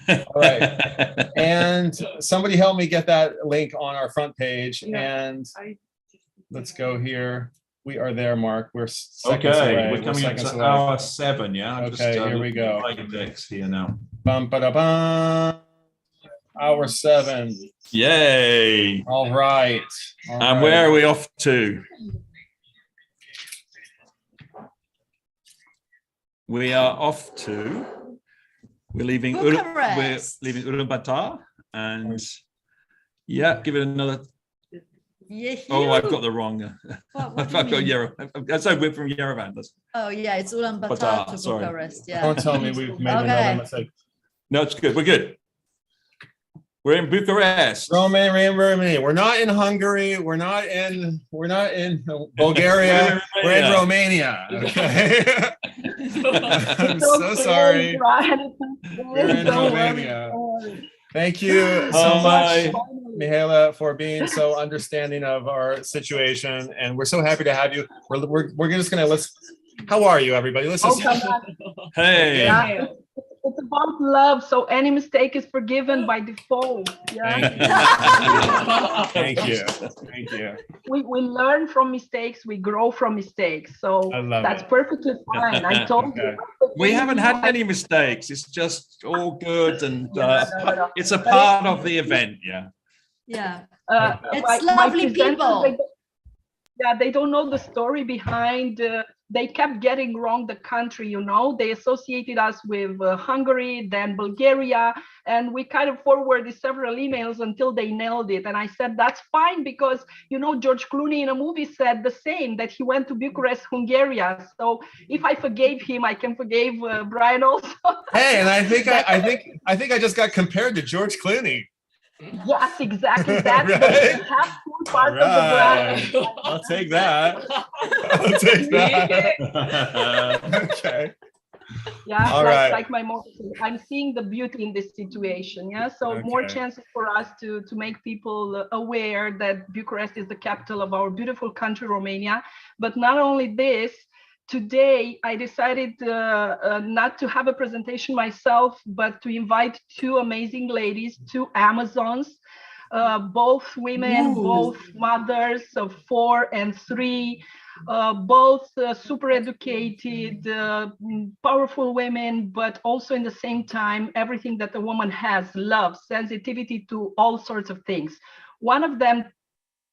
All right. And somebody help me get that link on our front page. Yeah. And let's go here. We are there, Mark. We're seconds Okay, away. we're coming up seconds to away. hour 7, yeah? I'm Okay, here we go. Index here now. Bum, ba, da, bum. Hour 7. Yay! All right. And where are we off to? We are off to. We're leaving Ulaanbaatar, and yeah, give it another. Yeah. Oh, I've got the wrong. I've got Yerevan. So we're from Yerevan. Oh yeah, it's Ulaanbaatar to sorry. Bucharest. Yeah. Don't tell me we've made another mistake. No, it's good. We're good. We're in Bucharest. Romania. We're not in Hungary. We're not in Bulgaria. We're in Romania. Okay. I'm so sorry. We're in Romania. Thank you so much, Mihaela, for being so understanding of our situation, and we're so happy to have you. We're just gonna how are you, everybody? Let's just. Hey. Yeah. It's about love, so any mistake is forgiven by default. Yeah. Thank you. Thank you. We learn from mistakes, we grow from mistakes. So that's perfectly fine. I told you. We haven't had any mistakes. It's just all good, and it's a part of the event. Yeah. Yeah. It's lovely people. They don't know the story behind. They kept getting wrong the country, you know. They associated us with Hungary, then Bulgaria, and we kind of forwarded several emails until they nailed it. And I said, that's fine, because, you know, George Clooney in a movie said the same, that he went to Bucharest, Hungary. So if I forgave him, I can forgive Brian also. Hey, and I think I just got compared to George Clooney. Yes, exactly. That's Right? the half part of the brand. I'll take that. I'll take that. Okay. Yeah, all right. like my motto, I'm seeing the beauty in this situation. Yeah, so more chances for us to make people aware that Bucharest is the capital of our beautiful country, Romania. But not only this, today I decided not to have a presentation myself, but to invite two amazing ladies, two Amazons, both women, both mothers of 4 and 3. Both super educated, powerful women, but also in the same time, everything that a woman has, love, sensitivity to all sorts of things. One of them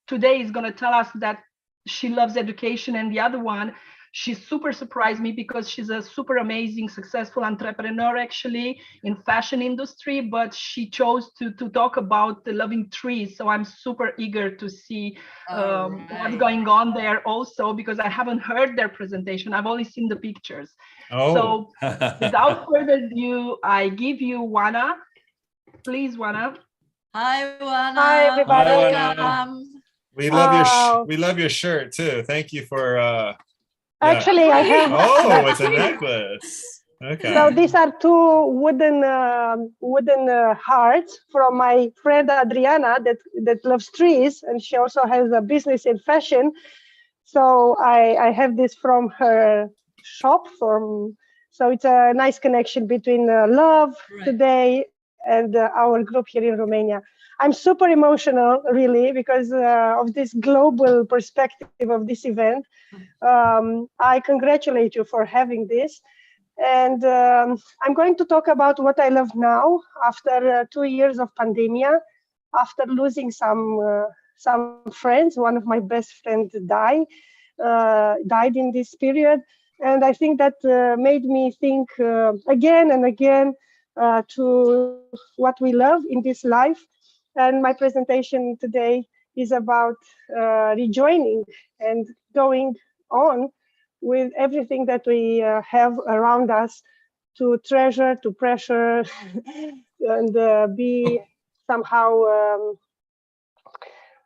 today is going to tell us that she loves education, and the other one, she super surprised me because she's a super amazing, successful entrepreneur actually in fashion industry, but she chose to talk about loving trees. So I'm super eager to see what's going on there also, because I haven't heard their presentation. I've only seen the pictures. So without further ado, I give you Wana. Please, Wana. Hi, Wana. Hi, everybody. Welcome. We love your shirt too. Thank you for Actually, I have. Oh, it's a necklace. Okay. So these are two wooden hearts from my friend Adriana that loves trees, and she also has a business in fashion. So I have this from her shop. So it's a nice connection between love today and our group here in Romania. I'm super emotional, really, because of this global perspective of this event. I congratulate you for having this. And I'm going to talk about what I love now after 2 years of pandemia, after losing some friends. One of my best friends died in this period. And I think that made me think again and again to what we love in this life. And my presentation today is about rejoining and going on with everything that we have around us, to treasure, to pressure, and be somehow,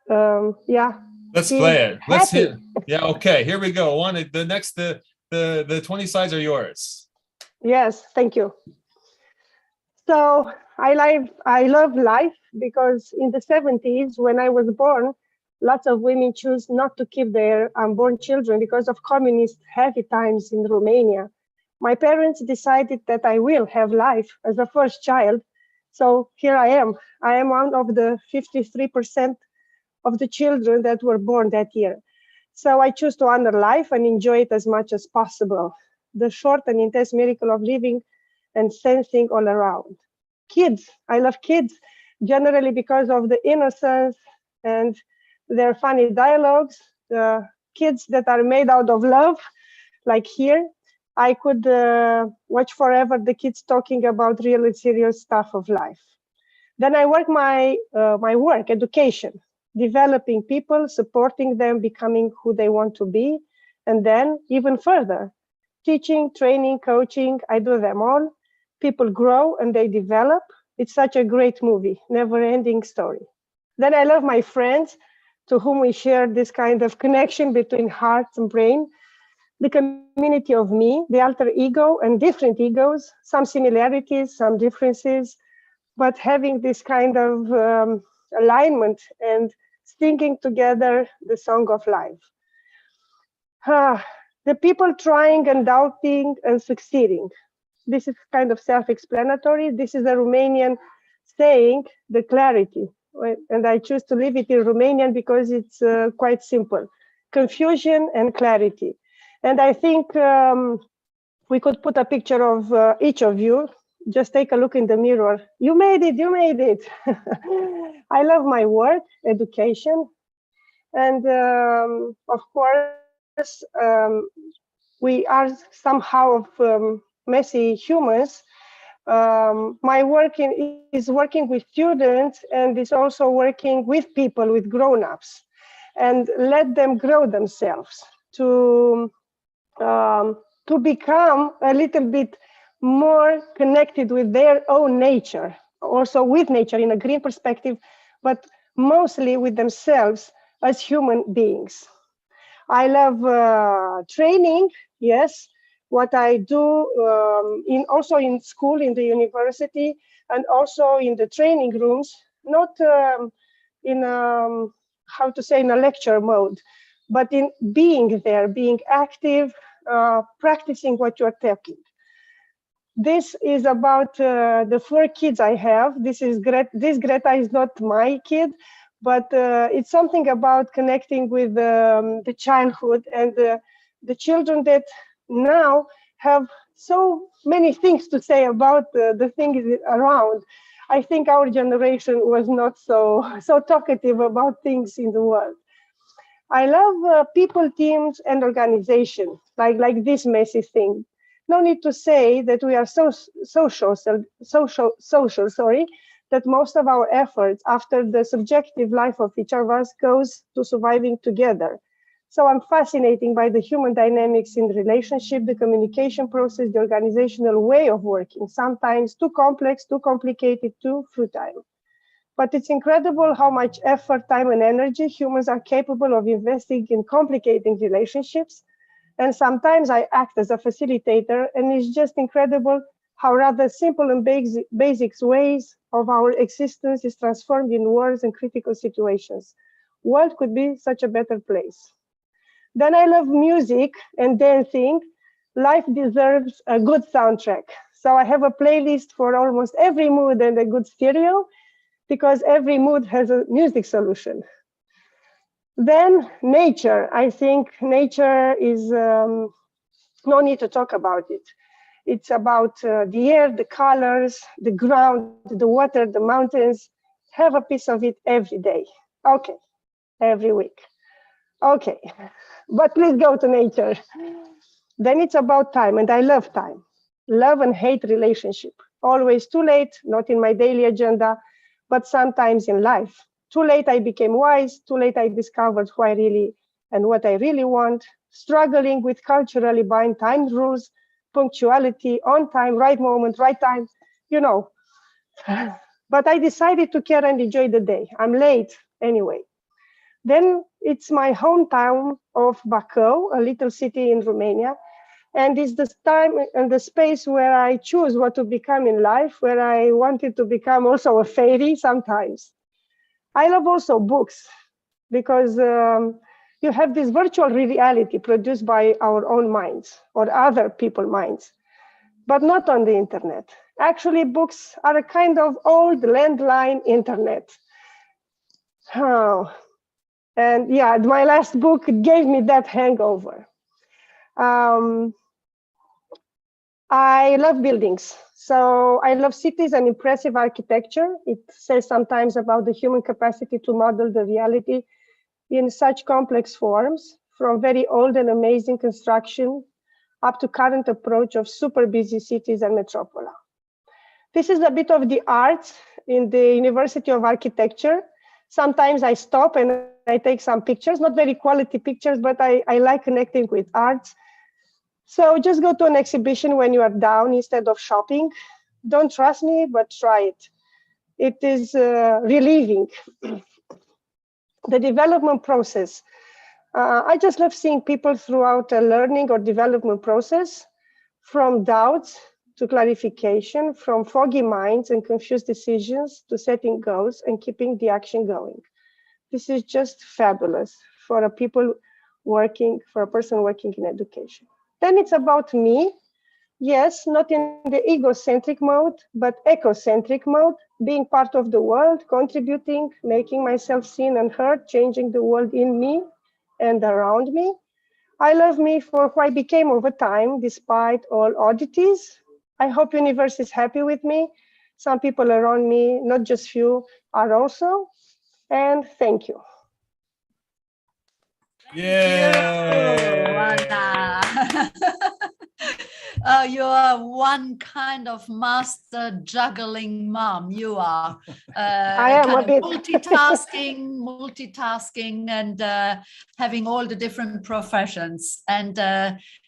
Let's play it. Let's hit. Yeah. Okay. Here we go. The 20 slides are yours. Yes. Thank you. So I love life because in the 70s, when I was born, lots of women choose not to keep their unborn children because of communist heavy times in Romania. My parents decided that I will have life as a first child, So here I am. I am one of the 53% of the children that were born that year. So I choose to honor life and enjoy it as much as possible. The short and intense miracle of living and sensing all around. Kids, I love kids, generally because of the innocence and their funny dialogues. Kids that are made out of love, like here. I could watch forever the kids talking about really serious stuff of life. Then I work my work, education, developing people, supporting them, becoming who they want to be. And then even further, teaching, training, coaching, I do them all. People grow and they develop. It's such a great movie, never-ending story. Then I love my friends to whom we share this kind of connection between heart and brain, the community of me, the alter ego and different egos, some similarities, some differences, but having this kind of alignment and singing together the song of life. The people trying and doubting and succeeding. This is kind of self-explanatory. This is a Romanian saying, the clarity. And I choose to leave it in Romanian because it's quite simple. Confusion and clarity. And I think we could put a picture of each of you. Just take a look in the mirror. You made it, you made it. I love my work, education. And of course, we are somehow messy humans. My work is working with students and is also working with people, with grown-ups, and let them grow themselves to become a little bit more connected with their own nature, also with nature in a green perspective, but mostly with themselves as human beings. I love training, yes, what I do also in school, in the university, and also in the training rooms, not in how to say in a lecture mode, but in being there, being active, practicing what you're talking. This is about the 4 kids I have. This Greta is not my kid, but it's something about connecting with the childhood and the children that now have so many things to say about the things around. I think our generation was not so talkative about things in the world. I love people, teams, and organization, like this messy thing. No need to say that we are so social, that most of our efforts after the subjective life of each of us goes to surviving together. So I'm fascinated by the human dynamics in the relationship, the communication process, the organizational way of working, sometimes too complex, too complicated, too futile. But it's incredible how much effort, time, and energy humans are capable of investing in complicating relationships. And sometimes I act as a facilitator, and it's just incredible how rather simple and basic ways of our existence is transformed in wars and critical situations. World could be such a better place. Then I love music and dancing. Life deserves a good soundtrack. So I have a playlist for almost every mood and a good stereo, because every mood has a music solution. Then nature. I think nature is, no need to talk about it. It's about the air, the colors, the ground, the water, the mountains. Have a piece of it every day. Okay, every week. Okay, but please go to nature. Then it's about time, and I love time. Love and hate relationship. Always too late, not in my daily agenda, but sometimes in life. Too late I became wise, too late I discovered who I really and what I really want, struggling with culturally bound time rules, punctuality, on time, right moment, right time, you know. But I decided to care and enjoy the day. I'm late anyway. Then it's my hometown of Bacău, a little city in Romania. And it's the time and the space where I choose what to become in life, where I wanted to become also a fairy sometimes. I love also books, because you have this virtual reality produced by our own minds or other people's minds. but not on the internet. Actually, books are a kind of old landline internet. Oh. And yeah, my last book gave me that hangover. I love buildings. So I love cities and impressive architecture. It says sometimes about the human capacity to model the reality in such complex forms, from very old and amazing construction up to current approach of super busy cities and metropolis. This is a bit of the art in the University of Architecture. Sometimes I stop and I take some pictures, not very quality pictures, but I like connecting with art. So just go to an exhibition when you are down instead of shopping. Don't trust me, but try it. It is relieving. The development process. I just love seeing people throughout a learning or development process, from doubts to clarification, from foggy minds and confused decisions to setting goals and keeping the action going. This is just fabulous for a person working in education. Then it's about me. Yes, not in the egocentric mode, but ecocentric mode, being part of the world, contributing, making myself seen and heard, changing the world in me and around me. I love me for who I became over time, despite all oddities. I hope universe is happy with me. Some people around me, not just few, are also. And thank you. Yeah. You are one kind of master juggling mom. You are I am kind a bit. multitasking and having all the different professions. And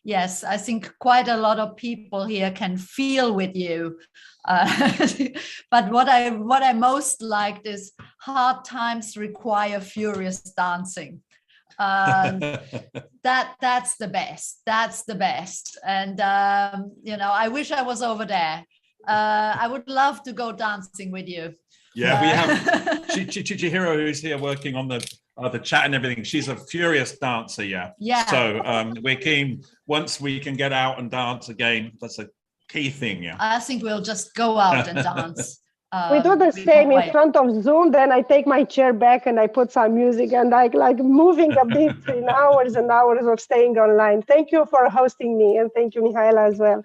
yes, I think quite a lot of people here can feel with you. But what I most liked is hard times require furious dancing. That's the best. And I wish I was over there. I would love to go dancing with you. Yeah, we have Chihiro, who's here working on the chat and everything. She's a furious dancer. Yeah. So we're keen, once we can get out and dance again, that's a key thing. Yeah, I think we'll just go out and dance. We do the same in front of Zoom. Then I take my chair back and I put some music and like moving a bit in hours and hours of staying online. Thank you for hosting me, and thank you, Mihaela, as well.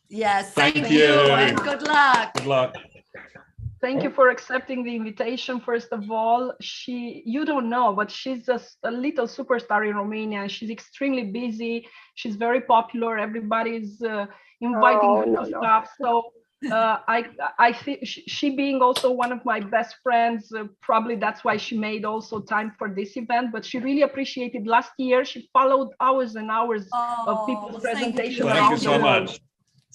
Yes, thank you and good luck. Good luck. Thank you for accepting the invitation. First of all, you don't know, but she's just a little superstar in Romania. She's extremely busy. She's very popular. Everybody's inviting her to stuff. So I think she being also one of my best friends, probably that's why she made also time for this event. But she really appreciated last year. She followed hours and hours of people's presentations. Thank you so much.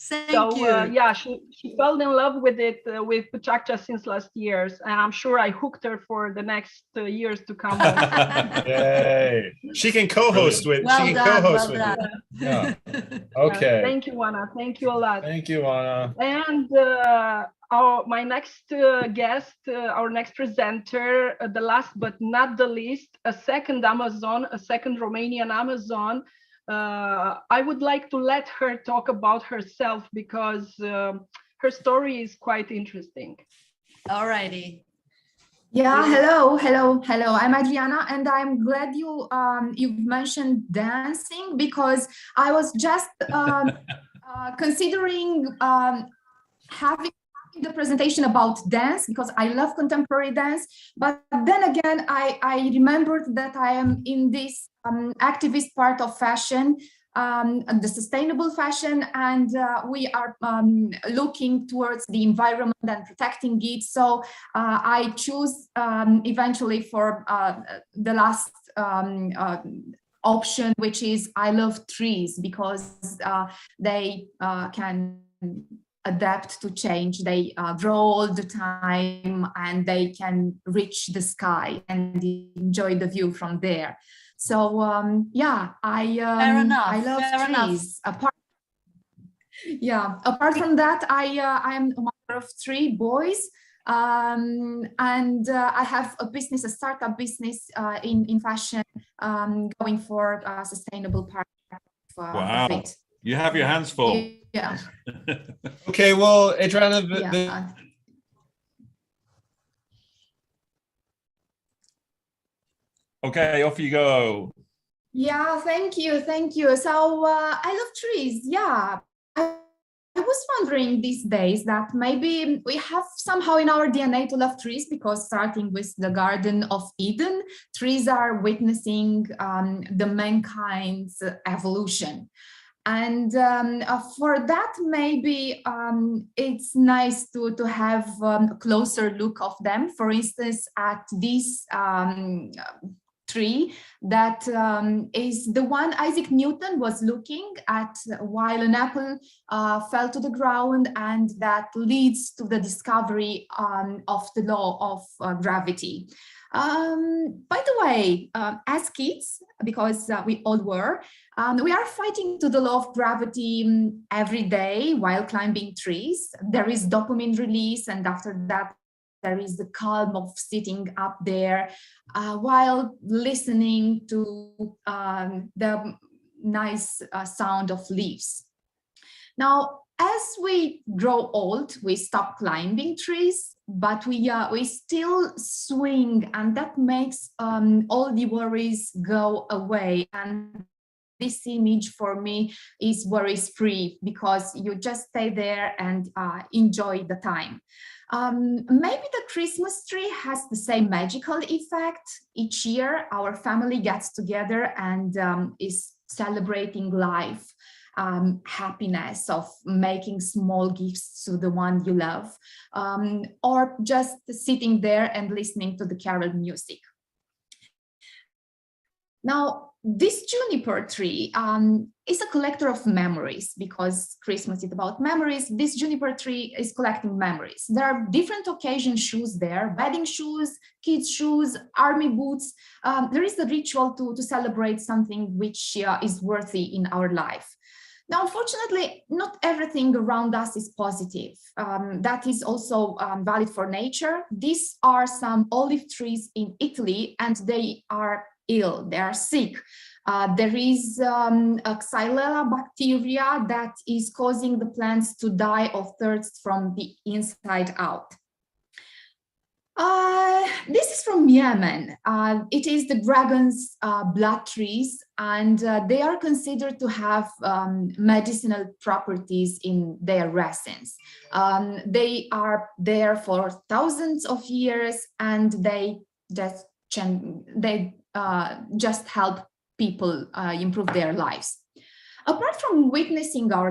Thank you. Yeah, she fell in love with it with PechaKucha since last years, and I'm sure I hooked her for the next years to come. Yay. She can co-host with. Well she can done, co-host well with done. you. Yeah. Okay. Thank you, Anna. Thank you a lot. Thank you, Anna. And my next guest, our next presenter, the last but not the least, a second Romanian Amazon. I would like to let her talk about herself because her story is quite interesting. All righty. Yeah, hello. I'm Adriana, and I'm glad you've mentioned dancing, because I was just considering having the presentation about dance, because I love contemporary dance. But then again, I remembered that I am in this activist part of fashion, the sustainable fashion, and we are looking towards the environment and protecting it. So I choose eventually for the last option, which is I love trees, because they can adapt to change. They grow all the time, and they can reach the sky and enjoy the view from there. So yeah, I love trees. Apart from that, I am a mother of 3 boys, and I have a startup business in fashion, going for a sustainable part of it. You have your hands full. Yeah. Okay, well, Adriana, Yeah. Okay, off you go. Yeah, thank you, thank you. So I love trees. Yeah, I was wondering these days that maybe we have somehow in our DNA to love trees, because starting with the Garden of Eden, trees are witnessing the mankind's evolution. And for that, maybe it's nice to have a closer look of them. For instance, at this tree that is the one Isaac Newton was looking at while an apple fell to the ground, and that leads to the discovery of the law of gravity. By the way, as kids, because we all were, we are fighting to the law of gravity every day while climbing trees. There is dopamine release, and after that, there is the calm of sitting up there while listening to the nice sound of leaves. Now, as we grow old, we stop climbing trees, but we still swing, and that makes all the worries go away. And this image for me is worries-free, because you just stay there and enjoy the time. Maybe the Christmas tree has the same magical effect. Each year, our family gets together and is celebrating life, happiness of making small gifts to the one you love, or just sitting there and listening to the carol music. Now, this juniper tree is a collector of memories, because Christmas is about memories. This juniper tree is collecting memories. There are different occasion shoes there: wedding shoes, kids' shoes, army boots. There is a ritual to celebrate something which is worthy in our life. Now, unfortunately, not everything around us is positive. That is also valid for nature. These are some olive trees in Italy, and they are ill, they are sick. There is a Xylella bacteria that is causing the plants to die of thirst from the inside out. This is from Yemen. It is the dragon's blood trees, and they are considered to have medicinal properties in their essence. They are there for thousands of years, and they just help people improve their lives. Apart from witnessing our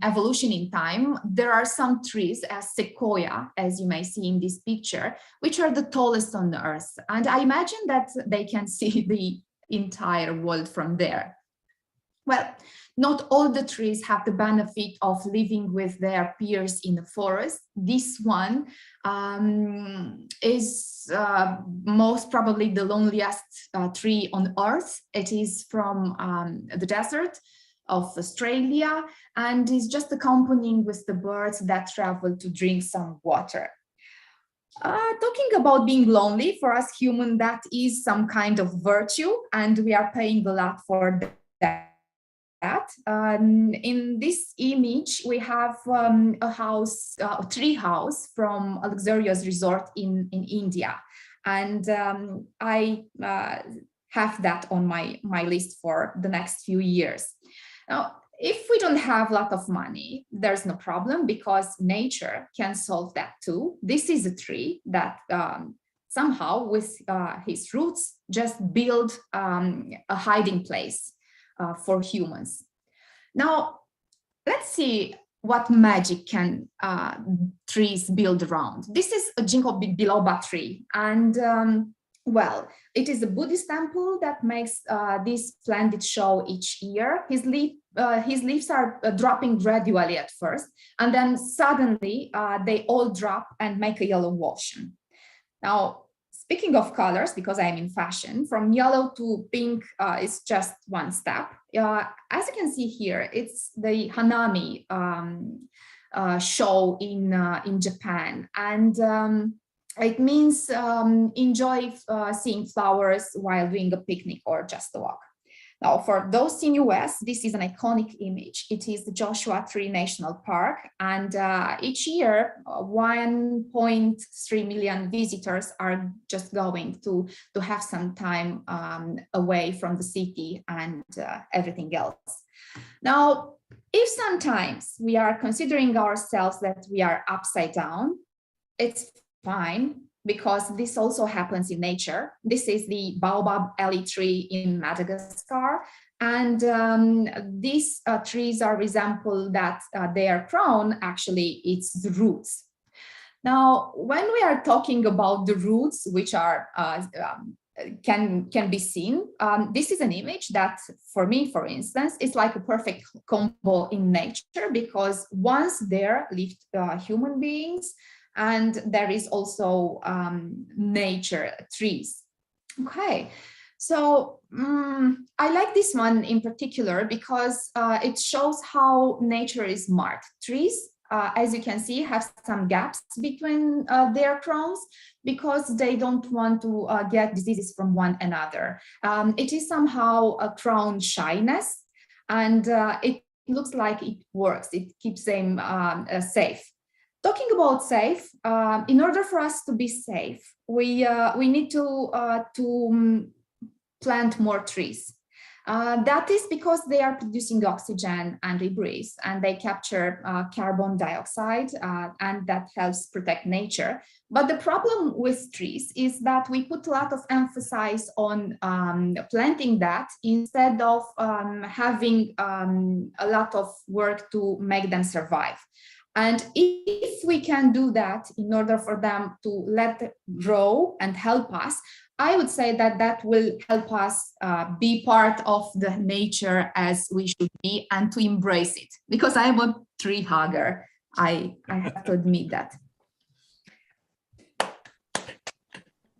evolution in time, there are some trees, as sequoia, as you may see in this picture, which are the tallest on the earth. And I imagine that they can see the entire world from there. Well, not all the trees have the benefit of living with their peers in the forest. This one is most probably the loneliest tree on earth. It is from the desert of Australia, and is just accompanying with the birds that travel to drink some water. Talking about being lonely, for us human, that is some kind of virtue, and we are paying a lot for that. In this image, we have a house, a tree house from a luxurious resort in India, and I have that on my list for the next few years. Now, if we don't have a lot of money, there's no problem, because nature can solve that too. This is a tree that somehow with his roots just build a hiding place for humans. Now, let's see what magic can trees build around. This is a ginkgo biloba tree, and well, it is a Buddhist temple that makes this splendid show each year. His leaves are dropping gradually at first, and then suddenly they all drop and make a yellow ocean. Now, speaking of colors, because I'm in fashion, from yellow to pink is just one step. As you can see here, it's the Hanami show in Japan, and it means enjoy seeing flowers while doing a picnic or just a walk. Now, for those in US, this is an iconic image. It is the Joshua Tree National Park, and each year 1.3 million visitors are just going to have some time away from the city and everything else. Now, if sometimes we are considering ourselves that we are upside down, it's fine, because this also happens in nature. This is the baobab alley tree in Madagascar. And these trees are resemble that their crown, actually, it's the roots. Now, when we are talking about the roots, which are can be seen, this is an image that, for me, for instance, is like a perfect combo in nature, because once there lived human beings, and there is also nature, trees. Okay, so I like this one in particular because it shows how nature is marked. Trees, as you can see, have some gaps between their crowns because they don't want to get diseases from one another. It is somehow a crown shyness, and it looks like it works. It keeps them safe. Talking about safe, in order for us to be safe, we need to plant more trees. That is because they are producing oxygen and we breathe, and they capture carbon dioxide, and that helps protect nature. But the problem with trees is that we put a lot of emphasis on planting that instead of having a lot of work to make them survive. And if we can do that in order for them to let it grow and help us, I would say that that will help us be part of the nature as we should be and to embrace it. Because I'm a tree hugger, I have to admit that.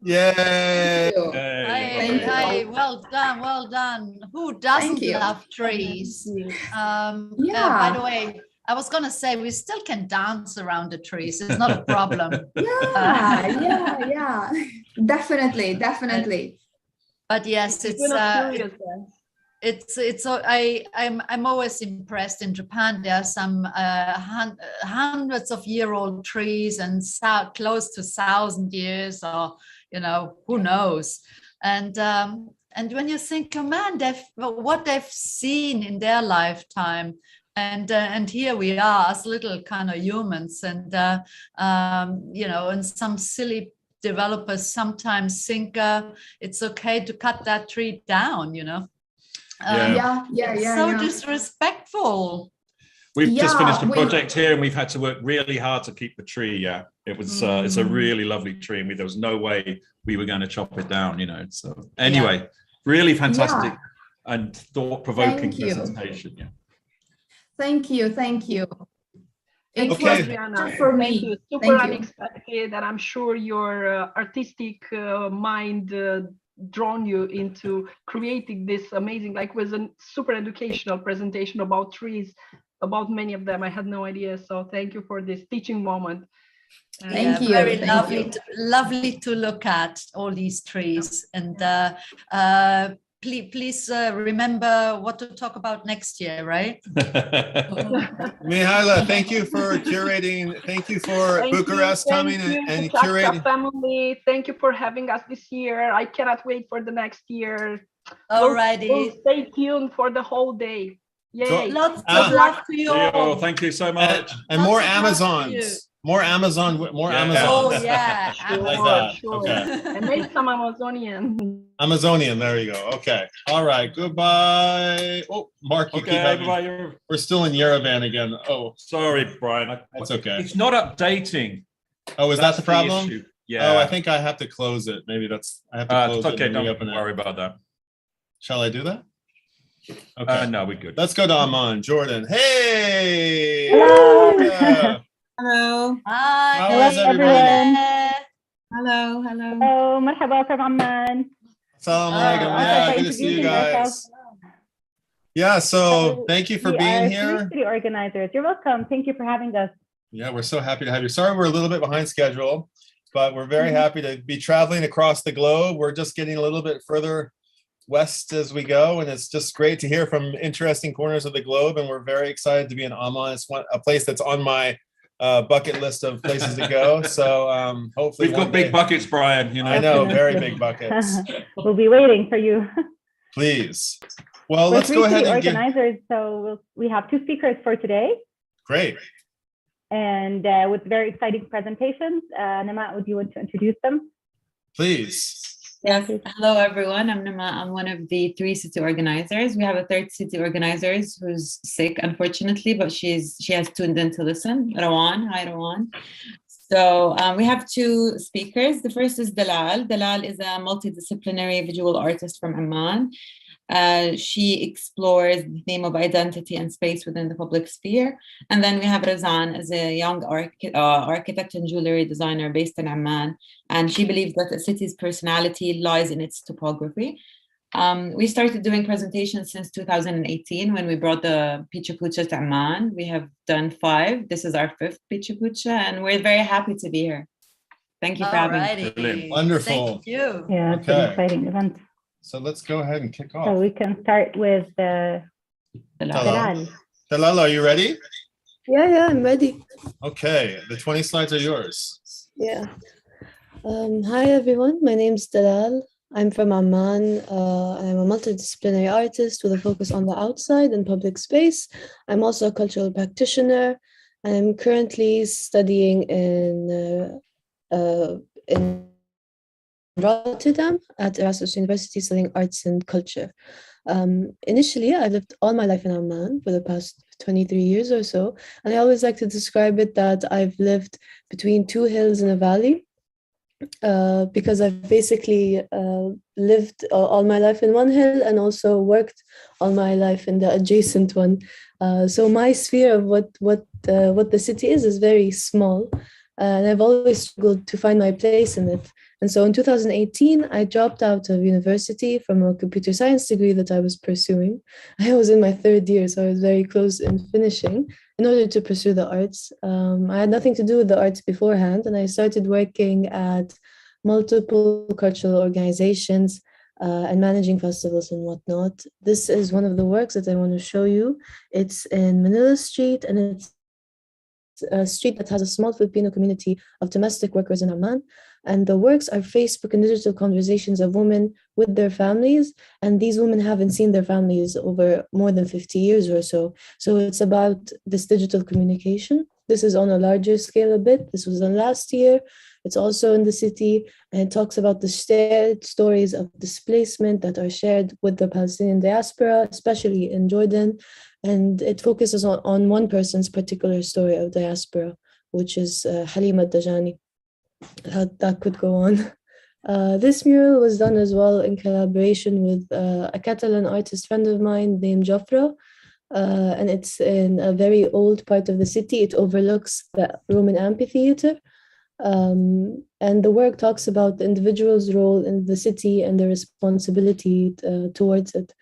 Yay! Hey, well done, well done. Who doesn't love trees? By the way, I was going to say, we still can dance around the trees. It's not a problem. Yeah. Definitely. But yes, I'm always impressed in Japan. There are some hundreds of year old trees and close to 1,000 years, or who knows. And when you think, oh man, what they've seen in their lifetime. And here we are as little kind of humans, and and some silly developers sometimes think it's okay to cut that tree down. So disrespectful. We've just finished a project here, and we've had to work really hard to keep the tree. Yeah, it was. It's a really lovely tree, and there was no way we were going to chop it down. So anyway, really fantastic and thought-provoking presentation. Yeah. Thank you. It was Adriana, for me. Super unexpected, and I'm sure your artistic mind drawn you into creating this amazing, was a super educational presentation about trees, about many of them. I had no idea, so thank you for this teaching moment. Thank you. Very lovely to look at all these trees, and please remember what to talk about next year, right? Mihaela, thank you for curating. Thank you for Bucharest coming and curating. Family, thank you for having us this year. I cannot wait for the next year. Alrighty. We'll stay tuned for the whole day. Yay. Lots of love to you all. Thank you so much. And more Amazons. More Amazon. Oh yeah, sure. Okay. And make some Amazonian. There you go. Okay. All right. Goodbye. Oh, Mark, you keep having. Bye. We're still in Yerevan again. Oh, sorry, Brian. That's okay. It's not updating. Oh, is that the problem? Issue. Yeah. Oh, I think I have to close it. Maybe I have to close it. Okay, don't worry about that. Shall I do that? Okay. No, we're good. Let's go to Amman. Jordan. Hey. Hello. Hello. Hi. How is everyone? Hello. Oh, مرحبا from Amman. Assalamu alaikum. Yeah, good to see you guys. Yeah, so thank you for being here. The organizers, you're welcome. Thank you for having us. Yeah, we're so happy to have you. Sorry, we're a little bit behind schedule, but we're very happy to be traveling across the globe. We're just getting a little bit further west as we go, and it's just great to hear from interesting corners of the globe. And we're very excited to be in Amman. It's a place that's on my bucket list of places to go. So hopefully we've got big buckets, Brian. You know, I know, very big buckets. We'll be waiting for you. Please. Well, We're let's go ahead and organizers. So we have 2 speakers for today. Great. And with very exciting presentations. Nama, would you want to introduce them? Please. Yes. Hello, everyone. I'm Nama. I'm one of the 3 city organizers. We have a 3rd city organizer who's sick, unfortunately, but she has tuned in to listen. Rawan. Hi, Rawan. So we have 2 speakers. The first is Dalal. Dalal is a multidisciplinary visual artist from Amman. She explores the theme of identity and space within the public sphere. And then we have Razan as a young architect and jewelry designer based in Amman. And she believes that a city's personality lies in its topography. We started doing presentations since 2018 when we brought the PechaKucha to Amman. We have done 5. This is our 5th PechaKucha, and we're very happy to be here. Thank you for having me. Wonderful. Thank you. Yeah, it's an exciting event. So let's go ahead and kick off. So we can start with Dalal. Dalal, are you ready? Yeah, I'm ready. Okay, the 20 slides are yours. Yeah. Hi, everyone. My name's Dalal. I'm from Amman. I'm a multidisciplinary artist with a focus on the outside and public space. I'm also a cultural practitioner. I'm currently studying in Rotterdam at Erasmus University, studying arts and culture. Initially, I lived all my life in Amman for the past 23 years or so. And I always like to describe it that I've lived between 2 hills in a valley. Because I've basically lived all my life in one hill and also worked all my life in the adjacent one. So my sphere of what the city is very small, and I've always struggled to find my place in it. And so in 2018, I dropped out of university from a computer science degree that I was pursuing. I was in my 3rd year, so I was very close in finishing in order to pursue the arts. I had nothing to do with the arts beforehand, and I started working at multiple cultural organizations and managing festivals and whatnot. This is one of the works that I want to show you. It's in Manila Street, and it's a street that has a small Filipino community of domestic workers in Amman. And the works are Facebook and digital conversations of women with their families. And these women haven't seen their families over more than 50 years or so. So it's about this digital communication. This is on a larger scale a bit. This was done last year. It's also in the city, and it talks about the shared stories of displacement that are shared with the Palestinian diaspora, especially in Jordan. And it focuses on one person's particular story of diaspora, which is Halima Dajani. That could go on. This mural was done as well in collaboration with a Catalan artist friend of mine named Jofra. And it's in a very old part of the city. It overlooks the Roman amphitheater. And the work talks about the individual's role in the city and their responsibility towards it.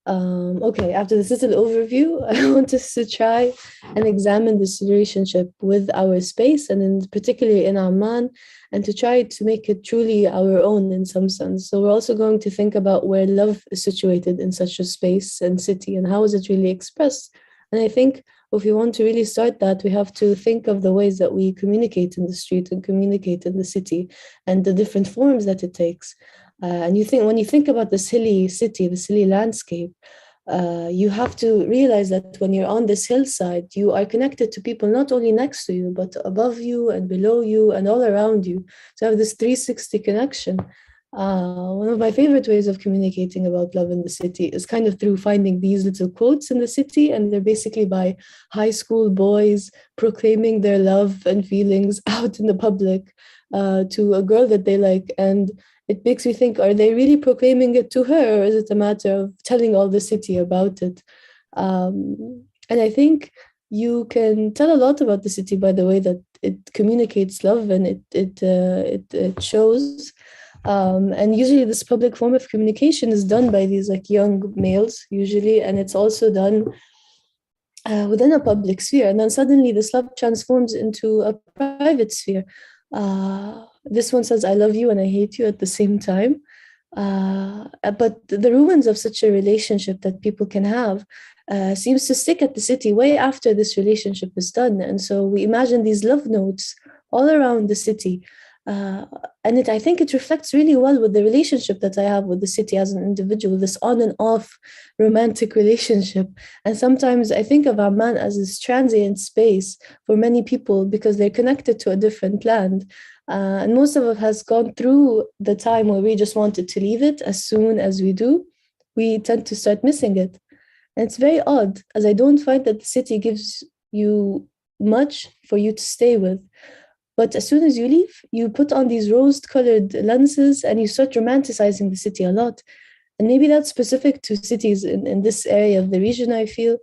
Okay, after this little overview, I want us to try and examine this relationship with our space, and particularly in Amman, and to try to make it truly our own in some sense. So we're also going to think about where love is situated in such a space and city, and how is it really expressed. And I think if we want to really start that, we have to think of the ways that we communicate in the street and communicate in the city, and the different forms that it takes. And when you think about this hilly city, this hilly landscape, you have to realize that when you're on this hillside, you are connected to people not only next to you, but above you and below you and all around you. So you have this 360 connection. One of my favorite ways of communicating about love in the city is kind of through finding these little quotes in the city, and they're basically by high school boys proclaiming their love and feelings out in the public to a girl that they like. And it makes me think, are they really proclaiming it to her, or is it a matter of telling all the city about it? And I think you can tell a lot about the city by the way that it communicates love, and it shows. And usually this public form of communication is done by these young males usually, and it's also done within a public sphere. And then suddenly this love transforms into a private sphere. This one says, I love you and I hate you at the same time. But the ruins of such a relationship that people can have seems to stick at the city way after this relationship is done. And so we imagine these love notes all around the city. And I think it reflects really well with the relationship that I have with the city as an individual, this on and off romantic relationship. And sometimes I think of Amman as this transient space for many people because they're connected to a different land. And most of us has gone through the time where we just wanted to leave it. As soon as we do, we tend to start missing it. And it's very odd, as I don't find that the city gives you much for you to stay with. But as soon as you leave, you put on these rose-colored lenses and you start romanticizing the city a lot. And maybe that's specific to cities in this area of the region, I feel.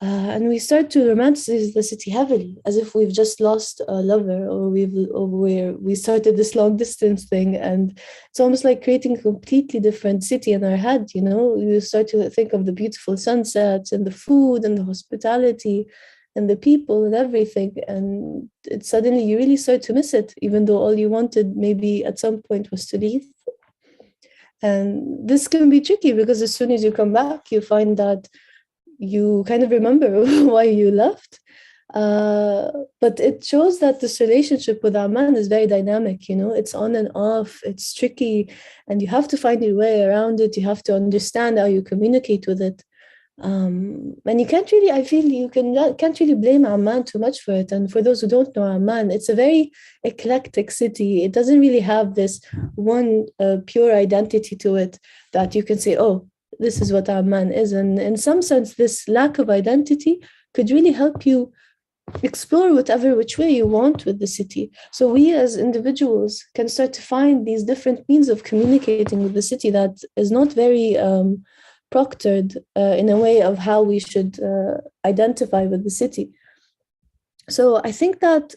And we start to romanticize the city heavily, as if we've just lost a lover, or we started this long distance thing. And it's almost like creating a completely different city in our head, you know? You start to think of the beautiful sunsets and the food and the hospitality and the people and everything. And suddenly you really start to miss it, even though all you wanted maybe at some point was to leave. And this can be tricky because as soon as you come back, you find that you kind of remember why you left. But it shows that this relationship with Amman is very dynamic, you know, it's on and off, it's tricky, and you have to find your way around it. You have to understand how you communicate with it. And you can't really, I feel you can't really blame Amman too much for it. And for those who don't know Amman, it's a very eclectic city. It doesn't really have this one pure identity to it that you can say, oh, this is what Amman is. And in some sense, this lack of identity could really help you explore whatever which way you want with the city. So we as individuals can start to find these different means of communicating with the city that is not very proctored in a way of how we should identify with the city. So I think that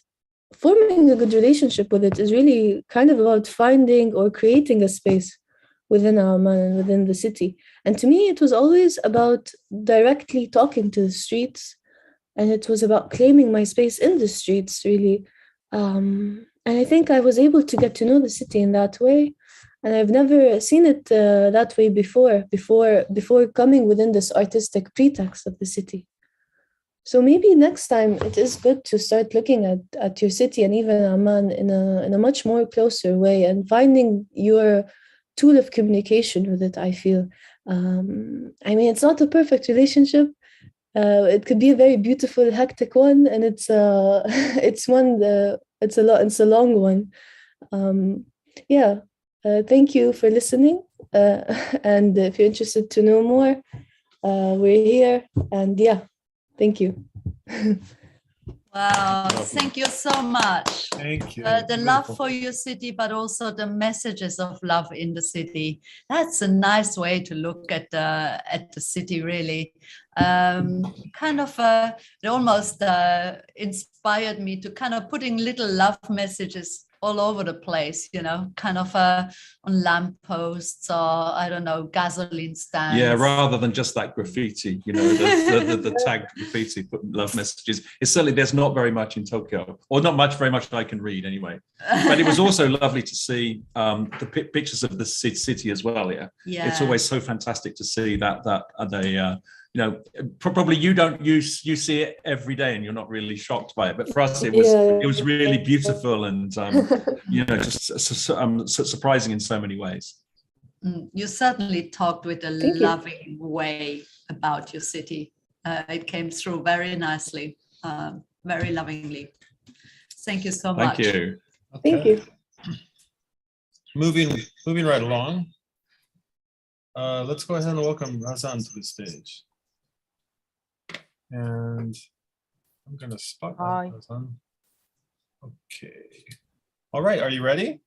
forming a good relationship with it is really kind of about finding or creating a space within Amman and within the city. And to me, it was always about directly talking to the streets, and it was about claiming my space in the streets, really. And I think I was able to get to know the city in that way. And I've never seen it that way before coming within this artistic pretext of the city. So maybe next time it is good to start looking at your city and even Amman in a much more closer way and finding your tool of communication with it, I feel. I mean, it's not a perfect relationship. It could be a very beautiful, hectic one, and it's a long one. Yeah. Thank you for listening. And if you're interested to know more, we're here. And yeah, thank you. Wow, thank you so much. Thank you. The love for your city, but also the messages of love in the city. That's a nice way to look at the city, really. Kind of, it almost inspired me to kind of putting little love messages all over the place, you know, kind of on lampposts or, I don't know, gasoline stands. Yeah, rather than just that graffiti, you know, the tagged graffiti, love messages. It's certainly, there's not very much in Tokyo, or not very much that I can read anyway. But it was also lovely to see the pictures of the city as well. Yeah, it's always so fantastic to see that they. You know, probably you see it every day and you're not really shocked by it, but for us it was really beautiful and you know, just surprising in so many ways. You certainly talked with a loving way about your city. It came through very nicely, very lovingly. Thank you so much. Thank you. Okay. Thank you. Moving right along. Let's go ahead and welcome Razan to the stage. And I'm going to spotlight Razan. Okay. All right. Are you ready?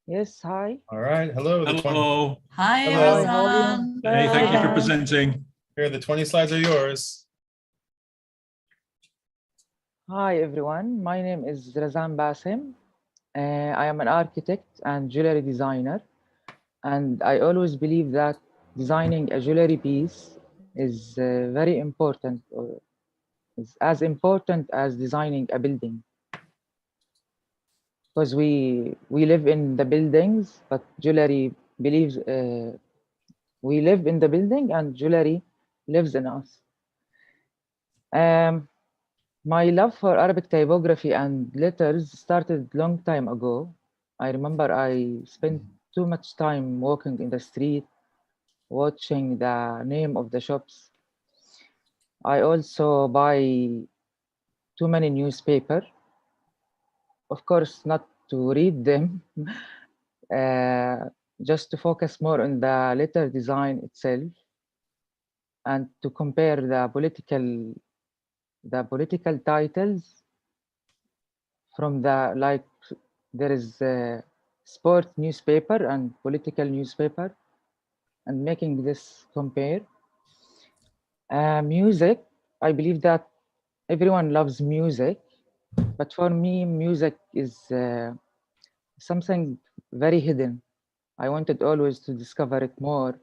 Yes. Hi. All right. Hello. Hello. Hi, Hello. Razan. Hey, thank you for presenting. Here, the 20 slides are yours. Hi, everyone. My name is Razan Basim. I am an architect and jewelry designer. And I always believe that designing a jewelry piece is very important, or is as important as designing a building. Because we live in the buildings, but jewelry believes we live in the building and jewelry lives in us. My love for Arabic typography and letters started long time ago. I remember I spent too much time walking in the street, watching the name of the shops. I also buy too many newspaper, of course, not to read them, just to focus more on the letter design itself and to compare the political titles from the, like, there is a sport newspaper and political newspaper, and making this compare. Music, I believe that everyone loves music, but for me, music is something very hidden. I wanted always to discover it more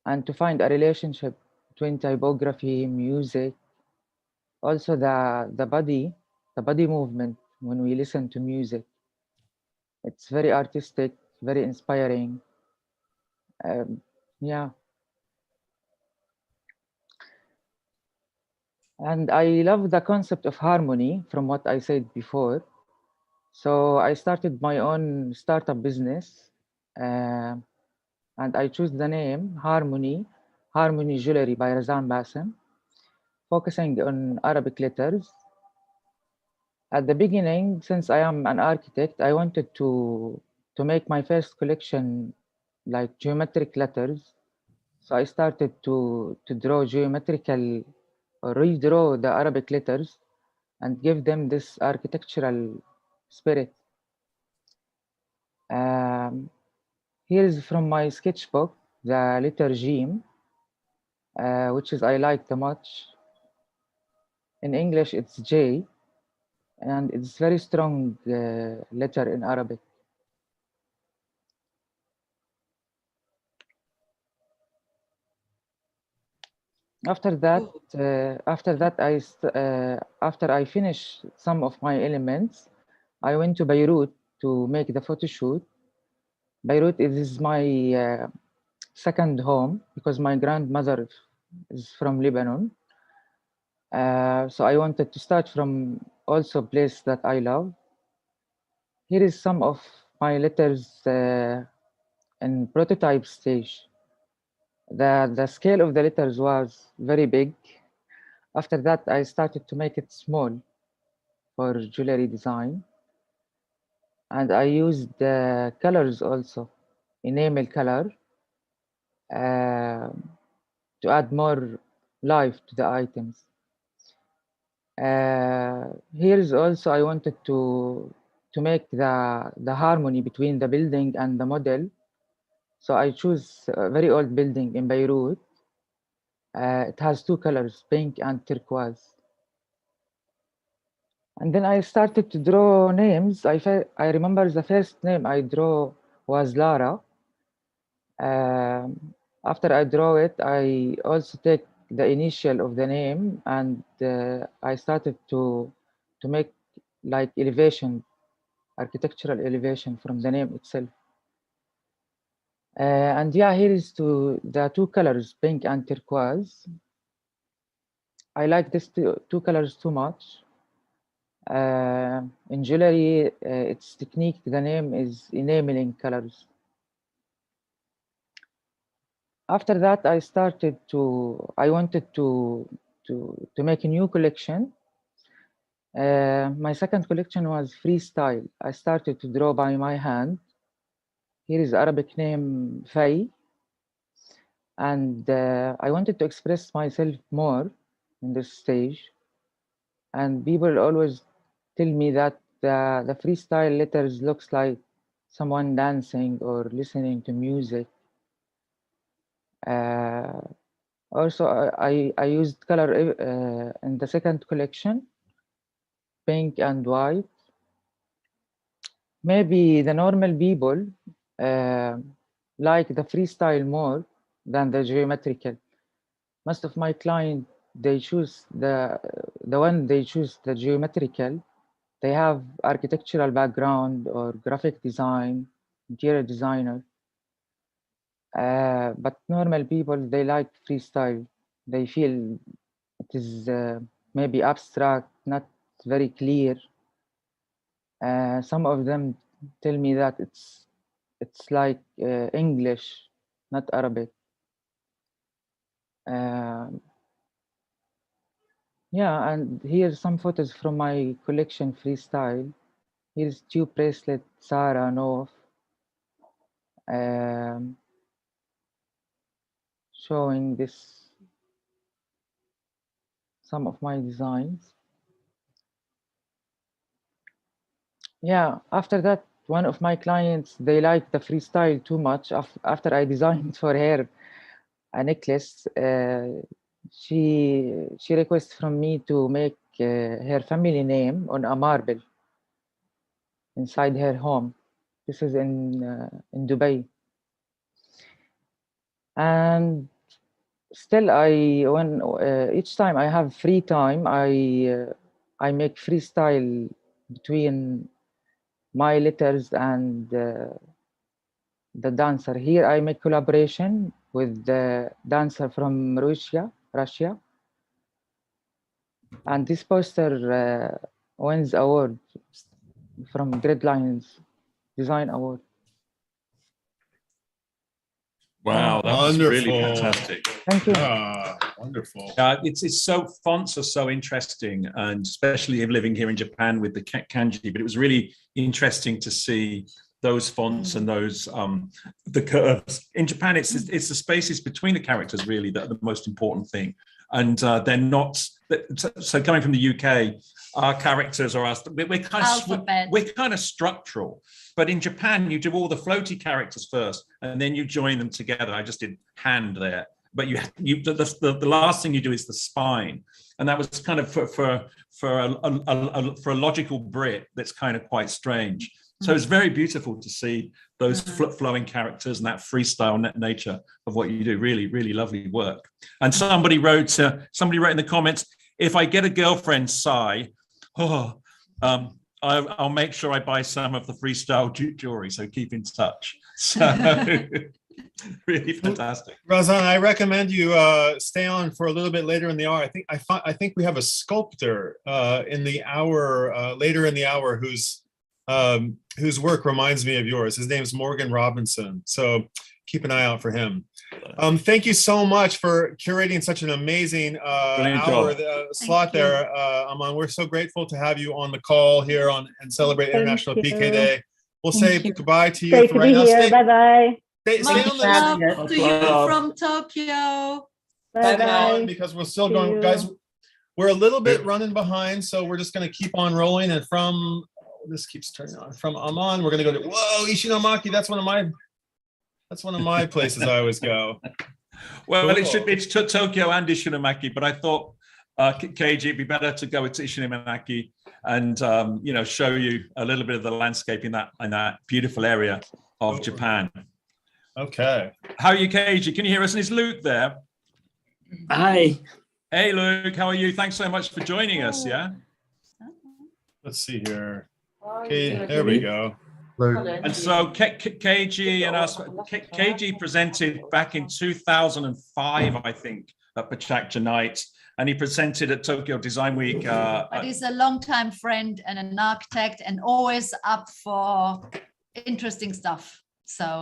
and to find a relationship between typography, music, also the body movement when we listen to music. It's very artistic, very inspiring. Yeah. And I love the concept of harmony from what I said before. So I started my own startup business, and I choose the name Harmony Jewelry by Razan Bassem, focusing on Arabic letters. At the beginning, since I am an architect, I wanted to make my first collection like geometric letters. So I started to draw geometrical or redraw the Arabic letters and give them this architectural spirit. Here is from my sketchbook, the letter Jim, which is I like the much. In English, it's J, and it's very strong letter in Arabic. After that, after I finished some of my elements, I went to Beirut to make the photo shoot. Beirut is my second home because my grandmother is from Lebanon. So I wanted to start from also a place that I love. Here is some of my letters in prototype stage. The scale of the letters was very big. After that, I started to make it small for jewelry design. And I used the colors also, enamel color, to add more life to the items. Here's also I wanted to make the harmony between the building and the model. So I choose a very old building in Beirut. It has two colors, pink and turquoise. And then I started to draw names. I remember the first name I drew was Lara. After I draw it, I also take the initial of the name, and I started to make like elevation, architectural elevation from the name itself. And yeah, here is the two colors, pink and turquoise. I like these two colors too much. In jewelry, its technique, the name is enameling colors. After that, I wanted to make a new collection. My second collection was freestyle. I started to draw by my hand. Here is Arabic name Fay. And I wanted to express myself more in this stage. And people always tell me that the freestyle letters looks like someone dancing or listening to music. Also, I used color in the second collection, pink and white. Maybe the normal people like the freestyle more than the geometrical. Most of my clients, they choose the geometrical. They have architectural background or graphic design, interior designer. But normal people, they like freestyle. They feel it is maybe abstract, not very clear. Some of them tell me that it's like English, not Arabic. Yeah, and here's some photos from my collection freestyle. Here's tube bracelet, Sarah, North. Showing this, some of my designs. Yeah, after that, one of my clients, they liked the freestyle too much. After I designed for her a necklace, she requested from me to make her family name on a marble inside her home. This is in Dubai. And still, each time I have free time, I make freestyle between my letters and the dancer. Here I make collaboration with the dancer from Russia. And this poster wins award from Gridlines Design Award. Wow, that was really fantastic. Thank you. Wonderful. It's so, fonts are so interesting, and especially living here in Japan with the kanji, but it was really interesting to see those fonts and those the curves. In Japan, it's the spaces between the characters really that are the most important thing. And they're not, so coming from the UK, our characters are we're kind of structural. But in Japan, you do all the floaty characters first, and then you join them together. I just did hand there, but the last thing you do is the spine, and that was kind of for a logical Brit that's kind of quite strange. So it's very beautiful to see those flowing characters and that freestyle nature of what you do. Really, really lovely work. And somebody wrote in the comments, if I get a girlfriend, sigh, I'll make sure I buy some of the freestyle jewelry. So keep in touch. So really fantastic. Razan, I recommend you stay on for a little bit later in the hour. I think we have a sculptor in the hour later in the hour whose work reminds me of yours. His name is Morgan Robinson. So keep an eye out for him. Thank you so much for curating such an amazing hour slot there, Aman. We're so grateful to have you on the call here and celebrate International PK Day. We'll say goodbye to you. Great to be here. Bye-bye. Stay on the love to you from Tokyo. Bye-bye. Because we're still going, guys. We're a little bit running behind, so we're just going to keep on rolling. And from this keeps turning on. From Aman, we're going to go to Ishinomaki. That's one of my places I always go. Well, cool. It's Tokyo and Ishinomaki, but I thought KG, it'd be better to go to Ishinomaki and show you a little bit of the landscape in that beautiful area of Japan. Okay. How are you, KG? Can you hear us? And is Luke there? Hi. Hey, Luke. How are you? Thanks so much for joining us. Yeah. Let's see here. Okay, there we go. And so KG and us, KG presented back in 2005, I think, at PechaKucha Night, and he presented at Tokyo Design Week. But he's a longtime friend and an architect, and always up for interesting stuff. So,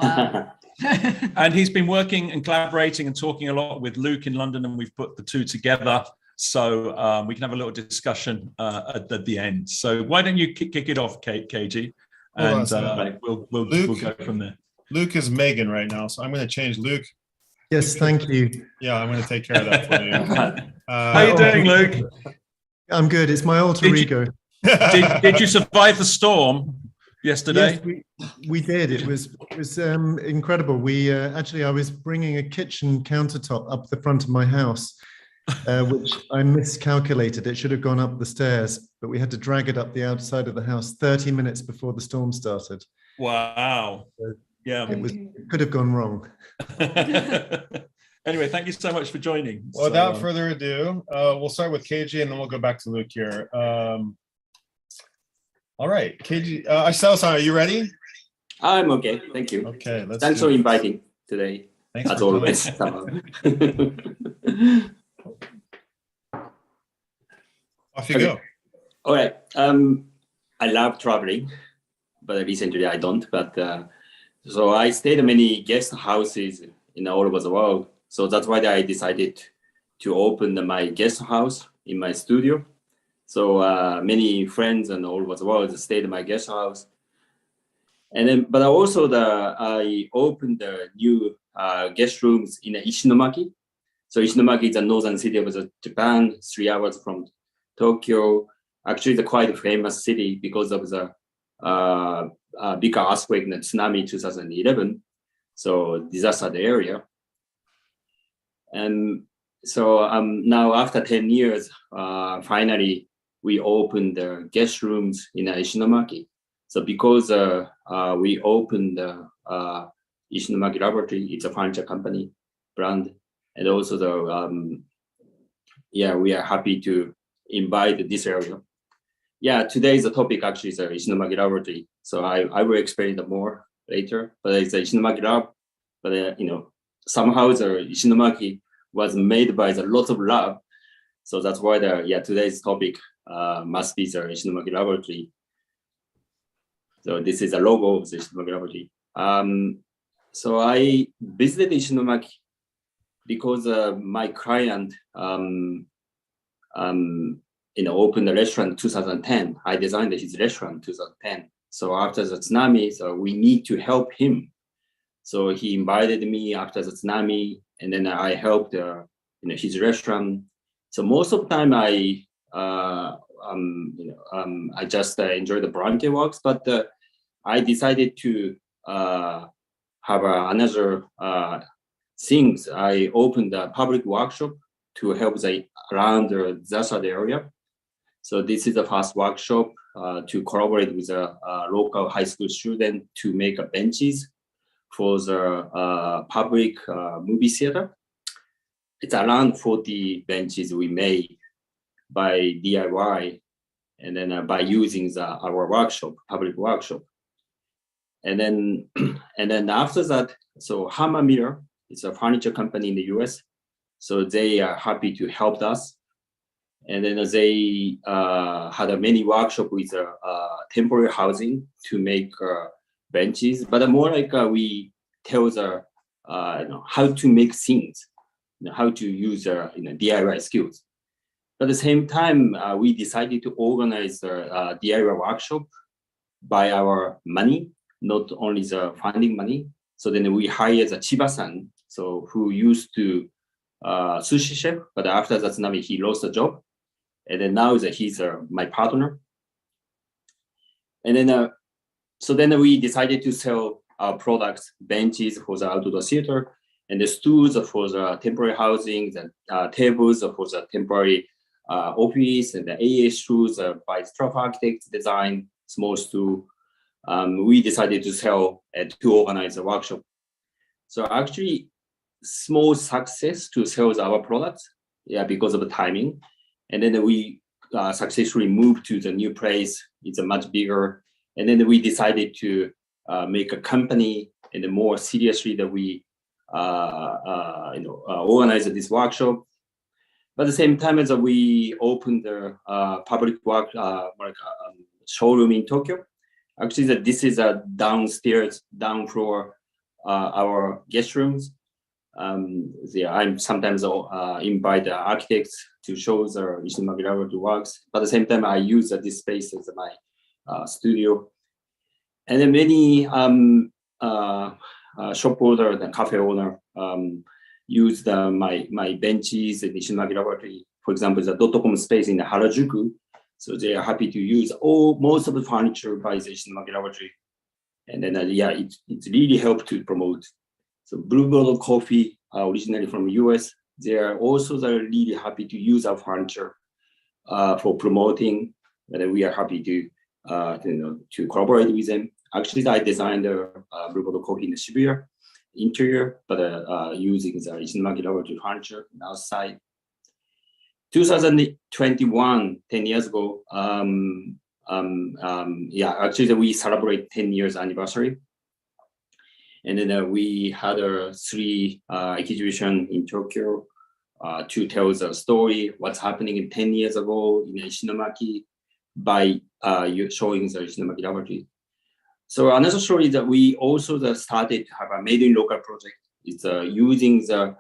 and he's been working and collaborating and talking a lot with Luke in London, and we've put the two together. So we can have a little discussion at the end. So why don't you kick it off, KG? And we'll go from there. Luke is Megan right now, so I'm going to change Luke. Yes, thank you. Yeah, I'm going to take care of that for you. How are you doing, Luke? I'm good. It's my alter ego. Did you survive the storm yesterday? Yes, we did. It was incredible. I was bringing a kitchen countertop up the front of my house, which I miscalculated. It should have gone up the stairs, but we had to drag it up the outside of the house 30 minutes before the storm started. Wow. So yeah. It could have gone wrong. Anyway, thank you so much for joining. Well, without further ado, we'll start with KG and then we'll go back to Luke here. All right, KG, Isao-san, are you ready? I'm okay, thank you. Okay, thanks for inviting today. Thanks as for always. Off you go. All right. I love traveling, but recently I don't. But so I stayed in many guest houses in all over the world. So that's why I decided to open my guest house in my studio. So many friends and all over the world stayed in my guest house. And then, but also I opened the new guest rooms in Ishinomaki. So Ishinomaki is a northern city of Japan, 3 hours from Tokyo. Actually, it's a quite famous city because of the big earthquake and tsunami 2011. So disaster area. And so now after 10 years, finally, we opened the guest rooms in Ishinomaki. So because we opened the Ishinomaki Laboratory, it's a furniture company brand. And also we are happy to invite this area. Yeah, today's topic actually is Ishinomaki Laboratory. So I will explain it more later, but it's a Ishinomaki Lab. But somehow the Ishinomaki was made by a lot of love. So that's why today's topic must be the Ishinomaki Laboratory. So this is a logo of the Ishinomaki Laboratory. So I visited Ishinomaki because my client opened a restaurant in 2010. I designed his restaurant in 2010. So after the tsunami, so we need to help him. So he invited me after the tsunami, and then I helped his restaurant. So most of the time I just enjoy the volunteer works, but I decided to have another things. I opened a public workshop to help around the disaster area. So this is the first workshop to collaborate with a local high school student to make benches for the public movie theater. It's around 40 benches we made by DIY, and then by using our workshop, public workshop. And then after that, so Hammer Miller is a furniture company in the US. So they are happy to help us. And then they had many workshops with temporary housing to make benches, but more like we tell how to make things, how to use DIY skills. But at the same time, we decided to organize a DIY workshop by our money, not only the funding money. So then we hired the Chiba-san, so who used to sushi chef, but after the tsunami, he lost the job. And then now he's my partner. And then, so then we decided to sell our products, benches for the outdoor theater, and the stools for the temporary housing, the tables for the temporary office, and the AA stools by Straff Architects design, small stool. We decided to sell to organize a workshop. So actually, small success to sell our products, because of the timing. And then we successfully moved to the new place. It's a much bigger. And then we decided to make a company, and then more seriously that we organize this workshop. But at the same time as we opened the public work showroom in Tokyo. Actually, this is a downstairs, down floor, our guest rooms. I'm sometimes invite the architects to show the Ishinomaki Laboratory works. But at the same time, I use this space as my studio. And then many shop owner and cafe owner use my benches in Ishinomaki Laboratory. For example, the .com space in Harajuku. So they are happy to use most of the furniture by the Ishinomaki Laboratory. And then, it really helped to promote. So Blue Bottle Coffee, originally from the US, they are also really happy to use our furniture for promoting. And we are happy to collaborate with them. Actually, I designed the Blue Bottle Coffee in the Shibuya interior, but using the Ishinomaki Laboratory furniture outside. 2021, 10 years ago, actually we celebrate 10 years anniversary. And then we had 3 exhibition in Tokyo to tell the story, what's happening 10 years ago in Ishinomaki by showing the Ishinomaki laboratory. So another story that we also started to have a made in local project. It's using the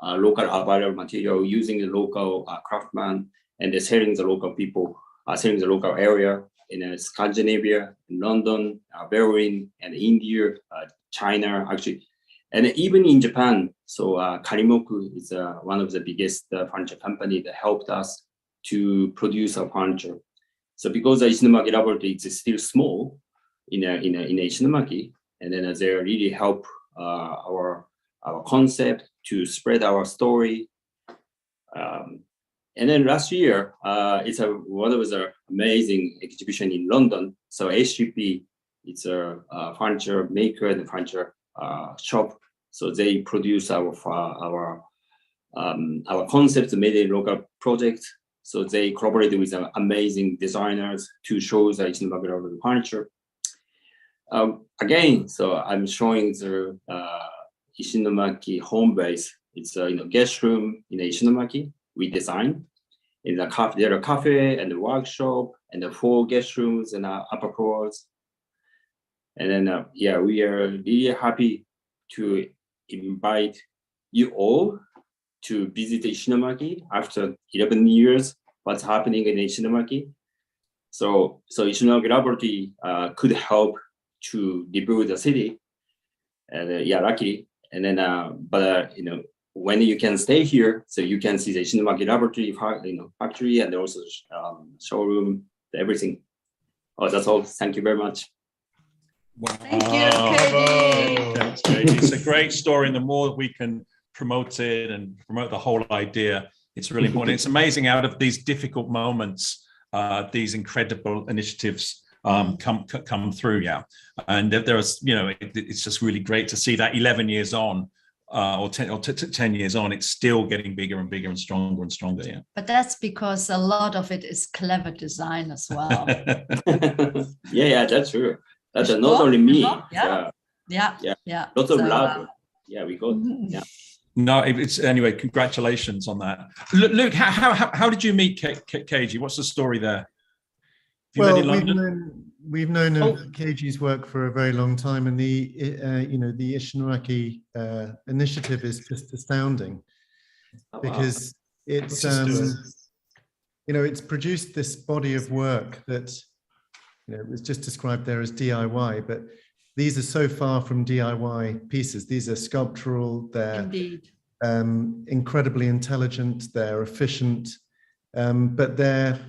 local available material, using the local craftsman, and they're selling the local people, selling the local area in Scandinavia, in London, Berlin, and India, China, actually, and even in Japan. So Karimoku is one of the biggest furniture company that helped us to produce our furniture. So because the Ishinomaki laboratory is still small in Ishinomaki, and then they really help our concept to spread our story. And then last year, it's one of the amazing exhibition in London. So HGP, it's a furniture maker and furniture shop. So they produce our concepts made in local projects. So they collaborated with amazing designers to show the Ishinomaki furniture. Again, so I'm showing the Ishinomaki home base. It's a guest room in Ishinomaki. We design in the cafe. There are a cafe and a workshop and the 4 guest rooms and upper floors. And then yeah, we are really happy to invite you all to visit Ishinomaki after 11 years. What's happening in Ishinomaki? So Ishinomaki laboratory could help to rebuild the city, and yeah, luckily. And then but when you can stay here, so you can see the Ishinomaki laboratory, factory, and also showroom, everything. Oh, that's all. Thank you very much. Wow. Thank you, Katie. Thanks, Katie. It's a great story, and the more we can promote it and promote the whole idea, it's really important. It's amazing, out of these difficult moments, these incredible initiatives come through. Yeah, and there's it's just really great to see that 11 years on. Or 10 years on, it's still getting bigger and bigger and stronger. Yeah, but that's because a lot of it is clever design as well. yeah, that's true. That's not only me. Yeah. Lots of love. Yeah, we got. Yeah. No, it's anyway. Congratulations on that, Luke. How did you meet KG? What's the story there? Well, we've known KG's work for a very long time, and the the Ishinomaki initiative is just astounding, because it's it's produced this body of work that it was just described there as DIY, but these are so far from DIY pieces. These are sculptural. They're indeed incredibly intelligent. They're efficient, but they're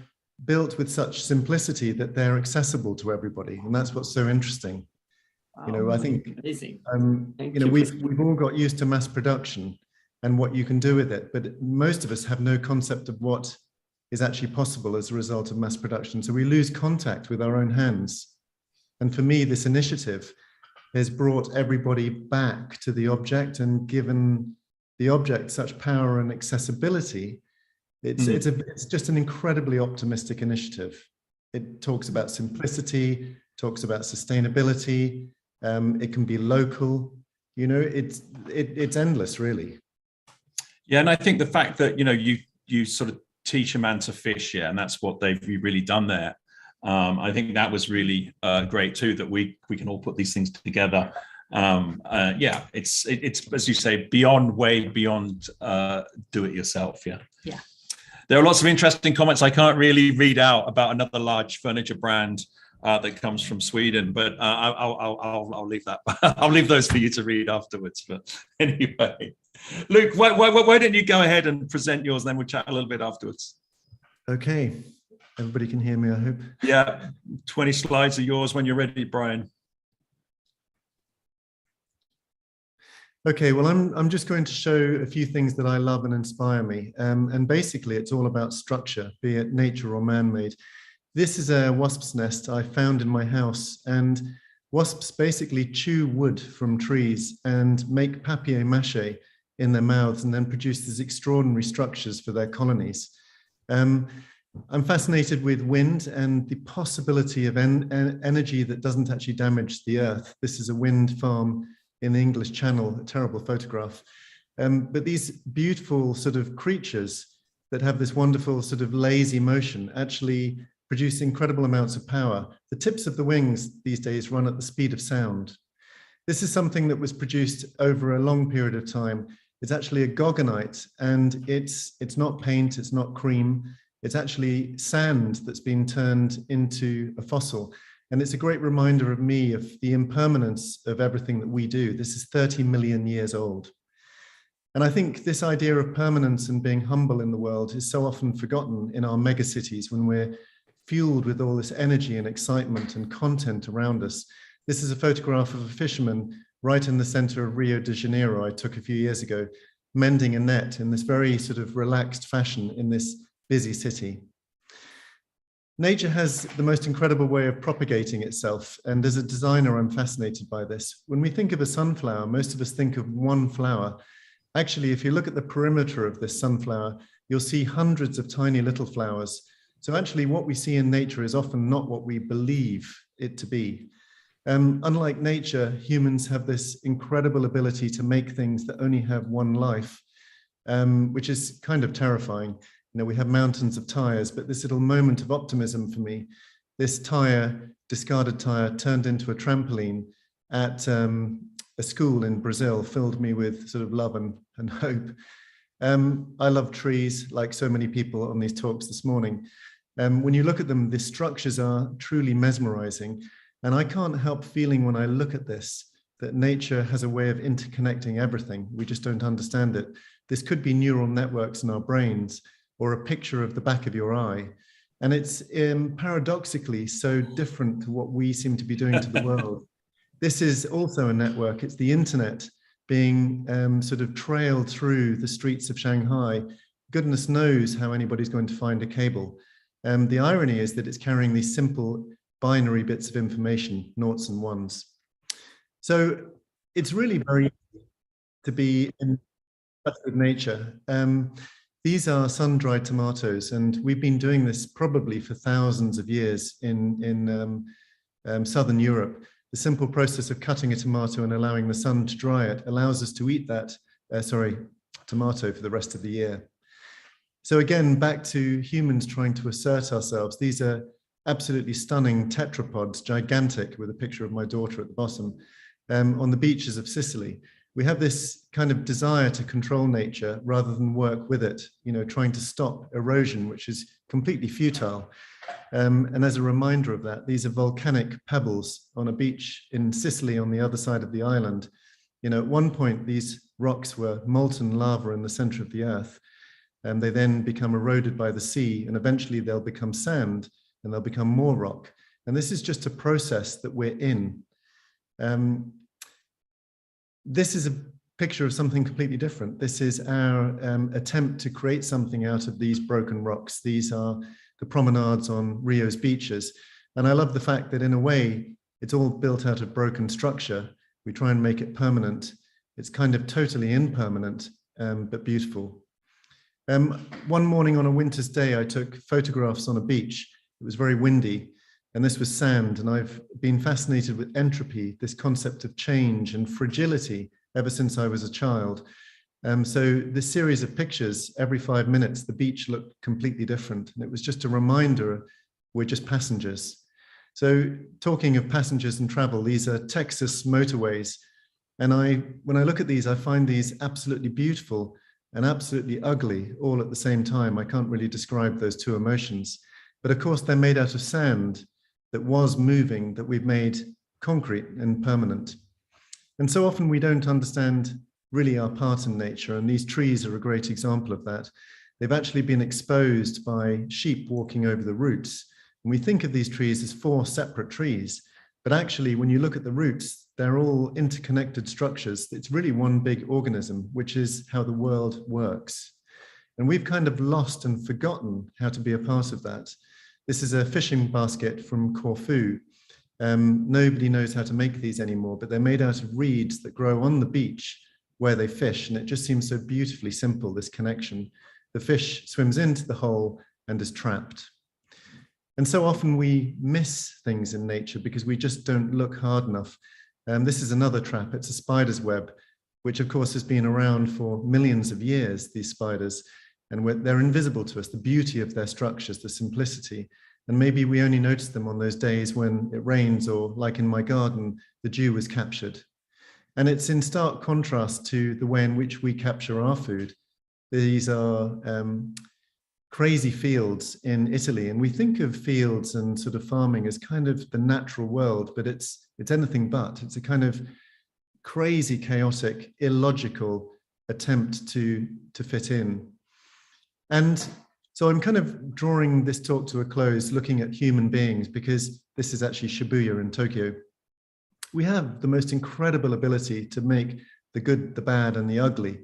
built with such simplicity that they're accessible to everybody, and that's what's so interesting. Wow. I think amazing. We've all got used to mass production and what you can do with it, but most of us have no concept of what is actually possible as a result of mass production. So we lose contact with our own hands. And for me, this initiative has brought everybody back to the object and given the object such power and accessibility. It's just an incredibly optimistic initiative. It talks about simplicity, talks about sustainability. It can be local. It's endless, really. Yeah, and I think the fact that you sort of teach a man to fish, yeah, and that's what they've really done there. I think that was really great too, that we can all put these things together. Yeah, it's as you say, way beyond do it yourself. Yeah. Yeah. There are lots of interesting comments I can't really read out about another large furniture brand that comes from Sweden, but I'll leave that. I'll leave those for you to read afterwards. But anyway, Luke, why don't you go ahead and present yours, then we'll chat a little bit afterwards. Okay, everybody can hear me, I hope. Yeah, 20 slides are yours when you're ready, Brian. Okay, well, I'm just going to show a few things that I love and inspire me. And basically, it's all about structure, be it nature or man-made. This is a wasp's nest I found in my house, and wasps basically chew wood from trees and make papier-mâché in their mouths and then produce these extraordinary structures for their colonies. I'm fascinated with wind and the possibility of energy that doesn't actually damage the earth. This is a wind farm in the English Channel, a terrible photograph. But these beautiful sort of creatures that have this wonderful sort of lazy motion actually produce incredible amounts of power. The tips of the wings these days run at the speed of sound. This is something that was produced over a long period of time. It's actually a goggonite, and it's not paint, it's not cream, it's actually sand that's been turned into a fossil. And it's a great reminder of me of the impermanence of everything that we do. This is 30 million years old. And I think this idea of permanence and being humble in the world is so often forgotten in our megacities when we're fueled with all this energy and excitement and content around us. This is a photograph of a fisherman right in the center of Rio de Janeiro I took a few years ago, mending a net in this very sort of relaxed fashion in this busy city. Nature has the most incredible way of propagating itself, and as a designer, I'm fascinated by this. When we think of a sunflower, most of us think of one flower. Actually, if you look at the perimeter of this sunflower, you'll see hundreds of tiny little flowers. So actually what we see in nature is often not what we believe it to be. Unlike nature, humans have this incredible ability to make things that only have one life, which is kind of terrifying. You know, we have mountains of tires, but this little moment of optimism for me, this tire, discarded tire, turned into a trampoline at a school in Brazil, filled me with sort of love and hope. I love trees, like so many people on these talks this morning. When you look at them, the structures are truly mesmerizing. And I can't help feeling when I look at this, that nature has a way of interconnecting everything. We just don't understand it. This could be neural networks in our brains, or a picture of the back of your eye. And it's paradoxically so different to what we seem to be doing to the world. This is also a network. It's the internet being sort of trailed through the streets of Shanghai. Goodness knows how anybody's going to find a cable. The irony is that it's carrying these simple binary bits of information, noughts and ones. So it's really very easy to be in touch with nature. These are sun-dried tomatoes, and we've been doing this probably for thousands of years in Southern Europe. The simple process of cutting a tomato and allowing the sun to dry it allows us to eat that, tomato for the rest of the year. So again, back to humans trying to assert ourselves. These are absolutely stunning tetrapods, gigantic, with a picture of my daughter at the bottom, on the beaches of Sicily. We have this kind of desire to control nature rather than work with it, you know, trying to stop erosion, which is completely futile. And as a reminder of that, these are volcanic pebbles on a beach in Sicily on the other side of the island. You know, at one point, these rocks were molten lava in the center of the earth, and they then become eroded by the sea, and eventually they'll become sand, and they'll become more rock. And this is just a process that we're in. This is a picture of something completely different. This is our attempt to create something out of these broken rocks. These are the promenades on Rio's beaches. And I love the fact that in a way, it's all built out of broken structure. We try and make it permanent. It's kind of totally impermanent, but beautiful. One morning on a winter's day, I took photographs on a beach. It was very windy, and this was sand. And I've been fascinated with entropy, this concept of change and fragility ever since I was a child. So this series of pictures, every 5 minutes, the beach looked completely different. And it was just a reminder, we're just passengers. So talking of passengers and travel, these are Texas motorways. And when I look at these, I find these absolutely beautiful and absolutely ugly all at the same time. I can't really describe those two emotions. But of course, they're made out of sand that was moving, that we've made concrete and permanent. And so often we don't understand really our part in nature, and these trees are a great example of that. They've actually been exposed by sheep walking over the roots. And we think of these trees as 4 separate trees, but actually when you look at the roots, they're all interconnected structures. It's really one big organism, which is how the world works. And we've kind of lost and forgotten how to be a part of that. This is a fishing basket from Corfu. Nobody knows how to make these anymore, but they're made out of reeds that grow on the beach where they fish. And it just seems so beautifully simple, this connection. The fish swims into the hole and is trapped. And so often we miss things in nature because we just don't look hard enough. This is another trap. It's a spider's web, which of course has been around for millions of years, these spiders, and they're invisible to us, the beauty of their structures, the simplicity. And maybe we only notice them on those days when it rains, or like in my garden, the dew was captured. And it's in stark contrast to the way in which we capture our food. These are crazy fields in Italy, and we think of fields and sort of farming as kind of the natural world, but it's anything but. It's a kind of crazy, chaotic, illogical attempt to fit in. And so I'm kind of drawing this talk to a close, looking at human beings, because this is actually Shibuya in Tokyo. We have the most incredible ability to make the good, the bad, and the ugly.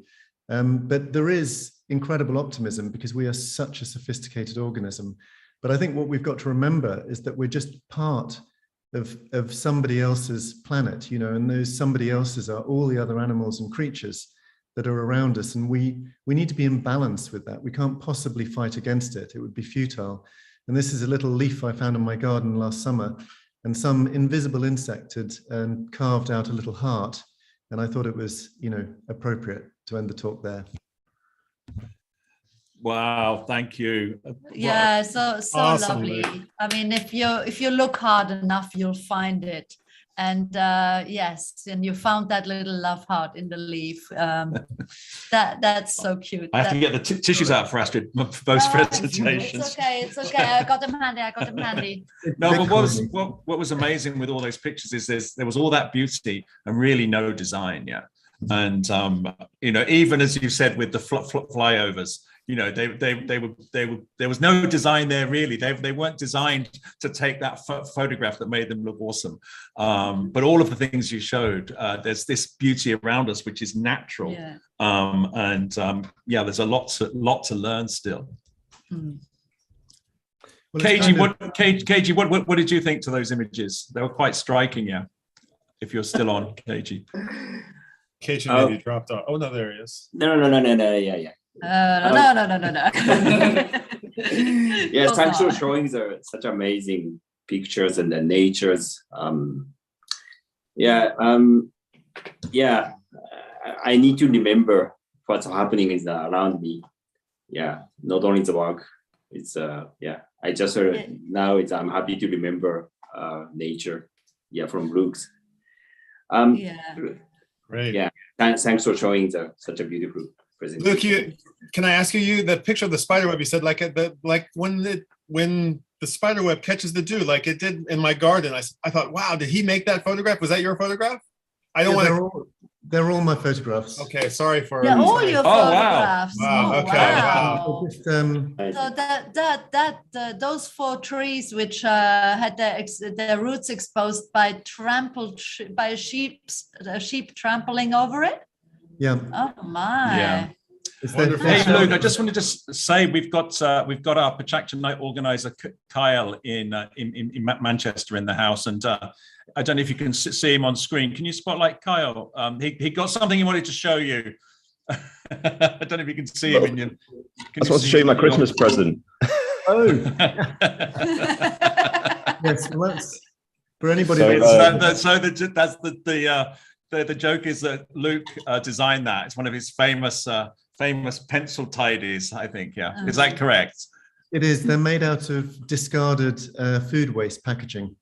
But there is incredible optimism because we are such a sophisticated organism. But I think what we've got to remember is that we're just part of somebody else's planet, you know, and those somebody else's are all the other animals and creatures that are around us. And we need to be in balance with that. We can't possibly fight against it. It would be futile. And this is a little leaf I found in my garden last summer, and some invisible insect had carved out a little heart. And I thought it was, you know, appropriate to end the talk there. Wow, thank you. Yeah, so awesome. Lovely. I mean, if you look hard enough, you'll find it. And yes, and you found that little love heart in the leaf. That's so cute. I have to get the tissues out for Astrid for those presentations. It's okay. I got them handy. No, but what was amazing with all those pictures is there was all that beauty and really no design, yeah. And you know, even as you said with the flyovers, you know, there was no design there really. They weren't designed to take that photograph that made them look awesome. But all of the things you showed, there's this beauty around us which is natural. Yeah. Yeah, there's a lot to learn still. Mm. Well, KG, what did you think to those images? They were quite striking, yeah. If you're still on, KG. KG maybe dropped off. Oh no, there he is. No, yeah. No. Yes, thanks for showing such amazing pictures and the natures. I need to remember what's happening is around me. Yeah, not only the work. It's I just now I'm happy to remember nature. Yeah, from Brooks. Great. Yeah, thanks for showing such a beautiful presentation. Luke, can I ask you the picture of the spider web? You said like when the spider web catches the dew, like it did in my garden. I thought, wow, did he make that photograph? Was that your photograph? I don't want to. They're all my photographs. Okay, sorry for. Yeah, all your photographs. Wow. Okay. Wow. So those 4 trees which had their roots exposed by sheep trampling over it. Yeah. Oh my. Yeah. Hey Luke, I just wanted to say we've got our PechaKucha night organizer Kyle in Manchester in the house, and I don't know if you can see him on screen. Can you spotlight Kyle? He got something he wanted to show you. I don't know if you can see him. I just want to show you my Christmas present. Oh. Yes, well, that's for anybody. The joke is that Luke designed that. It's one of his famous pencil tidies, I think. Yeah, is that correct? It is. They're made out of discarded food waste packaging.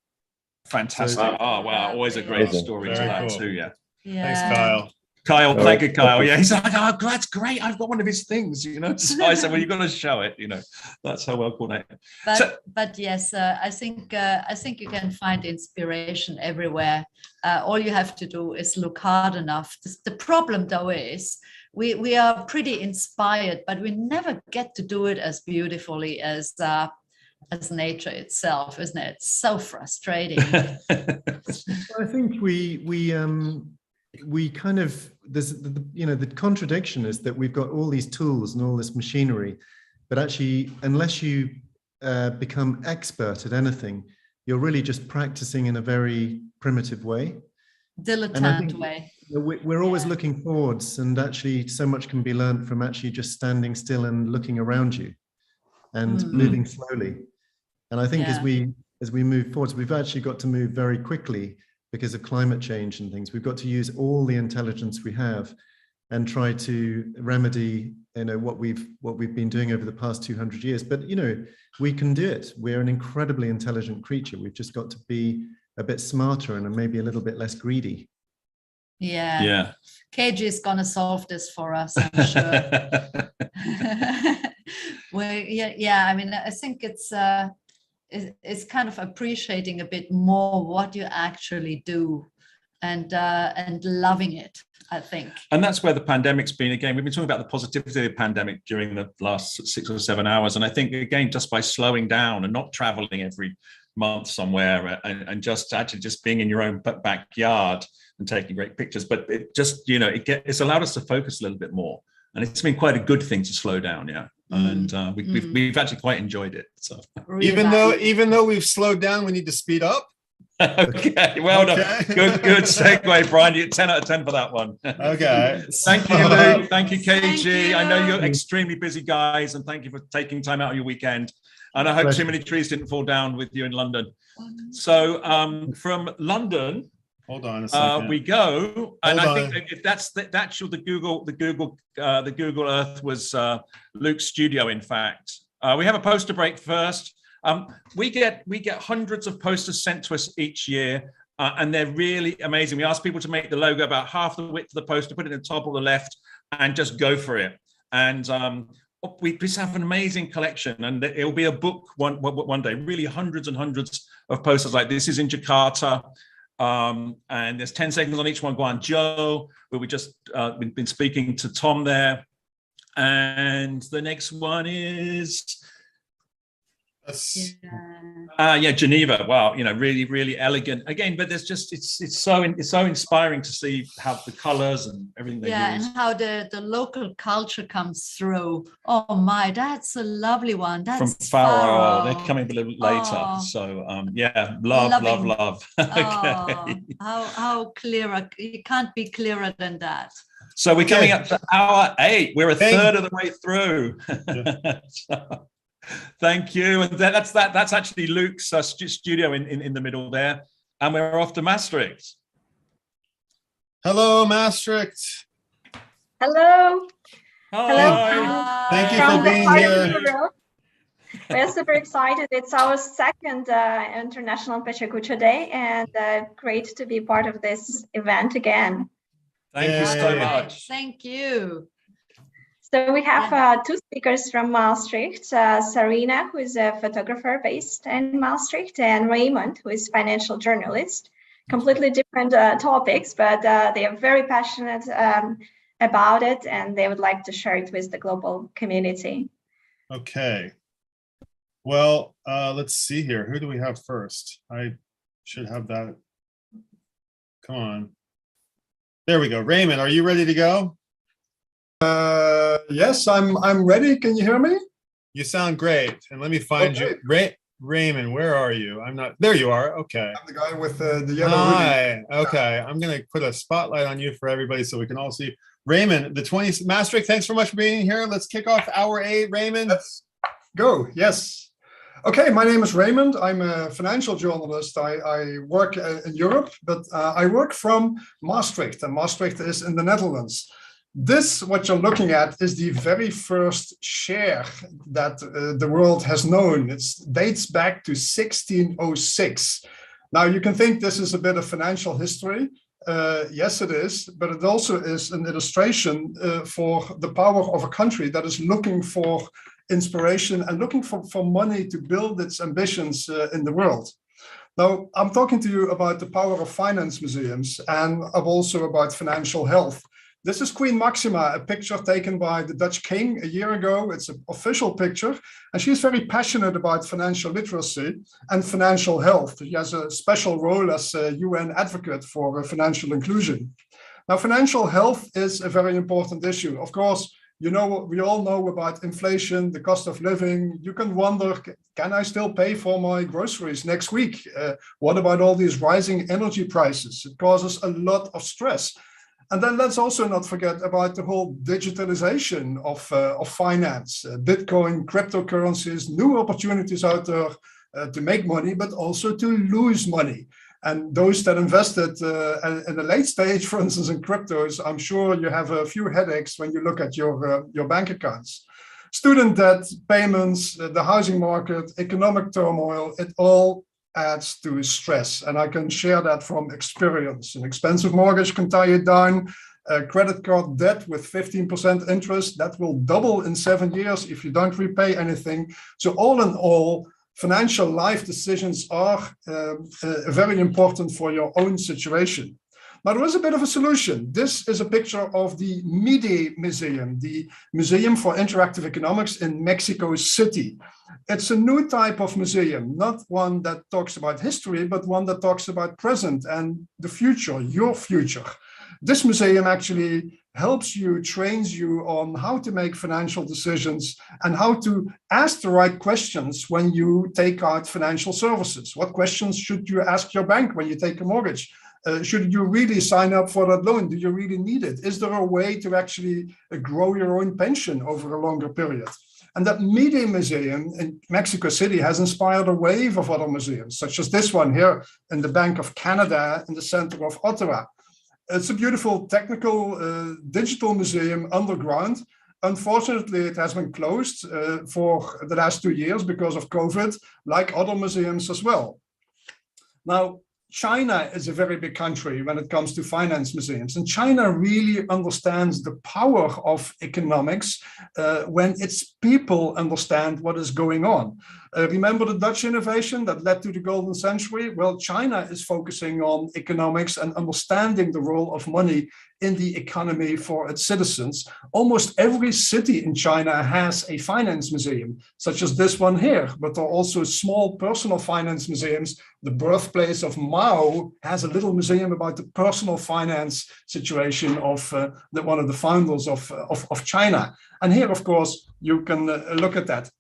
Fantastic! So, oh wow, always a great story to that too. Yeah. Thanks, Kyle. Kyle, thank you, Kyle. Yeah, he's like, oh, that's great. I've got one of his things, you know. So I said, well, you've got to show it, you know. That's how well coordinated. But yes, I think you can find inspiration everywhere. All you have to do is look hard enough. The problem, though, is we are pretty inspired, but we never get to do it as beautifully as nature itself, isn't it? It's so frustrating. I think we kind of, there's the contradiction is that we've got all these tools and all this machinery, but actually unless you become expert at anything, you're really just practicing in a very primitive way, dilettante way. We're always looking forwards, and actually so much can be learned from actually just standing still and looking around you and moving slowly. And I think as we move forwards, we've actually got to move very quickly because of climate change and things. We've got to use all the intelligence we have and try to remedy, what we've been doing over the past 200 years. But, we can do it. We're an incredibly intelligent creature. We've just got to be a bit smarter and maybe a little bit less greedy. Yeah. KG is going to solve this for us, I'm sure. Well, I mean, I think it's kind of appreciating a bit more what you actually do and loving it, I think. And that's where the pandemic's been. Again, we've been talking about the positivity of the pandemic during the last 6 or 7 hours. And I think, again, just by slowing down and not traveling every month somewhere and just being in your own backyard and taking great pictures, but it just, it's allowed us to focus a little bit more. And it's been quite a good thing to slow down, And we've actually quite enjoyed it. So really even though we've slowed down, we need to speed up. Okay, well done. Good segue, Brian. You 10 out of 10 for that one. Okay. Thank you, Luke. Thank you, KG. I know you're extremely busy, guys, and thank you for taking time out of your weekend. And I hope too many trees didn't fall down with you in London. So from London, hold on a second. We go, and I think if that's the Google Earth was Luke's studio. In fact, we have a poster break first. We get hundreds of posters sent to us each year, and they're really amazing. We ask people to make the logo about half the width of the poster, put it in the top or the left, and just go for it. And we just have an amazing collection, and it'll be a book one day. Really, hundreds and hundreds of posters like this. Is in Jakarta. And there's 10 seconds on each one. Guangzhou, where we just been speaking to Tom there. And the next one is Geneva. Wow, really, really elegant. Again, but there's just it's so inspiring to see how the colors and everything they use. And how the local culture comes through. Oh my, that's a lovely one. That's from Faro. They're coming a little later. So love. Okay. How clearer? You can't be clearer than that. So we're coming up to hour 8. We're a third of the way through. So, thank you. And that's actually Luke's studio in the middle there. And we're off to Maastricht. Hello, Maastricht. Hello. Hi. Thank you for being here. We're super excited. It's our second International PechaKucha Day, and great to be part of this event again. Thank you so much. Thank you. So we have 2 speakers from Maastricht, Sarina, who is a photographer based in Maastricht, and Raymond, who is a financial journalist. Completely different topics, but they are very passionate about it, and they would like to share it with the global community. Okay. Well, let's see here. Who do we have first? I should have that. Come on. There we go. Raymond, are you ready to go? Yes, I'm ready. Can you hear me? You sound great. And let me find you. Raymond, where are you? I'm not. There you are. Okay. I'm the guy with the yellow hoodie. Okay. I'm going to put a spotlight on you for everybody so we can all see. Raymond, the 20th Maastricht, thanks so much for being here. Let's kick off hour 8. Raymond. Let's go. Yes. Okay, my name is Raymond. I'm a financial journalist. I work in Europe, but I work from Maastricht, and Maastricht is in the Netherlands. This, what you're looking at, is the very first share that the world has known. It dates back to 1606. Now, you can think this is a bit of financial history. Yes, it is, but it also is an illustration for the power of a country that is looking for inspiration and looking for money to build its ambitions in the world. Now, I'm talking to you about the power of finance museums, and also about financial health. This is Queen Maxima, a picture taken by the Dutch king a year ago. It's an official picture, and she's very passionate about financial literacy and financial health. She has a special role as a UN advocate for financial inclusion. Now, financial health is a very important issue. Of course, we all know about inflation, the cost of living. You can wonder, can I still pay for my groceries next week? What about all these rising energy prices? It causes a lot of stress. And then let's also not forget about the whole digitalization of finance, Bitcoin, cryptocurrencies, new opportunities out there to make money, but also to lose money. And those that invested in the late stage, for instance, in cryptos, I'm sure you have a few headaches when you look at your bank accounts. Student debt, payments, the housing market, economic turmoil, it all adds to stress. And I can share that from experience. An expensive mortgage can tie you down. Credit card debt with 15% interest, that will double in 7 years if you don't repay anything. So all in all, financial life decisions are very important for your own situation. Now, there is a bit of a solution. This is a picture of the MIDE Museum, the Museum for Interactive Economics in Mexico City. It's a new type of museum, not one that talks about history, but one that talks about present and the future, your future. This museum actually helps you, trains you on how to make financial decisions and how to ask the right questions when you take out financial services. What questions should you ask your bank when you take a mortgage? Should you really sign up for that loan? Do you really need it? Is there a way to actually grow your own pension over a longer period? And that MIDE Museum in Mexico City has inspired a wave of other museums, such as this one here in the Bank of Canada in the center of Ottawa. It's a beautiful technical digital museum underground. Unfortunately, it has been closed for the last 2 years because of COVID, like other museums as well. Now, China is a very big country when it comes to finance museums, and China really understands the power of economics when its people understand what is going on. Remember the Dutch innovation that led to the golden century? Well, China is focusing on economics and understanding the role of money in the economy for its citizens. Almost every city in China has a finance museum, such as this one here, but there are also small personal finance museums. The birthplace of Mao has a little museum about the personal finance situation of one of the founders of China. And here, of course, you can look at that.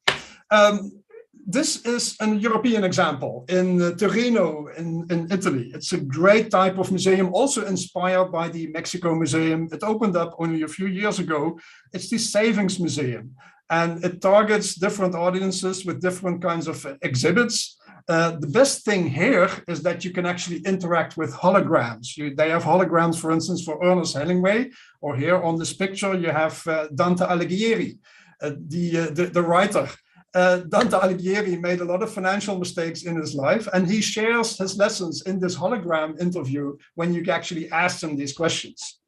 This is a European example in Torino in Italy. It's a great type of museum, also inspired by the Mexico Museum. It opened up only a few years ago. It's the Savings Museum, and it targets different audiences with different kinds of exhibits. The best thing here is that you can actually interact with holograms. They have holograms, for instance, for Ernest Hemingway, or here on this picture, you have Dante Alighieri, the writer. Dante Alighieri made a lot of financial mistakes in his life, and he shares his lessons in this hologram interview when you actually ask him these questions.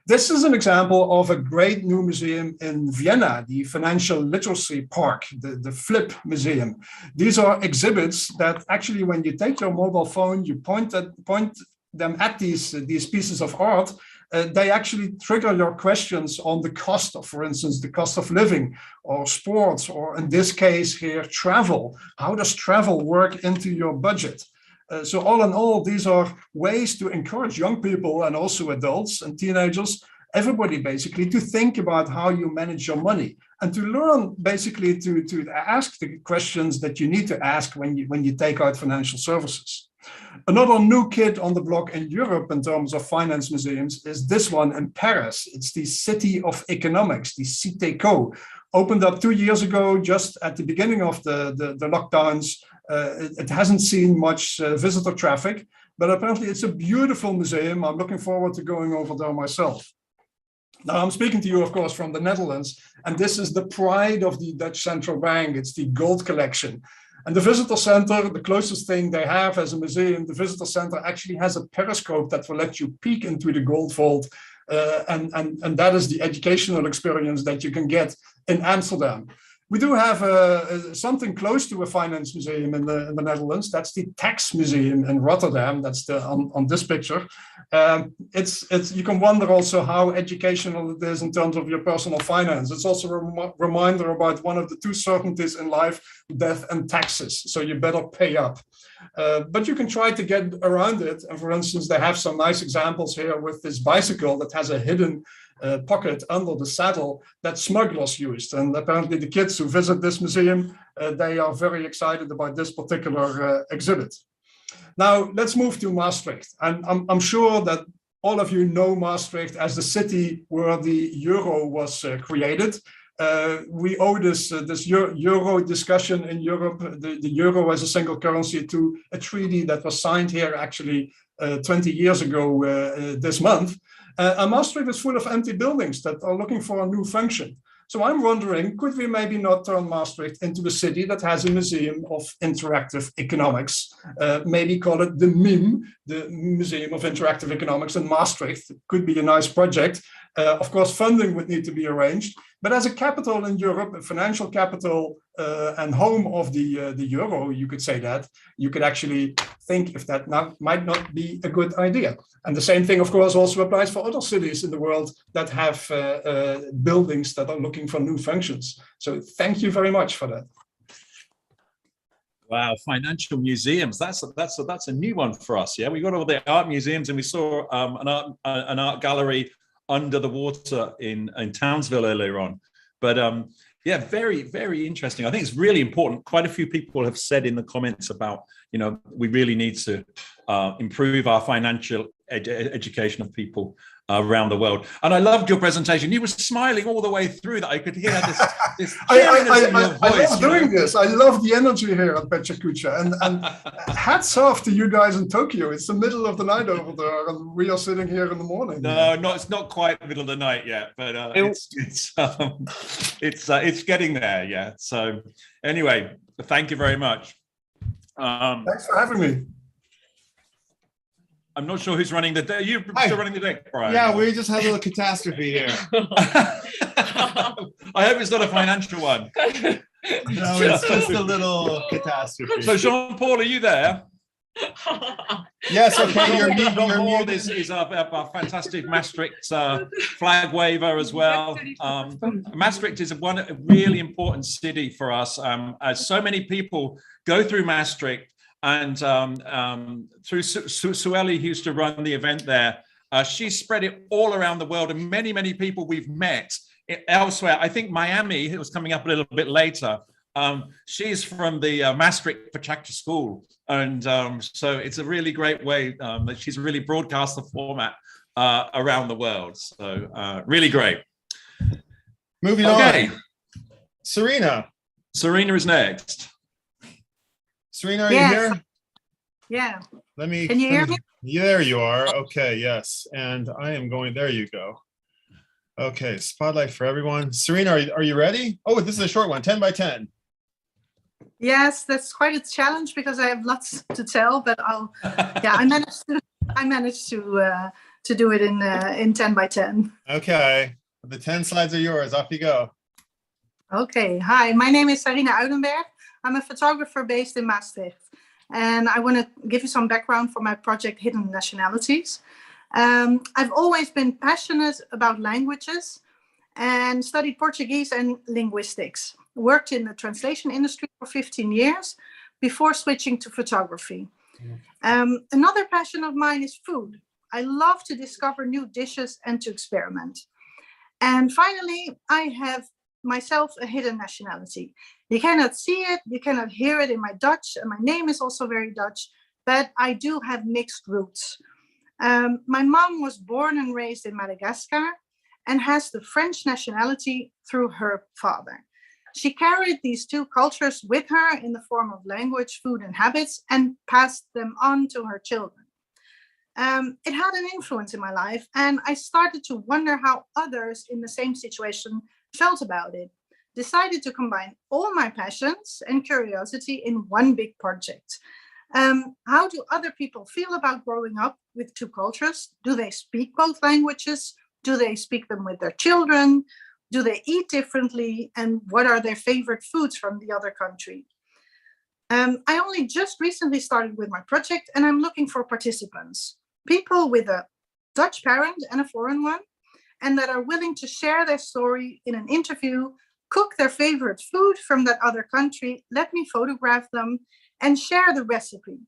This is an example of a great new museum in Vienna, the Financial Literacy Park, the Flip Museum. These are exhibits that actually, when you take your mobile phone, you point them at these pieces of art, they actually trigger your questions on the cost of, for instance, the cost of living or sports, or in this case here, travel. How does travel work into your budget? So all in all, these are ways to encourage young people and also adults and teenagers, everybody basically, to think about how you manage your money and to learn basically to ask the questions that you need to ask when you take out financial services. Another new kid on the block in Europe in terms of finance museums is this one in Paris. It's the City of Economics, the CITECO, opened up 2 years ago, just at the beginning of the lockdowns. It hasn't seen much visitor traffic, but apparently it's a beautiful museum. I'm looking forward to going over there myself. Now, I'm speaking to you, of course, from the Netherlands, and this is the pride of the Dutch Central Bank. It's the gold collection. And the visitor center, the closest thing they have as a museum, the visitor center actually has a periscope that will let you peek into the gold vault. And that is the educational experience that you can get in Amsterdam. We do have something close to a finance museum in the Netherlands. That's the Tax Museum in Rotterdam. That's on this picture. You can wonder also how educational it is in terms of your personal finance. It's also a reminder about one of the two certainties in life, death and taxes. So you better pay up. But you can try to get around it. And for instance, they have some nice examples here with this bicycle that has a hidden pocket under the saddle that smugglers used. And apparently the kids who visit this museum, they are very excited about this particular exhibit. Now, let's move to Maastricht. And I'm sure that all of you know Maastricht as the city where the euro was created. we owe this euro discussion in Europe, the euro as a single currency, to a treaty that was signed here actually 20 years ago this month. And Maastricht is full of empty buildings that are looking for a new function. So I'm wondering, could we maybe not turn Maastricht into a city that has a museum of interactive economics? Maybe call it the MIM, the Museum of Interactive Economics in Maastricht. Could be a nice project. Of course, funding would need to be arranged. But as a capital in Europe, a financial capital and home of the euro, you could say that, you could actually think if that might not be a good idea. And the same thing, of course, also applies for other cities in the world that have buildings that are looking for new functions. So thank you very much for that. Wow, financial museums. That's a new one for us. Yeah, we got all the art museums, and we saw an art gallery under the water in Townsville earlier on. But yeah, very, very interesting. I think it's really important. Quite a few people have said in the comments about, we really need to improve our financial education of people around the world. And I loved your presentation. You were smiling all the way through that. I could hear this cheeriness in your voice. I love doing this. I love the energy here at PechaKucha. And hats off to you guys in Tokyo. It's the middle of the night over there, and we are sitting here in the morning. No, it's not quite the middle of the night yet, but it's getting there. Yeah. So anyway, thank you very much. Thanks for having me. I'm not sure who's running the day. You're still running the deck, Brian. Yeah, we just had a little catastrophe here. I hope it's not a financial one. No, it's just a little catastrophe. So Jean-Paul, are you there? Yes, okay. Jean-Paul is our fantastic Maastricht flag waver as well. Maastricht is a really important city for us, as so many people go through Maastricht. And through Sueli, who used to run the event there, she spread it all around the world, and many, many people we've met elsewhere. I think Miami, it was coming up a little bit later. She's from the Maastricht PechaKucha school, and so it's a really great way that she's really broadcast the format around the world. So really great. Moving on. Serena. Serena is next. Serena, are you here? Yeah. Can you hear me? There you are. Okay, yes. And I am going, there you go. Okay, spotlight for everyone. Serena, are you ready? Oh, this is a short one, 10 by 10. Yes, that's quite a challenge because I have lots to tell, but I managed to do it in 10 by 10. Okay, the 10 slides are yours. Off you go. Okay, hi, my name is Sarina Oudenberg. I'm a photographer based in Maastricht, and I want to give you some background for my project Hidden Nationalities. I've always been passionate about languages and studied Portuguese and linguistics. Worked in the translation industry for 15 years before switching to photography. Another passion of mine is food. I love to discover new dishes and to experiment. And finally, I have myself a hidden nationality. You cannot see it, you cannot hear it in my Dutch, and my name is also very Dutch, but I do have mixed roots. My mom was born and raised in Madagascar and has the French nationality through her father. She carried these two cultures with her in the form of language, food, and habits, and passed them on to her children. It had an influence in my life, and I started to wonder how others in the same situation felt about it. Decided to combine all my passions and curiosity in one big project. How do other people feel about growing up with two cultures? Do they speak both languages? Do they speak them with their children? Do they eat differently? And what are their favorite foods from the other country? I only just recently started with my project, and I'm looking for participants. People with a Dutch parent and a foreign one, and that are willing to share their story in an interview, cook their favorite food from that other country, let me photograph them, and share the recipe.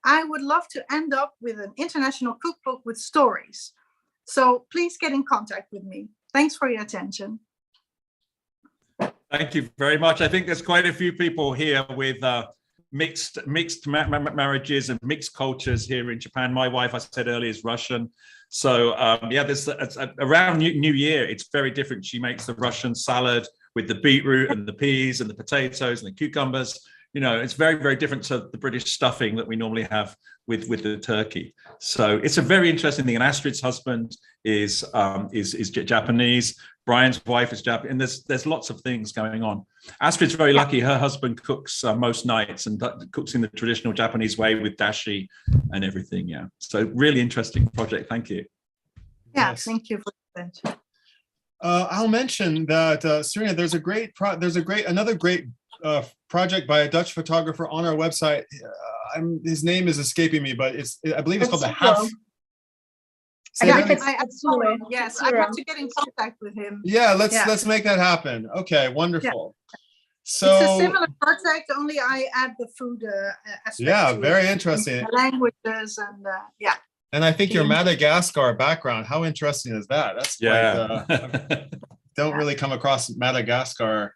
I would love to end up with an international cookbook with stories. So please get in contact with me. Thanks for your attention. Thank you very much. I think there's quite a few people here with mixed marriages and mixed cultures here in Japan. My wife, I said earlier, is Russian. So yeah, this around New Year, it's very different. She makes the Russian salad with the beetroot and the peas and the potatoes and the cucumbers. You know, it's very, very different to the British stuffing that we normally have with the turkey. So it's a very interesting thing. And Astrid's husband is Japanese. Brian's wife is Japanese, and there's lots of things going on. Astrid's very lucky. Her husband cooks most nights and cooks in the traditional Japanese way with dashi and everything. Yeah. So really interesting project. Thank you. Yeah, Yes. thank you for that. I'll mention that Serena, there's another great project by a Dutch photographer on our website. His name is escaping me, but I believe it's called the Half. Yes, I have to get in contact with him. Yeah, let's make that happen. Okay, wonderful. Yeah. So it's a similar project, only I add the food aspect. Yeah, to very it. interesting. The languages and yeah. And I think your Madagascar background, how interesting is that? That's quite, don't really come across Madagascar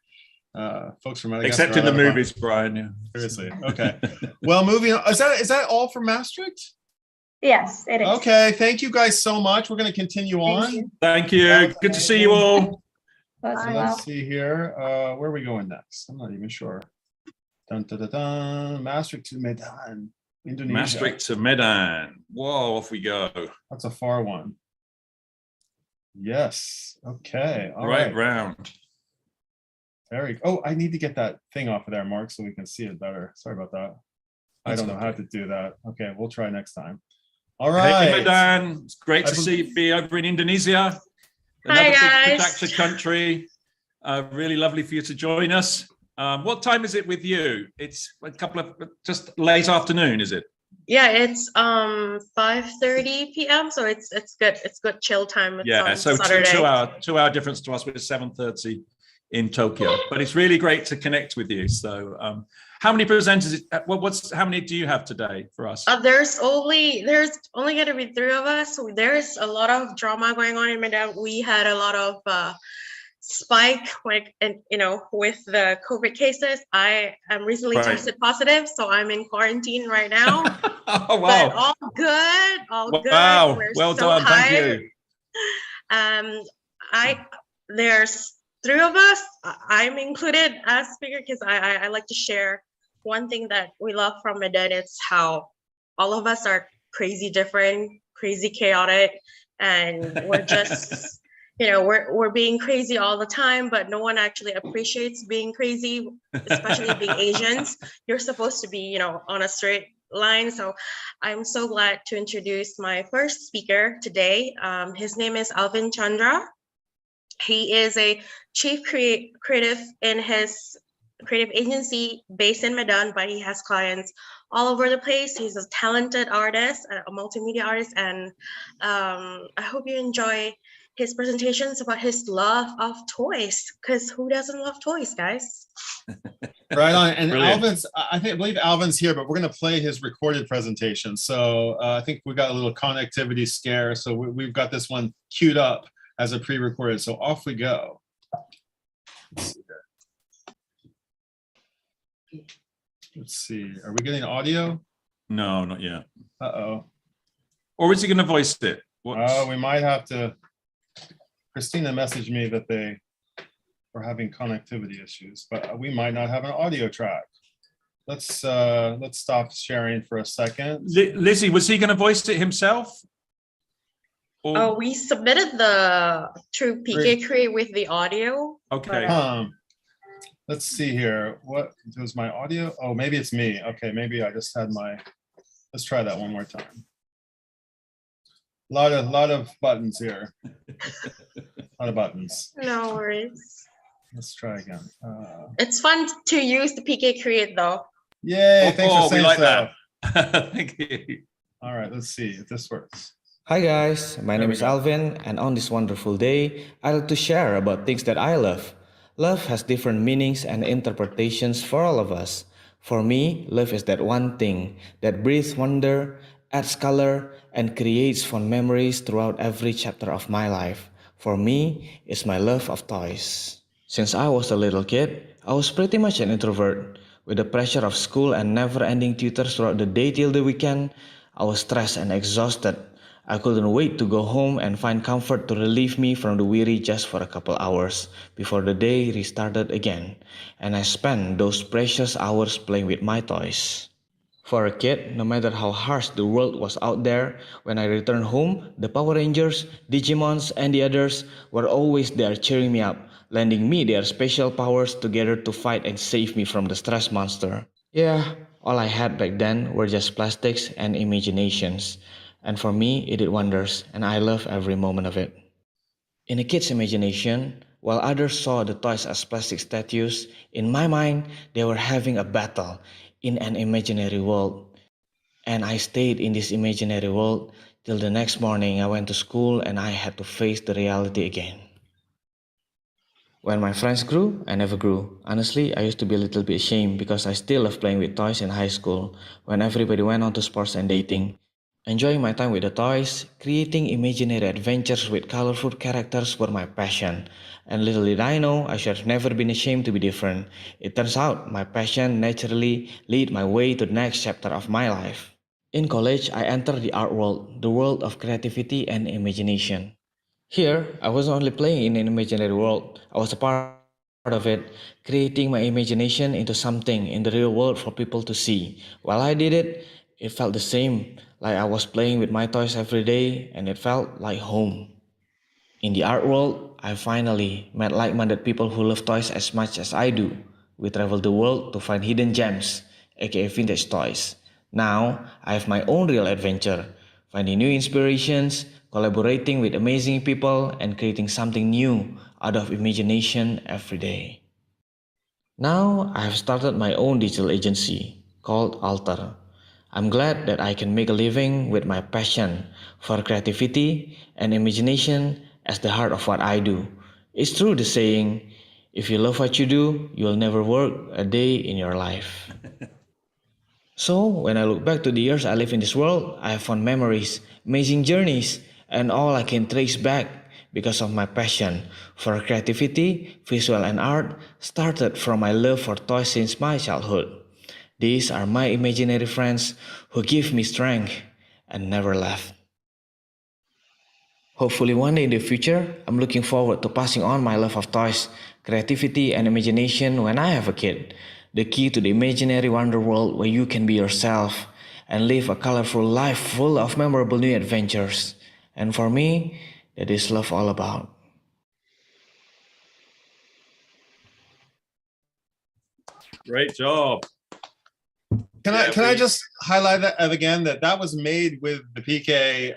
folks from Madagascar. Except in the movies, Brian. Yeah. Seriously. Okay. Well, moving on. Is that all for Maastricht? Yes, it is. Okay. Thank you guys so much. We're going to continue on. Thank you. Good to see you all. So let's see here. Where are we going next? I'm not even sure. Dun, dun, dun, dun. Maastricht to Medan, Indonesia. Maastricht to Medan. Whoa, off we go. That's a far one. Yes. Okay. All right right. round. Oh, I need to get that thing off of there, Mark, so we can see it better. Sorry about that. I don't know how to do that. Okay, we'll try next time. All right. Hey, Medan. It's great to be over in Indonesia. Hi, Another big guys. PechaKucha country. Really lovely for you to join us. What time is it with you? It's a couple of just late afternoon, is it? Yeah, it's 5:30 p.m. So it's good. It's good chill time. It's Yeah, on so Saturday. two hour difference to us, which is 7:30 in Tokyo. But it's really great to connect with you. So how many presenters? How many do you have today for us? There's only going to be 3 of us. So there's a lot of drama going on in Medan. We had a lot of spike with the COVID cases. I am recently tested positive, so I'm in quarantine right now. Oh wow! But all good, good. Wow! We're Well so done, hyped. thank you. There's 3 of us. I'm included as speaker because I like to share one thing that we love from Medan. It's how all of us are crazy different, crazy chaotic, and we're just we're being crazy all the time, but no one actually appreciates being crazy, especially being Asians. You're supposed to be on a straight line. So I'm so glad to introduce my first speaker today. His name is Alvin Chandra. He is a chief creative in his creative agency based in Medan, but he has clients all over the place. He's a talented artist, a multimedia artist, and I hope you enjoy his presentations about his love of toys, because who doesn't love toys, guys? Right on. And Brilliant. I believe Alvin's here, but we're going to play his recorded presentation. So I think we got a little connectivity scare. So we've got this one queued up as a pre-recorded. So off we go. Let's see. Are we getting audio? No, not yet. Uh-oh. Or is he going to voice it? Oh, we might have to. Christina messaged me that they were having connectivity issues, but we might not have an audio track. Let's stop sharing for a second. Lizzie, was he going to voice it himself? Oh, we submitted through PechaKucha with the audio. Okay. But, let's see here. What was my audio? Oh, maybe it's me. Okay, maybe I just had let's try that one more time. Lot of buttons here. A lot of buttons. No worries. Let's try again. It's fun to use the PechaKucha though. Yay! Thanks for saying we like so. that. Thank you. All right, let's see if this works. Hi guys, my name is Alvin, and on this wonderful day, I'd like to share about things that I love. Love has different meanings and interpretations for all of us. For me, love is that one thing that breathes wonder, adds color, and creates fond memories throughout every chapter of my life. For me, it's my love of toys. Since I was a little kid, I was pretty much an introvert. With the pressure of school and never-ending tutors throughout the day till the weekend, I was stressed and exhausted. I couldn't wait to go home and find comfort to relieve me from the weary just for a couple hours before the day restarted again, and I spent those precious hours playing with my toys. For a kid, no matter how harsh the world was out there, when I returned home, the Power Rangers, Digimons, and the others were always there cheering me up, lending me their special powers together to fight and save me from the stress monster. Yeah, all I had back then were just plastics and imaginations. And for me, it did wonders, and I love every moment of it. In a kid's imagination, while others saw the toys as plastic statues, in my mind, they were having a battle in an imaginary world. And I stayed in this imaginary world till the next morning I went to school and I had to face the reality again. When my friends grew, I never grew. Honestly, I used to be a little bit ashamed because I still love playing with toys in high school when everybody went on to sports and dating. Enjoying my time with the toys, creating imaginary adventures with colorful characters were my passion. And little did I know, I should have never been ashamed to be different. It turns out my passion naturally led my way to the next chapter of my life. In college, I entered the art world, the world of creativity and imagination. Here, I wasn't only playing in an imaginary world, I was a part of it, creating my imagination into something in the real world for people to see. While I did it, it felt the same, like I was playing with my toys every day, and it felt like home. In the art world, I finally met like-minded people who love toys as much as I do. We traveled the world to find hidden gems, aka vintage toys. Now, I have my own real adventure, finding new inspirations, collaborating with amazing people, and creating something new out of imagination every day. Now, I have started my own digital agency called Alter. I'm glad that I can make a living with my passion for creativity and imagination as the heart of what I do. It's true the saying, if you love what you do, you'll never work a day in your life. So, when I look back to the years I live in this world, I have fond memories, amazing journeys, and all I can trace back because of my passion for creativity, visual and art started from my love for toys since my childhood. These are my imaginary friends who give me strength and never left. Hopefully one day in the future, I'm looking forward to passing on my love of toys, creativity and imagination when I have a kid. The key to the imaginary wonder world where you can be yourself and live a colorful life full of memorable new adventures. And for me, that is love all about. Great job. Can I just highlight that again, that was made with the PK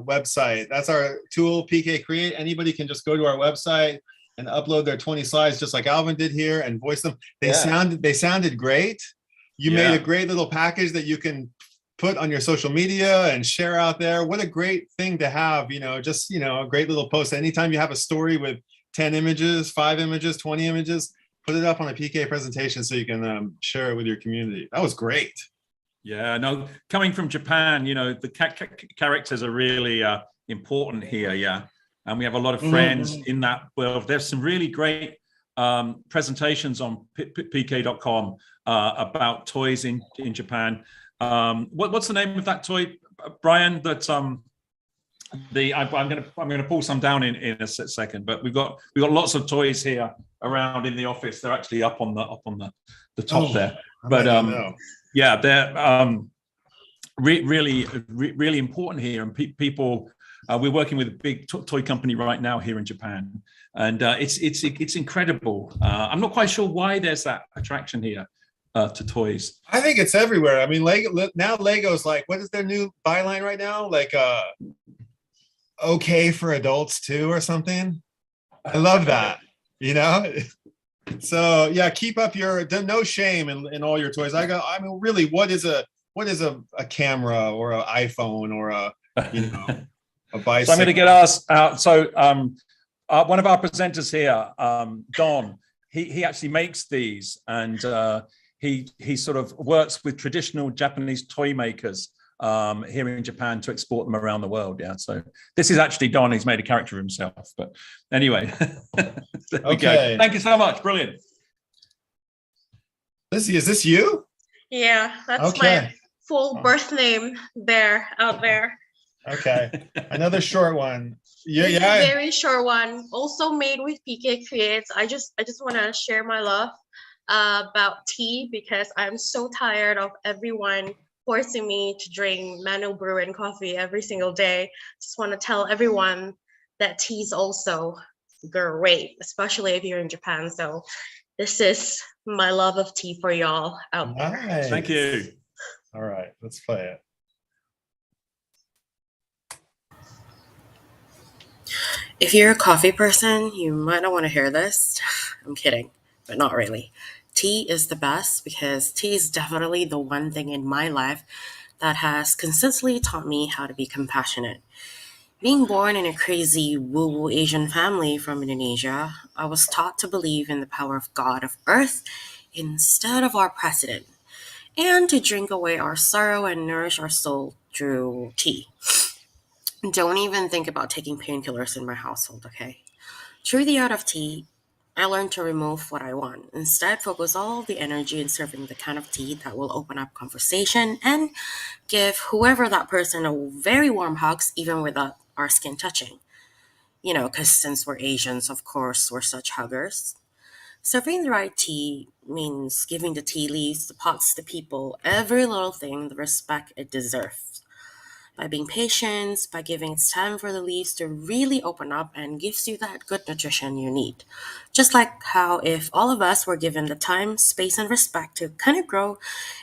website. That's our tool, PK Create. Anybody can just go to our website and upload their 20 slides just like Alvin did here and voice them. They sounded great. You made a great little package that you can put on your social media and share out there. What a great thing to have, just, a great little post. Anytime you have a story with 10 images, 5 images, 20 images, put it up on a PK presentation so you can share it with your community. That was great. Yeah, no, coming from Japan, the characters are really important here, yeah. And we have a lot of friends in that world. There's some really great presentations on pk.com about toys in Japan. What's the name of that toy, Brian? That I'm gonna pull some down in a second. But we've got lots of toys here around in the office. They're actually up on the top there. But yeah, they're really important here, and people. We're working with a big toy company right now here in Japan, and it's incredible. I'm not quite sure why there's that attraction here to toys. I think it's everywhere. I mean, Lego's like, what is their new byline right now? Like, okay for adults too, or something. I love that. So yeah, keep up your no shame in all your toys. I mean, really, what is a camera or an iPhone or a bicycle? So I'm going to get us out. So one of our presenters here, Don, he actually makes these, and he sort of works with traditional Japanese toy makers here in Japan to export them around the world. Yeah. So this is actually Don. He's made a character of himself. But anyway, okay. Thank you so much. Brilliant. Lizzie, is this you? Yeah, that's my full birth name out there. Okay, another short one. Yeah, This is yeah. a very short one, also made with PK Creates. I just want to share my love about tea because I'm so tired of everyone forcing me to drink manual brew and coffee every single day. Just want to tell everyone that tea is also great, especially if you're in Japan. So this is my love of tea for y'all out there. Nice. Thank you. All right, let's play it. If you're a coffee person, you might not want to hear this. I'm kidding, but not really. Tea is the best because tea is definitely the one thing in my life that has consistently taught me how to be compassionate. Being born in a crazy woo-woo Asian family from Indonesia, I was taught to believe in the power of God of Earth instead of our president, and to drink away our sorrow and nourish our soul through tea. Don't even think about taking painkillers in my household, okay? Through the art of tea, I learned to remove what I want. Instead, focus all the energy in serving the kind of tea that will open up conversation and give whoever that person a very warm hugs, even without our skin touching. You know, because since we're Asians, of course, we're such huggers. Serving the right tea means giving the tea leaves, the pots, the people, every little thing the respect it deserves. By being patient, by giving it time for the leaves to really open up and gives you that good nutrition you need. Just like how if all of us were given the time, space, and respect to kind of grow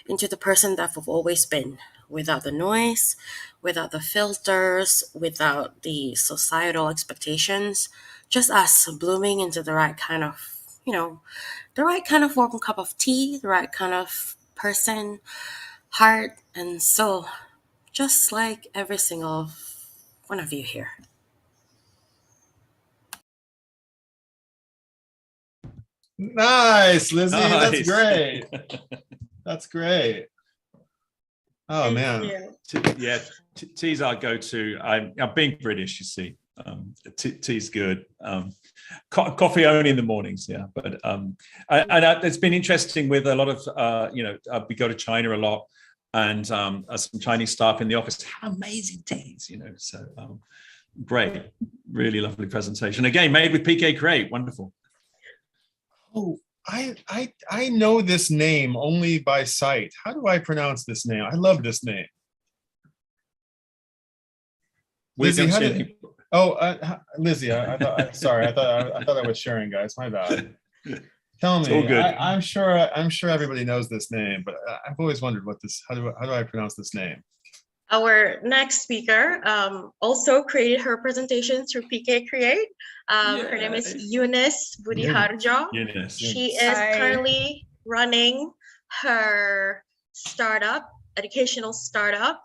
into the person that we've always been, without the noise, without the filters, without the societal expectations, just us blooming into the right kind of, the right kind of warm cup of tea, the right kind of person, heart, and soul. Just like every single one of you here. Nice, Lizzie. That's Nice. great. That's great. Oh man. Yeah, tea's our go-to. I'm being British, you see. Tea's good. Coffee only in the mornings, yeah. But it's been interesting with a lot of we go to China a lot, and some Chinese staff in the office have amazing teas, So great, really lovely presentation. Again, made with PK Create, wonderful. Oh, I know this name only by sight. How do I pronounce this name? I love this name. Lizzie, how did? Lizzie, sorry, I thought I was sharing, guys. My bad. Tell me. Good. I'm sure everybody knows this name, but I've always wondered how do I pronounce this name? Our next speaker also created her presentation through PK Create. Her name is Eunice Budiharjo. She is currently running her educational startup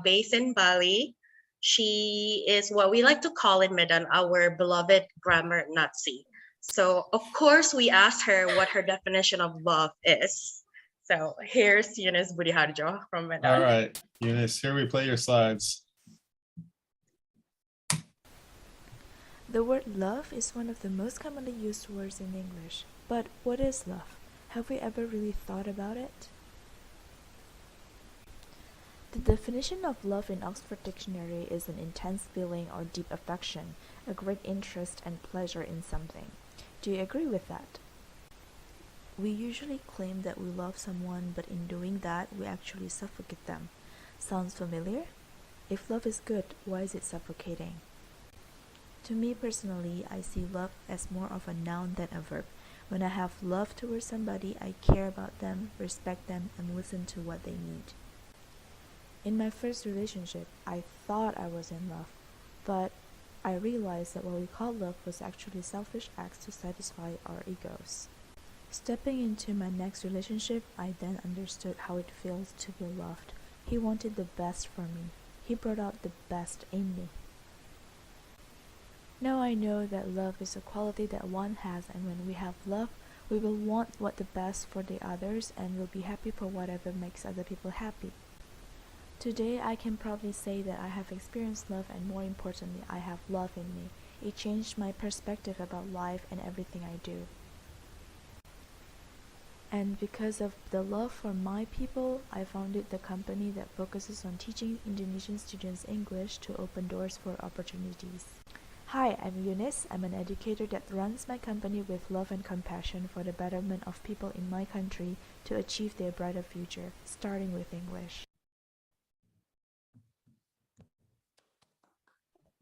based in Bali. She is what we like to call in Medan our beloved grammar Nazi. So of course we asked her what her definition of love is. So here's Eunice Budiharjo from Medan. All right, Eunice, here we play your slides. The word love is one of the most commonly used words in English. But what is love? Have we ever really thought about it? The definition of love in Oxford Dictionary is an intense feeling or deep affection, a great interest and pleasure in something. Do you agree with that? We usually claim that we love someone, but in doing that, we actually suffocate them. Sounds familiar? If love is good, why is it suffocating? To me personally, I see love as more of a noun than a verb. When I have love towards somebody, I care about them, respect them, and listen to what they need. In my first relationship, I thought I was in love, but I realized that what we call love was actually selfish acts to satisfy our egos. Stepping into my next relationship, I then understood how it feels to be loved. He wanted the best for me. He brought out the best in me. Now I know that love is a quality that one has, and when we have love, we will want what the best for the others and will be happy for whatever makes other people happy. Today, I can proudly say that I have experienced love, and more importantly, I have love in me. It changed my perspective about life and everything I do. And because of the love for my people, I founded the company that focuses on teaching Indonesian students English to open doors for opportunities. Hi, I'm Eunice. I'm an educator that runs my company with love and compassion for the betterment of people in my country to achieve their brighter future, starting with English.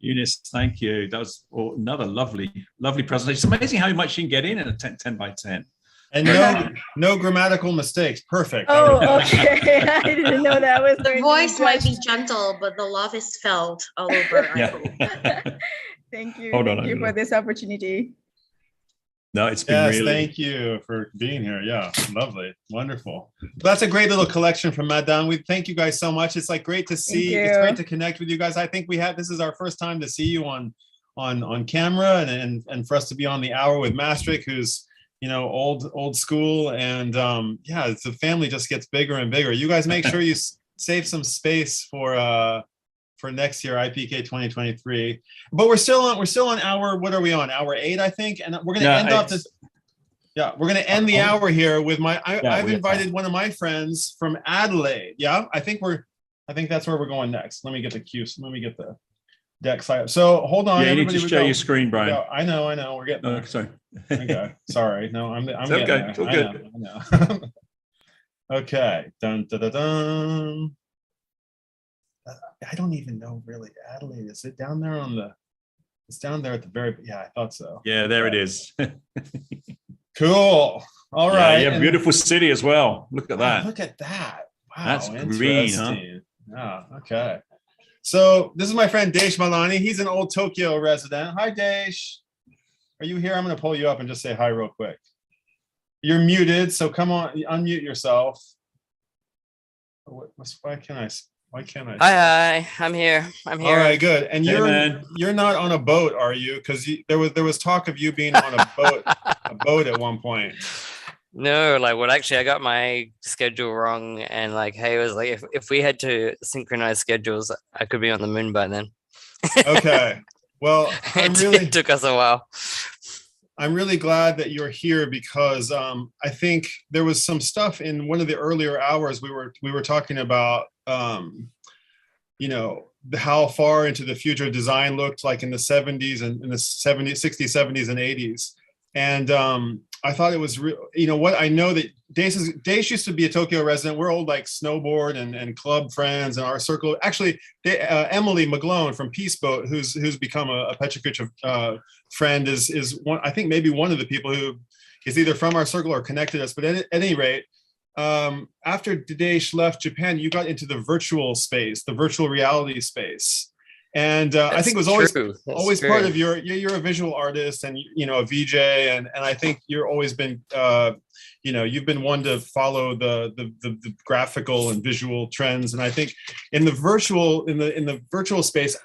Eunice, thank you. That was another lovely presentation. It's amazing how much you can get in a 10 by 10. And no grammatical mistakes. Perfect. Oh, okay. I didn't know that was The voice might be gentle, but the love is felt all over. Yeah. Thank you. Hold on, Thank you for this opportunity. No, it's been really. Thank you for being here. Yeah, lovely, wonderful. That's a great little collection from Madame. We thank you guys so much. It's like great to see. It's great to connect with you guys. I think this is our first time to see you on camera and for us to be on the hour with Maastricht, who's old school, and the family just gets bigger and bigger. You guys make sure you save some space for next year, IPK 2023. But we're still on hour. What are we on? Hour 8, I think, and we're gonna end off this. Yeah, we're gonna end the hour here with I've invited one of my friends from Adelaide. Yeah, I think that's where we're going next. Let me get the cues. Let me get the deck side up. So hold on. Yeah, you need to share your screen, Brian. I know. We're getting there. Sorry. Okay. Sorry. No, I'm it's getting okay. there. Good. I know. Okay. Dun, dun, dun, dun. I don't even know really. Adelaide, is it down there it's down there at the very, yeah, I thought so. Yeah, there it is. Cool. All right. Yeah, beautiful city as well. Look at that. Look at that. Wow. That's green, huh? Yeah, okay. So this is my friend Desh Malani. He's an old Tokyo resident. Hi, Desh. Are you here? I'm going to pull you up and just say hi real quick. You're muted, so come on, unmute yourself. Why can't I? Hi, I'm here. All right, good. And you're not on a boat, are you? Because there was talk of you being on a boat at one point. No, actually, I got my schedule wrong, and hey, it was if we had to synchronize schedules, I could be on the moon by then. Okay. Well, it took us a while. I'm really glad that you're here because I think there was some stuff in one of the earlier hours we were talking about, how far into the future design looked like in the 70s and in the 60s, 70s, and 80s. And I thought it was I know that Dace used to be a Tokyo resident. We're old snowboard and club friends in our circle. Actually, Emily McGlone from Peace Boat, who's become a PechaKucha friend, is one. I think maybe one of the people who is either from our circle or connected us. But at any rate, after Dace left Japan, you got into the virtual space, the virtual reality space. And I think it was always part of you're a visual artist and a VJ, and I think you're always been you've been one to follow the graphical and visual trends. And I think in the virtual space,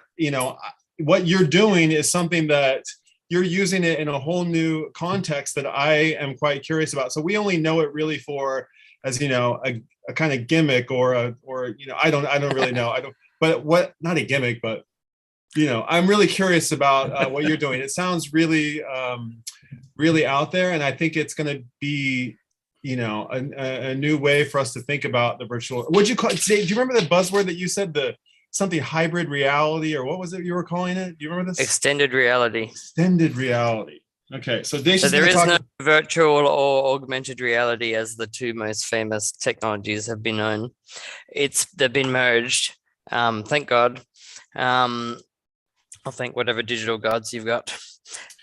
what you're doing is something that you're using it in a whole new context that I am quite curious about. So we only know it really as a kind of gimmick or I don't really know. Not a gimmick, but I'm really curious about what you're doing. It sounds really, really out there, and I think it's going to be, a new way for us to think about the virtual. What'd you call it? Do you remember the buzzword that you said? Something hybrid reality, or what was it you were calling it? Do you remember this? Extended reality. Extended reality. Okay, so there is no virtual or augmented reality as the two most famous technologies have been known. They've been merged. Thank God. I'll thank whatever digital gods you've got.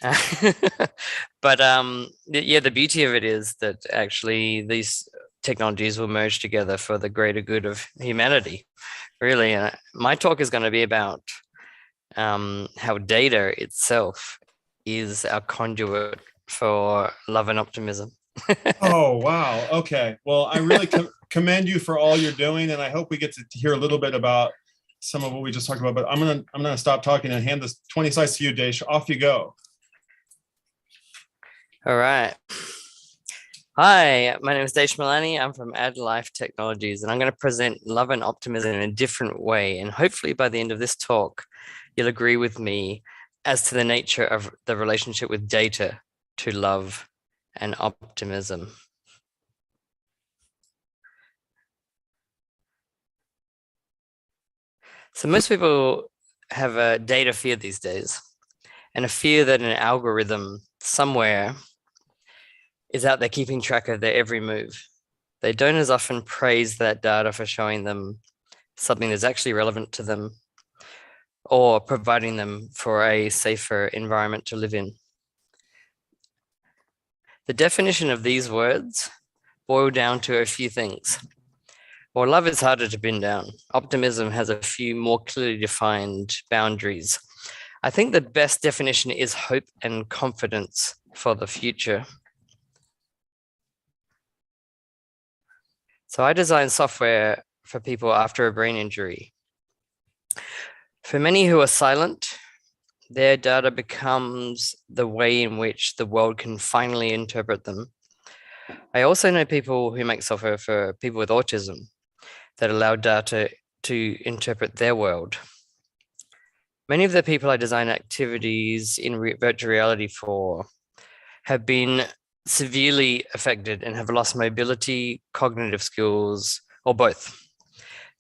But the beauty of it is that actually these technologies will merge together for the greater good of humanity. Really, my talk is going to be about how data itself is our conduit for love and optimism. Oh, wow. Okay. Well, I really commend you for all you're doing, and I hope we get to hear a little bit about some of what we just talked about, but I'm gonna stop talking and hand this 20 slides to you, Desh. Off you go. All right. Hi, my name is Desh Malani. I'm from Add Life Technologies, and I'm going to present love and optimism in a different way. And hopefully by the end of this talk, you'll agree with me as to the nature of the relationship with data to love and optimism. So most people have a data fear these days, and a fear that an algorithm somewhere is out there keeping track of their every move. They don't as often praise that data for showing them something that's actually relevant to them or providing them for a safer environment to live in. The definition of these words boil down to a few things. Well, love is harder to pin down. Optimism has a few more clearly defined boundaries. I think the best definition is hope and confidence for the future. So I designed software for people after a brain injury. For many who are silent, their data becomes the way in which the world can finally interpret them. I also know people who make software for people with autism that allow data to interpret their world. Many of the people I design activities in virtual reality for have been severely affected and have lost mobility, cognitive skills, or both.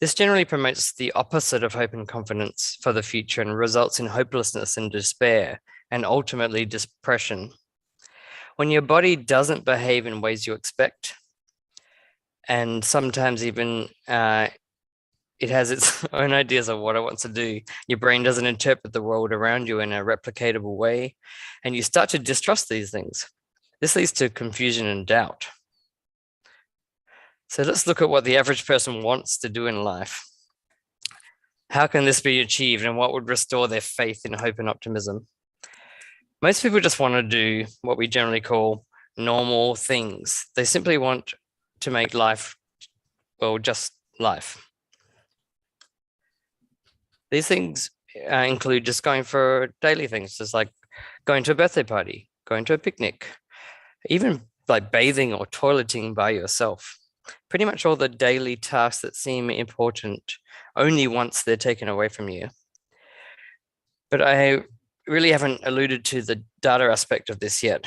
This generally promotes the opposite of hope and confidence for the future and results in hopelessness and despair, and ultimately depression. When your body doesn't behave in ways you expect, and sometimes even it has its own ideas of what it wants to do, your brain doesn't interpret the world around you in a replicatable way, and you start to distrust these things. This leads to confusion and doubt. So let's look at what the average person wants to do in life. How can this be achieved, and what would restore their faith in hope and optimism? Most people just want to do what we generally call normal things. They simply want to make life, well, just life. These things include just going for daily things, just like going to a birthday party, going to a picnic, even like bathing or toileting by yourself. Pretty much all the daily tasks that seem important only once they're taken away from you. But I really haven't alluded to the data aspect of this yet.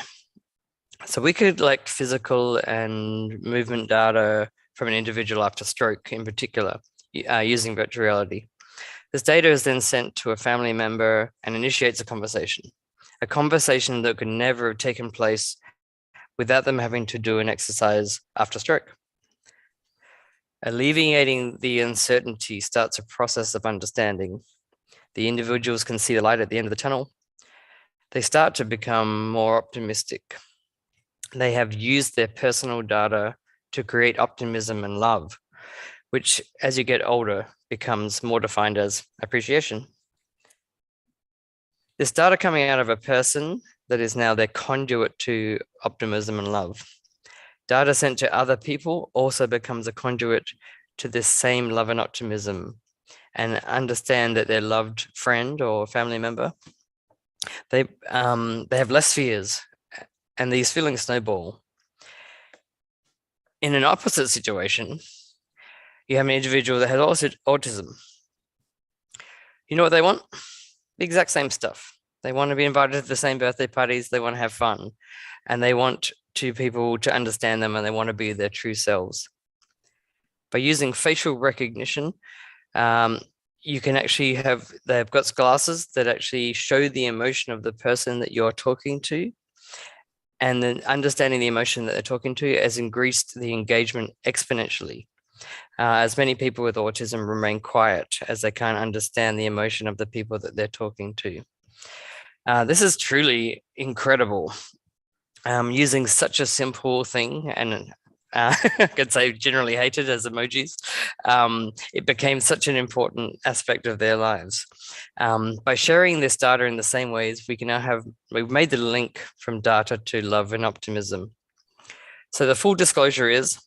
So we could collect physical and movement data from an individual after stroke in particular, using virtual reality. This data is then sent to a family member and initiates a conversation that could never have taken place without them having to do an exercise after stroke. Alleviating the uncertainty starts a process of understanding. The individuals can see the light at the end of the tunnel. They start to become more optimistic. They have used their personal data to create optimism and love, which as you get older becomes more defined as appreciation. This data coming out of a person that is now their conduit to optimism and love. Data sent to other people also becomes a conduit to this same love and optimism, and understand that their loved friend or family member, they have less fears, and these feelings snowball. In an opposite situation, you have an individual that has autism. You know what they want? The exact same stuff. They want to be invited to the same birthday parties, they want to have fun, and they want people to understand them, and they want to be their true selves. By using facial recognition, you can actually they've got glasses that actually show the emotion of the person that you're talking to, and then understanding the emotion that they're talking to has increased the engagement exponentially. As many people with autism remain quiet as they can't understand the emotion of the people that they're talking to. This is truly incredible. Using such a simple thing, and I could say generally hated as emojis, it became such an important aspect of their lives. By sharing this data in the same ways, we've made the link from data to love and optimism. So the full disclosure is,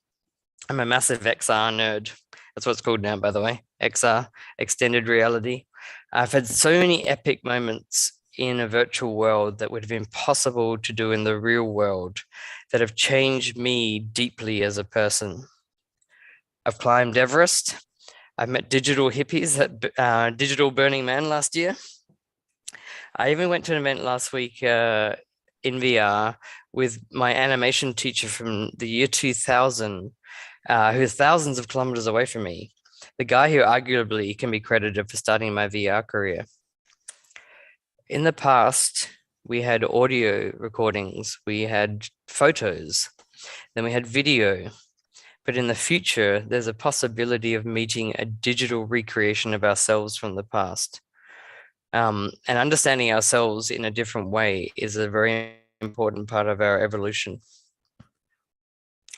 I'm a massive XR nerd. That's what it's called now, by the way, XR, extended reality. I've had so many epic moments in a virtual world that would have been possible to do in the real world that have changed me deeply as a person. I've climbed Everest. I've met digital hippies at Digital Burning Man last year. I even went to an event last week in VR with my animation teacher from the year 2000, who's thousands of kilometers away from me. the guy who arguably can be credited for starting my VR career. In the past, we had audio recordings, we had photos, then we had video. But in the future, there's a possibility of meeting a digital recreation of ourselves from the past. And understanding ourselves in a different way is a very important part of our evolution.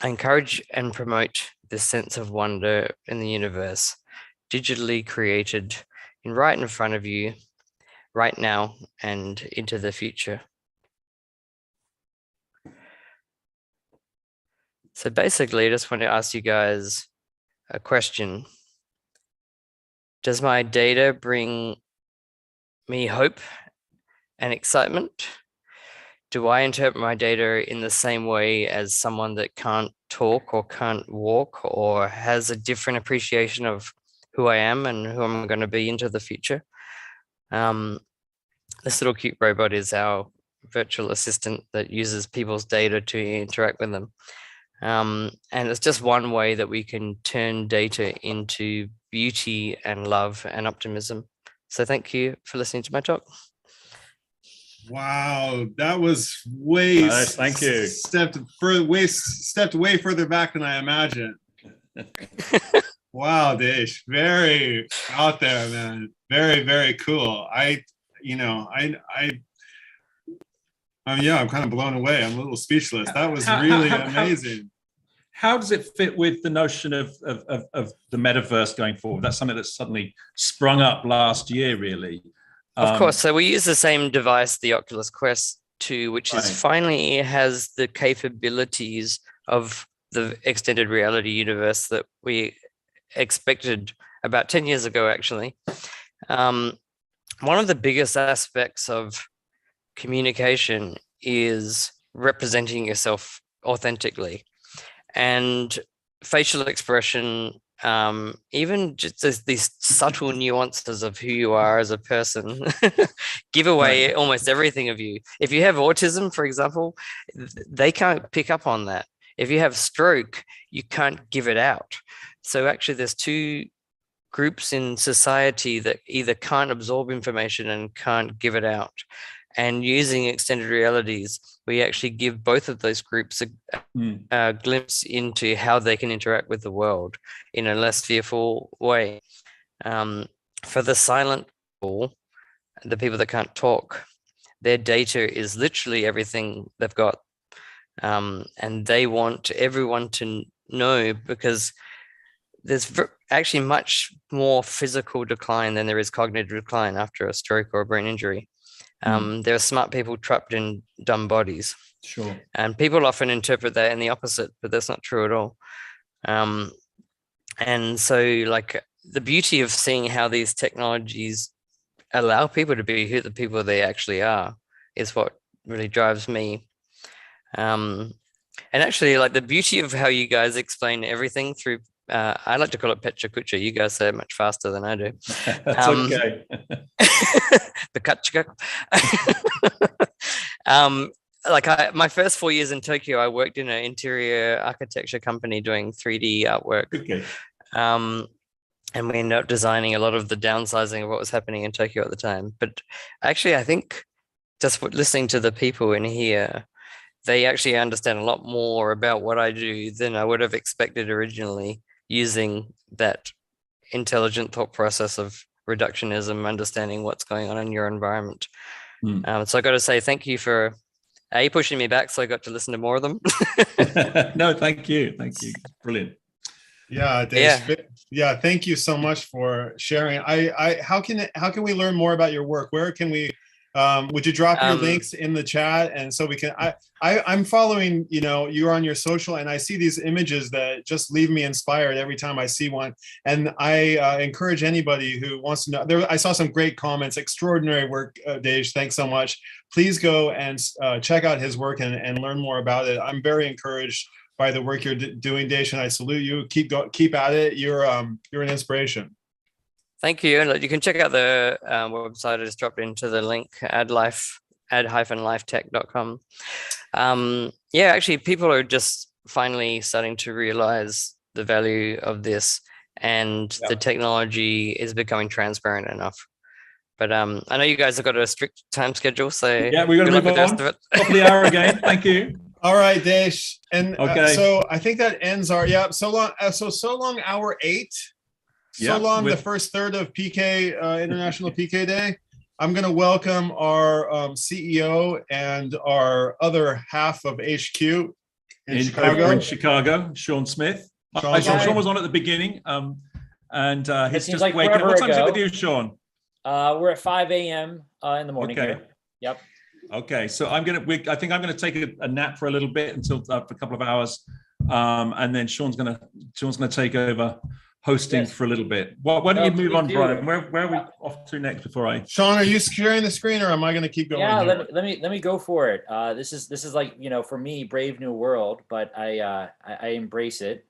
I encourage and promote this sense of wonder in the universe, digitally created right in front of you, right now and into the future. So basically, I just want to ask you guys a question. Does my data bring me hope and excitement? Do I interpret my data in the same way as someone that can't talk or can't walk or has a different appreciation of who I am and who I'm going to be into the future? This little cute robot is our virtual assistant that uses people's data to interact with them. And it's just one way that we can turn data into beauty and love and optimism. So thank you for listening to my talk. Wow, that was way thank you. Stepped way further back than I imagined. Wow, Desh, very out there, man. Very, very cool. I'm kind of blown away. I'm a little speechless. That was really amazing. How does it fit with the notion of the metaverse going forward? That's something that suddenly sprung up last year, really. Of course. So we use the same device, the Oculus Quest 2, which is finally has the capabilities of the extended reality universe that we expected about 10 years ago, actually. One of the biggest aspects of communication is representing yourself authentically, and facial expression, even just these subtle nuances of who you are as a person give away almost everything of you. If you have autism, for example, they can't pick up on that. If you have stroke, you can't give it out. So actually there's two groups in society that either can't absorb information and can't give it out. And using extended realities, we actually give both of those groups a glimpse into how they can interact with the world in a less fearful way. For the silent people, the people that can't talk, their data is literally everything they've got. And they want everyone to know, because there's actually much more physical decline than there is cognitive decline after a stroke or a brain injury. There are smart people trapped in dumb bodies. Sure. And people often interpret that in the opposite, but that's not true at all. And so, like, the beauty of seeing how these technologies allow people to be who the people they actually are is what really drives me. And actually, like, the beauty of how you guys explain everything through, I like to call it PechaKucha. You guys say it much faster than I do. That's okay. PechaKucha. My first 4 years in Tokyo, I worked in an interior architecture company doing 3D artwork. Okay. And we ended up designing a lot of the downsizing of what was happening in Tokyo at the time. But actually, I think just listening to the people in here, they actually understand a lot more about what I do than I would have expected originally, using that intelligent thought process of reductionism, understanding what's going on in your environment. So I got to say thank you for pushing me back so I got to listen to more of them. No, thank you. Brilliant. Yeah, Dave. Yeah, thank you so much for sharing. How can we learn more about your work? Where can we would you drop your links in the chat, and so we can I'm following, you're on your social, and I see these images that just leave me inspired every time I see one. And I encourage anybody who wants to know. I saw some great comments. Extraordinary work, Dej. Thanks so much. Please go and check out his work and learn more about it. I'm very encouraged by the work you're doing, Dej, and I salute you. Keep at it. You're an inspiration. Thank you. And you can check out the website. I just dropped into the link, ad-lifetech.com. Actually, people are just finally starting to realize the value of this. and the technology is becoming transparent enough. But I know you guys have got a strict time schedule, so yeah, we're going to move on. Top of the hour again. Thank you. All right, Desh. And okay. So I think that ends our so long hour 8. So long the first third of PK International PK Day. I'm going to welcome our CEO and our other half of HQ in Chicago, Sean Smith. Sean was on at the beginning, and he's just like waking up. What time's it with you, Sean? We're at 5 a.m. In the morning. Okay. Here. Yep. Okay, so I think I'm gonna take a nap for a little bit until for a couple of hours, and then Sean's gonna take over hosting for a little bit. Why don't you move on, Brian? Where are we off to next before I? Sean, are you sharing the screen, or am I gonna keep going? Yeah, let me go for it. This is like, you know, for me, brave new world, but I embrace it.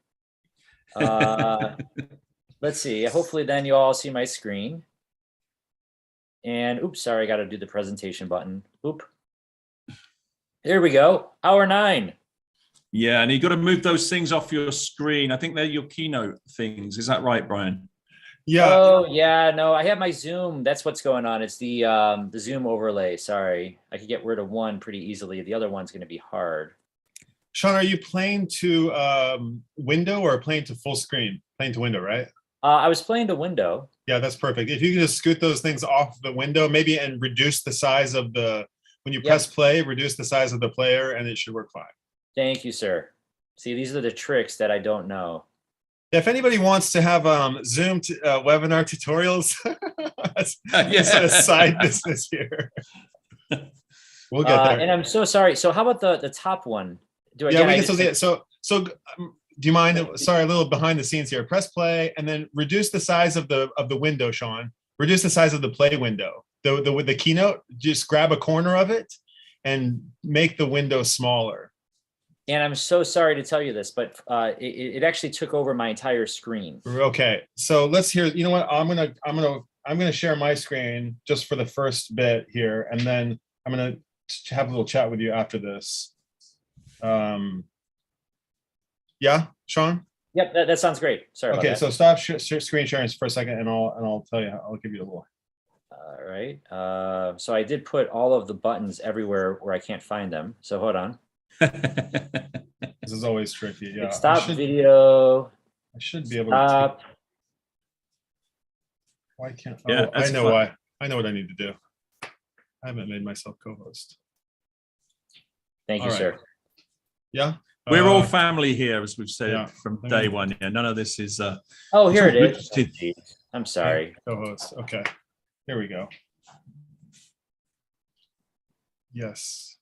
Let's see. Hopefully, then you all see my screen. And oops, sorry, I got to do the presentation button. Oop. There we go. Hour 9. Yeah, and you got to move those things off your screen. I think they're your keynote things. Is that right, Brian? Yeah. Oh, yeah. No, I have my Zoom. That's what's going on. It's the Zoom overlay. Sorry, I could get rid of one pretty easily. The other one's going to be hard. Sean, are you playing to window or playing to full screen? Playing to window, right? I was playing to window. Yeah, that's perfect. If you can just scoot those things off the window, maybe, and reduce the size of when you press play, reduce the size of the player, and it should work fine. Thank you, sir. See, these are the tricks that I don't know. If anybody wants to have Zoom webinar tutorials, it's a side business here. We'll get there. And I'm so sorry. So how about the top one? Do you mind? Sorry, a little behind the scenes here. Press play and then reduce the size of the window, Sean. Reduce the size of the play window. With the keynote, just grab a corner of it and make the window smaller. And I'm so sorry to tell you this, but it actually took over my entire screen. Okay, so let's hear. You know what? I'm gonna share my screen just for the first bit here, and then I'm gonna have a little chat with you after this. Yeah, Sean? Yep, that sounds great. Sorry about that. Okay, so stop screen sharing for a second, and I'll tell you. I'll give you a little. All right. So I did put all of the buttons everywhere where I can't find them. So hold on. This is always tricky. Yeah. Stop video. I should be able to. Why can't? Yeah, I know why. I know what I need to do. I haven't made myself co-host. Thank you, sir. Yeah. We're all family here, as we've said from day one. Yeah, none of this is. Oh, here it is. I'm sorry. Co-host. Okay. Here we go. Yes.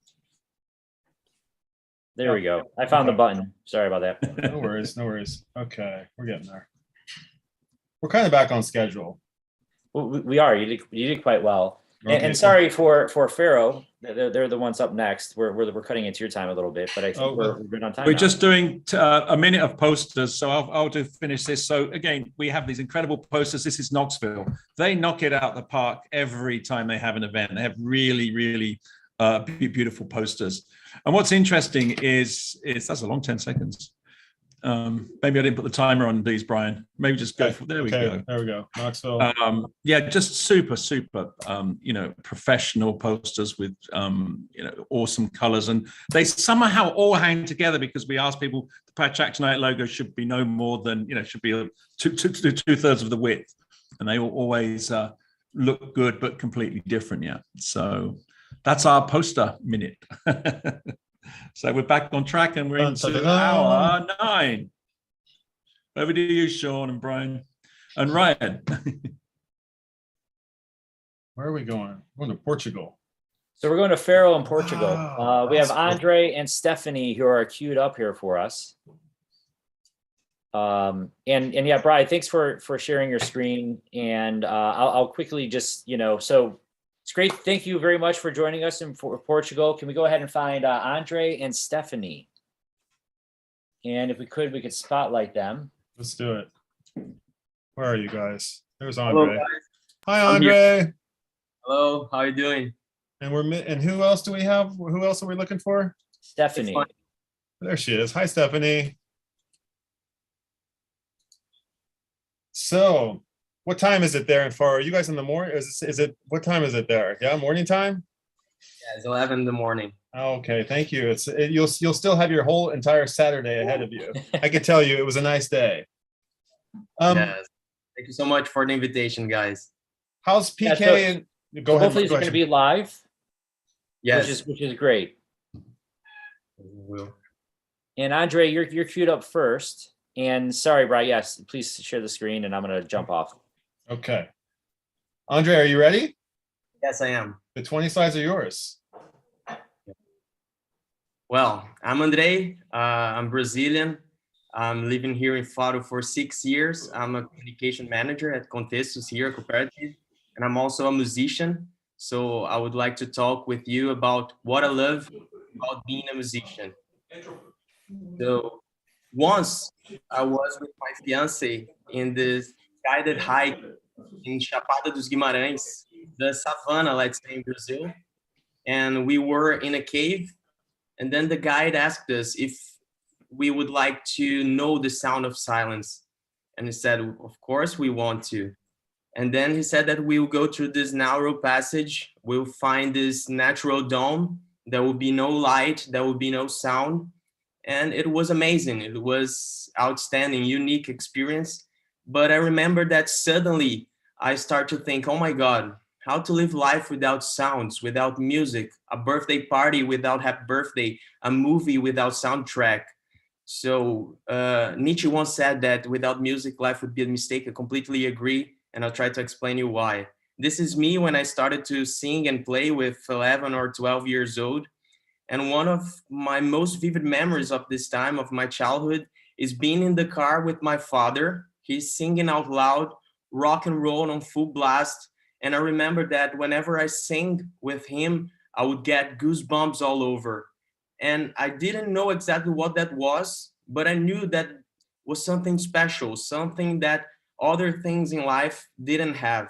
There we go. I found the button. Sorry about that. No worries. No worries. Okay, we're getting there. We're kind of back on schedule. Well, we are. You did quite well. Okay, and sorry for Pharaoh. They're the ones up next. We're cutting into your time a little bit, but I think we're good on time. We're now. just doing a minute of posters, so I'll do finish this. So again, we have these incredible posters. This is Knoxville. They knock it out the park every time they have an event. They have really, really beautiful posters. And what's interesting is that's a long 10 seconds. Maybe I didn't put the timer on these, Brian. Maybe just go for there we go. There we go. Knoxville. Yeah, just super professional posters with awesome colors, and they somehow all hang together because we asked people the PechaKucha Night logo should be no more than should be two-thirds of the width, and they always look good but completely different. Yeah, so that's our poster minute. So we're back on track and we're into hour 9. Over to you, Sean and Brian and Ryan. Where are we going? We're going to Portugal. So we're going to Faro in Portugal. We have Andre and Stephanie who are queued up here for us. And yeah, Brian, thanks for sharing your screen. And I'll quickly just, so it's great. Thank you very much for joining us in Portugal. Can we go ahead and find Andre and Stephanie? And if we could spotlight them. Let's do it. Where are you guys? There's Andre. Hello, hi, Andre. Hello. How are you doing? And who else do we have? Who else are we looking for? Stephanie. There she is. Hi, Stephanie. So, what time is it there in Far? Are you guys in the morning? Is it what time is it there? Yeah, morning time? Yeah, it's 11 in the morning. Okay, thank you. You'll still have your whole entire Saturday ahead of you. I can tell you it was a nice day. Yes. Thank you so much for the invitation, guys. How's PK and go ahead. Hopefully it's going to be live. Yes. Which is great. Will. And Andre, you're queued up first. And sorry, Brian, yes, please share the screen and I'm going to jump off. Okay. Andre, are you ready? Yes, I am. The 20 slides are yours. Well, I'm Andre. I'm Brazilian. I'm living here in Faro for 6 years. I'm a communication manager at Contextos here, cooperative, and I'm also a musician. So I would like to talk with you about what I love about being a musician. So once I was with my fiance in this guided hike in Chapada dos Guimarães, the savannah, let's say in Brazil, and we were in a cave, and then the guide asked us if we would like to know the sound of silence, and he said, of course we want to. And then he said that we'll go through this narrow passage, we'll find this natural dome, there will be no light, there will be no sound. And it was amazing. It was outstanding, unique experience. But I remember that suddenly I start to think, oh my God, how to live life without sounds, without music, a birthday party without happy birthday, a movie without soundtrack. So Nietzsche once said that without music, life would be a mistake. I completely agree. And I'll try to explain you why. This is me when I started to sing and play with 11 or 12 years old. And one of my most vivid memories of this time of my childhood is being in the car with my father. He's singing out loud, rock and roll on full blast. And I remember that whenever I sing with him, I would get goosebumps all over. And I didn't know exactly what that was, but I knew that was something special, something that other things in life didn't have.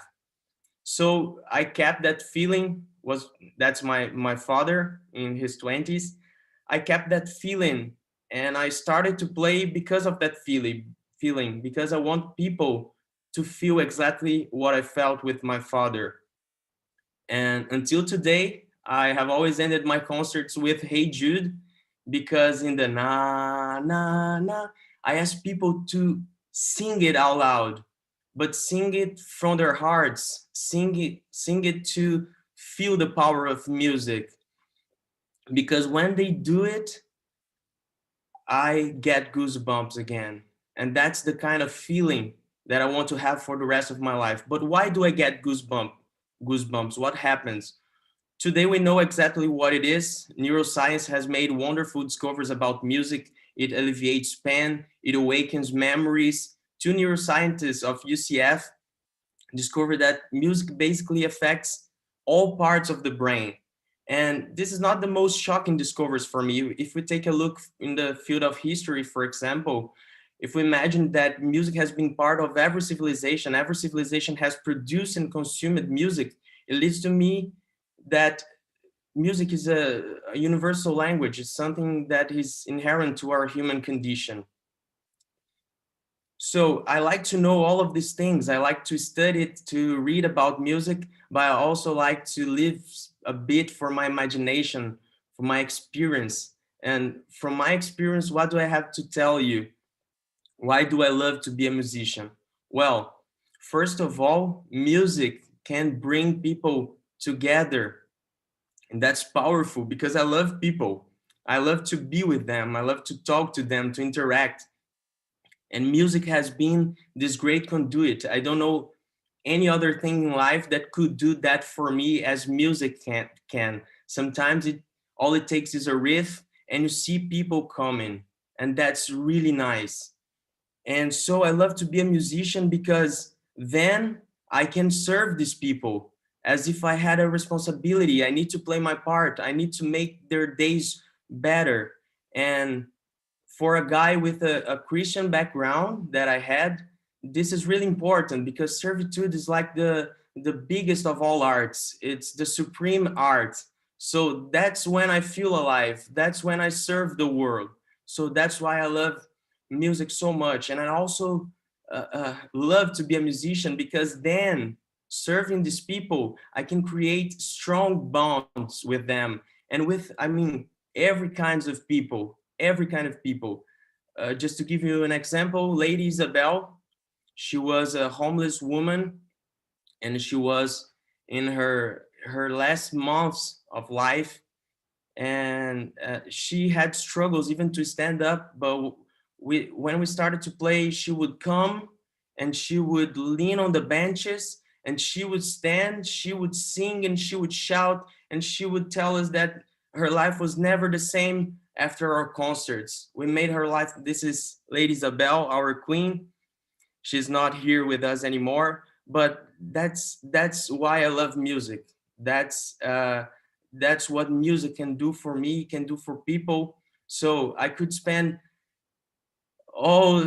So I kept that feeling. That's my father in his 20s. I kept that feeling and I started to play because of that feeling, because I want people to feel exactly what I felt with my father. And until today, I have always ended my concerts with Hey Jude, because in the na, na, na, I ask people to sing it out loud, but sing it from their hearts, sing it to feel the power of music. Because when they do it, I get goosebumps again. And that's the kind of feeling that I want to have for the rest of my life. But why do I get goosebumps? What happens? Today we know exactly what it is. Neuroscience has made wonderful discoveries about music. It alleviates pain, it awakens memories. Two neuroscientists of UCF discovered that music basically affects all parts of the brain. And this is not the most shocking discoveries for me. If we take a look in the field of history, for example, if we imagine that music has been part of every civilization has produced and consumed music, it leads to me that music is a universal language. It's something that is inherent to our human condition. So I like to know all of these things. I like to study it, to read about music, but I also like to live a bit for my imagination, for my experience. And from my experience, what do I have to tell you? Why do I love to be a musician? Well, first of all, music can bring people together. And that's powerful because I love people. I love to be with them. I love to talk to them, to interact. And music has been this great conduit. I don't know any other thing in life that could do that for me as music can. Sometimes all it takes is a riff and you see people coming, and that's really nice. And so I love to be a musician because then I can serve these people as if I had a responsibility. I need to play my part. I need to make their days better. And for a guy with a Christian background that I had, this is really important because servitude is like the biggest of all arts. It's the supreme art. So that's when I feel alive. That's when I serve the world. So that's why I love music so much. And I also love to be a musician, because then serving these people, I can create strong bonds with them, and with, I mean, every kind of people. Just to give you an example, Lady Isabel, she was a homeless woman, and she was in her last months of life, and she had struggles even to stand up. But when we started to play, she would come and she would lean on the benches, and she would stand, she would sing, and she would shout, and she would tell us that her life was never the same after our concerts. We made her life. This is Lady Isabel, our queen. She's not here with us anymore, but that's why I love music. That's what music can do for me, can do for people. So I could spend all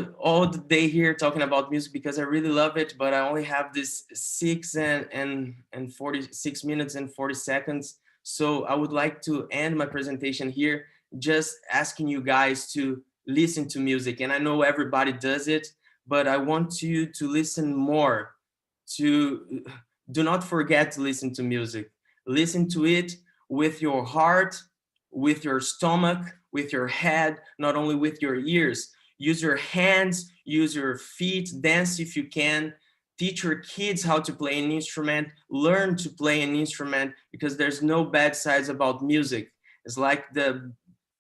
the day here talking about music because I really love it, but I only have this 6 and 46 minutes and 40 seconds. So I would like to end my presentation here, just asking you guys to listen to music. And I know everybody does it, but I want you to listen more. Do not forget to listen to music. Listen to it with your heart, with your stomach, with your head, not only with your ears. Use your hands, use your feet, dance if you can. Teach your kids how to play an instrument, learn to play an instrument, because there's no bad sides about music. It's like the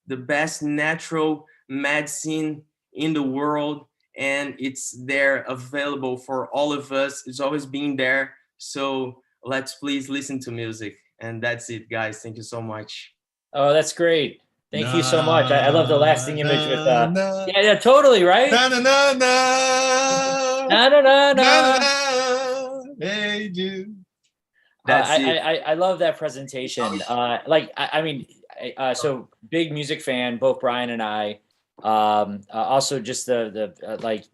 best natural medicine in the world, and it's there available for all of us. It's always been there. So let's please listen to music. And that's it, guys. Thank you so much. Oh, that's great. Thank you so much. I love the lasting image with yeah, totally, right? Na na na na na na na na. Hey, Jude. That's it. I love that presentation. I mean, so big music fan, both Brian and I. Also just the like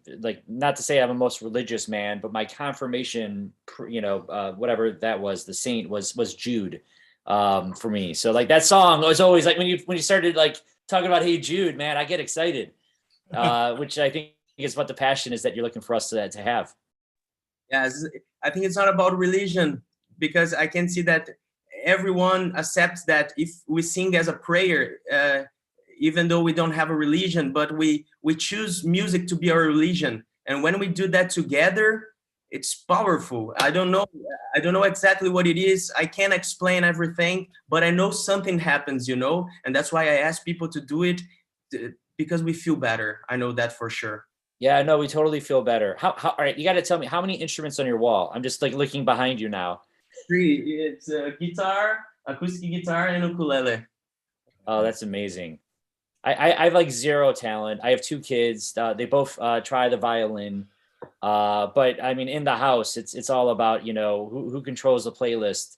not to say I'm a most religious man, but my confirmation, whatever that was, the saint was Jude. For me, so like that song was always like when you started like talking about Hey Jude, man, I get excited, which I think is what the passion is that you're looking for us to have. Yeah, I think it's not about religion, because I can see that everyone accepts that if we sing as a prayer, even though we don't have a religion, but we choose music to be our religion, and when we do that together, it's powerful. I don't know exactly what it is. I can't explain everything, but I know something happens, and that's why I ask people to do it, because we feel better. I know that for sure. Yeah, no, we totally feel better. How all right, you got to tell me how many instruments on your wall. I'm just like looking behind you now. 3. It's a guitar, acoustic guitar, and ukulele. Oh, that's amazing. I have like zero talent. I have 2 kids. They both try the violin. But I mean, in the house, it's all about, who controls the playlist.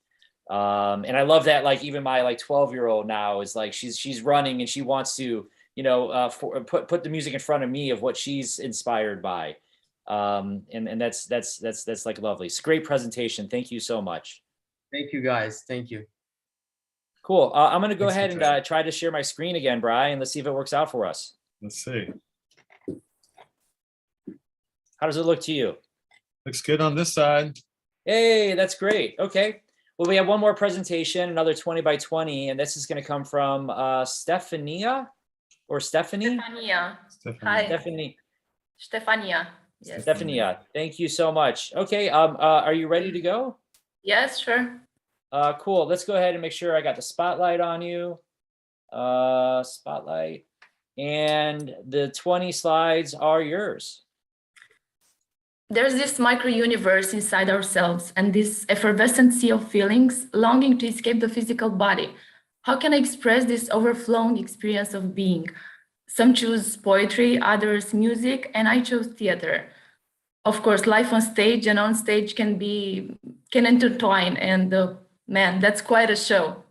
And I love that, like, even my 12-year-old now is like, she's running and she wants to, put the music in front of me of what she's inspired by. And that's like lovely. It's a great presentation. Thank you so much. Thank you, guys. Thank you. Cool. I'm going to go ahead and try to share my screen again, Brian. Let's see if it works out for us. Let's see. How does it look to you? Looks good on this side. Hey, that's great. Okay. Well, we have one more presentation, another 20 by 20, and this is going to come from Stefania or Stephanie? Stefania. Hi. Stephanie. Stefania. Yes. Stefania. Thank you so much. Okay. Are you ready to go? Yes, sure. Cool. Let's go ahead and make sure I got the spotlight on you. Spotlight. And the 20 slides are yours. There's this micro-universe inside ourselves and this effervescent sea of feelings, longing to escape the physical body. How can I express this overflowing experience of being? Some choose poetry, others music, and I chose theater. Of course, life on stage and on stage can intertwine, and man, that's quite a show.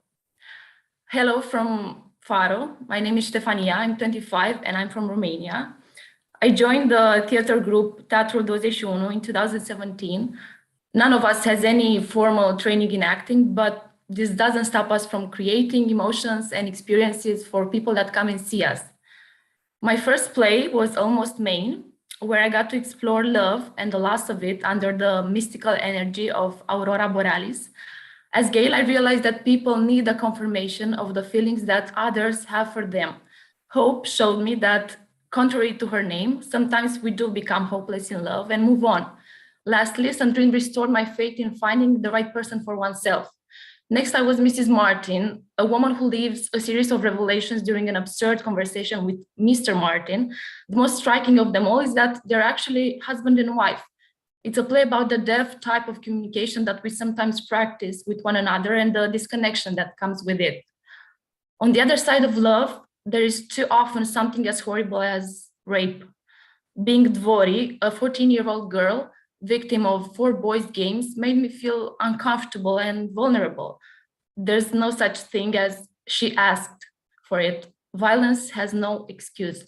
Hello from Faro. My name is Stefania. I'm 25 and I'm from Romania. I joined the theater group Teatrul 21 in 2017. None of us has any formal training in acting, but this doesn't stop us from creating emotions and experiences for people that come and see us. My first play was Almost Maine. where I got to explore love and the loss of it under the mystical energy of Aurora Borealis. As Gail, I realized that people need a confirmation of the feelings that others have for them. Hope showed me that, contrary to her name, sometimes we do become hopeless in love and move on. Lastly, Sandrine restored my faith in finding the right person for oneself. Next, I was Mrs. Martin, a woman who lives a series of revelations during an absurd conversation with Mr. Martin. The most striking of them all is that they're actually husband and wife. It's a play about the deaf type of communication that we sometimes practice with one another and the disconnection that comes with it. On the other side of love, there is too often something as horrible as rape. Being Dvori, a 14-year-old girl, victim of 4 boys' games, made me feel uncomfortable and vulnerable. There's no such thing as she asked for it. Violence has no excuse.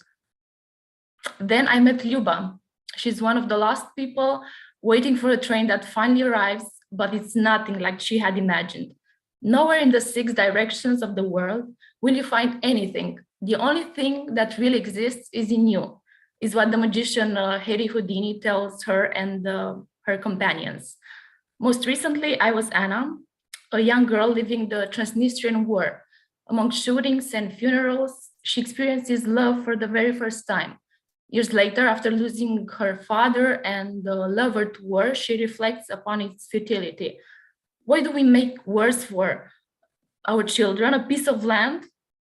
Then I met Lyuba. She's one of the lost people waiting for a train that finally arrives, but it's nothing like she had imagined. Nowhere in the 6 directions of the world will you find anything. The only thing that really exists is in you, is what the magician Harry Houdini tells her and her companions. Most recently, I was Anna, a young girl living the Transnistrian war. Among shootings and funerals, she experiences love for the very first time. Years later, after losing her father and the lover to war, she reflects upon its futility. Why do we make wars for our children? A piece of land?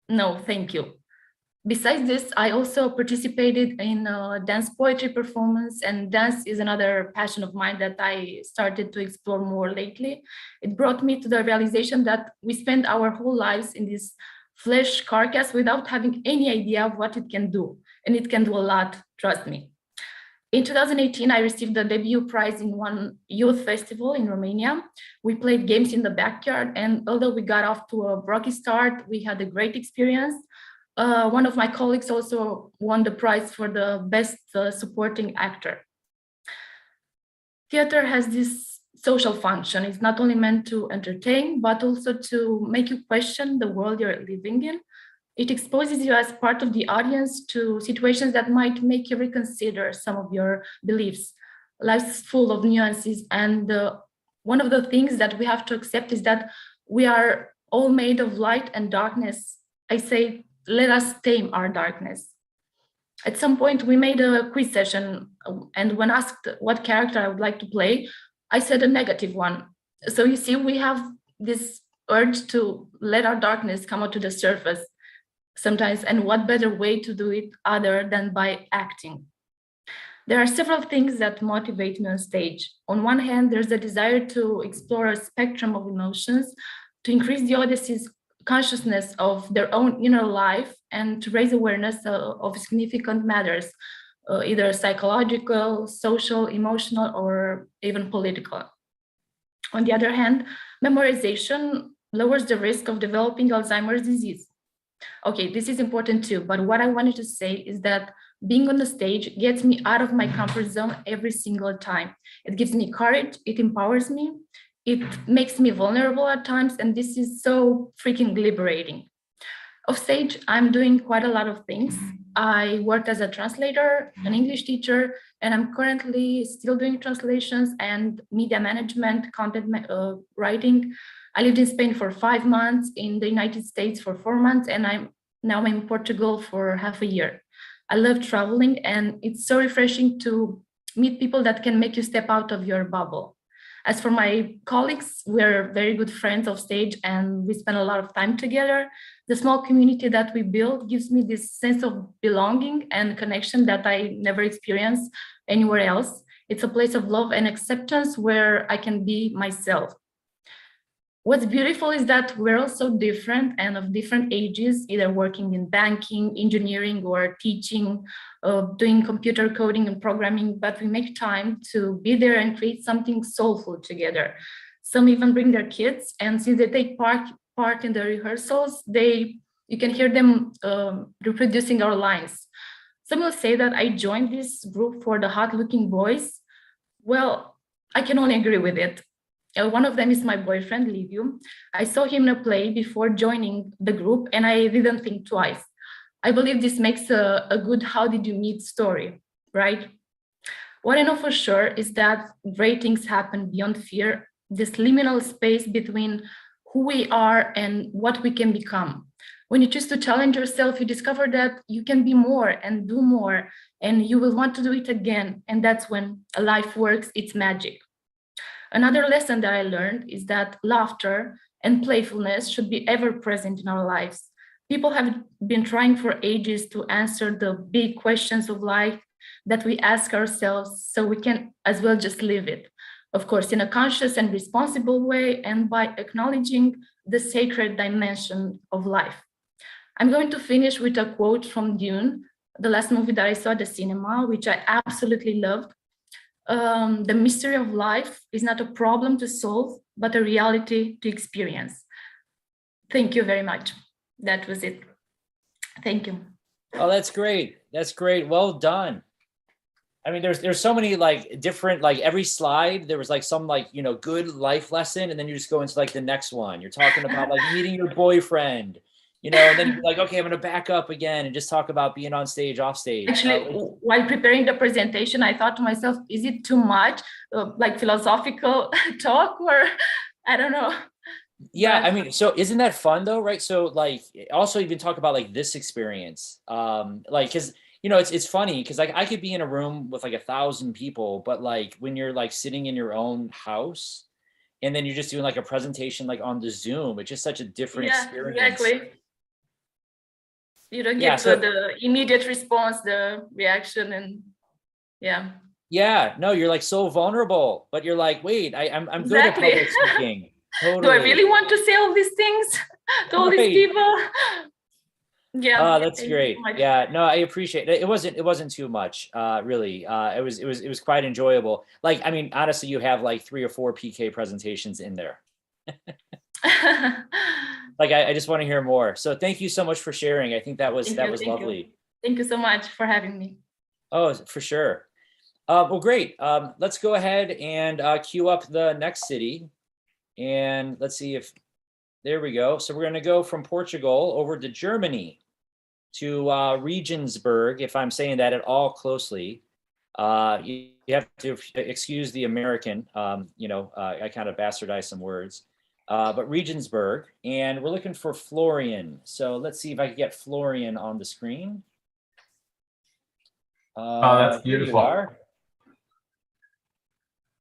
No, thank you. Besides this, I also participated in a dance poetry performance, and dance is another passion of mine that I started to explore more lately. It brought me to the realization that we spend our whole lives in this flesh carcass without having any idea of what it can do, and it can do a lot, trust me. In 2018, I received the debut prize in one youth festival in Romania. We played games in the backyard, and although we got off to a rocky start, we had a great experience. One of my colleagues also won the prize for the best supporting actor. Theater has this social function. It's not only meant to entertain, but also to make you question the world you're living in. It exposes you as part of the audience to situations that might make you reconsider some of your beliefs. Life's full of nuances, and one of the things that we have to accept is that we are all made of light and darkness. I say, let us tame our darkness. At some point, we made a quiz session, and when asked what character I would like to play, I said a negative one. So you see, we have this urge to let our darkness come out to the surface sometimes, and what better way to do it other than by acting? There are several things that motivate me on stage. On one hand, there's a desire to explore a spectrum of emotions, to increase the audience's consciousness of their own inner life, and to raise awareness of significant matters, either psychological, social, emotional, or even political. On the other hand, memorization lowers the risk of developing Alzheimer's disease. Okay, this is important too, but what I wanted to say is that being on the stage gets me out of my comfort zone every single time. It gives me courage, it empowers me, it makes me vulnerable at times, and this is so freaking liberating. Off stage, I'm doing quite a lot of things. I worked as a translator, an English teacher, and I'm currently still doing translations and media management, content writing. I lived in Spain for 5 months, in the United States for 4 months, and I'm now in Portugal for half a year. I love traveling, and it's so refreshing to meet people that can make you step out of your bubble. As for my colleagues, we're very good friends off stage, and we spend a lot of time together. The small community that we build gives me this sense of belonging and connection that I never experienced anywhere else. It's a place of love and acceptance where I can be myself. What's beautiful is that we're all so different and of different ages, either working in banking, engineering, or teaching, doing computer coding and programming, but we make time to be there and create something soulful together. Some even bring their kids, and since they take part in the rehearsals, you can hear them reproducing our lines. Some will say that I joined this group for the hot-looking boys. Well, I can only agree with it. One of them is my boyfriend, Liviu. I saw him in a play before joining the group, and I didn't think twice. I believe this makes a good how did you meet story, right? What I know for sure is that great things happen beyond fear, this liminal space between who we are and what we can become. When you choose to challenge yourself, you discover that you can be more and do more, and you will want to do it again. And that's when life works its magic. Another lesson that I learned is that laughter and playfulness should be ever present in our lives. People have been trying for ages to answer the big questions of life that we ask ourselves, so we can as well just live it. Of course, in a conscious and responsible way, and by acknowledging the sacred dimension of life. I'm going to finish with a quote from Dune, the last movie that I saw at the cinema, which I absolutely loved. The mystery of life is not a problem to solve, but a reality to experience. Thank you very much. That was it. Thank you. Oh, that's great. That's great. Well done. I mean, there's so many like different, like every slide, there was like some like, you know, good life lesson. And then you just go into like the next one. You're talking about like meeting your boyfriend, you know, and then you're like, okay, I'm going to back up again and just talk about being on stage, off stage. Actually, while preparing the presentation, I thought to myself, is it too much like philosophical talk, or I don't know. Yeah, I mean, so isn't that fun though, right? So like also even talk about like this experience, like, cause you know, it's funny because like I could be in a room with like 1,000 people, but like when you're like sitting in your own house and then you're just doing like a presentation like on the Zoom, it's just such a different experience. Exactly. You don't get the immediate response, the reaction, and yeah, no, you're like so vulnerable, but you're like, wait, I'm good at public speaking. Totally. Do I really want to say all these things to all these people? Yeah. Oh, that's great. Yeah, no, I appreciate it. It wasn't too much, really. It was quite enjoyable. Like, I mean, honestly, you have like 3 or 4 PK presentations in there. Like, I just want to hear more. So thank you so much for sharing. I think that was lovely. Thank you so much for having me. Oh, for sure. Well, great. Let's go ahead and queue up the next city. And let's see if, there we go. So we're going to go from Portugal over to Germany, to Regensburg, if I'm saying that at all closely. You have to excuse the American, you know, I kind of bastardized some words. But Regensburg, and we're looking for Florian. So let's see if I can get Florian on the screen. Oh, that's beautiful. Here you are.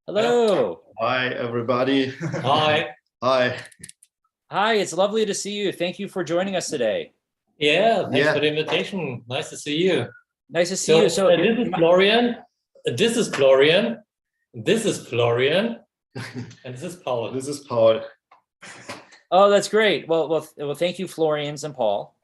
Hello. Hi, everybody. Hi. Hi. Hi, it's lovely to see you. Thank you for joining us today. Yeah, thanks for the invitation. Nice to see you. Nice to see you. So this is Florian. This is Florian. This is Florian. And this is Paul. This is Paul. Oh, that's great. Well, thank you, Florians and Paul.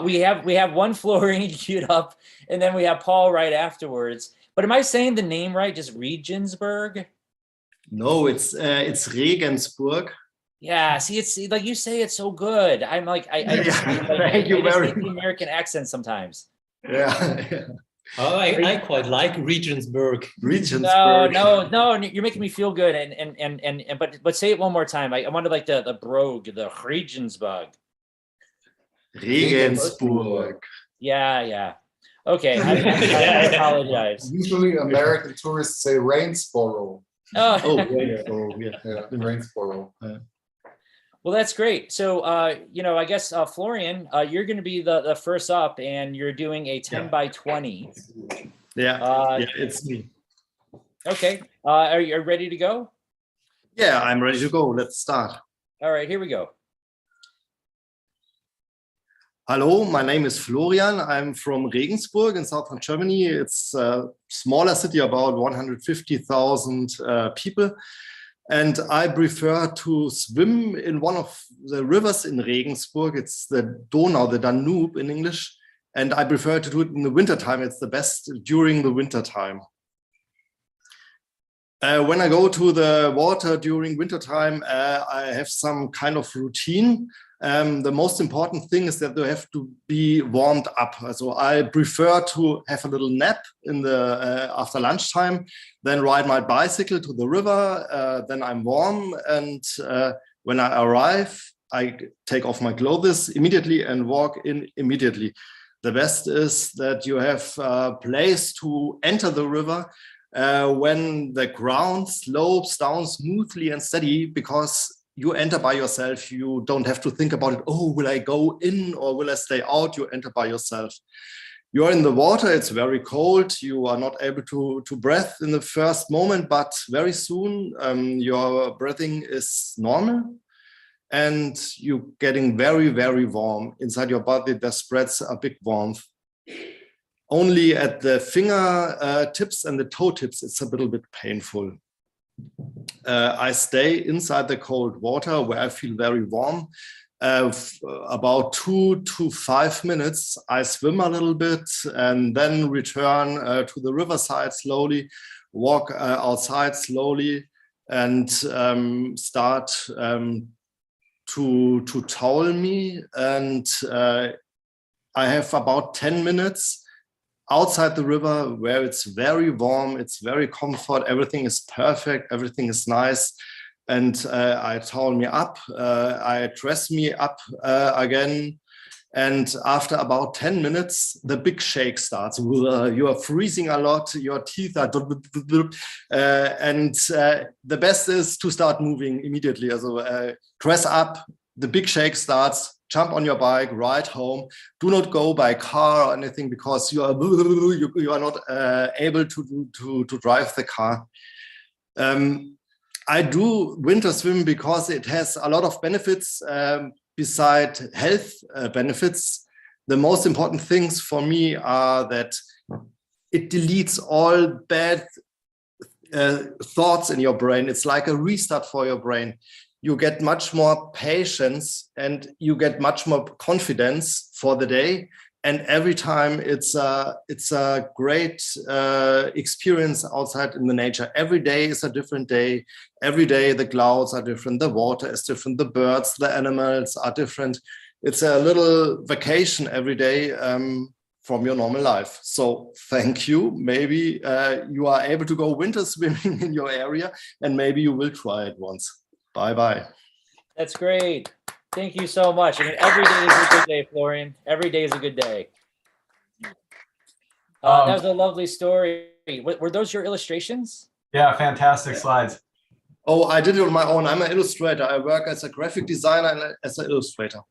We have one Florian queued up, and then we have Paul right afterwards. But am I saying the name right? Just Regensburg? No, it's Regensburg. Yeah, see, it's like you say it so good. I'm like, I just hate the American accent sometimes. Yeah. Oh, I quite like Regensburg. Regensburg. No, you're making me feel good. But say it one more time. I wanted like the brogue, the Regensburg. Regensburg. Yeah. Okay, I apologize. Usually American tourists say Rainsboro. Rainsboro, yeah, in Rainsboro. Yeah. Well, that's great. So, you know, I guess, Florian, you're going to be the first up, and you're doing a 10 by 20. Yeah, it's me. Okay. Are you ready to go? Yeah, I'm ready to go. Let's start. All right, here we go. Hello, my name is Florian. I'm from Regensburg in southern Germany. It's a smaller city, about 150,000 people. And I prefer to swim in one of the rivers in Regensburg. It's the Donau, the Danube in English. And I prefer to do it in the wintertime. It's the best during the wintertime. When I go to the water during wintertime, I have some kind of routine. The most important thing is that they have to be warmed up. So I prefer to have a little nap in the after lunchtime, then ride my bicycle to the river. Then I'm warm, and when I arrive, I take off my clothes immediately and walk in immediately. The best is that you have a place to enter the river when the ground slopes down smoothly and steady, because you enter by yourself. You don't have to think about it. Oh, will I go in or will I stay out? You enter by yourself. You're in the water, it's very cold. You are not able to breathe in the first moment, but very soon your breathing is normal and you're getting very, very warm. Inside your body, there spreads a big warmth. Only at the finger tips and the toe tips, it's a little bit painful. I stay inside the cold water where I feel very warm. About 2 to 5 minutes, I swim a little bit and then return to the riverside slowly, walk outside slowly, and start to towel me. And I have about 10 minutes outside the river where it's very warm, it's very comfort, everything is perfect, everything is nice. And I towel me up, I dress me up again. And after about 10 minutes, the big shake starts. You are freezing a lot, your teeth are... and the best is to start moving immediately. So dress up, the big shake starts, jump on your bike, ride home. Do not go by car or anything because you are not able to drive the car. I do winter swim because it has a lot of benefits beside health benefits. The most important things for me are that it deletes all bad thoughts in your brain. It's like a restart for your brain. You get much more patience and you get much more confidence for the day. And every time it's a great experience outside in the nature. Every day is a different day. Every day the clouds are different, the water is different, the birds, the animals are different. It's a little vacation every day from your normal life. So thank you. Maybe you are able to go winter swimming in your area and maybe you will try it once. Bye-bye. That's great. Thank you so much. I mean, every day is a good day, Florian. Every day is a good day. That was a lovely story. Were those your illustrations? Yeah, fantastic slides. Oh, I did it on my own. I'm an illustrator. I work as a graphic designer and as an illustrator.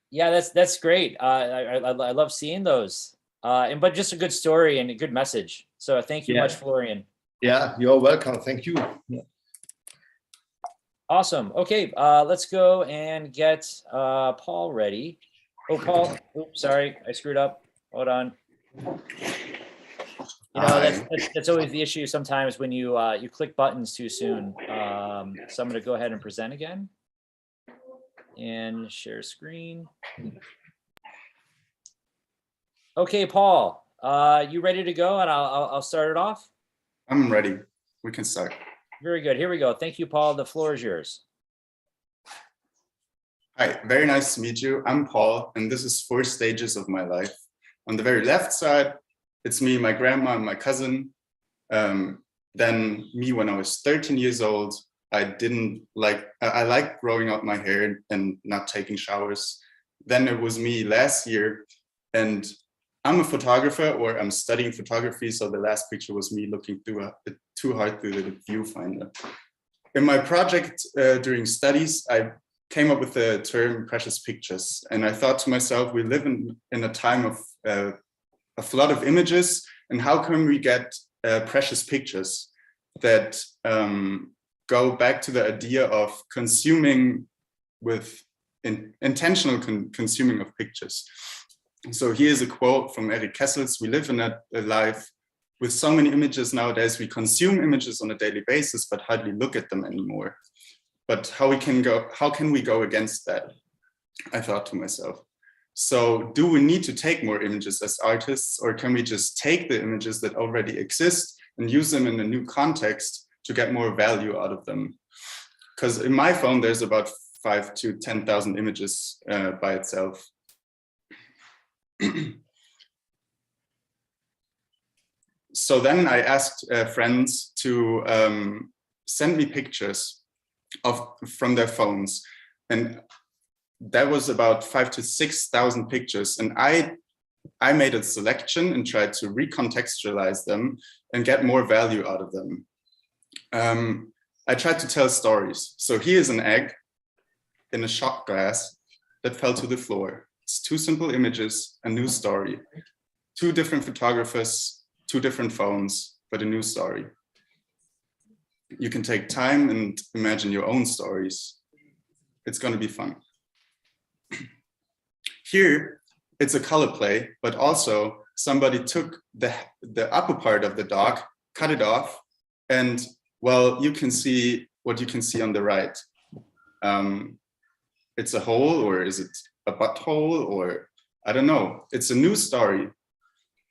Yeah, that's great. I love seeing those. But just a good story and a good message. So thank you much, Florian. Yeah, you're welcome. Thank you. Yeah. Awesome. Okay, let's go and get Paul ready. Oh, Paul. Oops, sorry, I screwed up. Hold on. You know, that's always the issue sometimes when you you click buttons too soon. So I'm going to go ahead and present again and share screen. Okay, Paul, you ready to go? And I'll start it off. I'm ready. We can start. Very good. Here we go. Thank you, Paul. The floor is yours. Hi, very nice to meet you. I'm Paul, and this is 4 stages of my life. On the very left side, it's me, my grandma, and my cousin. Then me when I was 13 years old. I liked growing out my hair and not taking showers. Then it was me last year, and I'm a photographer, or I'm studying photography, so the last picture was me looking too hard through the viewfinder. In my project during studies, I came up with the term precious pictures, and I thought to myself, we live in a time of a flood of images, and how can we get precious pictures that go back to the idea of consuming with intentional consuming of pictures. So here's a quote from Eric Kessels: "We live in a life with so many images nowadays. We consume images on a daily basis, but hardly look at them anymore. But how can we go against that?" I thought to myself. So do we need to take more images as artists, or can we just take the images that already exist and use them in a new context to get more value out of them? Because in my phone, there's about 5,000 to 10,000 images by itself. So then I asked friends to send me pictures from their phones. And that was about 5,000 to 6,000 pictures. And I made a selection and tried to recontextualize them and get more value out of them. I tried to tell stories. So here's an egg in a shot glass that fell to the floor. It's 2 simple images, a new story. 2 different photographers, 2 different phones, but a new story. You can take time and imagine your own stories. It's going to be fun. Here, it's a color play, but also somebody took the upper part of the dog, cut it off, and well, you can see what you can see on the right. It's a hole, or is it a butthole, or I don't know. It's a new story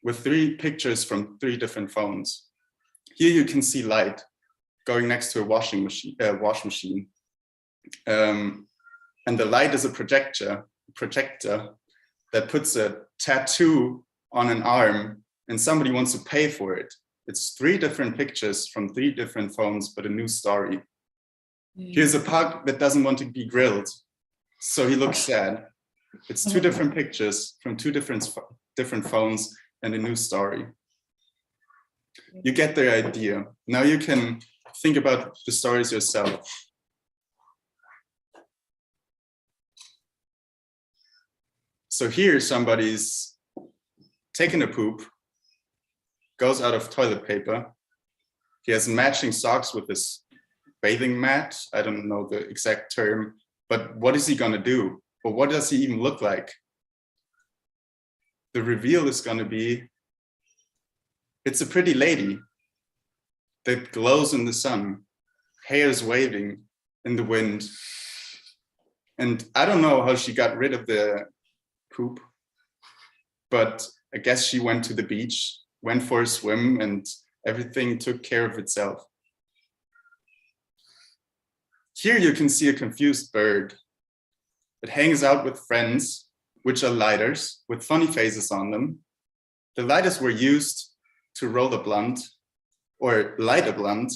with 3 pictures from 3 different phones. Here you can see light going next to a wash machine. And the light is a projector that puts a tattoo on an arm, and somebody wants to pay for it. It's 3 different pictures from 3 different phones, but a new story. Here's a pug that doesn't want to be grilled, so he looks sad. It's 2 different pictures from 2 different phones and a new story. You get the idea. Now you can think about the stories yourself. So here somebody's taking a poop, goes out of toilet paper. He has matching socks with his bathing mat. I don't know the exact term, but what is he gonna do? Or what does he even look like? The reveal is gonna be, it's a pretty lady that glows in the sun, hair's waving in the wind. And I don't know how she got rid of the poop, but I guess she went to the beach, went for a swim, and everything took care of itself. Here you can see a confused bird. It hangs out with friends, which are lighters with funny faces on them. The lighters were used to roll a blunt or light a blunt,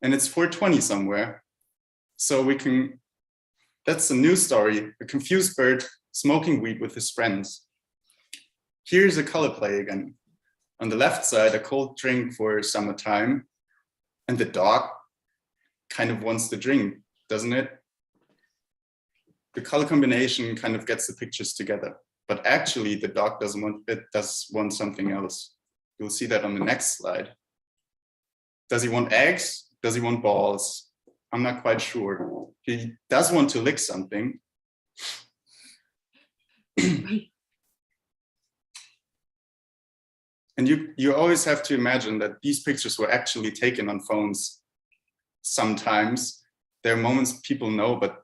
and it's 420 somewhere. So we can, that's a new story, a confused bird smoking weed with his friends. Here's a color play again. On the left side, a cold drink for summertime, and the dog kind of wants the drink, doesn't it? The color combination kind of gets the pictures together, but actually the dog doesn't want, it does want something else. You'll see that on the next slide. Does he want eggs? Does he want balls? I'm not quite sure. He does want to lick something. And you always have to imagine that these pictures were actually taken on phones. Sometimes there are moments people know, but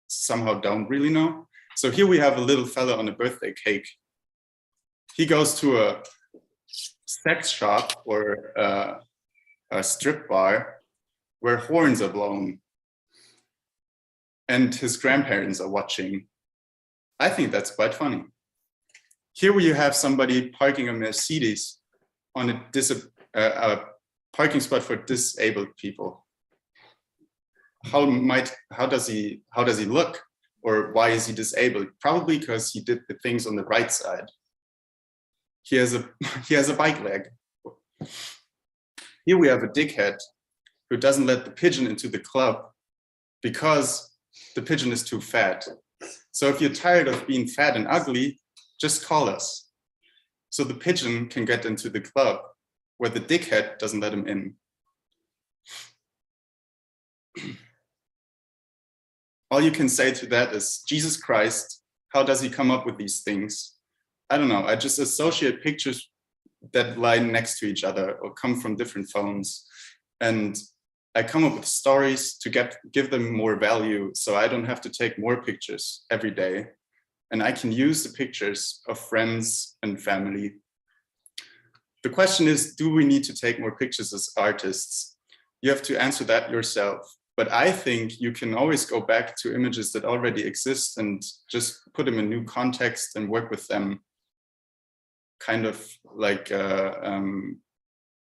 somehow don't really know. So here we have a little fella on a birthday cake. He goes to a sex shop or a strip bar where horns are blown and his grandparents are watching. I think that's quite funny. Here we have somebody parking a Mercedes on a parking spot for disabled people. How does he look, or why is he disabled? Probably because he did the things on the right side. He has a bike leg. Here we have a dickhead who doesn't let the pigeon into the club because the pigeon is too fat. So if you're tired of being fat and ugly, just call us. So the pigeon can get into the club where the dickhead doesn't let him in. All you can say to that is, Jesus Christ, how does he come up with these things? I don't know, I just associate pictures that lie next to each other or come from different phones. And I come up with stories to give them more value, so I don't have to take more pictures every day. And I can use the pictures of friends and family. The question is, do we need to take more pictures as artists? You have to answer that yourself. But I think you can always go back to images that already exist and just put them in new context and work with them, kind of like a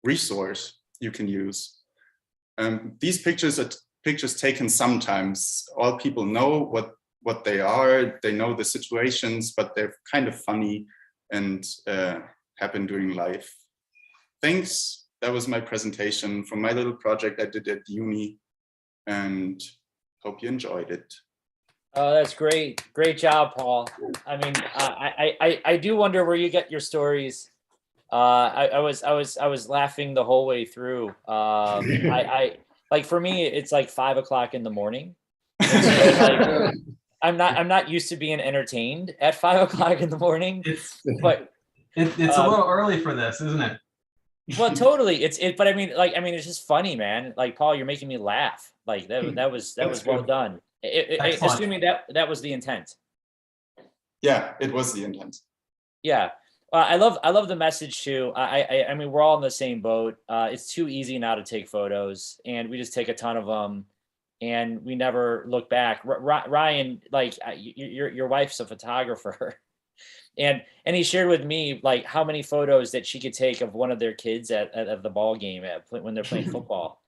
resource you can use. These pictures are pictures taken sometimes. All people know what what they are. They know the situations, but they're kind of funny and happen during life. Thanks. That was my presentation from my little project I did at uni, and hope you enjoyed it. Oh, that's great. Great job, Paul. I mean, I do wonder where you get your stories. I was laughing the whole way through. I like, for me, it's like 5 o'clock in the morning. So like, I'm not used to being entertained at 5 o'clock in the morning. But it's a little early for this, isn't it? Well, totally. But I mean, it's just funny, man. Like, Paul, you're making me laugh. Like that was well done. Assuming that was the intent. Yeah, it was the intent. Yeah. I love the message too. I mean, we're all in the same boat. It's too easy now to take photos, and we just take a ton of them, and we never look back. Ryan, like, your wife's a photographer, and he shared with me like how many photos that she could take of one of their kids at the ball game when they're playing football,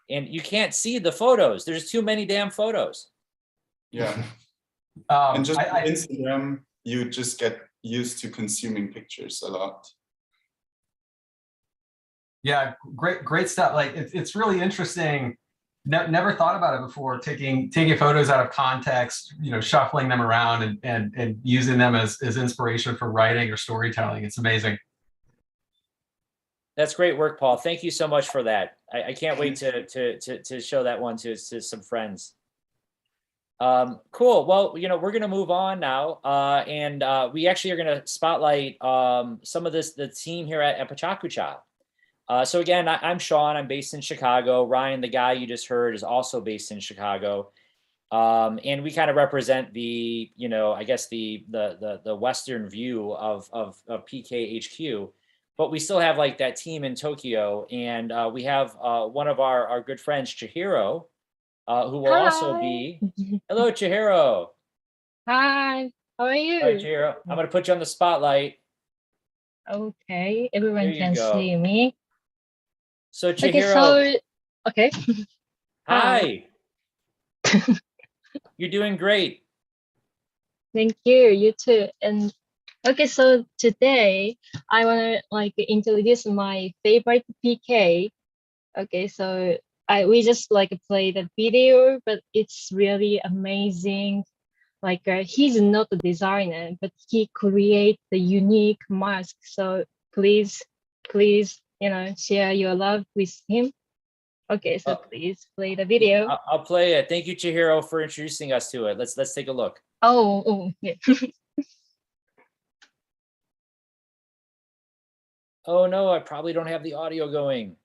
and you can't see the photos. There's too many damn photos. Yeah. And just on Instagram, you just get used to consuming pictures a lot. Yeah, great stuff. Like it's really interesting. Never thought about it before. Taking photos out of context, shuffling them around and using them as inspiration for writing or storytelling. It's amazing. That's great work, Paul. Thank you so much for that. I can't wait to show that one to some friends. Cool. Well, we're going to move on now. And we actually are going to spotlight some of the team here at PechaKucha. So again, I'm Sean. I'm based in Chicago. Ryan, the guy you just heard, is also based in Chicago. And we kind of represent the, I guess the Western view of PechaKucha, but we still have like that team in Tokyo. And we have one of our good friends, Chihiro, who will also be. Hello, Chihiro. Hi, how are you? All right, Chihiro, I'm going to put you on the spotlight. Okay, everyone can go. see me. So Chihiro. Okay. Hi. You're doing great. Thank you. You too. And okay, so today I want to introduce my favorite PK. Okay, so we just play the video, but it's really amazing. He's not a designer, but he creates the unique mask. So please, share your love with him. Okay, so please play the video. I'll play it. Thank you, Chihiro, for introducing us to it. Let's take a look. Oh, yeah. Oh no, I probably don't have the audio going.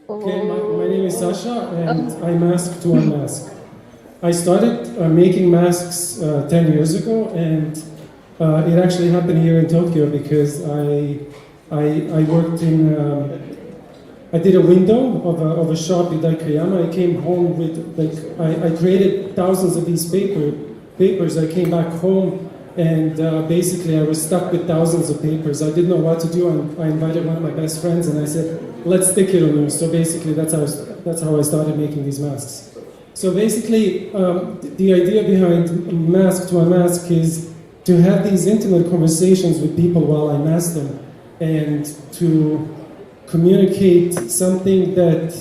Okay, my name is Sasha, and I mask to unmask. I started making masks 10 years ago, and it actually happened here in Tokyo because I worked in. I did a window of a shop in Daikayama. I came home with I created thousands of these papers. I came back home, and basically I was stuck with thousands of papers. I didn't know what to do, and I invited one of my best friends, and I said, let's stick it on you. So basically that's how I started making these masks. So basically the idea behind Mask to Unmask is to have these intimate conversations with people while I mask them, and to communicate something that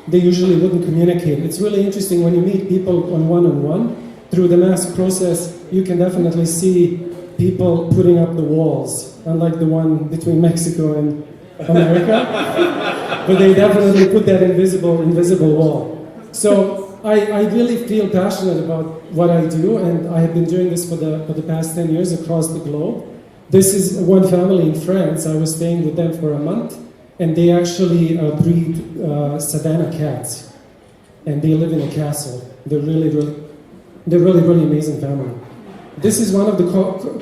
they usually wouldn't communicate. It's really interesting when you meet people on one-on-one. Through the mask process, you can definitely see people putting up the walls, unlike the one between Mexico and America. But they definitely put that invisible wall. So I really feel passionate about what I do, and I have been doing this for the past 10 years across the globe. This is one family in France. I was staying with them for a month, and they actually breed savannah cats, and they live in a castle. They're really amazing family. This is one of the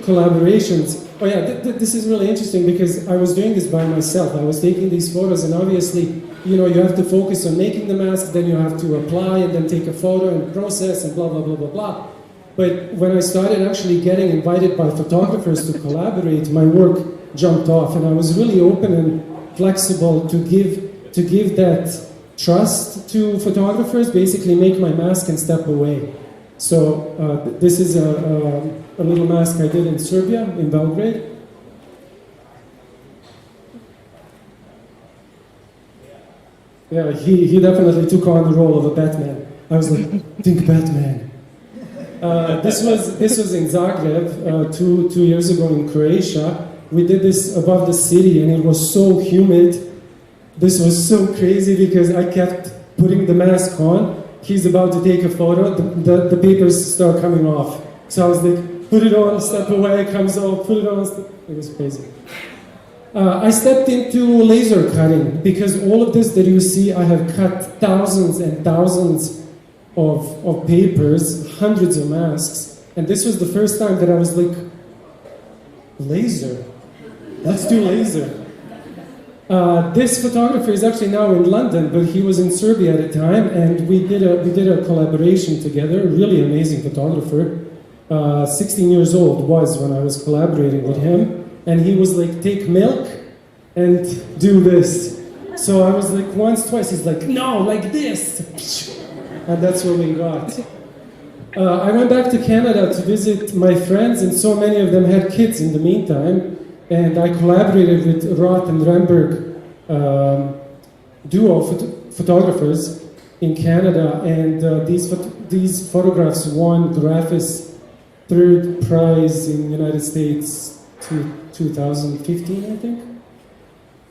collaborations. Oh yeah, this is really interesting because I was doing this by myself. I was taking these photos, and obviously, you have to focus on making the mask, then you have to apply and then take a photo and process and blah, blah, blah, blah, blah. But when I started actually getting invited by photographers to collaborate, my work jumped off, and I was really open and flexible to give that trust to photographers, basically make my mask and step away. So this is a little mask I did in Serbia, in Belgrade. Yeah, he definitely took on the role of a Batman. I was like, think Batman. This was in Zagreb 2 years ago in Croatia. We did this above the city and it was so humid. This was so crazy because I kept putting the mask on. He's about to take a photo, the papers start coming off. So I was like, put it on, step away, comes off, put it on. It was crazy. I stepped into laser cutting because all of this that you see, I have cut thousands and thousands of papers, hundreds of masks. And this was the first time that I was like, laser? Let's do laser. This photographer is actually now in London, but he was in Serbia at the time, and we did a collaboration together. Really amazing photographer. 16 years old was when I was collaborating with him, and he was like, take milk and do this. So I was like, once, twice. He's like, no, like this, and that's what we got. I went back to Canada to visit my friends, and so many of them had kids in the meantime. And I collaborated with Roth and Remberg duo photographers in Canada, and these photographs won Graphis third prize in the United States 2015, I think.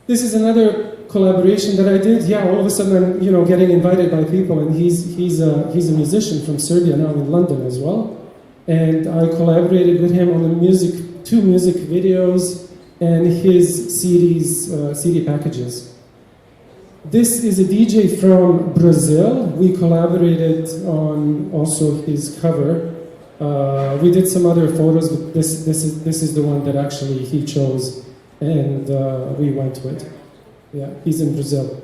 This is another collaboration that I did. Yeah, all of a sudden I'm getting invited by people, and he's a musician from Serbia now in London as well. And I collaborated with him on the two music videos and his CD packages. This is a DJ from Brazil. We collaborated on also his cover. We did some other photos, but this is the one that actually he chose, and we went with. Yeah, he's in Brazil.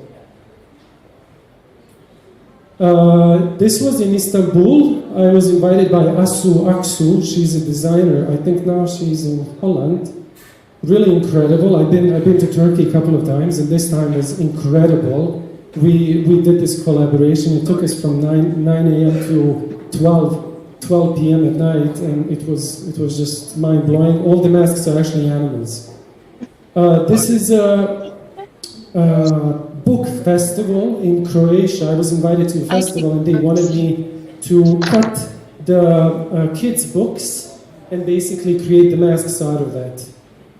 This was in Istanbul. I was invited by Asu Aksu. She's a designer. I think now she's in Holland. Really incredible. I've been to Turkey a couple of times, and this time was incredible. We did this collaboration. It took us from 9 a.m. to 12 p.m. at night, and it was just mind blowing. All the masks are actually animals. This is a book festival in Croatia. I was invited to a festival, and they wanted me to cut the kids' books and basically create the masks out of that.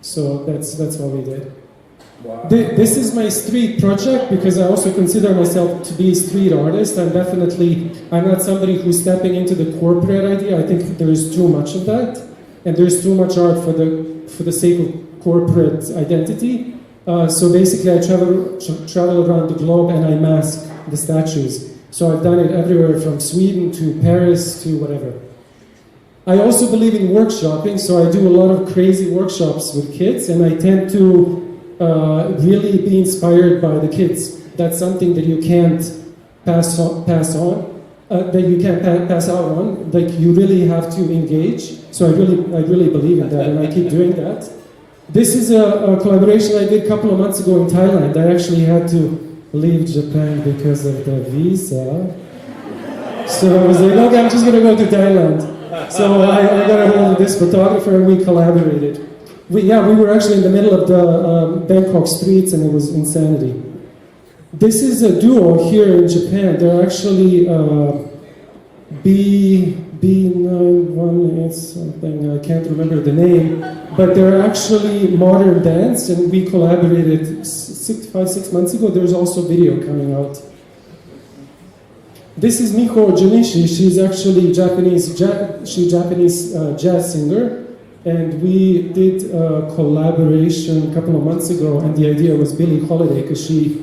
So that's what we did. Wow. This is my street project because I also consider myself to be a street artist. I'm not somebody who's stepping into the corporate idea. I think there is too much of that, and there's too much art for the sake of corporate identity. So basically, I travel around the globe and I mask the statues. So I've done it everywhere from Sweden to Paris to whatever. I also believe in workshopping, so I do a lot of crazy workshops with kids, and I tend to really be inspired by the kids. That's something that you can't pass on, that you can't pass out on. Like, you really have to engage. So I really believe in that, and I keep doing that. This is a collaboration I did a couple of months ago in Thailand. I actually had to leave Japan because of the visa. So I was like, okay, I'm just going to go to Thailand. So I got a hold of this photographer and we collaborated. We were actually in the middle of the Bangkok streets, and it was insanity. This is a duo here in Japan. They're actually B91, it's something, I can't remember the name, but they're actually modern dance, and we collaborated 5-6 months ago. There's also video coming out. This is Miko Junichi. She's actually Japanese jazz singer, and we did a collaboration a couple of months ago, and the idea was Billie Holiday, because she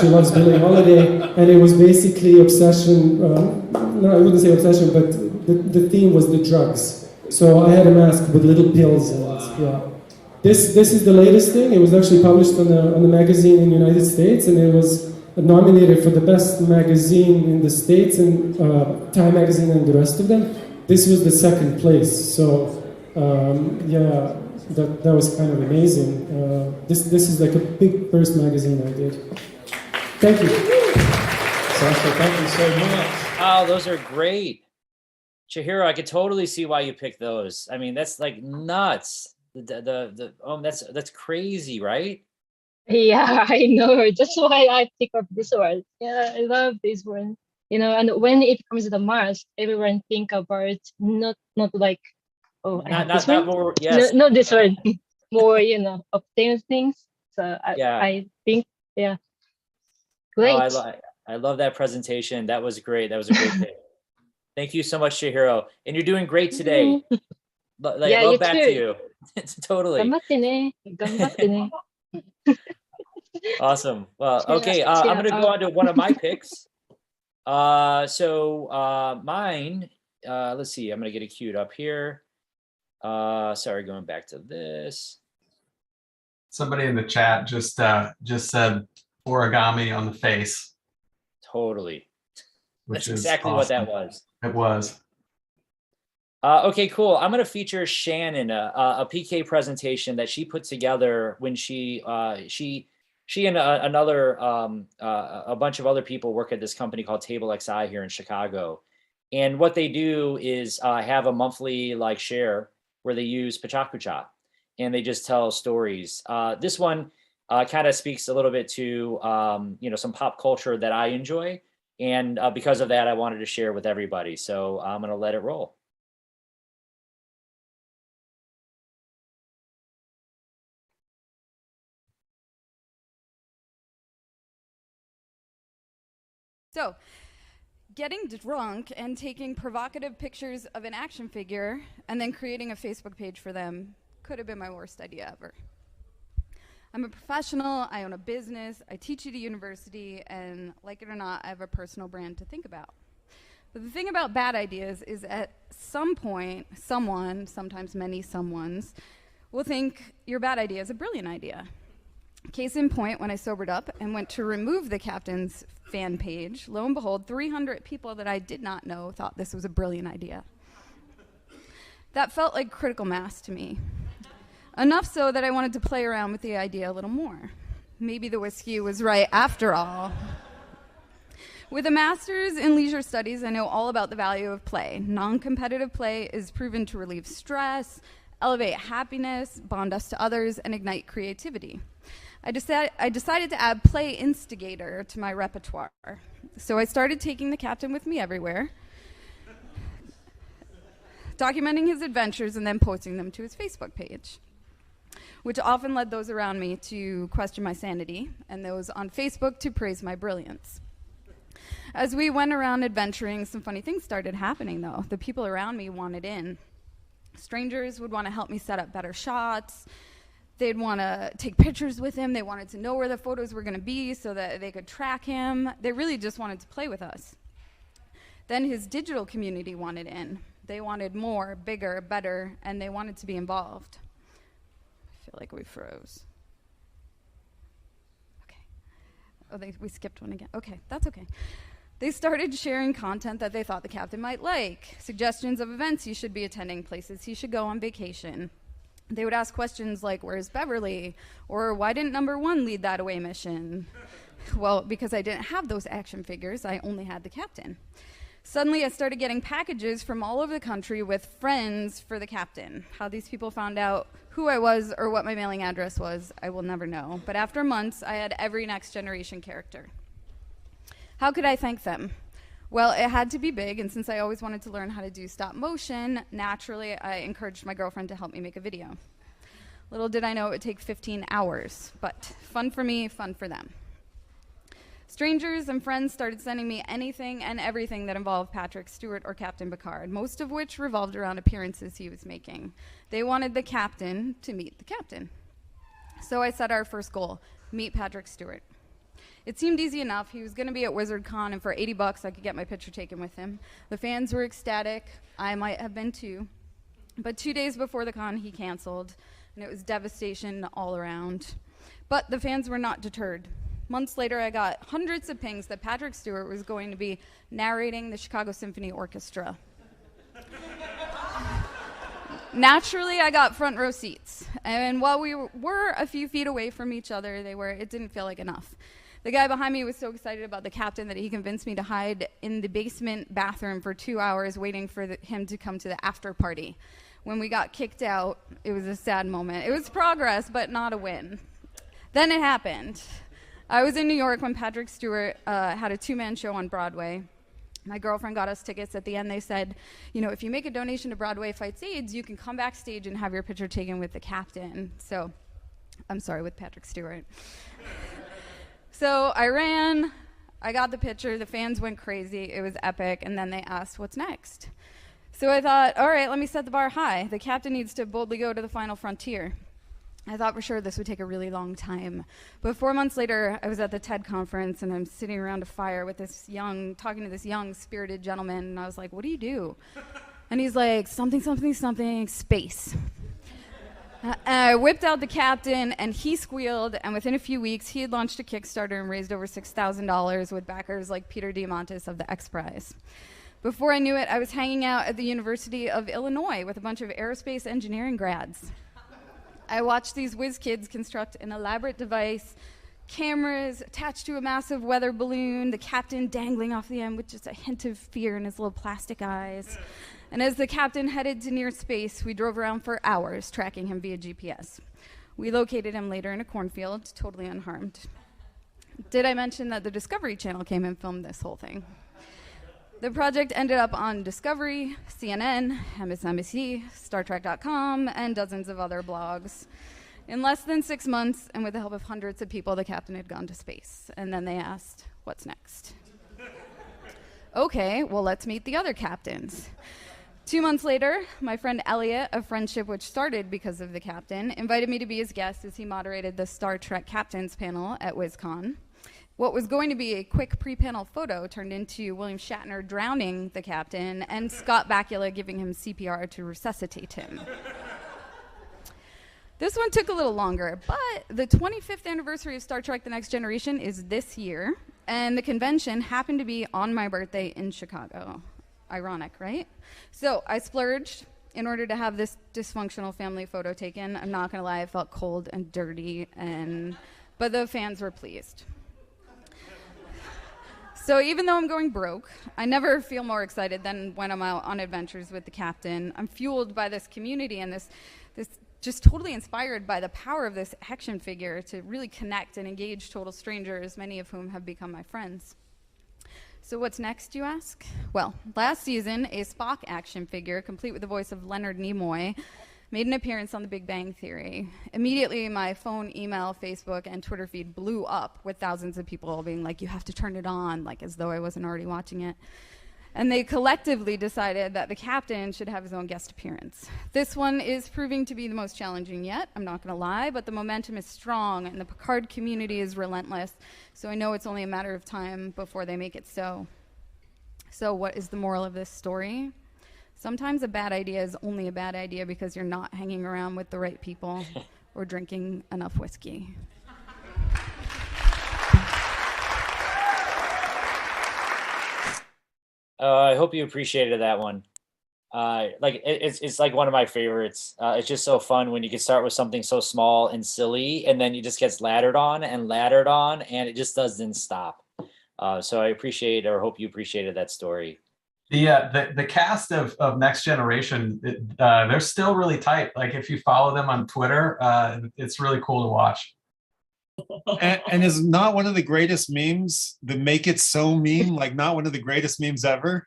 loves Billie Holiday, and it was basically obsession, no, I wouldn't say obsession, but the theme was the drugs. So I had a mask with little pills in it, yeah. This is the latest thing. It was actually published on the magazine in the United States, and it was nominated for the best magazine in the States, and Time Magazine and the rest of them. This was the second place, so yeah, that was kind of amazing. This is like a big first magazine I did. Thank you. Sasha, thank you so much. Oh, those are great. Chihiro, I could totally see why you picked those. I mean, that's like nuts. That's crazy, right? Yeah, I know. That's why I pick up this word. Yeah, I love this one. And when it comes to the mask, everyone think about not like, oh, I have this one. more, yes. No, this word. More, obtain things. So Yeah. I think, yeah. Great. I love that presentation. That was great. That was a great pick. Thank you so much, Chihiro. And you're doing great today. Yeah, love you back too. to you. Totally. 頑張ってね。頑張ってね。 Awesome. Well, Cheer okay. up, cheer I'm going to up. go on to one of my picks. Mine, let's see. I'm going to get it queued up here. Sorry, going back to this. Somebody in the chat just said origami on the face. Totally. Which That's is exactly awesome. what that was. It was. Okay, cool. I'm going to feature Shannon, a PK presentation that she put together when she and another a bunch of other people work at this company called Table XI here in Chicago. And what they do is have a monthly share where they use PechaKucha and they just tell stories. This one kind of speaks a little bit to some pop culture that I enjoy. And because of that, I wanted to share with everybody. So I'm going to let it roll. So, getting drunk and taking provocative pictures of an action figure and then creating a Facebook page for them could have been my worst idea ever. I'm a professional, I own a business, I teach at a university, and like it or not, I have a personal brand to think about. But the thing about bad ideas is at some point, someone, sometimes many someones, will think your bad idea is a brilliant idea. Case in point, when I sobered up and went to remove the captain's fan page, lo and behold, 300 people that I did not know thought this was a brilliant idea. That felt like critical mass to me. Enough so that I wanted to play around with the idea a little more. Maybe the whiskey was right after all. With a master's in leisure studies, I know all about the value of play. Non-competitive play is proven to relieve stress, elevate happiness, bond us to others, and ignite creativity. I decided to add play instigator to my repertoire. So I started taking the captain with me everywhere, documenting his adventures and then posting them to his Facebook page, which often led those around me to question my sanity and those on Facebook to praise my brilliance. As we went around adventuring, some funny things started happening though. The people around me wanted in. Strangers would want to help me set up better shots. They'd want to take pictures with him. They wanted to know where the photos were going to be so that they could track him. They really just wanted to play with us. Then his digital community wanted in. They wanted more, bigger, better, and they wanted to be involved. I feel like we froze. Okay. Oh, we skipped one again. Okay, that's okay. They started sharing content that they thought the captain might like, suggestions of events he should be attending, places he should go on vacation. They would ask questions like, where's Beverly? Or why didn't number 1 lead that away mission? Well, because I didn't have those action figures, I only had the captain. Suddenly, I started getting packages from all over the country with friends for the captain. How these people found out who I was or what my mailing address was, I will never know. But after months, I had every Next Generation character. How could I thank them? Well, it had to be big, and since I always wanted to learn how to do stop motion, naturally, I encouraged my girlfriend to help me make a video. Little did I know it would take 15 hours, but fun for me, fun for them. Strangers and friends started sending me anything and everything that involved Patrick Stewart or Captain Picard, most of which revolved around appearances he was making. They wanted the captain to meet the captain. So I set our first goal, meet Patrick Stewart. It seemed easy enough. He was going to be at WizardCon, and for $80 I could get my picture taken with him. The fans were ecstatic. I might have been too. But 2 days before the con, he canceled, and it was devastation all around. But the fans were not deterred. Months later, I got hundreds of pings that Patrick Stewart was going to be narrating the Chicago Symphony Orchestra. Naturally, I got front row seats. And while we were a few feet away from each other, it didn't feel like enough. The guy behind me was so excited about the captain that he convinced me to hide in the basement bathroom for 2 hours waiting for him to come to the after party. When we got kicked out, it was a sad moment. It was progress, but not a win. Then it happened. I was in New York when Patrick Stewart had a 2-man show on Broadway. My girlfriend got us tickets. At the end, they said, you know, if you make a donation to Broadway Fights AIDS, you can come backstage and have your picture taken with the captain. So, I'm sorry, with Patrick Stewart. So I ran, I got the picture, the fans went crazy, it was epic, and then they asked, what's next? So I thought, all right, let me set the bar high. The captain needs to boldly go to the final frontier. I thought for sure this would take a really long time. But 4 months later, I was at the TED conference, and I'm sitting around a fire with talking to this young, spirited gentleman, and I was like, what do you do? And he's like, something, something, something, space. I whipped out the captain, and he squealed, and within a few weeks, he had launched a Kickstarter and raised over $6,000 with backers like Peter Diamandis of the X Prize. Before I knew it, I was hanging out at the University of Illinois with a bunch of aerospace engineering grads. I watched these whiz kids construct an elaborate device, cameras attached to a massive weather balloon, the captain dangling off the end with just a hint of fear in his little plastic eyes. And as the captain headed to near space, we drove around for hours, tracking him via GPS. We located him later in a cornfield, totally unharmed. Did I mention that the Discovery Channel came and filmed this whole thing? The project ended up on Discovery, CNN, MSNBC, StarTrek.com, and dozens of other blogs. In less than 6 months, and with the help of hundreds of people, the captain had gone to space. And then they asked, what's next? Okay, well, let's meet the other captains. 2 months later, my friend Elliot, a friendship which started because of the captain, invited me to be his guest as he moderated the Star Trek Captains panel at WizCon. What was going to be a quick pre-panel photo turned into William Shatner drowning the captain and Scott Bakula giving him CPR to resuscitate him. This one took a little longer, but the 25th anniversary of Star Trek The Next Generation is this year, and the convention happened to be on my birthday in Chicago. Ironic, right? So I splurged in order to have this dysfunctional family photo taken. I'm not gonna lie, I felt cold and dirty, but the fans were pleased. So even though I'm going broke, I never feel more excited than when I'm out on adventures with the captain. I'm fueled by this community and this just totally inspired by the power of this action figure to really connect and engage total strangers, many of whom have become my friends. So what's next, you ask? Well, last season, a Spock action figure, complete with the voice of Leonard Nimoy, made an appearance on The Big Bang Theory. Immediately, my phone, email, Facebook, and Twitter feed blew up with thousands of people being like, you have to turn it on, like as though I wasn't already watching it. And they collectively decided that the captain should have his own guest appearance. This one is proving to be the most challenging yet, I'm not gonna lie, but the momentum is strong and the Picard community is relentless, so I know it's only a matter of time before they make it so. So what is the moral of this story? Sometimes a bad idea is only a bad idea because you're not hanging around with the right people or drinking enough whiskey. I hope you appreciated that one. It's like one of my favorites. It's just so fun when you can start with something so small and silly, and then it just gets laddered on, and it just doesn't stop. So I appreciate, or hope you appreciated that story. The cast of Next Generation, they're still really tight. Like if you follow them on Twitter, it's really cool to watch. And is not one of the greatest memes the make it so meme, like not one of the greatest memes ever?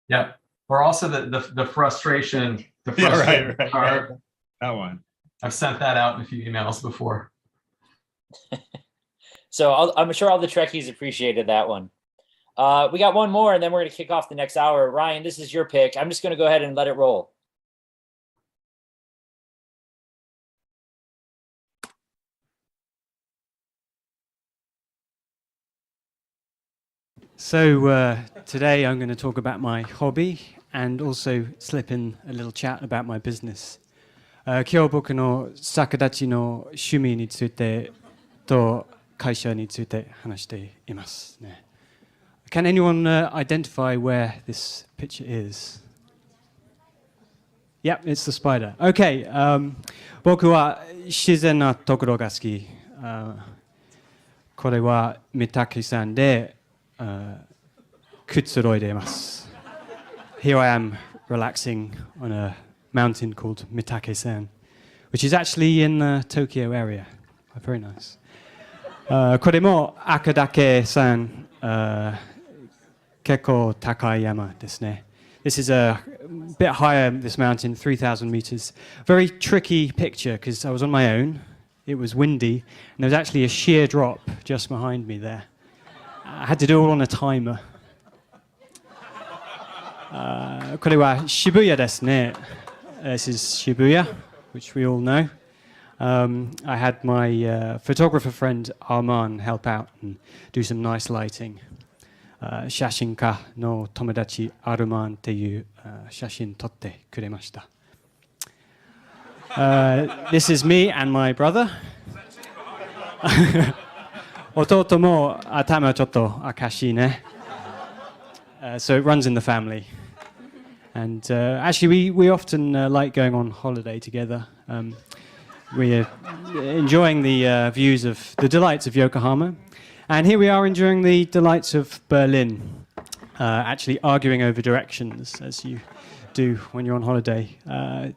Yeah. Or also the frustration. Right. That one. I've sent that out in a few emails before. So I'm sure all the Trekkies appreciated that one. We got one more, and then we're going to kick off the next hour. Ryan, this is your pick. I'm just going to go ahead and let it roll. So today I'm going to talk about my hobby and also slip in a little chat about my business. 今日僕の逆立ちの趣味についてと会社について話していますね。Can anyone identify where this picture is? Yep, it's the spider. Okay, 僕は自然なところが好き。これは御嶽山で、くつろいでいます。Here I am relaxing on a mountain called PechaKucha, which is actually in the Tokyo area. Very nice. これも赤岳山、結構高い山ですね。This is a bit higher, this mountain, 3,000 meters. Very tricky picture because I was on my own. It was windy, and there was actually a sheer drop just behind me there. I had to do it all on a timer. これは渋谷ですね。This is Shibuya, which we all know. I had my photographer friend Arman help out and do some nice lighting. 写真家の友達アルマンっていう写真撮ってくれました。This is me and my brother. 弟も頭ちょっと赤しいね。So it runs in the family. And actually, we often like going on holiday together. We're enjoying the views of the delights of Yokohama. And here we are enjoying the delights of Berlin, actually arguing over directions, as you do when you're on holiday.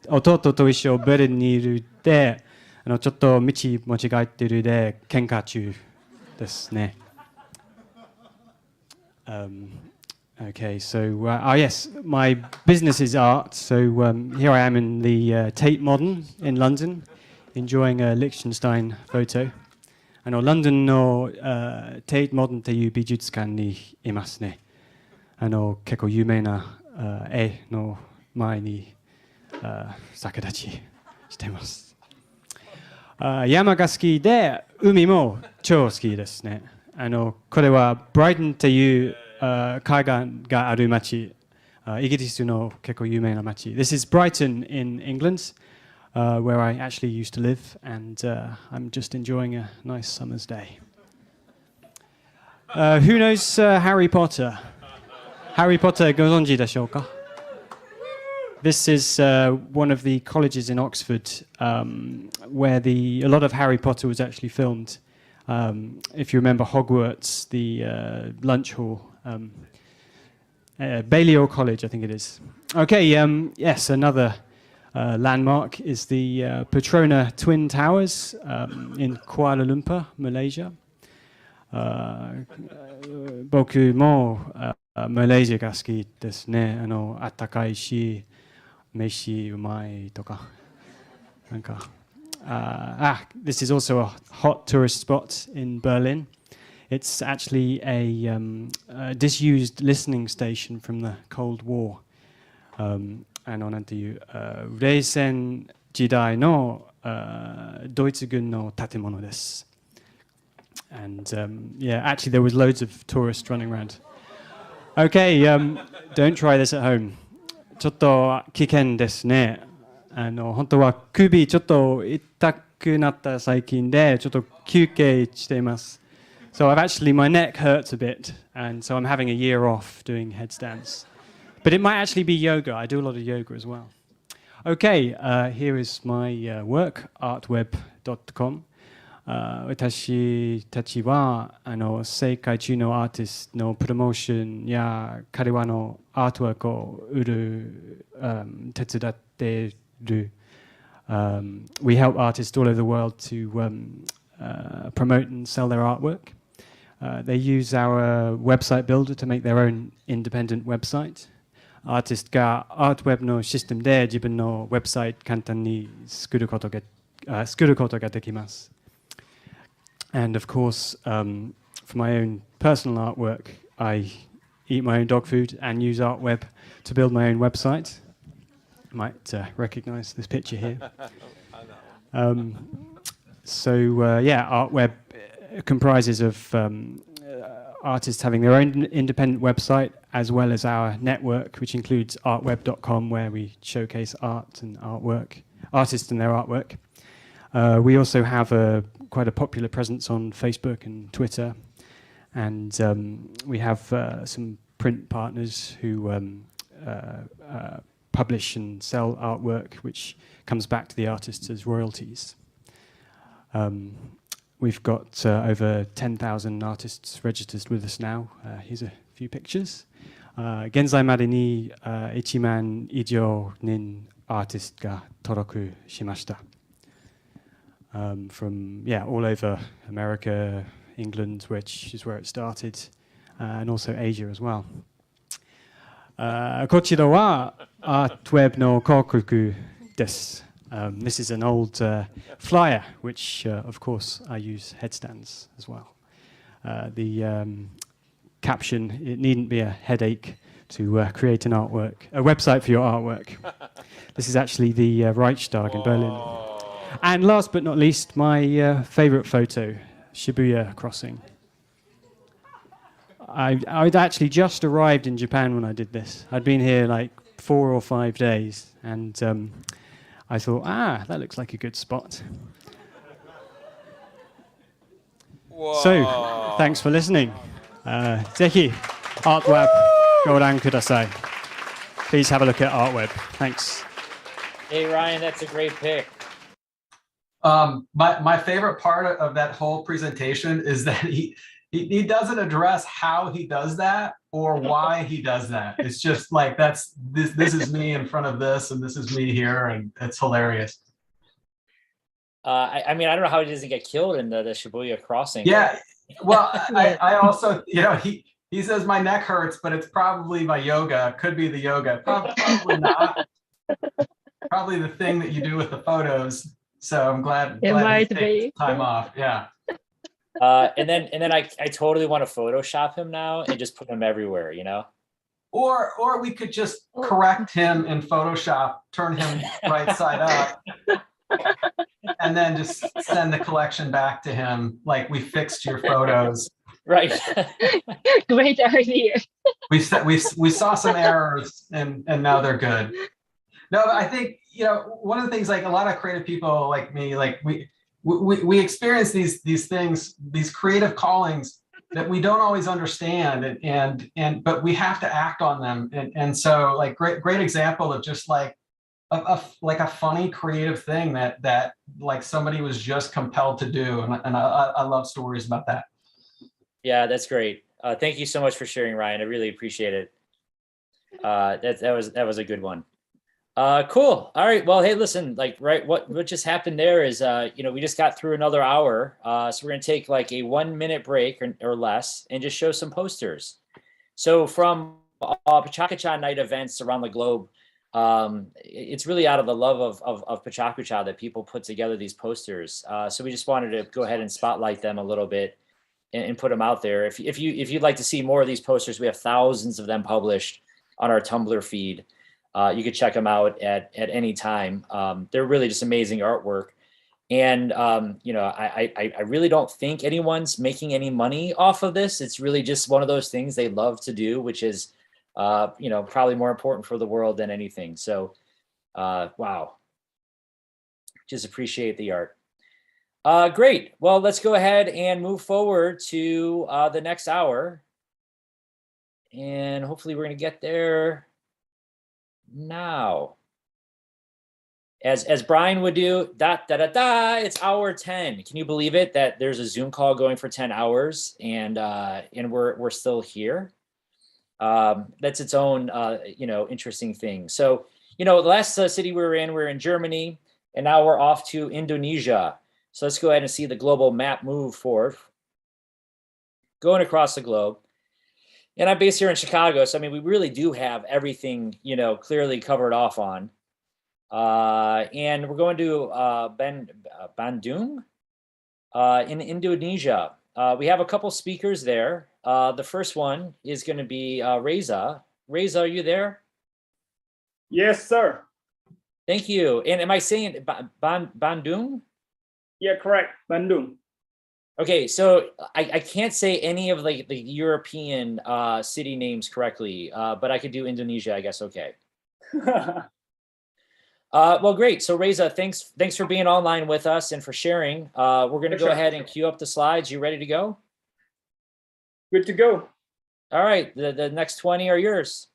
弟と一緒ベルリンにいるで、ちょっと道間違えてるで喧嘩中ですね。Okay, so yes, my business is art. So here I am in the Tate Modern in London, enjoying a Liechtenstein photo. ロンドンのTate Modern っていう美術館にいますね。結構有名な絵の前に逆立ちしています。山が好きで海も超好きですね。これはブライトンっていう海岸がある町、イギリスの結構有名な町。This is Brighton in England, where I actually used to live, and I'm just enjoying a nice summer's day. Who knows Harry Potter? Harry Potter ご存知でしょうか? This is one of the colleges in Oxford where a lot of Harry Potter was actually filmed. If you remember Hogwarts, the lunch hall, Balliol College, I think it is. Okay, yes, another landmark is the Petronas Twin Towers in Kuala Lumpur, Malaysia. 僕もマレーシアが好きですね。暖かいし、飯うまいとか。なんか。This is also a hot tourist spot in Berlin. It's actually a disused listening station from the Cold War. なんていう冷戦時代のドイツ軍の建物です。And yeah, actually there was loads of tourists running around. Okay, don't try this at home. ちょっと危険ですね。本当は首ちょっと痛くなった最近でちょっと休憩しています。So I've actually, my neck hurts a bit, and so I'm having a year off doing headstands. But it might actually be yoga. I do a lot of yoga as well. Okay, here is my work, artweb.com. 私たちは世界中のアーティストのプロモーションや彼らのアートワークを売る、手伝っている。We help artists all over the world to promote and sell their artwork. They use our website builder to make their own independent website. アーティストがアートウェブのシステムで自分のウェブサイト簡単に作ることができます。And of course, for my own personal artwork, I eat my own dog food and use ArtWeb to build my own website. You might recognize this picture here. Yeah, ArtWeb comprises of artists having their own independent website, as well as our network, which includes artweb.com, where we showcase art and artwork, artists and their artwork. We also have quite a popular presence on Facebook and Twitter, and we have some print partners who publish and sell artwork, which comes back to the artists as royalties. we've got over 10,000 artists registered with us now. Here's a few pictures. 現在までに1万以上人アーティストが登録しました。From all over America, England, which is where it started, and also Asia as well. こちらはアートウェブの広告です。This is an old flyer, which of course I use headstands as well. The caption, it needn't be a headache to create an artwork, a website for your artwork. This is actually the Reichstag in Berlin. And last but not least, my favorite photo, Shibuya crossing. I'd actually just arrived in Japan when I did this. I'd been here like 4 or 5 days, and I thought, that looks like a good spot. So, thanks for listening. ぜひ ArtWeb ご覧ください. Please have a look at ArtWeb. Thanks. Hey Ryan, that's a great pick. My favorite part of that whole presentation is that he doesn't address how he does that or why he does that. It's just like this is me in front of this, and this is me here, and it's hilarious. I mean, I don't know how he doesn't get killed in the Shibuya crossing. Yeah, well, I also, he says my neck hurts, but it's probably my yoga. Could be the yoga. Probably not. Probably the thing that you do with the photos. So I'm glad he takes time off. Yeah. And then I totally want to Photoshop him now and just put him everywhere, Or we could just correct him in Photoshop, turn him right side up, and then just send the collection back to him like we fixed your photos. Right. Great idea. We saw some errors and now they're good. No, I think one of the things, like a lot of creative people like me, like we experience these things, these creative callings that we don't always understand, but we have to act on them. And so like great example of just like a funny creative thing that like somebody was just compelled to do, and I love stories about that. Yeah, that's great. Thank you so much for sharing, Ryan. I really appreciate it. That was a good one. Cool. All right. Well, hey, listen, what just happened there is, we just got through another hour. So we're going to take like a 1-minute break or less and just show some posters. So from PechaKucha night events around the globe, it's really out of the love of PechaKucha that people put together these posters. So we just wanted to go ahead and spotlight them a little bit and put them out there. If you'd like to see more of these posters, we have thousands of them published on our Tumblr feed. You could check them out at any time. They're really just amazing artwork. And, I really don't think anyone's making any money off of this. It's really just one of those things they love to do, which is, probably more important for the world than anything. So, wow. Just appreciate the art. Great. Well, let's go ahead and move forward to the next hour. And hopefully we're going to get there now. As Brian would do, it's hour 10. Can you believe it that there's a Zoom call going for 10 hours and we're still here? That's its own interesting thing. So, the last city we were in Germany, and now we're off to Indonesia. So let's go ahead and see the global map move forward. Going across the globe. And I'm based here in Chicago, so I mean, we really do have everything, clearly covered off on. And we're going to Bandung in Indonesia. We have a couple speakers there. The first one is going to be Reza. Reza, are you there? Yes, sir. Thank you. And am I saying Bandung? Yeah, correct. Bandung. Okay, so I can't say any of the European city names correctly, but I could do Indonesia, I guess. Okay. Well, great. So Reza, thanks for being online with us and for sharing. We're going to go ahead and queue up the slides. You ready to go? Good to go. All right, the next 20 are yours.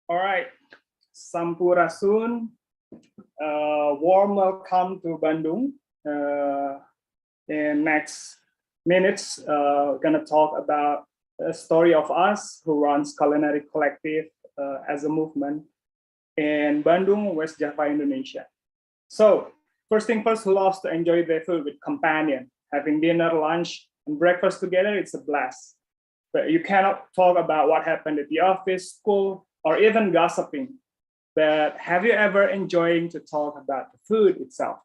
All right. Sampurasun. Warm welcome to Bandung. In next minutes, we're gonna talk about a story of us who runs Culinary Collective as a movement in Bandung, West Java, Indonesia. So first thing first, who loves to enjoy their food with companion? Having dinner, lunch, and breakfast together, it's a blast. But you cannot talk about what happened at the office, school, or even gossiping. But have you ever enjoying to talk about the food itself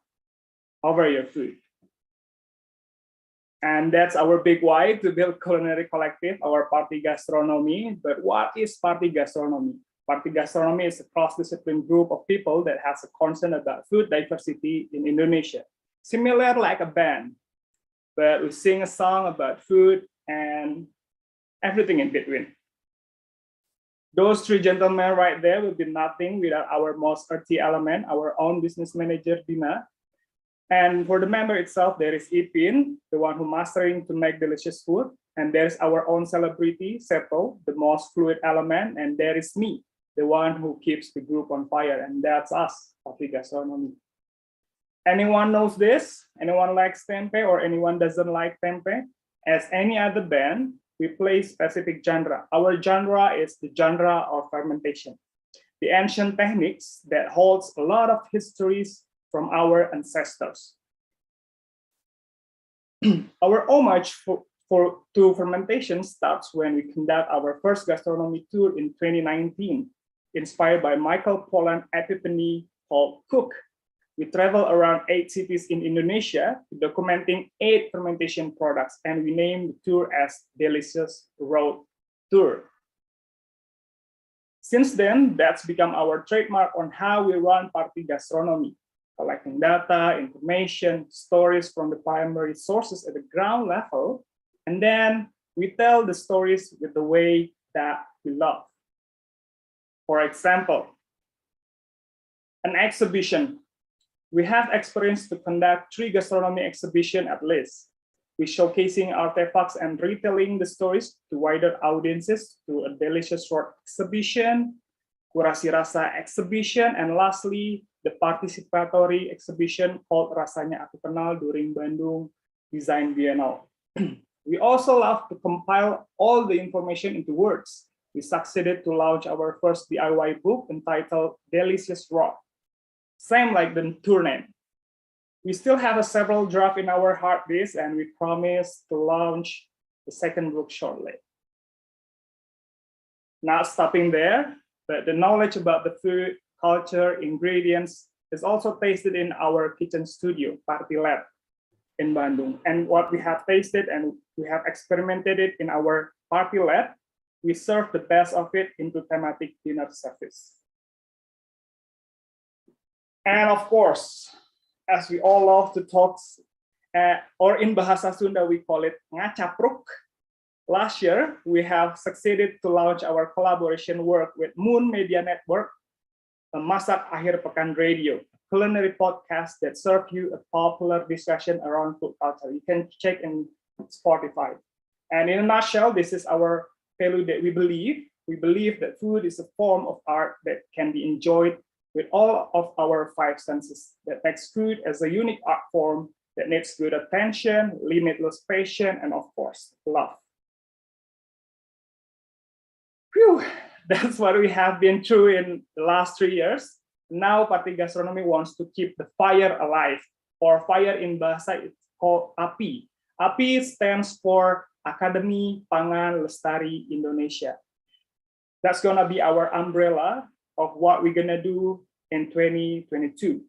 over your food? And that's our big why to build Culinary Collective, our party gastronomy. But what is party gastronomy? Party gastronomy is a cross-discipline group of people that has a concern about food diversity in Indonesia. Similar like a band, but we sing a song about food and everything in between. Those three gentlemen right there will be nothing without our most earthy element, our own business manager, Dina. And for the member itself, there is Ipin, the one who mastering to make delicious food. And there's our own celebrity, Seto, the most fluid element. And there is me, the one who keeps the group on fire. And that's us, Party Gastronomy. Anyone knows this? Anyone likes tempeh or anyone doesn't like tempeh? As any other band, we play specific genre. Our genre is the genre of fermentation. The ancient techniques that holds a lot of histories from our ancestors. Our homage to fermentation starts when we conduct our first gastronomy tour in 2019, inspired by Michael Pollan epiphany called Cook. We travel around 8 cities in Indonesia, documenting 8 fermentation products, and we named the tour as Delicious Road Tour. Since then, that's become our trademark on how we run party gastronomy, collecting data, information, stories from the primary sources at the ground level, and then we tell the stories with the way that we love. For example, an exhibition. We have experience to conduct 3 gastronomy exhibitions at least. We're showcasing artifacts and retelling the stories to wider audiences through a delicious road exhibition, Kurasi Rasa exhibition, and lastly, the participatory exhibition called Rasanya Aku Kenal during Bandung Design Biennale. We also love to compile all the information into words. We succeeded to launch our first DIY book entitled Delicious Road. Same like the tour name. We still have several drafts in our hard disk, and we promise to launch the second book shortly. Not stopping there, but the knowledge about the food, culture, ingredients is also tasted in our kitchen studio, Party Lab, in Bandung. And what we have tasted and we have experimented it in our Party Lab, we serve the best of it into thematic dinner service. And of course, as we all love to talk, or in Bahasa Sunda, we call it ngacapruk. Last year, we have succeeded to launch our collaboration work with Moon Media Network, a Masak Akhir Pekan Radio, a culinary podcast that serves you a popular discussion around food culture. You can check in Spotify. And in a nutshell, this is our value that we believe. We believe that food is a form of art that can be enjoyed with all of our 5 senses, that makes food as a unique art form that needs good attention, limitless patience, and of course, love. Phew, that's what we have been through in the last 3 years. Now, Party Gastronomy wants to keep the fire alive, or fire in Bahasa, it's called API. API stands for Akademi Pangan Lestari Indonesia. That's gonna be our umbrella of what we're gonna do in 2022.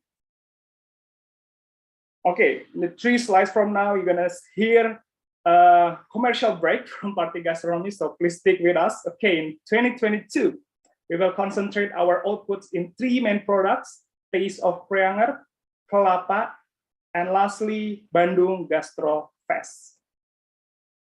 Okay, in the 3 slides from now, you're gonna hear a commercial break from Party Gastronomy, so please stick with us. Okay, in 2022, we will concentrate our outputs in 3 main products: Taste of Preanger, Kelapa, and lastly, Bandung Gastro Fest.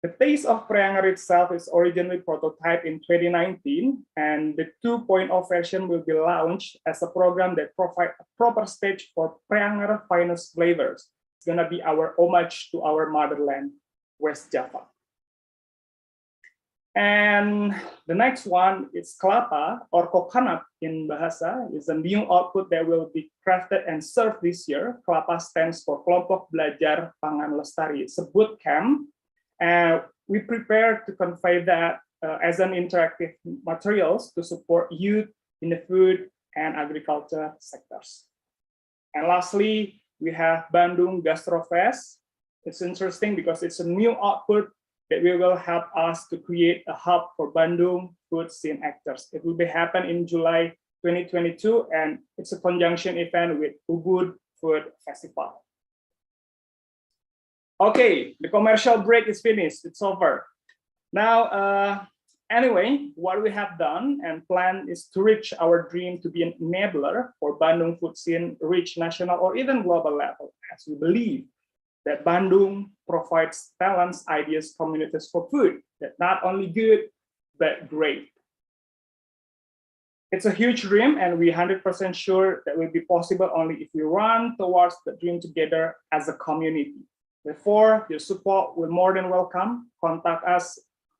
The Taste of Preanger itself is originally prototyped in 2019, and the 2.0 version will be launched as a program that provides a proper stage for Preanger finest flavors. It's gonna be our homage to our motherland, West Java. And the next one is kelapa or coconut in Bahasa, is a new output that will be crafted and served this year. Kelapa stands for Kelompok Belajar Pangan Lestari. It's a boot camp, and we prepare to convey that as an interactive materials to support youth in the food and agriculture sectors. And lastly, we have Bandung Gastrofest. It's interesting because it's a new output that will help us to create a hub for Bandung food scene actors. It will be happen in July 2022, and it's a conjunction event with Ubud Food Festival. Okay, the commercial break is finished. It's over. Now, anyway, what we have done and planned is to reach our dream to be an enabler for Bandung food scene, reach national or even global level, as we believe that Bandung provides talents, ideas, communities for food that not only good, but great. It's a huge dream, and we're 100% sure that will be possible only if we run towards the dream together as a community. Therefore, your support will more than welcome. Contact us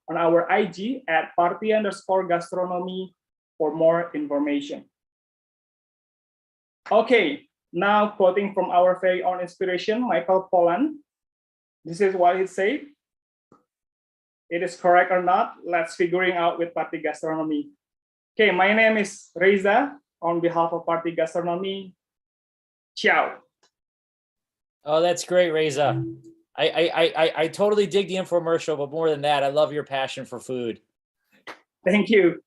on our IG at party_gastronomy for more information. Okay. Now, quoting from our very own inspiration, Michael Pollan. This is what he said. It is correct or not, let's figuring out with Party Gastronomy. Okay, my name is Reza. On behalf of Party Gastronomy, ciao. Oh, that's great, Reza. I totally dig the infomercial, but more than that, I love your passion for food. Thank you.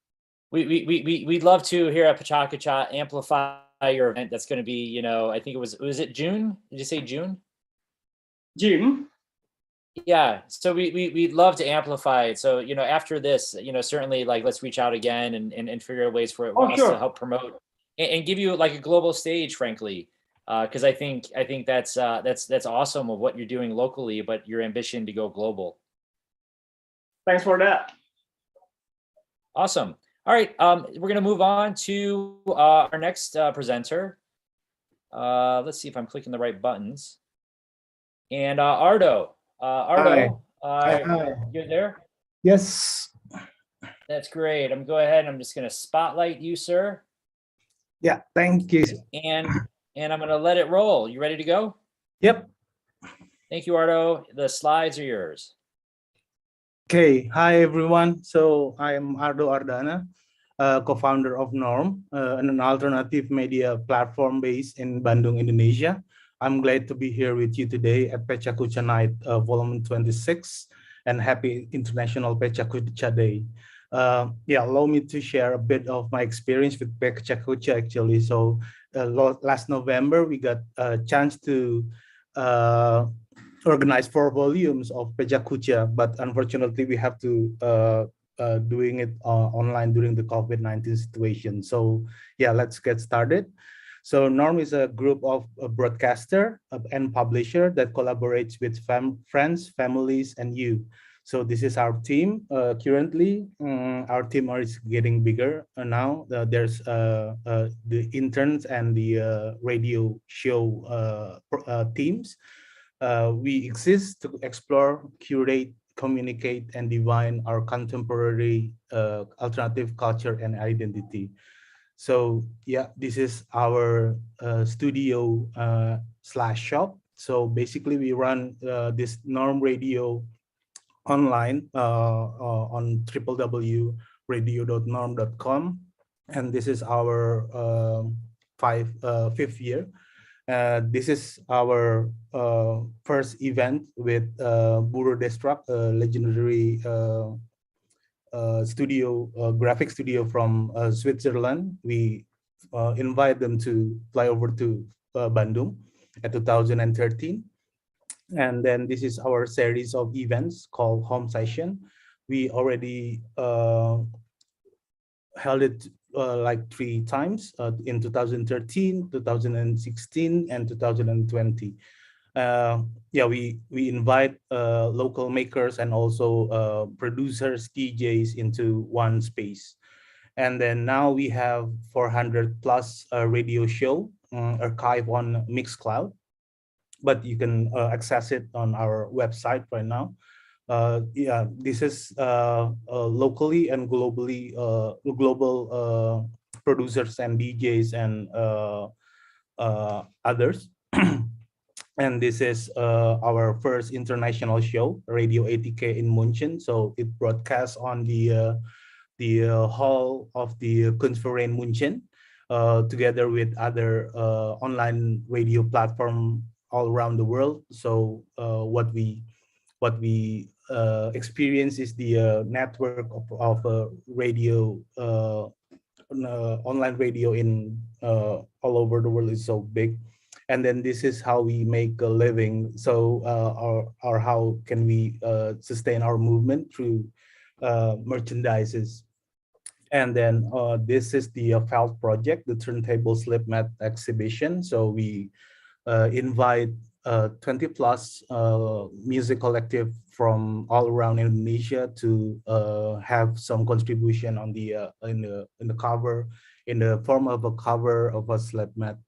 We'd love to here at PechaKucha amplify your event. That's going to be, you know, I think was it June? Did you say June? June. Yeah. So we'd love to amplify it. So, you know, after this, you know, certainly like let's reach out again and figure out ways for us to help promote and give you like a global stage, frankly. Because I think that's awesome of what you're doing locally, but your ambition to go global. Thanks for that. Awesome. All right, we're going to move on to our next presenter. Let's see if I'm clicking the right buttons. And Ardo. Ardo, you're there? Yes. That's great. I'm go ahead. I'm just going to spotlight you, sir. Yeah, thank you. And I'm going to let it roll. You ready to go? Yep. Thank you, Ardo. The slides are yours. Okay, hi everyone. So I am Ardo Ardana, co-founder of Norm, an alternative media platform based in Bandung, Indonesia. I'm glad to be here with you today at PechaKucha Night, Volume 26, and happy International PechaKucha Day. Allow me to share a bit of my experience with PechaKucha actually. So last November, we got a chance to organize 4 volumes of PechaKucha, but unfortunately we have to doing it online during the COVID-19 situation. So yeah, let's get started. So Norm is a group of a broadcaster and publisher that collaborates with friends, families, and you. So this is our team. Currently, our team is getting bigger now. There's the interns and the radio show teams. We exist to explore, curate, communicate, and define our contemporary alternative culture and identity. So yeah, this is our studio / shop. So basically we run this Norm Radio online on www.radio.norm.com. And this is our 5th year. This is our first event with Buro Destruct, a legendary graphic studio from Switzerland. We invite them to fly over to Bandung at 2013. And then this is our series of events called Home Session. We already held it like 3 times in 2013, 2016, and 2020. We invite local makers and also producers, DJs into one space. And then now we have 400 plus radio show archive on Mixcloud, but you can access it on our website right now. Yeah, this is locally and globally global producers and DJs and others. And this is our first international show, Radio 80K in München. So it broadcasts on the hall of the Kunstverein München, together with other online radio platform all around the world. So what we experience is the network of radio, online radio in all over the world is so big. And then this is how we make a living. So or how can we sustain our movement through merchandises. And then this is the felt project, the turntable slip mat exhibition. So we invite 20 plus music collective from all around Indonesia to have some contribution on the in the cover, in the form of a cover of a slip mat.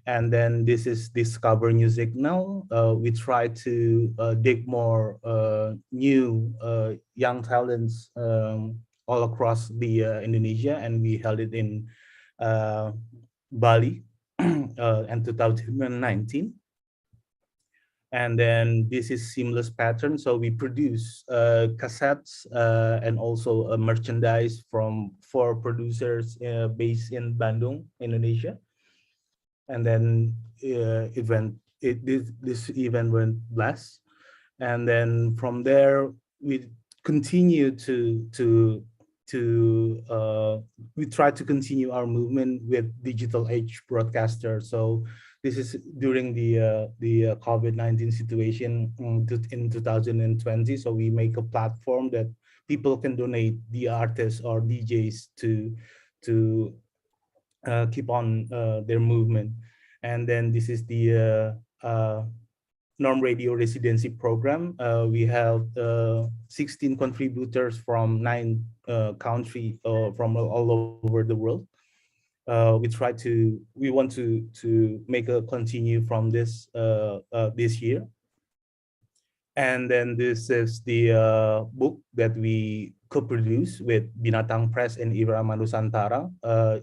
And then this is Discover Music Now. We try to dig more new young talents all across the Indonesia, and we held it in Bali in 2019. And then this is Seamless Pattern. So we produce cassettes and also merchandise from 4 producers based in Bandung, Indonesia. And then this event went blessed. And then from there we continue we try to continue our movement with digital age broadcaster. So this is during the COVID-19 situation in 2020. So we make a platform that people can donate the artists or DJs to keep on their movement. And then this is the Norm Radio Residency Program. We have 16 contributors from 9 countries from all over the world. We want to make a continue from this this year. And then this is the book that we co-produced with Binatang Press and Irama Nusantara.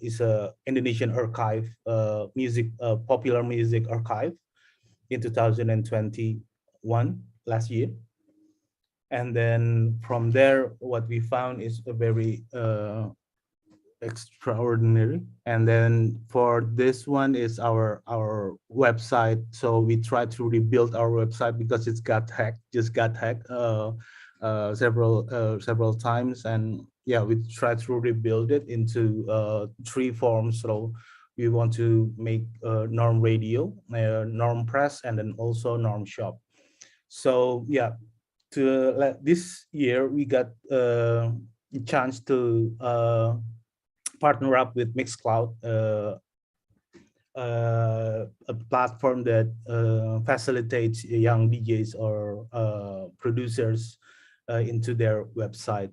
It's a Indonesian archive, popular music archive in 2021, last year. And then from there, what we found is a very extraordinary. And then for this one is our website. So we try to rebuild our website because it's got hacked, several times. And yeah, we try to rebuild it into 3 forms. So we want to make Norm Radio, Norm Press, and then also Norm Shop. So yeah, this year we got a chance to partner up with Mixcloud, a platform that facilitates young DJs or producers into their website.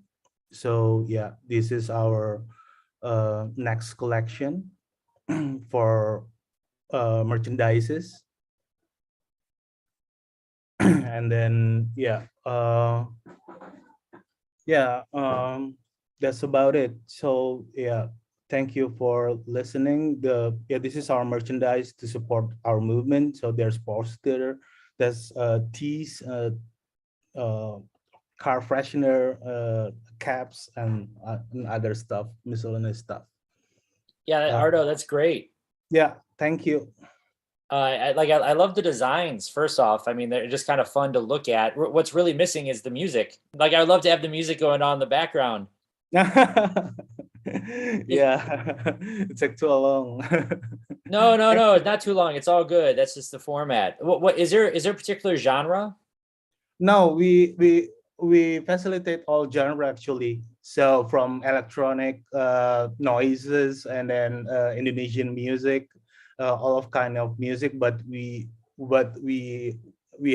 So yeah, this is our next collection for merchandises. And then that's about it. So yeah, thank you for listening. This is our merchandise to support our movement. So there's poster, there's teas, car freshener, caps, and other stuff, miscellaneous stuff. Yeah, Ardo, that's great. Yeah, thank you. I love the designs. First off, I mean, they're just kind of fun to look at. What's really missing is the music. Like, I'd love to have the music going on in the background. Yeah, it took too long. No, it's not too long. It's all good. That's just the format. What is there a particular genre? No, we facilitate all genre actually. So from electronic noises, and then Indonesian music, all of kind of music, but we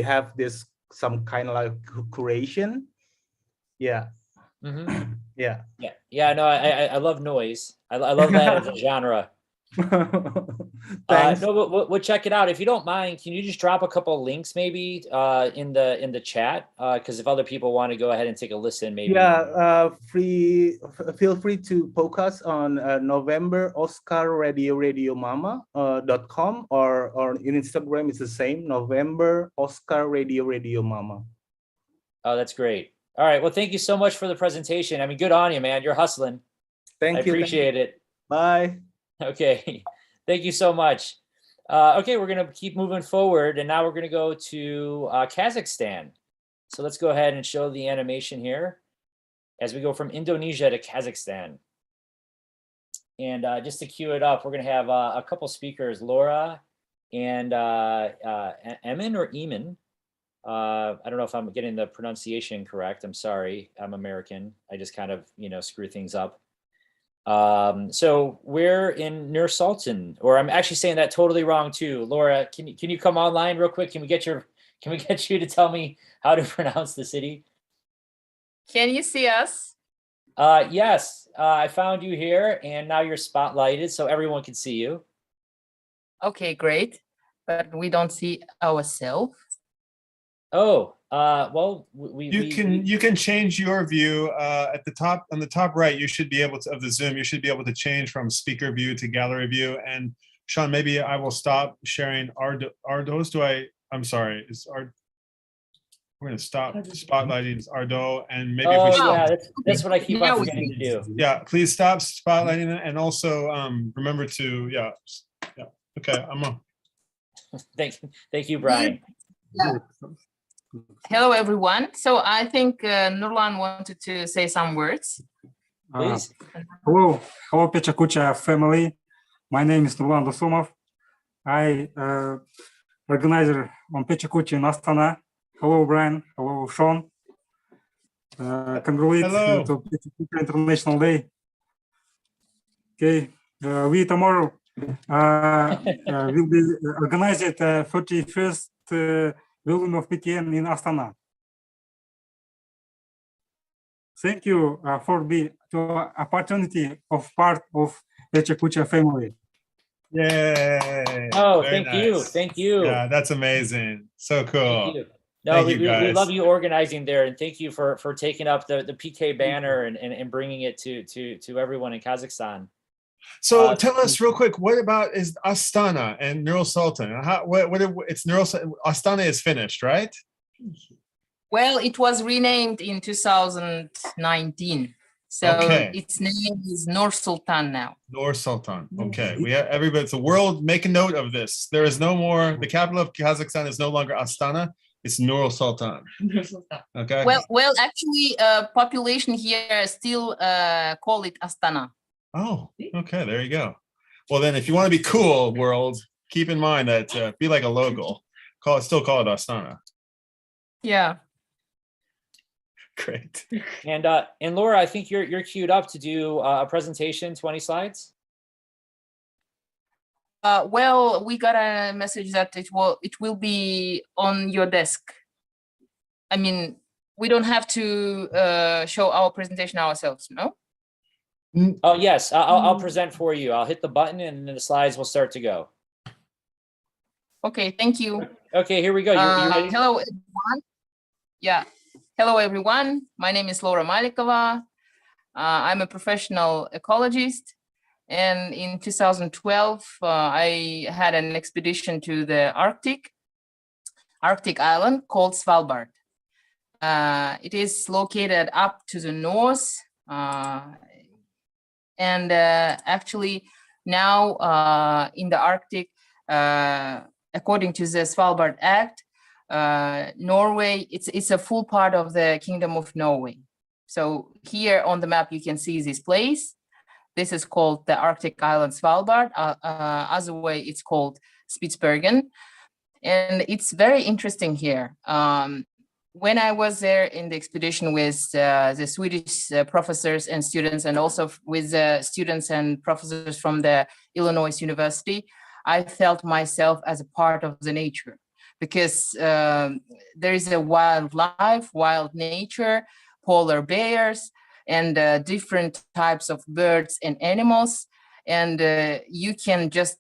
have this some kind of like curation. Yeah. Mm-hmm. Yeah. No, I love noise. I love that as a genre. Thanks. No, but we'll check it out. If you don't mind, can you just drop a couple of links maybe in the chat? Because if other people want to go ahead and take a listen, maybe. Yeah, feel free to poke us on November Oscar Radio Mama.com or in Instagram it's the same, November Oscar Radio Mama. Oh, that's great. All right. Well, thank you so much for the presentation. I mean, good on you, man. You're hustling. Thank you. I appreciate it. Bye. Okay. Thank you so much. Okay, we're going to keep moving forward, and now we're going to go to Kazakhstan. So let's go ahead and show the animation here as we go from Indonesia to Kazakhstan. And just to cue it up, we're going to have a couple speakers, Laura and Emin or Eamon. I don't know if I'm getting the pronunciation correct. I'm sorry. I'm American. I just kind of, screw things up. So we're in Nur Sultan, or I'm actually saying that totally wrong too. Laura, can you come online real quick? Can we get you to tell me how to pronounce the city? Can you see us? Yes, I found you here and now you're spotlighted so everyone can see you. Okay, great. But we don't see ourselves. Oh, well, you can change your view at the top, on the top right. You should be able to, of the Zoom, you should be able to change from speaker view to gallery view. And Sean, maybe I will stop sharing Ardo's. I'm sorry, we're going to stop spotlighting Ardo, and maybe if we stop. Yeah, that's what I keep on forgetting to do. Yeah, please stop spotlighting it, and also remember to okay, I'm on. Thank you, Brian. Yeah. Hello, everyone. So I think Nurlan wanted to say some words. Please. Hello, PechaKucha family. My name is Nurlan Dosumov. I organizer on PechaKucha in Astana. Hello, Brian. Hello, Sean. Congratulations to PechaKucha International Day. Okay, we tomorrow will be organized 31st building of PTN in Astana. Thank you for the opportunity of part of PechaKucha family. Yay! Oh, Very nice. Thank you. Yeah, that's amazing. So cool. Thank you. No, we love you organizing there, and thank you for taking up the PK banner and bringing it to everyone in Kazakhstan. So tell us real quick, what about is Astana and Nur Sultan? It's Nur Sultan. Astana is finished, right? Well, it was renamed in 2019. So its name is Nur Sultan now. Nur Sultan. Okay. We have everybody, it's a world, make a note of this. There is no more, the capital of Kazakhstan is no longer Astana, it's Nur Sultan. Okay. Well, actually, population here still call it Astana. Oh, okay, there you go. Well, then if you want to be cool, world, keep in mind that be like a logo. Still call it Astana. Yeah. Great. And Laura, I think you're queued up to do a presentation, 20 slides. Well, we got a message that it will be on your desk. I mean, we don't have to show our presentation ourselves, no? Oh yes, I'll present for you. I'll hit the button and then the slides will start to go. Okay, thank you. Okay, here we go. You ready? Hello, everyone. Yeah. Hello, everyone. My name is Laura Malikova. I'm a professional ecologist. And in 2012, I had an expedition to the Arctic island called Svalbard. It is located up to the north. And actually now in the Arctic, according to the Svalbard Act, Norway, it's a full part of the Kingdom of Norway. So here on the map, you can see this place. This is called the Arctic island Svalbard. Other way, it's called Spitsbergen. And it's very interesting here. When I was there in the expedition with the Swedish professors and students, and also with the students and professors from the Illinois University, I felt myself as a part of the nature, because there is a wildlife, wild nature, polar bears, and different types of birds and animals. and you can just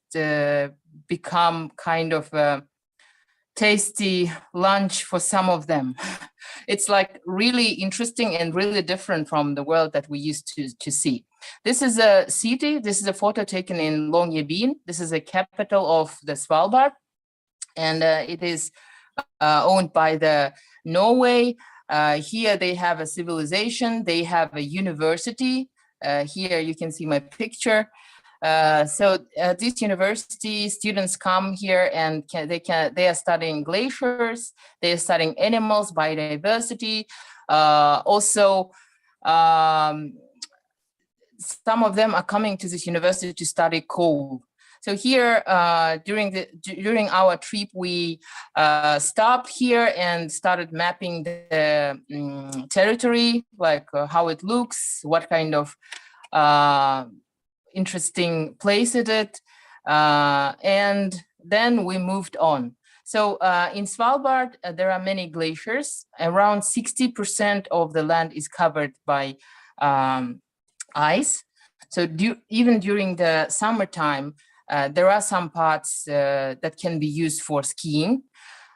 become kind of a tasty lunch for some of them. It's like really interesting and really different from the world that we used to see. This is a city. This is a photo taken in Longyearbyen. This is a capital of the Svalbard, and it is owned by the Norway. Here they have a civilization. They have a university. Here you can see my picture. This university, students come here and they are studying glaciers, they are studying animals, biodiversity. Also, some of them are coming to this university to study coal. So here, during our trip, we stopped here and started mapping the territory, like how it looks, what kind of interesting place it is, and then we moved on. So in Svalbard, there are many glaciers. Around 60% of the land is covered by ice. So even during the summertime, there are some parts that can be used for skiing.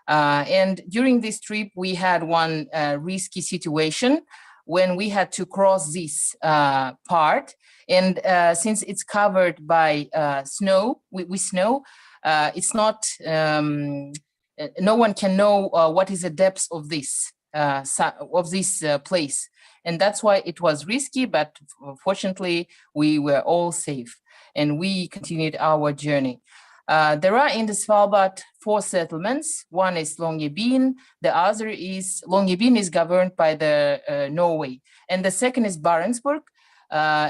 And during this trip, we had one risky situation when we had to cross this part. And since it's covered by snow, with snow, it's not, no one can know what is the depth of this place. And that's why it was risky, but fortunately, we were all safe and we continued our journey. There are in the Svalbard 4 settlements. One is Longyearbyen, the other is, Longyearbyen is governed by the Norway, and the second is Barentsburg.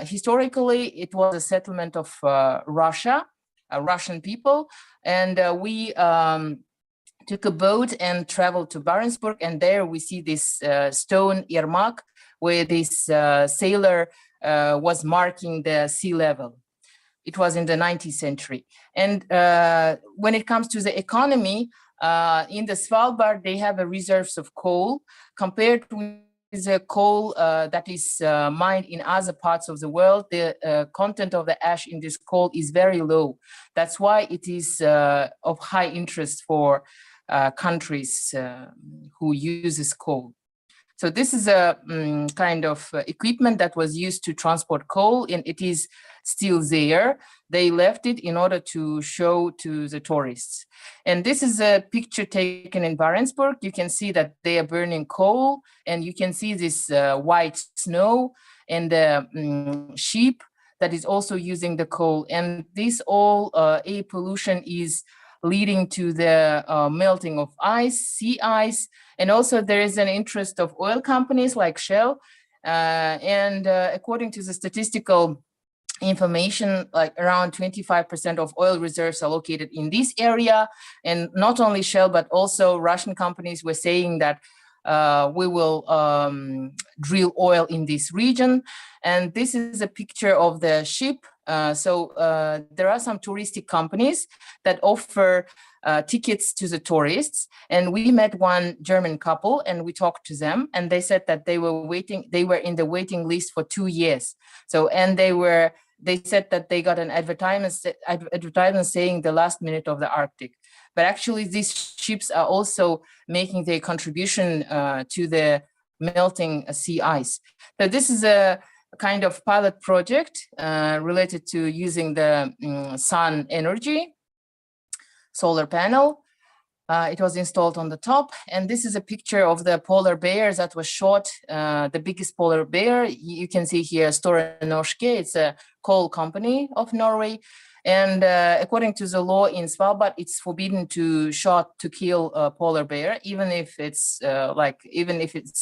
Historically, it was a settlement of Russia, Russian people, and we took a boat and traveled to Barentsburg, and there we see this stone Yermak, where this sailor was marking the sea level. It was in the 19th century. And when it comes to the economy, in the Svalbard, they have a reserves of coal compared with the coal that is mined in other parts of the world. The content of the ash in this coal is very low. That's why it is of high interest for countries who uses coal. So this is a kind of equipment that was used to transport coal, and it is still there. They left it in order to show to the tourists. And this is a picture taken in Barentsburg. You can see that they are burning coal, and you can see this white snow and the sheep that is also using the coal. And this all air pollution is leading to the melting of ice, sea ice. And also there is an interest of oil companies like Shell. And according to the statistical information, like around 25% of oil reserves are located in this area. And not only Shell, but also Russian companies were saying that we will drill oil in this region. And this is a picture of the ship. There are some touristic companies that offer tickets to the tourists, and we met one German couple and we talked to them, and they said that they were in the waiting list for 2 years. They said that they got an advertisement saying the last minute of the Arctic. But actually these ships are also making their contribution to the melting sea ice. So this is a kind of pilot project related to using the sun energy, solar panel. It was installed on the top. And this is a picture of the polar bear that was shot, the biggest polar bear. You can see here Store Norske. It's a coal company of Norway. And according to the law in Svalbard, it's forbidden to kill a polar bear, even if it's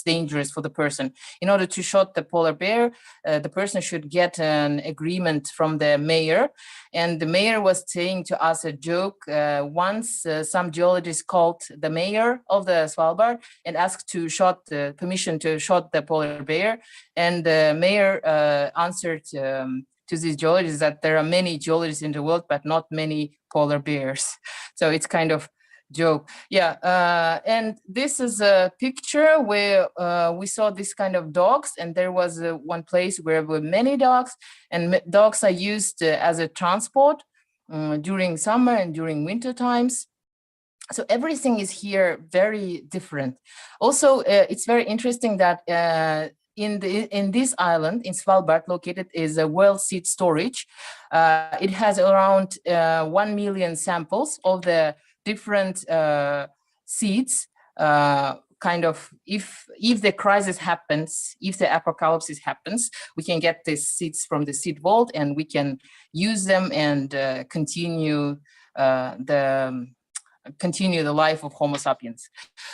dangerous for the person. In order to shoot the polar bear, the person should get an agreement from the mayor. And the mayor was saying to us a joke. Once some geologist called the mayor of the Svalbard and asked to permission to shoot the polar bear. And the mayor answered to these geologists that there are many geologists in the world, but not many polar bears. So it's kind of joke. Yeah, and this is a picture where we saw this kind of dogs, and there was one place where there were many dogs, and dogs are used as a transport during summer and during winter times. So everything is here very different. Also, it's very interesting that in this island, in Svalbard, located is a world seed storage. It has around 1 million samples of the different seeds. Kind of, if the crisis happens, if the apocalypse happens, we can get these seeds from the seed vault, and we can use them and continue the life of Homo sapiens.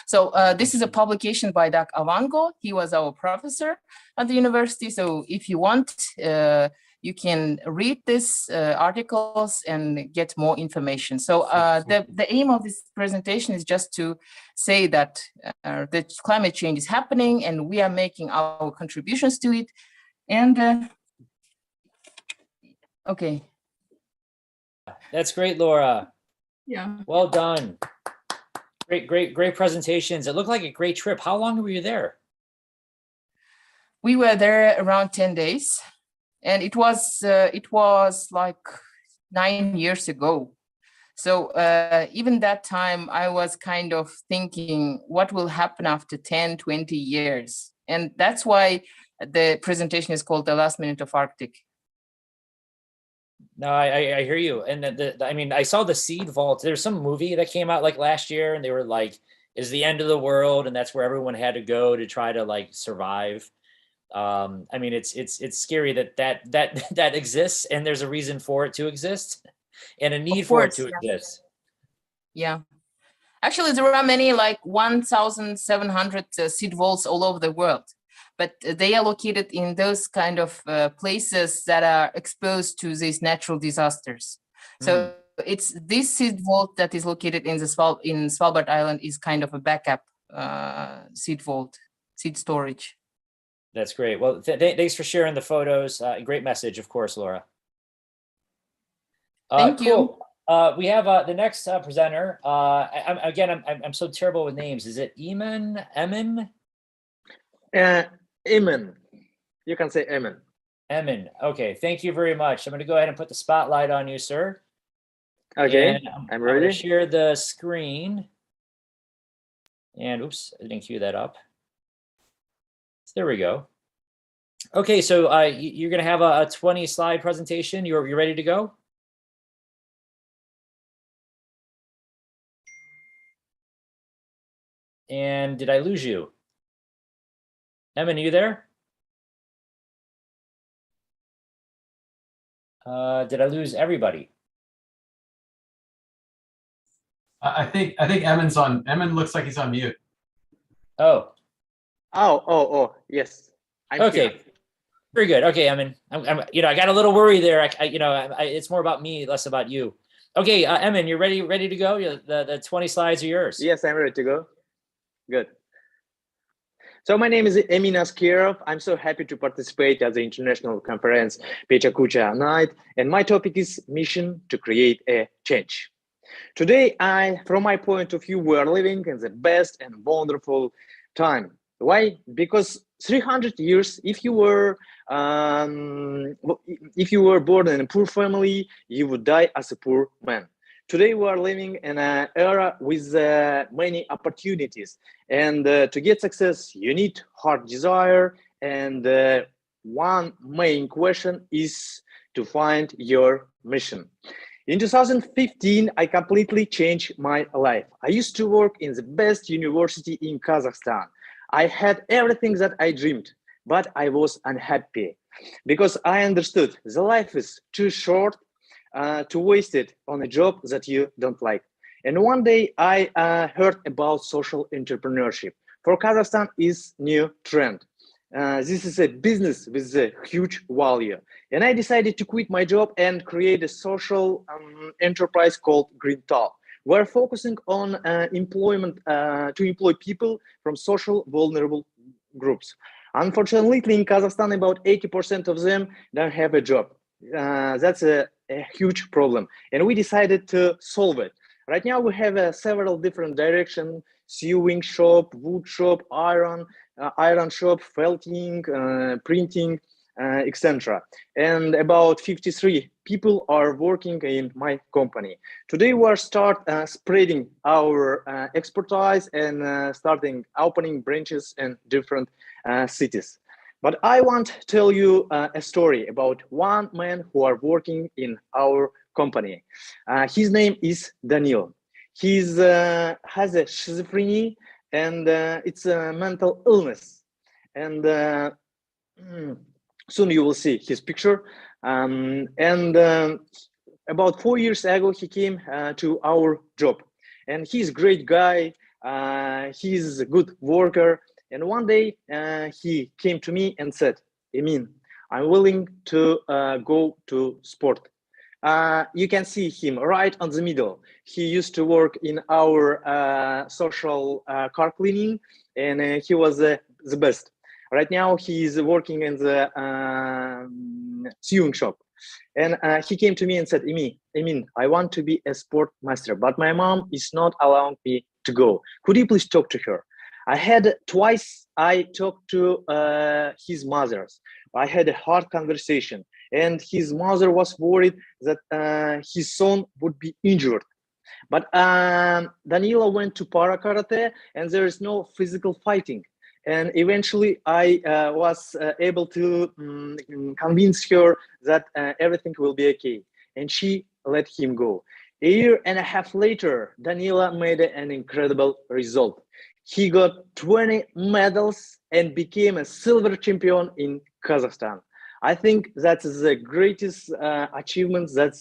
So this is a publication by Doug Avango. He was our professor at the university. So if you want, you can read these articles and get more information. So the aim of this presentation is just to say that the climate change is happening and we are making our contributions to it. And okay. That's great, Laura. Yeah. Well done. Great presentations. It looked like a great trip. How long were you there? We were there around 10 days, and it was like 9 years ago. So even that time, I was kind of thinking, what will happen after 10, 20 years? And that's why the presentation is called The Last Minute of Arctic. No, I hear you. And I mean, I saw the seed vault. There's some movie that came out like last year, and they were like, "Is the end of the world?" And that's where everyone had to go to try to like survive. I mean, it's scary that exists, and there's a reason for it to exist, and a need for it to exist. Yeah. Actually, there are many, like 1,700 seed vaults all over the world. But they are located in those kind of places that are exposed to these natural disasters. So it's this seed vault that is located in Svalbard Island is kind of a backup seed vault, seed storage. That's great. Well, thanks for sharing the photos. Great message, of course, Laura. Thank you. We have the next presenter. I'm so terrible with names. Is it Emin? Emin. You can say Emin. Emin. Okay. Thank you very much. I'm going to go ahead and put the spotlight on you, sir. Okay. And I'm ready. I'm going to share the screen. And oops, I didn't cue that up. There we go. Okay. So you're going to have a 20 slide presentation. You're ready to go? And did I lose you? Emin, are you there? Did I lose everybody? I think Emin's on. Emin looks like he's on mute. Oh. Oh, yes. I'm okay. Here. Very good. Okay, Emin. I got a little worried there. It's more about me, less about you. Okay, Emin, you're ready to go? The 20 slides are yours. Yes, I'm ready to go. Good. So my name is Emin Askirov. I'm so happy to participate at the international conference PechaKucha Night, and my topic is mission to create a change. Today, from my point of view, we are living in the best and wonderful time. Why? Because 300 years, if you were born in a poor family, you would die as a poor man. Today, we are living in an era with many opportunities. And to get success, you need hard desire. And one main question is to find your mission. In 2015, I completely changed my life. I used to work in the best university in Kazakhstan. I had everything that I dreamed, but I was unhappy because I understood the life is too short to waste it on a job that you don't like. And one day I heard about social entrepreneurship. For Kazakhstan is new trend. This is a business with a huge value. And I decided to quit my job and create a social enterprise called Green Talk. We're focusing on employment to employ people from social vulnerable groups. Unfortunately, in Kazakhstan, about 80% of them don't have a job. That's a huge problem. And we decided to solve it. Right now, we have several different directions: sewing shop, wood shop, iron shop, felting, printing, etc. And about 53 people are working in my company. Today, we are spreading our expertise and starting opening branches in different cities. But I want to tell you a story about one man who are working in our company. His name is Daniel. He has a schizophrenia, and it's a mental illness. And soon you will see his picture. About 4 years ago, he came to our job. And he's a great guy. He's a good worker. And one day he came to me and said, Emin, I'm willing to go to sport. You can see him right on the middle. He used to work in our social car cleaning, and he was the best. Right now, he is working in the sewing shop. And he came to me and said, Emin, I want to be a sport master, but my mom is not allowing me to go. Could you please talk to her? I had twice, I talked to his mothers. I had a hard conversation, and his mother was worried that his son would be injured. But Danilo went to para karate, and there is no physical fighting. And eventually I was able to convince her that everything will be okay. And she let him go. A year and a half later, Danila made an incredible result. He got 20 medals and became a silver champion in Kazakhstan. I think that's the greatest achievement that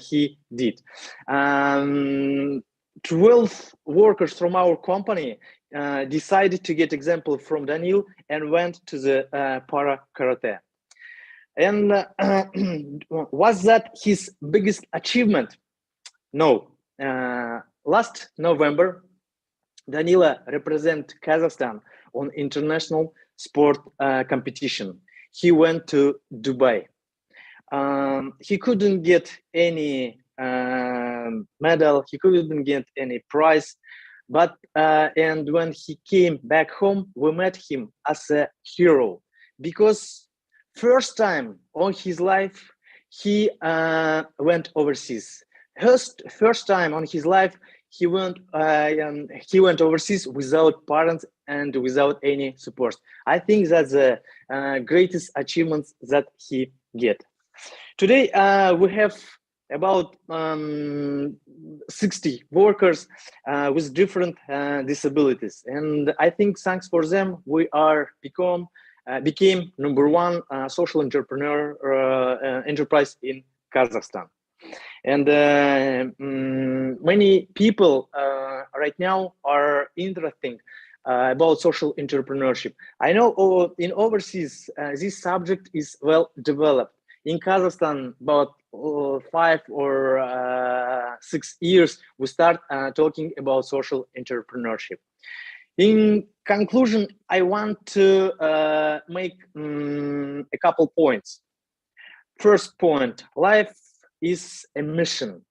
he did. 12 workers from our company decided to get example from Daniil and went to the para karate. And was that his biggest achievement? No. Last November, Danila represented Kazakhstan on international sport competition. He went to Dubai. He couldn't get any medal. He couldn't get any prize. But and when he came back home, we met him as a hero, because first time on his life he went overseas. First time on his life he went overseas without parents and without any support. I think that's the greatest achievements that he get. Today we have about 60 workers with different disabilities, and I think thanks for them we are became #1 social entrepreneur enterprise in Kazakhstan. And many people right now are interested about social entrepreneurship. I know in overseas this subject is well developed. In Kazakhstan, about 5 or 6 years, we start talking about social entrepreneurship. In conclusion, I want to make a couple points. First point, life is a mission,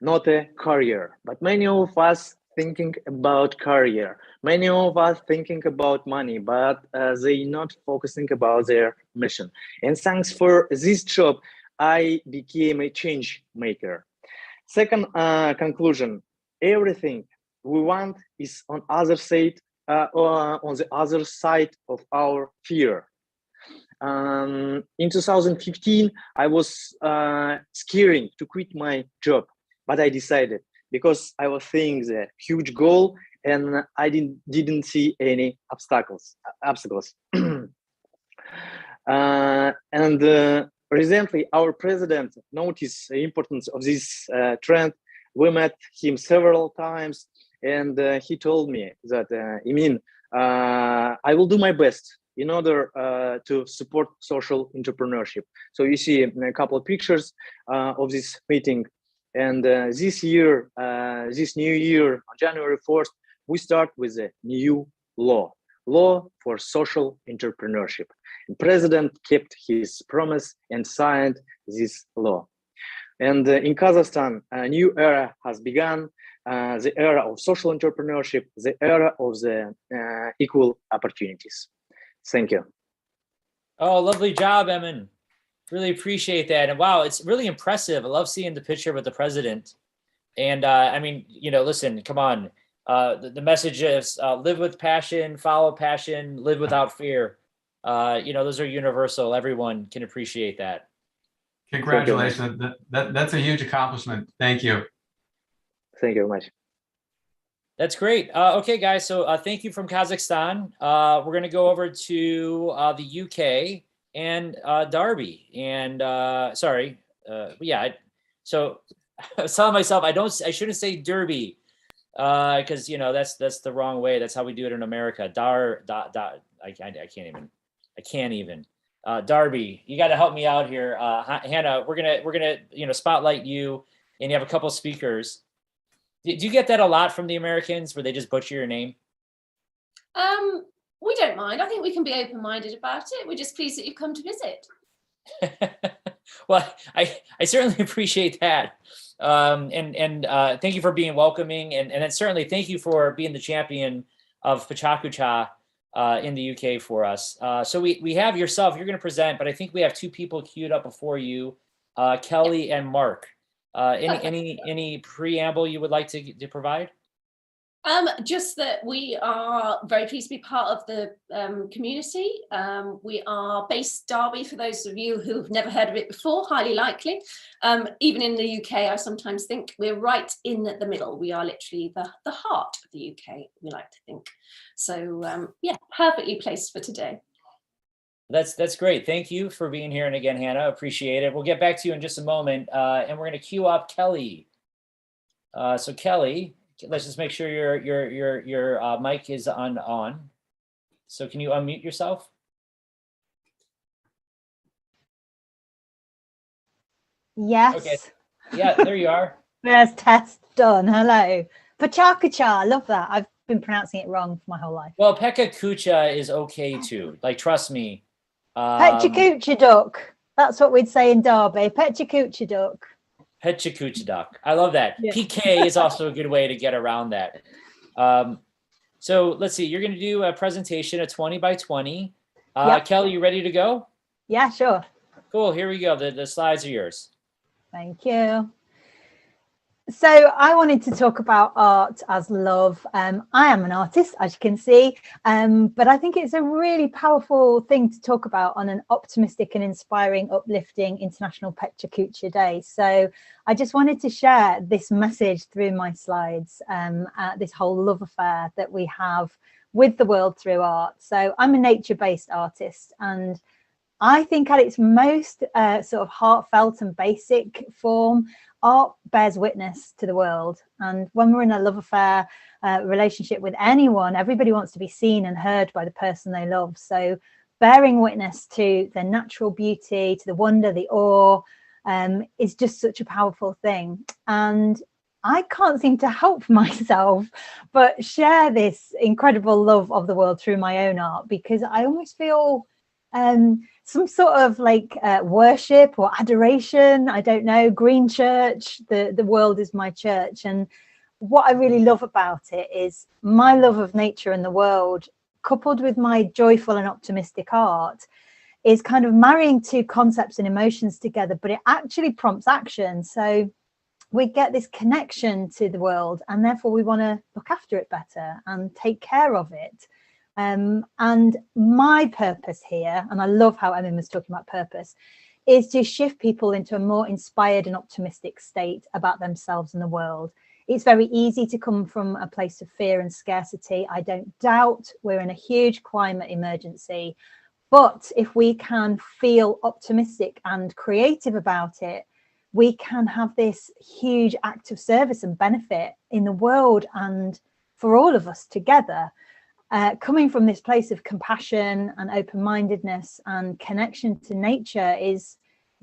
not a career. But many of us thinking about career. Many of us thinking about money, but they not focusing about their mission. And thanks for this job, I became a change maker. Second conclusion, everything we want is on the other side of our fear. In 2015, I was scared to quit my job, but I decided, because I was seeing the huge goal and I didn't see any obstacles. Recently, our president noticed the importance of this trend. We met him several times, and he told me that, Emin, I will do my best in order to support social entrepreneurship. So you see a couple of pictures of this meeting. And this year, this new year, on January 4th, we start with a new law for social entrepreneurship. The president kept his promise and signed this law. And in Kazakhstan, a new era has begun, the era of social entrepreneurship, the era of the equal opportunities. Thank you. Oh, lovely job, Emin. Really appreciate that. And wow, it's really impressive. I love seeing the picture with the president. And I mean, you know, listen, come on. The message is live with passion, follow passion, live without fear. You know, those are universal. Everyone can appreciate that. Congratulations. That's a huge accomplishment. Thank you. Thank you very much. That's great. Okay, guys. So thank you from Kazakhstan. We're going to go over to the UK and Darby. And sorry. Yeah. So I was telling myself I shouldn't say Derby because you know that's the wrong way. That's how we do it in America. I can't even. Darby, you got to help me out here. Hannah, we're gonna spotlight you, and you have a couple speakers. Do you get that a lot from the Americans where they just butcher your name? We don't mind. I think we can be open-minded about it. We're just pleased that you've come to visit. Well, I certainly appreciate that. And thank you for being welcoming. And then certainly thank you for being the champion of PechaKucha in the UK for us. So we have yourself, you're going to present, but I think we have two people queued up before you, Kelly and Mark. Any preamble you would like to provide? Just that we are very pleased to be part of the community. We are based Derby, for those of you who've never heard of it before, highly likely. Even in the UK, I sometimes think we're right in the middle. We are literally the heart of the UK, we like to think. So yeah, perfectly placed for today. That's great. Thank you for being here. And again, Hannah, appreciate it. We'll get back to you in just a moment. And we're going to queue up Kelly. So Kelly, let's just make sure your mic is on. So can you unmute yourself? Yes. Okay. Yeah, there you are. There's test done. Hello. PechaKucha, I love that. I've been pronouncing it wrong for my whole life. Well, PechaKucha is okay too. Like, trust me. PechaKucha duck. That's what we'd say in Derby. PechaKucha duck. PechaKucha duck. I love that. Yeah. PK is also a good way to get around that. So let's see. You're going to do a presentation, a 20 by 20. Yep. Kelly, you ready to go? Yeah, sure. Cool. Here we go. The slides are yours. Thank you. So I wanted to talk about art as love. I am an artist, as you can see, but I think it's a really powerful thing to talk about on an optimistic and inspiring, uplifting International PechaKucha Day. So I just wanted to share this message through my slides, this whole love affair that we have with the world through art. So I'm a nature-based artist, and I think at its most sort of heartfelt and basic form, art bears witness to the world. And when we're in a love affair relationship with anyone, everybody wants to be seen and heard by the person they love. So bearing witness to the natural beauty, to the wonder, the awe, is just such a powerful thing. And I can't seem to help myself but share this incredible love of the world through my own art, because I almost feel some sort of like worship or adoration. I don't know, green church, the world is my church. And what I really love about it is my love of nature and the world, coupled with my joyful and optimistic art, is kind of marrying two concepts and emotions together, but it actually prompts action. So we get this connection to the world, and therefore we want to look after it better and take care of it. And my purpose here, and I love how Emin was talking about purpose, is to shift people into a more inspired and optimistic state about themselves and the world. It's very easy to come from a place of fear and scarcity. I don't doubt we're in a huge climate emergency, but if we can feel optimistic and creative about it, we can have this huge act of service and benefit in the world and for all of us together. Coming from this place of compassion and open-mindedness and connection to nature is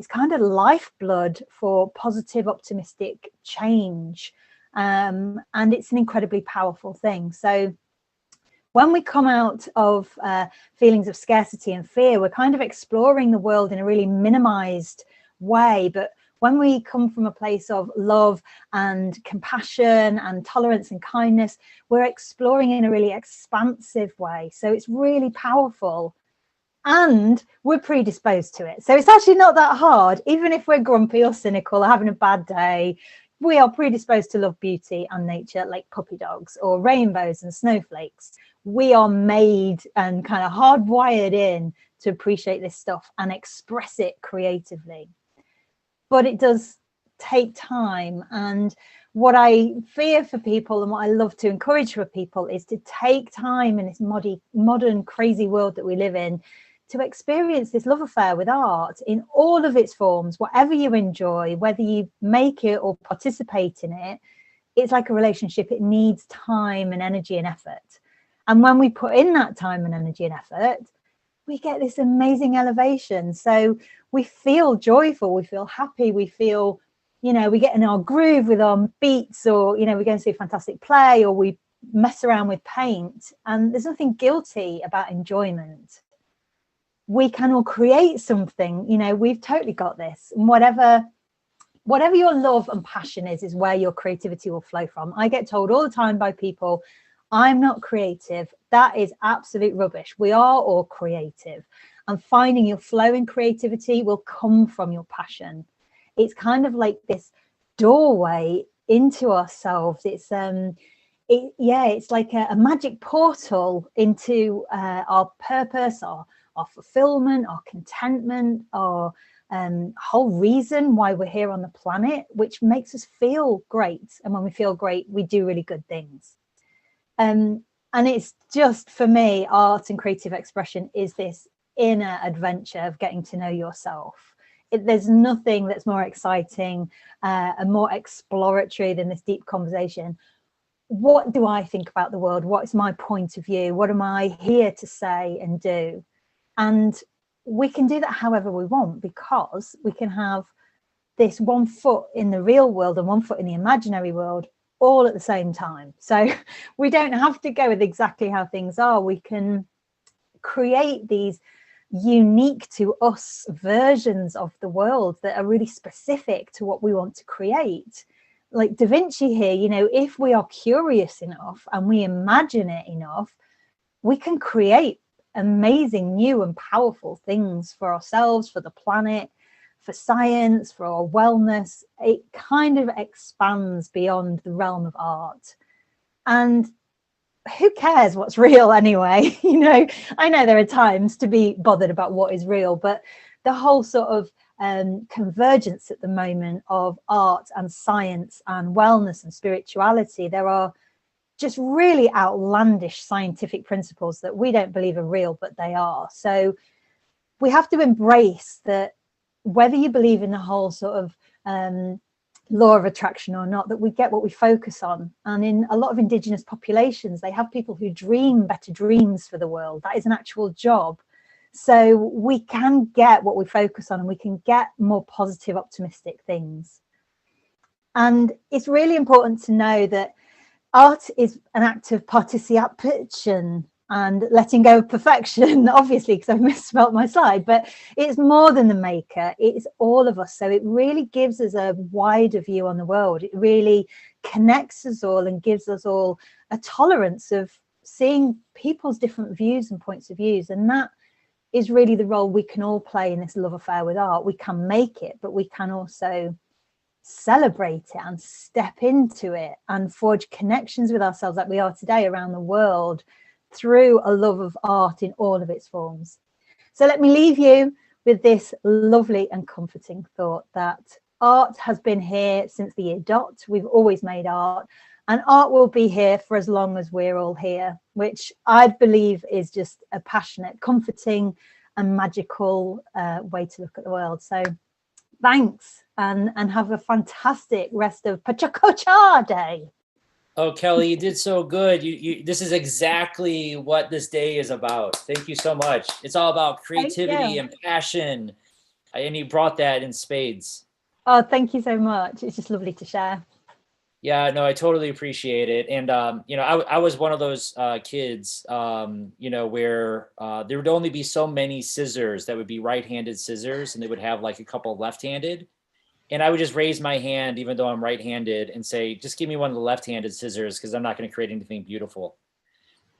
kind of lifeblood for positive, optimistic change. And it's an incredibly powerful thing. So when we come out of feelings of scarcity and fear, we're kind of exploring the world in a really minimized way, but when we come from a place of love and compassion and tolerance and kindness, we're exploring in a really expansive way. So it's really powerful. And we're predisposed to it. So it's actually not that hard. Even if we're grumpy or cynical or having a bad day, we are predisposed to love beauty and nature, like puppy dogs or rainbows and snowflakes. We are made and kind of hardwired in to appreciate this stuff and express it creatively. But it does take time. And what I fear for people and what I love to encourage for people is to take time in this modern, crazy world that we live in to experience this love affair with art in all of its forms, whatever you enjoy, whether you make it or participate in it. It's like a relationship. It needs time and energy and effort. And when we put in that time and energy and effort, we get this amazing elevation. So we feel joyful, we feel happy, we feel, you know, we get in our groove with our beats, or, you know, we go and see a fantastic play, or we mess around with paint. And there's nothing guilty about enjoyment. We can all create something, you know, we've totally got this. And whatever your love and passion is where your creativity will flow from. I get told all the time by people, I'm not creative. That is absolute rubbish. We are all creative, and finding your flow in creativity will come from your passion. It's kind of like this doorway into ourselves. It's it's like a magic portal into our purpose, our fulfillment, our contentment, our whole reason why we're here on the planet, which makes us feel great. And when we feel great, we do really good things. And it's just, for me, art and creative expression is this inner adventure of getting to know yourself. There's nothing that's more exciting and more exploratory than this deep conversation. What do I think about the world? What is my point of view? What am I here to say and do? And we can do that however we want, because we can have this one foot in the real world and one foot in the imaginary world all at the same time. So we don't have to go with exactly how things are. We can create these unique to us versions of the world that are really specific to what we want to create. Like Da Vinci here, you know, if we are curious enough and we imagine it enough, we can create amazing new and powerful things for ourselves, for the planet, for science, for our wellness. It kind of expands beyond the realm of art. And who cares what's real anyway? You know, I know there are times to be bothered about what is real, but the whole sort of convergence at the moment of art and science and wellness and spirituality, there are just really outlandish scientific principles that we don't believe are real, but they are. So we have to embrace that, whether you believe in the whole sort of law of attraction or not, that we get what we focus on. And in a lot of indigenous populations, they have people who dream better dreams for the world. That is an actual job. So we can get what we focus on, and we can get more positive, optimistic things. And it's really important to know that art is an act of participation and letting go of perfection, obviously, because I've misspelled my slide, but it's more than the maker, it's all of us. So it really gives us a wider view on the world. It really connects us all and gives us all a tolerance of seeing people's different views and points of views. And that is really the role we can all play in this love affair with art. We can make it, but we can also celebrate it and step into it and forge connections with ourselves like we are today around the world through a love of art in all of its forms. So let me leave you with this lovely and comforting thought that art has been here since the year dot. We've always made art, and art will be here for as long as we're all here, which I believe is just a passionate, comforting and magical way to look at the world. So thanks, and have a fantastic rest of PechaKucha Day. Oh, Kelly, you did so good. This is exactly what this day is about. Thank you so much. It's all about creativity and passion, and you brought that in spades. Oh, thank you so much. It's just lovely to share. Yeah, no, I totally appreciate it. And, you know, I was one of those kids, you know, where there would only be so many scissors that would be right-handed scissors, and they would have like a couple left-handed. And I would just raise my hand, even though I'm right-handed, and say, just give me one of the left-handed scissors because I'm not going to create anything beautiful.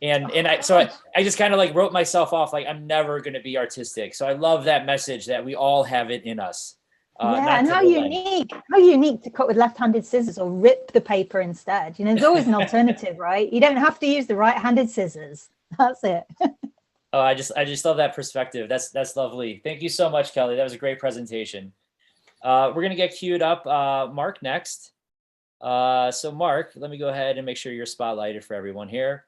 And I just kind of like wrote myself off, like I'm never going to be artistic. So I love that message that we all have it in us. Yeah, and how unique to cut with left-handed scissors or rip the paper instead. You know, there's always an alternative, right? You don't have to use the right-handed scissors. That's it. Oh, I just love that perspective. That's lovely. Thank you so much, Kelly. That was a great presentation. We're going to get queued up. Mark next. So Mark, let me go ahead and make sure you're spotlighted for everyone here.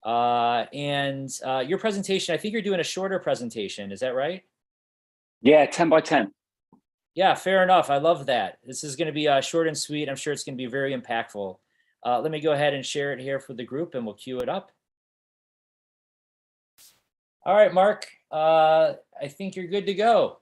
Your presentation, I think you're doing a shorter presentation. Is that right? Yeah, 10 by 10. Yeah, fair enough. I love that. This is going to be short and sweet. I'm sure it's going to be very impactful. Let me go ahead and share it here for the group and we'll queue it up. All right, Mark, I think you're good to go.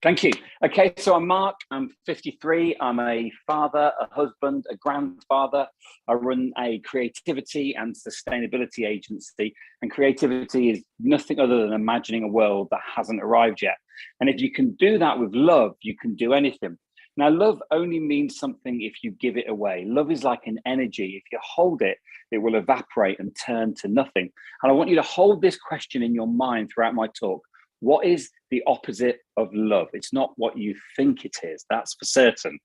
Thank you. Okay, so I'm Mark, I'm 53. I'm a father, a husband, a grandfather. I run a creativity and sustainability agency, and creativity is nothing other than imagining a world that hasn't arrived yet. And if you can do that with love, you can do anything. Now, love only means something if you give it away. Love is like an energy. If you hold it, it will evaporate and turn to nothing. And I want you to hold this question in your mind throughout my talk. What is the opposite of love? It's not what you think it is, that's for certain.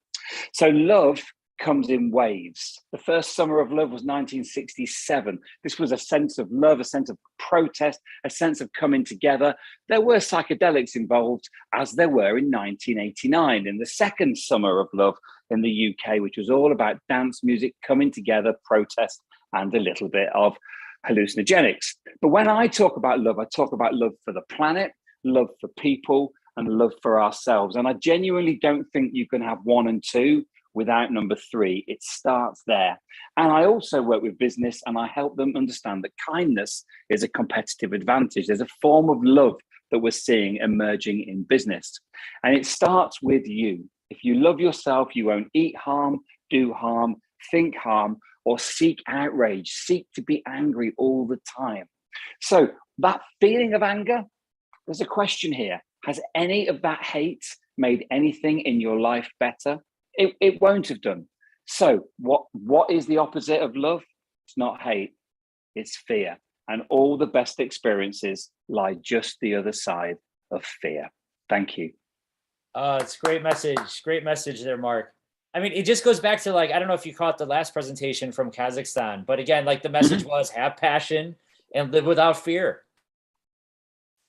So love comes in waves. The first summer of love was 1967. This was a sense of love, a sense of protest, a sense of coming together. There were psychedelics involved, as there were in 1989, in the second summer of love in the UK, which was all about dance music, coming together, protest, and a little bit of hallucinogenics. But when I talk about love for the planet, love for people, and love for ourselves. And I genuinely don't think you can have one and two without number three. It starts there. And I also work with business and I help them understand that kindness is a competitive advantage. There's a form of love that we're seeing emerging in business. And it starts with you. If you love yourself, you won't eat harm, do harm, think harm, or seek outrage, seek to be angry all the time. So that feeling of anger, there's a question here. Has any of that hate made anything in your life better? It won't have done. So what is the opposite of love? It's not hate, it's fear. And all the best experiences lie just the other side of fear. Thank you. It's a great message. Great message there, Mark. I mean, it just goes back to like, I don't know if you caught the last presentation from Kazakhstan, but again, like the message was have passion and live without fear.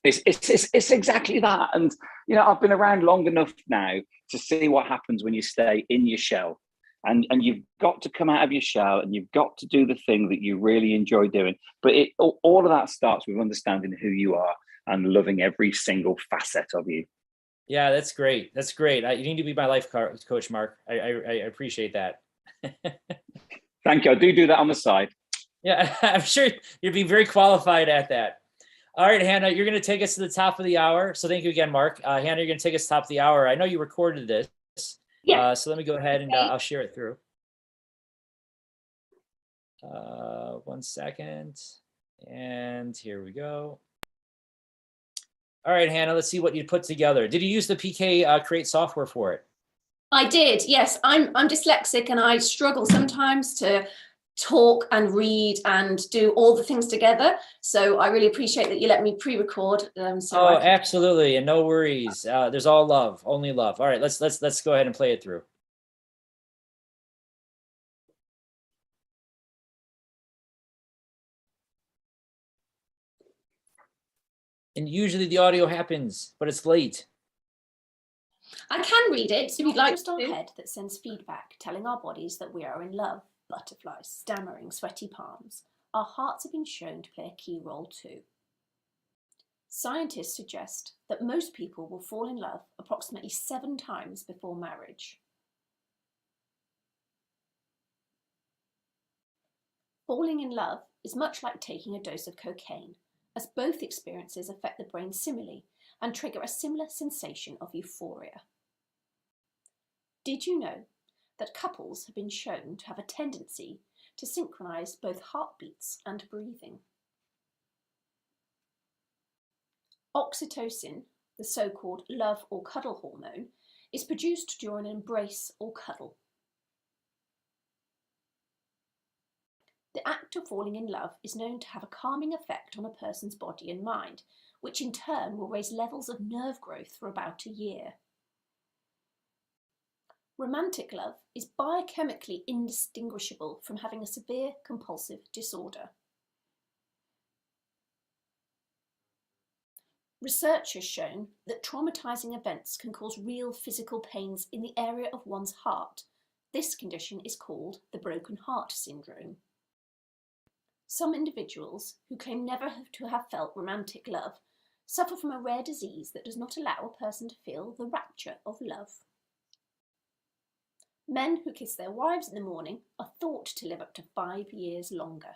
It's exactly that. And, you know, I've been around long enough now to see what happens when you stay in your shell. And you've got to come out of your shell and you've got to do the thing that you really enjoy doing. But all of that starts with understanding who you are and loving every single facet of you. Yeah, that's great. That's great. You need to be my life coach, Mark. I appreciate that. Thank you. I do that on the side. Yeah, I'm sure you'd be very qualified at that. All right, Hannah, you're going to take us to the top of the hour. So thank you again, Mark. Hannah, you're going to take us to the top of the hour. I know you recorded this. Yeah. So let me go ahead and I'll share it through. 1 second. And here we go. All right, Hannah, let's see what you put together. Did you use the PK Create software for it? I did, yes. I'm dyslexic and I struggle sometimes to talk and read and do all the things together. So I really appreciate that you let me pre-record. Absolutely, and no worries. There's all love, only love. All right, let's go ahead and play it through. And usually the audio happens, but it's late. I can read it if you'd like. Just our head that sends feedback, telling our bodies that we are in love. Butterflies, stammering, sweaty palms. Our hearts have been shown to play a key role too. Scientists suggest that most people will fall in love approximately 7 times before marriage. Falling in love is much like taking a dose of cocaine, as both experiences affect the brain similarly and trigger a similar sensation of euphoria. Did you know that couples have been shown to have a tendency to synchronize both heartbeats and breathing? Oxytocin, the so-called love or cuddle hormone, is produced during an embrace or cuddle. The act of falling in love is known to have a calming effect on a person's body and mind, which in turn will raise levels of nerve growth for about a year. Romantic love is biochemically indistinguishable from having a severe compulsive disorder. Research has shown that traumatizing events can cause real physical pains in the area of one's heart. This condition is called the broken heart syndrome. Some individuals who claim never to have felt romantic love suffer from a rare disease that does not allow a person to feel the rapture of love. Men who kiss their wives in the morning are thought to live up to 5 years longer.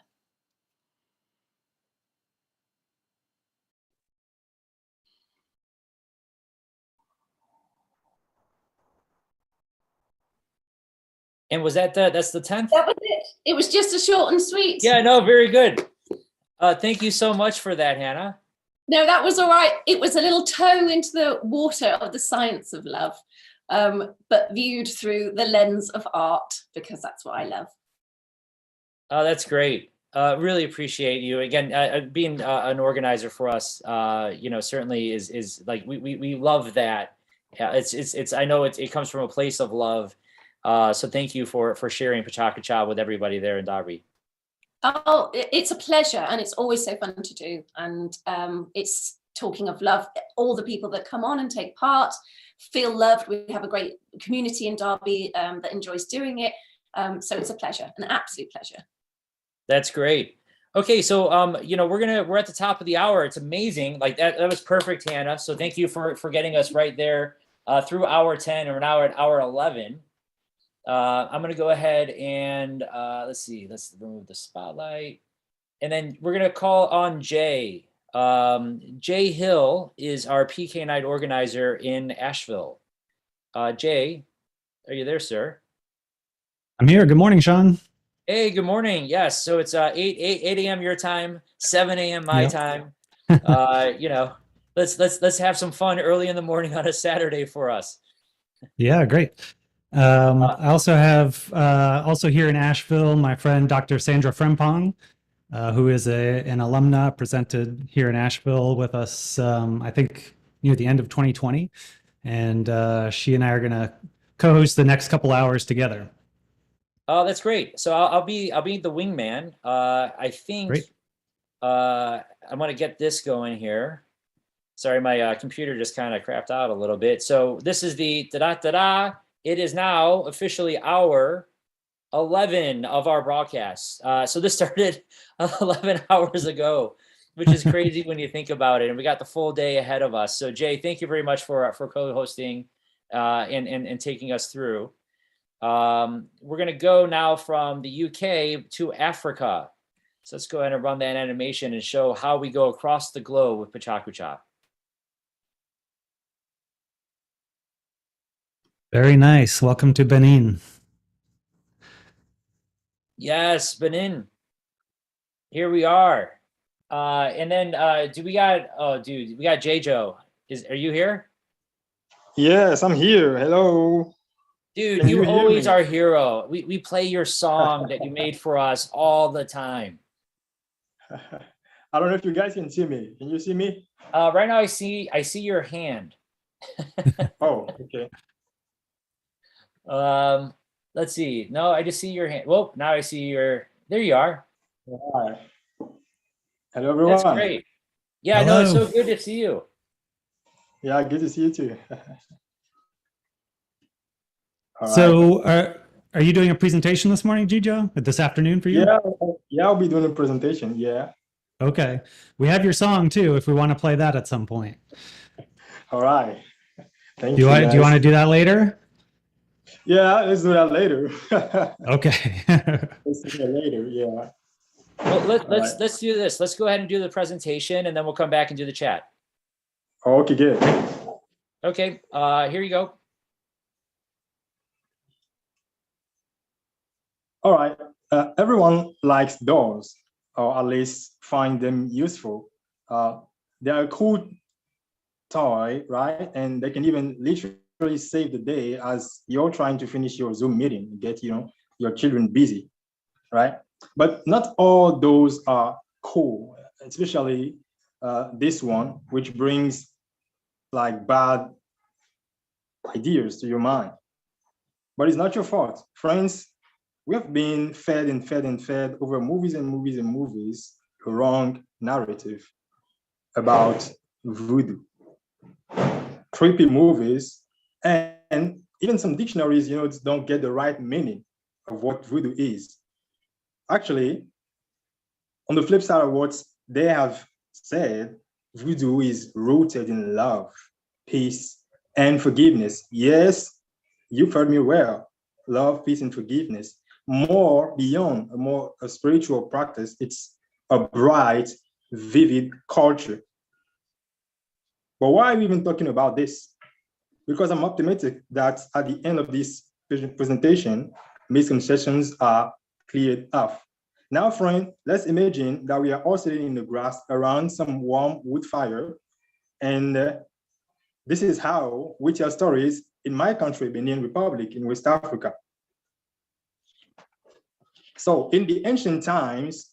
And was that that's the 10th? That was it. It was just a short and sweet. Yeah, no, very good. Thank you so much for that, Hannah. No, that was all right. It was a little toe into the water of the science of love, but viewed through the lens of art, because that's what I love. Oh, that's great. Really appreciate you again being an organizer for us. You know, certainly is like we love that. Yeah, it's I know it comes from a place of love. So thank you for sharing PechaKucha with everybody there in Derby. Oh, it's a pleasure, and it's always so fun to do. And it's talking of love. All the people that come on and take part feel loved. We have a great community in Derby that enjoys doing it. So it's a pleasure, an absolute pleasure. That's great. Okay, so you know, we're at the top of the hour. It's amazing. Like that was perfect, Hannah. So thank you for getting us right there through hour 10, or now at hour 11. I'm going to go ahead and let's see. Let's remove the spotlight, and then we're going to call on Jay. Jay Hill is our PK night organizer in Asheville. Jay, are you there, sir? I'm here. Good morning, Sean. Hey, good morning. Yes, so it's 8 a.m. your time, 7 a.m. my time. You know, let's have some fun early in the morning on a Saturday for us. Yeah, great. I also have also here in Asheville my friend Dr. Sandra Frempong, who is an alumna, presented here in Asheville with us. I think near the end of 2020, and she and I are going to co-host the next couple hours together. Oh, that's great. So I'll be the wingman. I think I'm going to get this going here. Sorry, my computer just kind of crapped out a little bit. So this is the da-da-da-da. It is now officially hour 11 of our broadcast. So this started 11 hours ago, which is crazy when you think about it. And we got the full day ahead of us. So Jay, thank you very much for co-hosting and taking us through. We're going to go now from the UK to Africa. So let's go ahead and run that animation and show how we go across the globe with PechaKucha. Very nice. Welcome to Benin. Yes, Benin. Here we are. And then we got J-Jo. Are you here? Yes, I'm here. Hello. Dude, Can you you hear always me? our hero. We play your song that you made for us all the time. I don't know if you guys can see me. Can you see me? Right now I see your hand. Oh, okay. Let's see. No, I just see your hand. Well, now I see your. There you are. Hi. Hello, everyone. That's great. Yeah, no, it's so good to see you. Yeah, good to see you too. All So are you doing a presentation this morning, Jijo? This afternoon for you? Yeah, I'll be doing a presentation. Yeah. Okay. We have your song too, if we want to play that at some point. All right. Thank Do you. you want to do that later? Yeah, let's do that later. Okay. Let's do that later. Yeah. Well, let's do this. Let's go ahead and do the presentation, and then we'll come back and do the chat. Okay, good. Okay. Here you go. All right. Everyone likes dolls, or at least find them useful. They are a cool toy, right? And they can even literally actually save the day as you're trying to finish your Zoom meeting, get your children busy, right? But not all those are cool, especially this one, which brings like bad ideas to your mind. But it's not your fault. Friends, we have been fed and fed and fed over movies and movies and movies, a wrong narrative about voodoo. Creepy movies, and even some dictionaries, don't get the right meaning of what voodoo is. Actually, on the flip side of what they have said, voodoo is rooted in love, peace, and forgiveness. Yes, you've heard me well. Love, peace, and forgiveness. More beyond a spiritual practice, it's a bright, vivid culture. But why are we even talking about this? Because I'm optimistic that at the end of this presentation, misconceptions are cleared up. Now, friend, let's imagine that we are all sitting in the grass around some warm wood fire. And this is how we tell stories in my country, Benin Republic, in West Africa. So in the ancient times,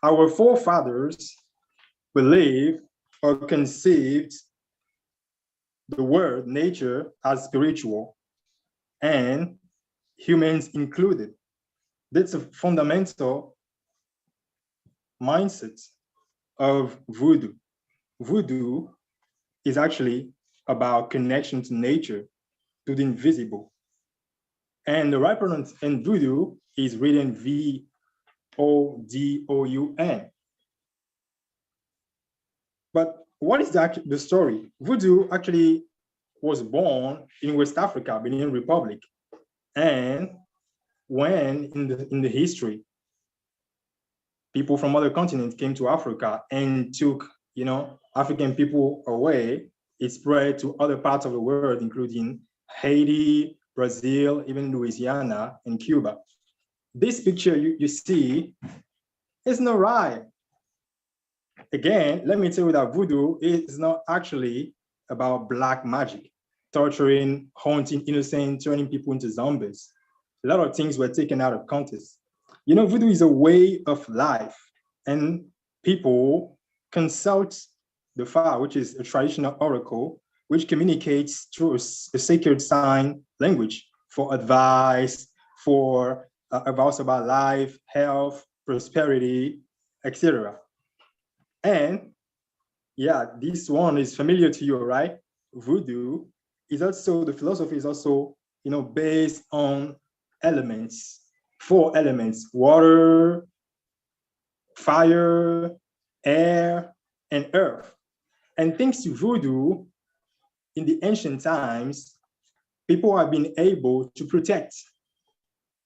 our forefathers believed or conceived the world, nature, as spiritual, and humans included. That's a fundamental mindset of voodoo. Voodoo is actually about connection to nature, to the invisible. And the right pronoun in voodoo is written V-O-D-O-U-N. But what is the story? Voodoo actually was born in West Africa, Benin Republic. And when in the history, people from other continents came to Africa and took, African people away, it spread to other parts of the world, including Haiti, Brazil, even Louisiana and Cuba. This picture you see is not right. Again, let me tell you that voodoo is not actually about black magic, torturing, haunting innocent, turning people into zombies. A lot of things were taken out of context. Voodoo is a way of life, and people consult the Fa, which is a traditional oracle, which communicates through a sacred sign language for advice, for advice about life, health, prosperity, etc. And yeah, this one is familiar to you, right? Voodoo is also, the philosophy is also, based on elements, 4 elements: water, fire, air, and earth. And thanks to voodoo, in the ancient times, people have been able to protect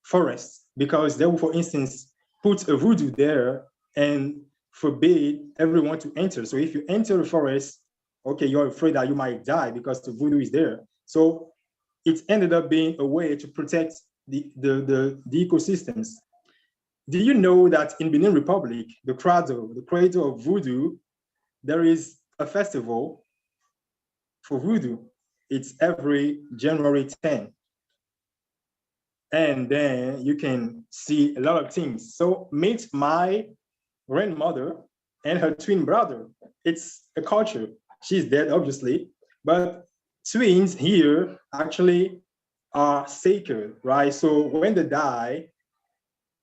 forests because they will, for instance, put a voodoo there and forbid everyone to enter. So if you enter the forest, okay, you're afraid that you might die because the voodoo is there. So it ended up being a way to protect the ecosystems. Do you know that in Benin Republic, the cradle of voodoo, there is a festival for voodoo? It's every January 10. And then you can see a lot of things. So meet my grandmother and her twin brother. It's a culture. She's dead, obviously, but twins here actually are sacred, right? So when they die,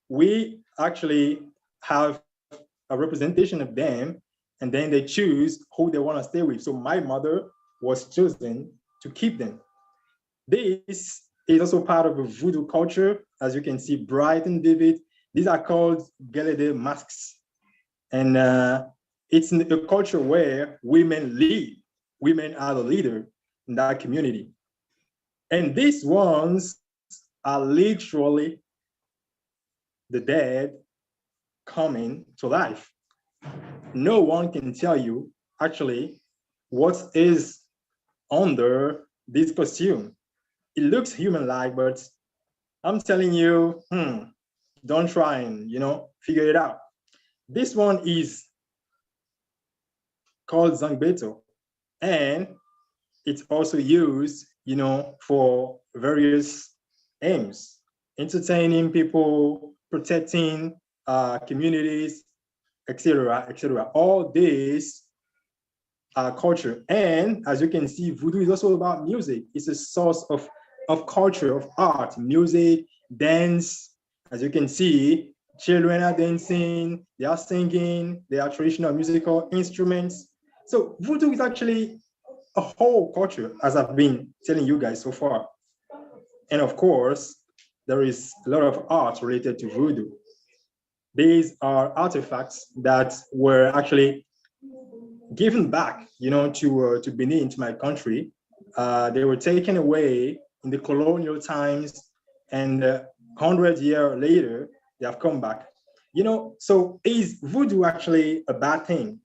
we actually have a representation of them, and then they choose who they want to stay with. So my mother was chosen to keep them. This is also part of a voodoo culture, as you can see, bright and vivid. These are called gelede masks. And it's a culture where women lead. Women are the leader in that community. And these ones are literally the dead coming to life. No one can tell you actually what is under this costume. It looks human-like, but I'm telling you, don't try and figure it out. This one is called Zangbeto, and it's also used, for various aims, entertaining people, protecting communities, etc., etc. All this culture. And as you can see, voodoo is also about music. It's a source of culture, of art, music, dance. As you can see, children are dancing, they are singing, they are traditional musical instruments. So voodoo is actually a whole culture, as I've been telling you guys so far. And of course, there is a lot of art related to voodoo. These are artifacts that were actually given back, to Benin, to my country. They were taken away in the colonial times, and 100 years later, they have come back. So is voodoo actually a bad thing?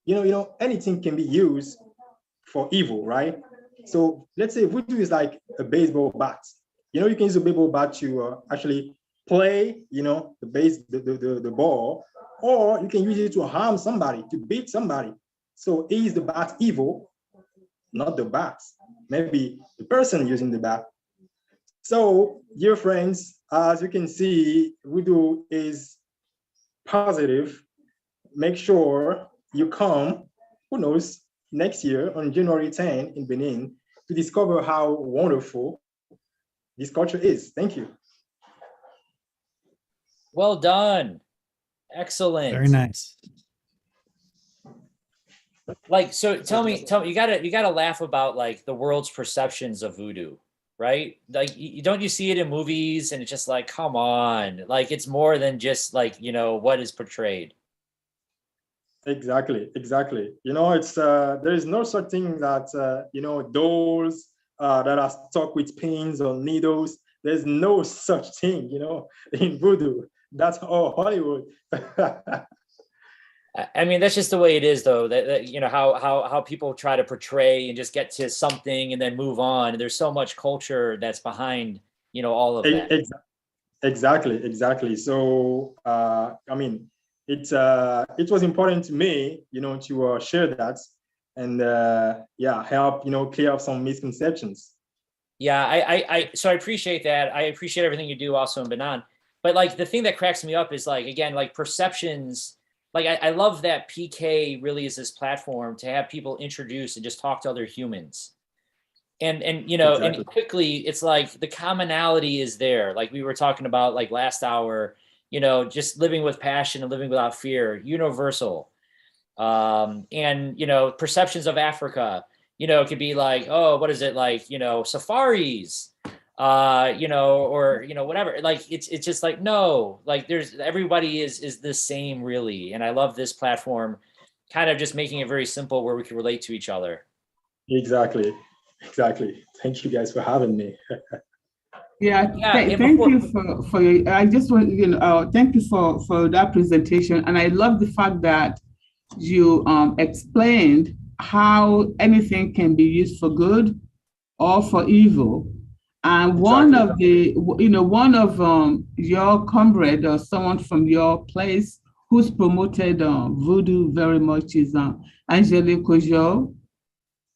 Anything can be used for evil, right? So let's say voodoo is like a baseball bat. You can use a baseball bat to actually play, the ball, or you can use it to harm somebody, to beat somebody. So is the bat evil? Not the bat, maybe the person using the bat. So, dear friends, as you can see, voodoo is positive. Make sure you come, who knows, next year on January 10 in Benin to discover how wonderful this culture is. Thank you. Well done. Excellent. Very nice. Like, so tell me, you gotta laugh about like the world's perceptions of voodoo, right? Like, don't you see it in movies and it's just like, come on, like it's more than just like, what is portrayed. Exactly. It's there is no such thing that dolls that are stuck with pins or needles. There's no such thing, in voodoo. That's all Hollywood. I mean, that's just the way it is, though. That how people try to portray and just get to something and then move on. There's so much culture that's behind, all of that. Exactly. So, I mean, it was important to me, to share that and help, clear up some misconceptions. Yeah, so I appreciate that. I appreciate everything you do also in Benin. But like the thing that cracks me up is like, again, like perceptions. Like I love that PK really is this platform to have people introduce and just talk to other humans. And Exactly. and quickly it's like the commonality is there. Like we were talking about like last hour, just living with passion and living without fear, universal. And perceptions of Africa, it could be like, oh, what is it like, safaris, or whatever. Like it's just like, no, like everybody is the same really. And I love this platform kind of just making it very simple where we can relate to each other. Exactly. Thank you guys for having me. Thank you for your, I just want, thank you for that presentation. And I love the fact that you explained how anything can be used for good or for evil. And one of your comrade or someone from your place who's promoted voodoo very much is Angelique Kojo.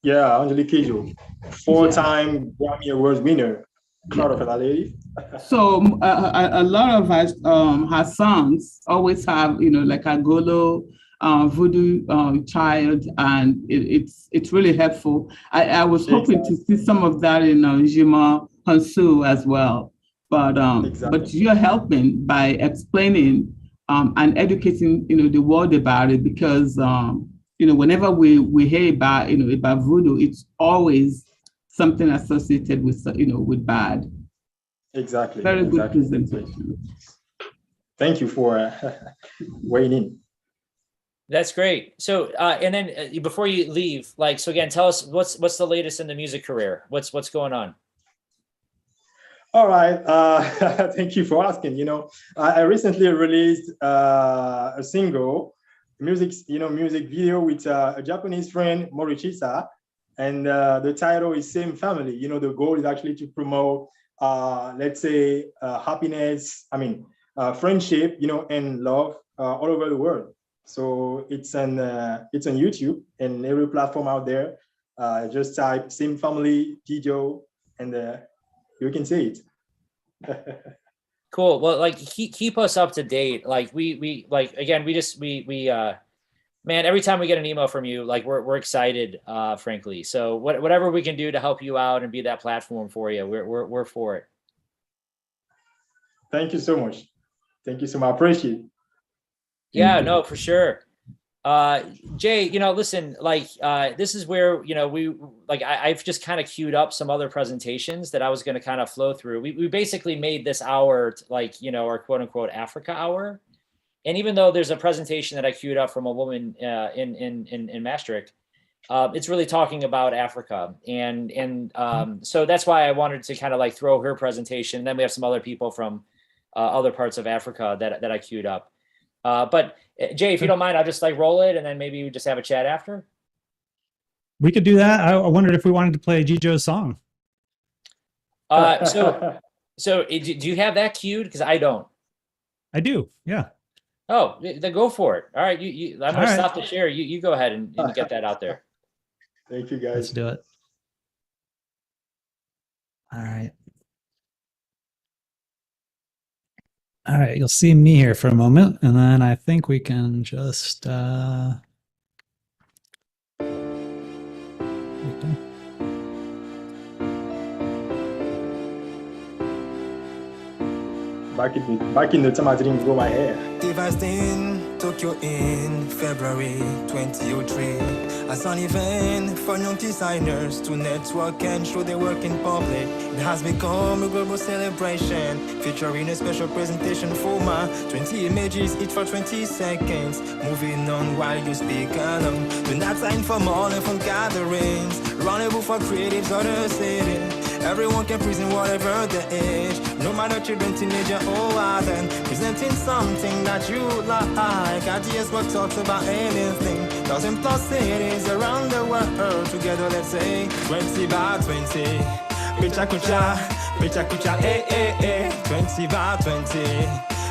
Yeah, Angelique Kojo, 4-time Grammy Awards winner. Proud of that lady. So a lot of her songs always have, like a Golo voodoo child, and it's really helpful. I was hoping to see some of that in Jima Hansu as well, but you're helping by explaining and educating the world about it, because whenever we hear about about voodoo, it's always something associated with bad. Exactly. Very good presentation. Thank you for weighing in. That's great. So, and then before you leave, so again, tell us what's the latest in the music career? What's going on? All right. Thank you for asking. I recently released a single, music video with a Japanese friend, Morichisa, and the title is Same Family. The goal is actually to promote, let's say, happiness. Friendship, and love all over the world. So it's on YouTube and every platform out there. Just type same family Gijo, and you can see it. Cool. Well, like keep us up to date. Like we like, again, we man, every time we get an email from you, like we're excited, frankly. So whatever we can do to help you out and be that platform for you, we're for it. Thank you so much. Thank you so much. I appreciate it. Yeah, no, for sure. Jay, listen, like, this is where, I've just kind of queued up some other presentations that I was going to kind of flow through. We basically made this hour, our quote unquote Africa hour. And even though there's a presentation that I queued up from a woman, in Maastricht, it's really talking about Africa. And so that's why I wanted to kind of like throw her presentation. And then we have some other people from, other parts of Africa that I queued up. But Jay, if you don't mind, I'll just like roll it and then maybe we just have a chat after. We could do that. I wondered if we wanted to play Gijo's song. So do you have that queued? Because I don't. I do. Yeah. Oh, then go for it. All right. I'm going to stop the share. You go ahead and get that out there. Thank you, guys. Let's do it. All right. All right, you'll see me here for a moment, and then I think we can just back in the time I didn't grow my hair. Devastating Tokyo in February 2003. As an event for young designers to network and show their work in public. It has become a global celebration, featuring a special presentation format, 20 images each for 20 seconds. Moving on while you speak along. Do not sign for more and fun gatherings. Rendezvous for creatives or the city. Everyone can present whatever the age, no matter children, teenager, or adult. Presenting something that you like. Ideas what talks about anything. 1,000+ cities around the world. Together, let's say 20 by 20. PechaKucha, PechaKucha, 20 by 20.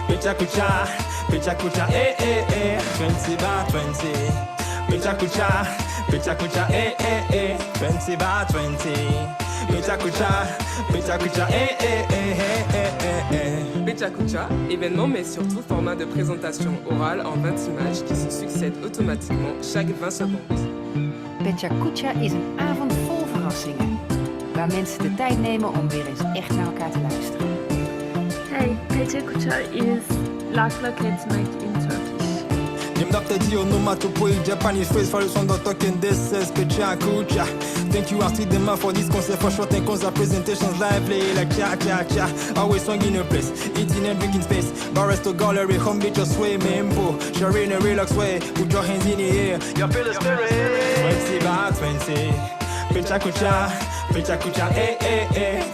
PechaKucha, PechaKucha, 20 by 20. PechaKucha, PechaKucha, 20 by 20. PechaKucha, PechaKucha, PechaKucha, événement mais surtout format de présentation orale en 20 images qui se succèdent automatiquement chaque 20 secondes. PechaKucha is een avond vol verrassingen, waar mensen de tijd nemen om weer eens echt naar elkaar te luisteren. Hey, PechaKucha is like it's night in Turkish. Dr. Dio no Matopoi, Japanese phrase for the sound of talking. This is PechaKucha. Thank you, Artie Dema, for this concert for short and concert presentations lively like cha cha cha. Always swung in a place, eating and drinking space. Bar to gallery, home beach or sway, membo. Sharing a relax way, put your hands in the air. You feel the spirit. 20 by 20. PechaKucha, PechaKucha,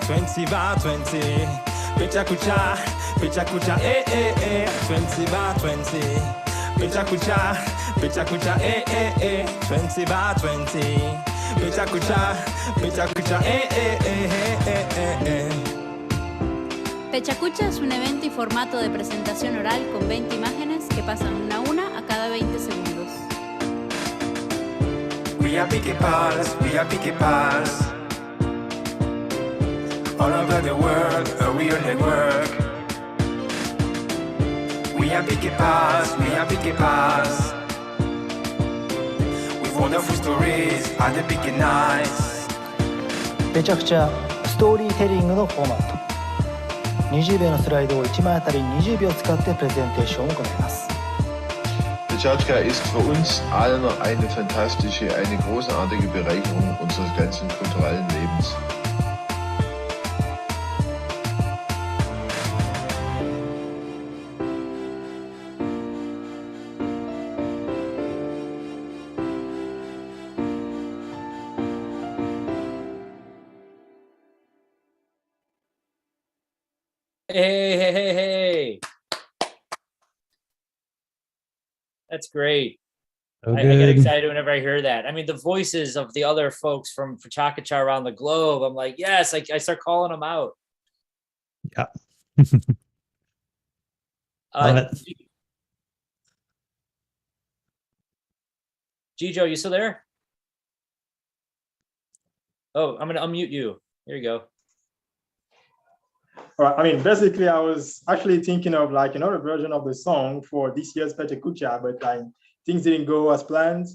20 by 20. PechaKucha, PechaKucha, 20 by 20. PechaKucha, PechaKucha, 20 by 20. PechaKucha, PechaKucha, PechaKucha es un evento y formato de presentación oral con 20 imágenes que pasan una a una a cada 20 segundos. We are PechaKucha, we are PechaKucha. All over the world, a real network. We are PechaKucha, we are PechaKucha. With wonderful stories at the Pecha Nights. PechaKuchaストーリーテリングのフォーマット。20秒のスライドを1枚あたり20秒使ってプレゼンテーションを行います。PechaKucha ist für uns allen eine fantastische, eine großartige Bereicherung unseres ganzen kulturellen Lebens. Hey. That's great. So I get good. excited whenever I hear that. I mean, the voices of the other folks from PechaKucha around the globe, I'm like, yes, I start calling them out. Yeah. Gijo, you still there? Oh, I'm gonna unmute you. There you go. All right. I mean, basically, I was actually thinking of like another version of the song for this year's PechaKucha, but like things didn't go as planned.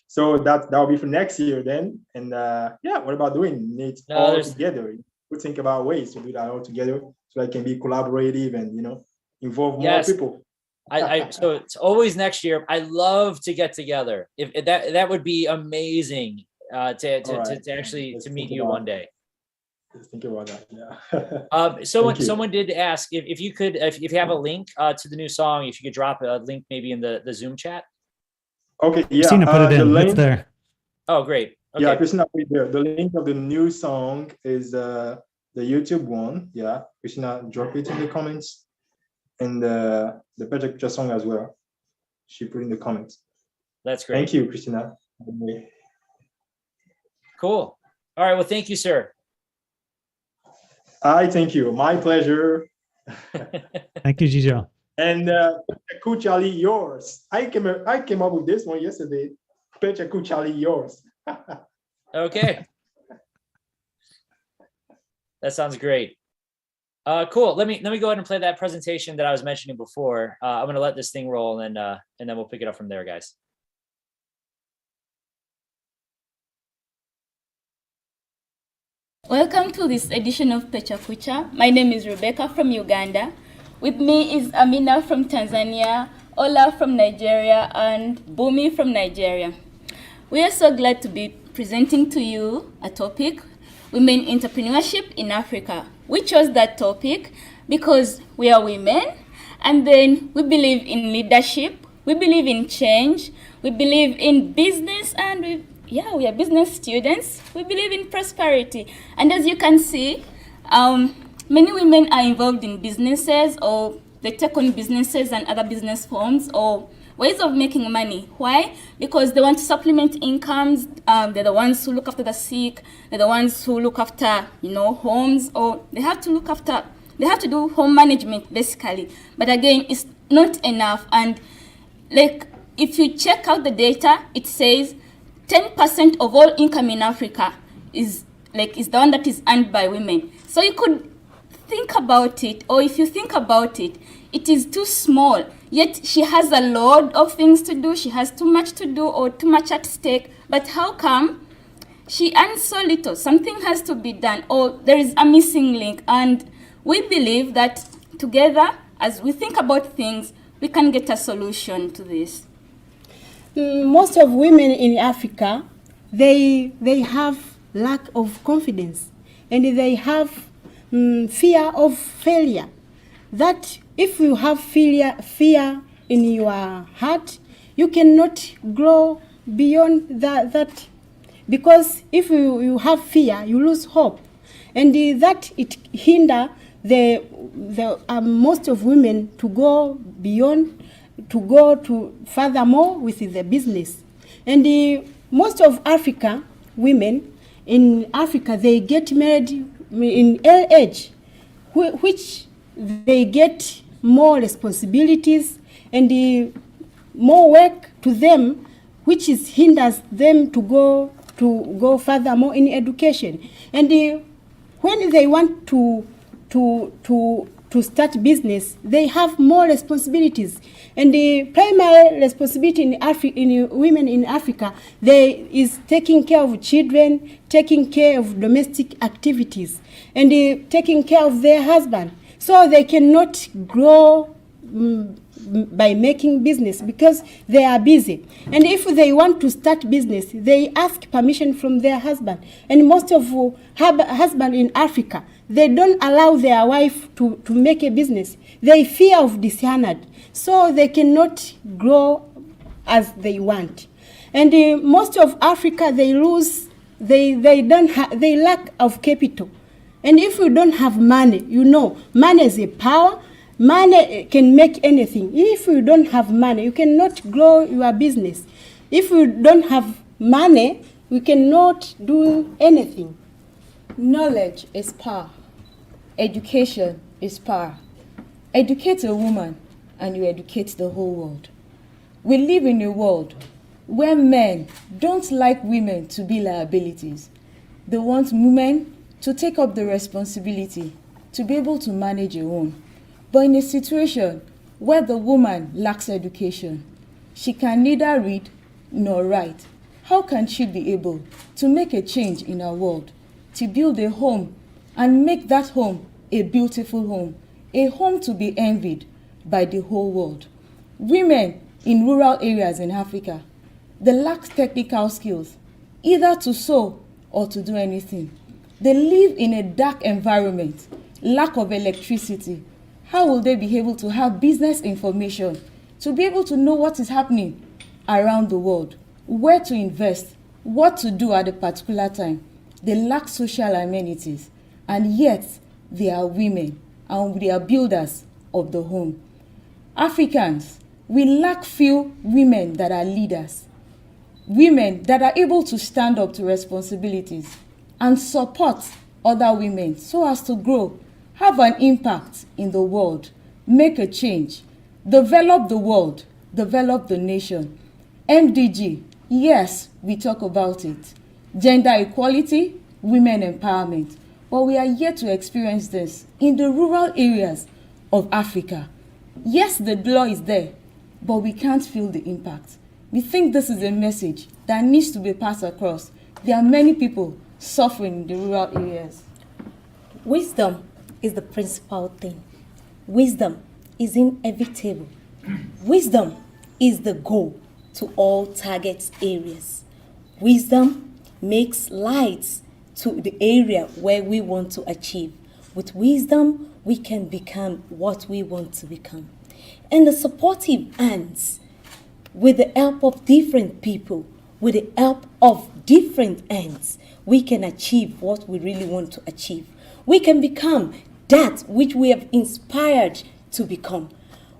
So that'll be for next year then. And yeah, what about doing it all together? We think about ways to do that all together so it can be collaborative and involve more people. So it's always next year. I love to get together. If that would be amazing to actually meet you one day. Let's think about that. Yeah. Someone did ask if you could, if you have a link to the new song, if you could drop a link maybe in the Zoom chat. Okay. Yeah. Christina put it in. Link, it's there. Oh, great. Okay. Yeah, Christina put it there. The link of the new song is the YouTube one. Yeah, Christina, drop it in the comments, and the PechaKucha song as well. She put in the comments. That's great. Thank you, Christina. Cool. All right. Well, thank you, sir. Thank you. My pleasure. Thank you, Gijo. And PechaKucha yours. I came up with this one yesterday. PechaKucha yours. Okay. That sounds great. Cool. Let me go ahead and play that presentation that I was mentioning before. I'm going to let this thing roll, and then we'll pick it up from there, guys. Welcome to this edition of PechaKucha. My name is Rebecca from Uganda. With me is Amina from Tanzania, Ola from Nigeria, and Bumi from Nigeria. We are so glad to be presenting to you a topic, Women Entrepreneurship in Africa. We chose that topic because we are women, and then we believe in leadership, we believe in change, we believe in business, and we are business students. We believe in prosperity. And as you can see, many women are involved in businesses, or they take on businesses and other business forms or ways of making money. Why? Because they want to supplement incomes. They're the ones who look after the sick. They're the ones who look after, homes, or they have to do home management basically. But again, it's not enough. And like, if you check out the data, it says 10% of all income in Africa is the one that is earned by women. So you could think about it, or if you think about it, it is too small. Yet she has a lot of things to do. She has too much to do or too much at stake. But how come she earns so little? Something has to be done, or there is a missing link. And we believe that together, as we think about things, we can get a solution to this. Most of women in Africa, they have lack of confidence, and they have fear of failure. That if you have fear in your heart, you cannot grow beyond that. Because if you have fear, you lose hope, and that it hinder the most of women to go beyond, to go to furthermore with the business. And most of Africa women in Africa, they get married in old age, which they get more responsibilities and more work to them, which hinders them to go furthermore in education. And when they want to start business, they have more responsibilities. And the primary responsibility in women in Africa, is taking care of children, taking care of domestic activities, and taking care of their husband. So they cannot grow by making business because they are busy. And if they want to start business, they ask permission from their husband. And most of husbands in Africa, they don't allow their wife to make a business. They fear of dishonor, so they cannot grow as they want. And most of Africa, they lack of capital. And if you don't have money, money is a power. Money can make anything. If you don't have money, you cannot grow your business. If you don't have money, you cannot do anything. Knowledge is power. Education is power. Educate a woman and you educate the whole world. We live in a world where men don't like women to be liabilities. They want women to take up the responsibility to be able to manage a home. But in a situation where the woman lacks education, she can neither read nor write, how can she be able to make a change in her world, to build a home and make that home a beautiful home, a home to be envied by the whole world? Women in rural areas in Africa, they lack technical skills, either to sew or to do anything. They live in a dark environment, lack of electricity. How will they be able to have business information, to be able to know what is happening around the world, where to invest, what to do at a particular time? They lack social amenities, and yet they are women and they are builders of the home. Africans, we lack few women that are leaders, women that are able to stand up to responsibilities and support other women so as to grow, have an impact in the world, make a change, develop the world, develop the nation. MDG, yes, we talk about it. Gender equality, women empowerment. But we are yet to experience this in the rural areas of Africa. Yes, the law is there, but we can't feel the impact. We think this is a message that needs to be passed across. There are many people suffering in the rural areas. Wisdom is the principal thing. Wisdom is inevitable. Wisdom is the goal to all target areas. Wisdom makes lights to the area where we want to achieve. With wisdom, we can become what we want to become. And the supportive hands, with the help of different people, with the help of different ends, we can achieve what we really want to achieve. We can become that which we have inspired to become.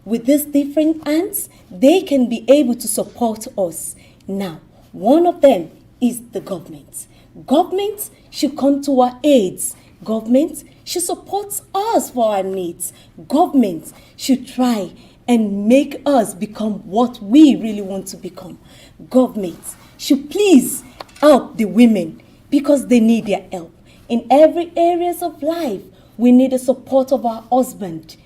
With these different ends, they can be able to support us. Now, one of them is the government. Government should come to our aids. Government should support us for our needs. Government should try and make us become what we really want to become. Government should please help the women because they need their help. In every areas of life, we need the support of our husband.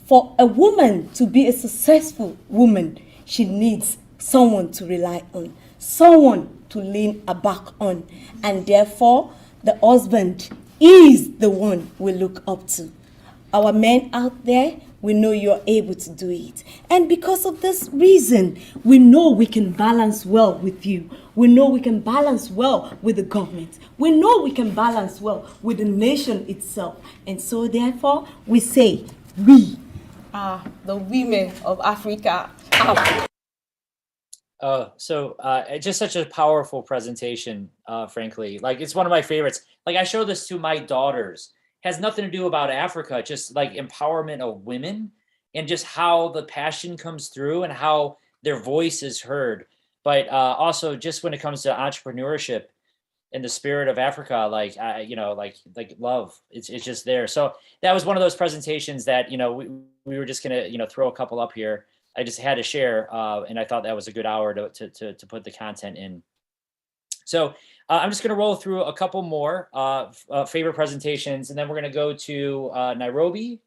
For a woman to be a successful woman, she needs someone to rely on, someone to lean her back on. And therefore, the husband is the one we look up to. Our men out there, we know you're able to do it. And because of this reason, we know we can balance well with you. We know we can balance well with the government. We know we can balance well with the nation itself. And so therefore, we say, we are the women of Africa. Just such a powerful presentation, frankly. Like, it's one of my favorites. Like, I show this to my daughters. Has nothing to do about Africa, just like empowerment of women and just how the passion comes through and how their voice is heard. But also just when it comes to entrepreneurship and the spirit of Africa, like love, it's just there. So that was one of those presentations that, we were just gonna, throw a couple up here. I just had to share, and I thought that was a good hour to put the content in. So I'm just going to roll through a couple more favorite presentations, and then we're going to go to Nairobi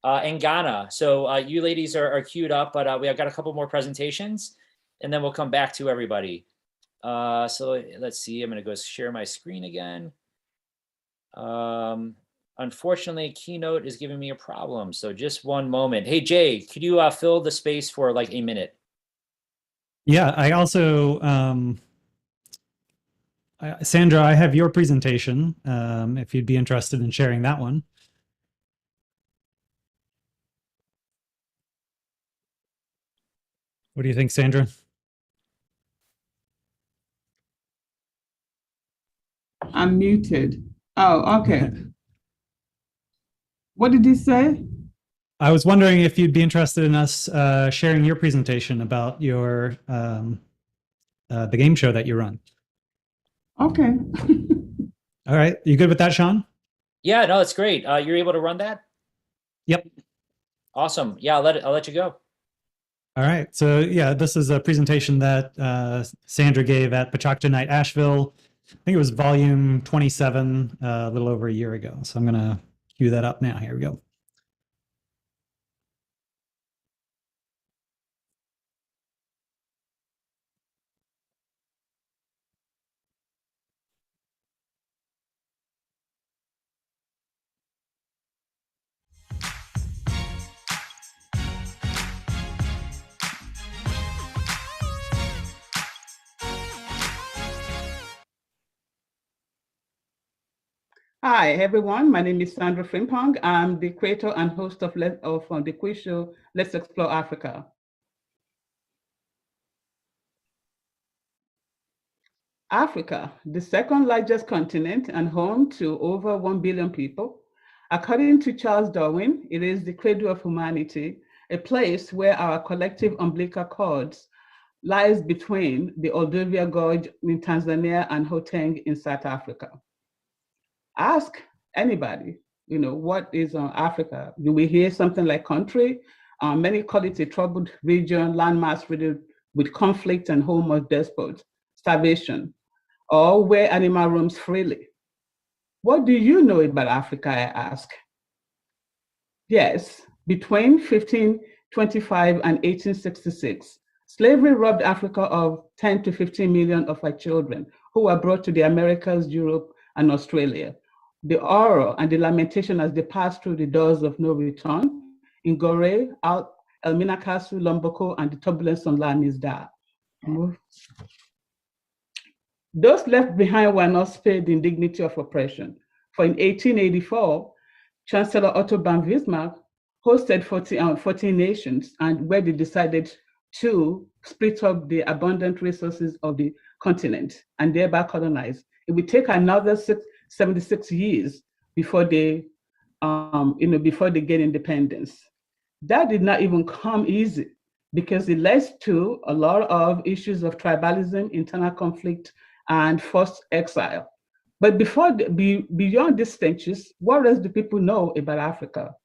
and Ghana. So you ladies are queued up, but we have got a couple more presentations, and then we'll come back to everybody. So let's see. I'm going to go share my screen again. Unfortunately, Keynote is giving me a problem. So just one moment. Hey, Jay, could you fill the space for like a minute? Yeah, I also, Sandra, I have your presentation, if you'd be interested in sharing that one. What do you think, Sandra? I'm muted. Oh, okay. What did he say? I was wondering if you'd be interested in us sharing your presentation about your the game show that you run. Okay. All right. You good with that, Sean? Yeah, no, it's great. You're able to run that? Yep. Awesome. Yeah, I'll let you go. All right. So yeah, this is a presentation that Sandra gave at PechaKucha Night Asheville. think it was volume 27, a little over a year ago. So I'm going to cue that up now. Here we go. Hi, everyone. My name is Sandra Frimpong. I'm the creator and host of the quiz show, Let's Explore Africa. Africa, the second largest continent and home to over 1 billion people. According to Charles Darwin, it is the cradle of humanity, a place where our collective umbilical cords lies between the Olduvai Gorge in Tanzania and Gauteng in South Africa. Ask anybody, what is Africa? You will hear something like country. Many call it a troubled region, landmass riddled with conflict and home of despots, starvation, or where animal roams freely. What do you know about Africa, I ask? Yes, between 1525 and 1866, slavery robbed Africa of 10 to 15 million of our children who were brought to the Americas, Europe, and Australia. The horror and the lamentation as they passed through the doors of no return in Gorée, Elmina Castle, Lomboko, and the turbulence on Lamis Dar. Those left behind were not spared the indignity of oppression. For in 1884, Chancellor Otto von Bismarck hosted 14 nations, and where they decided to split up the abundant resources of the continent and thereby colonize. It would take another 76 years before they, before they get independence. That did not even come easy because it led to a lot of issues of tribalism, internal conflict, and forced exile. But beyond these stages, what else do people know about Africa?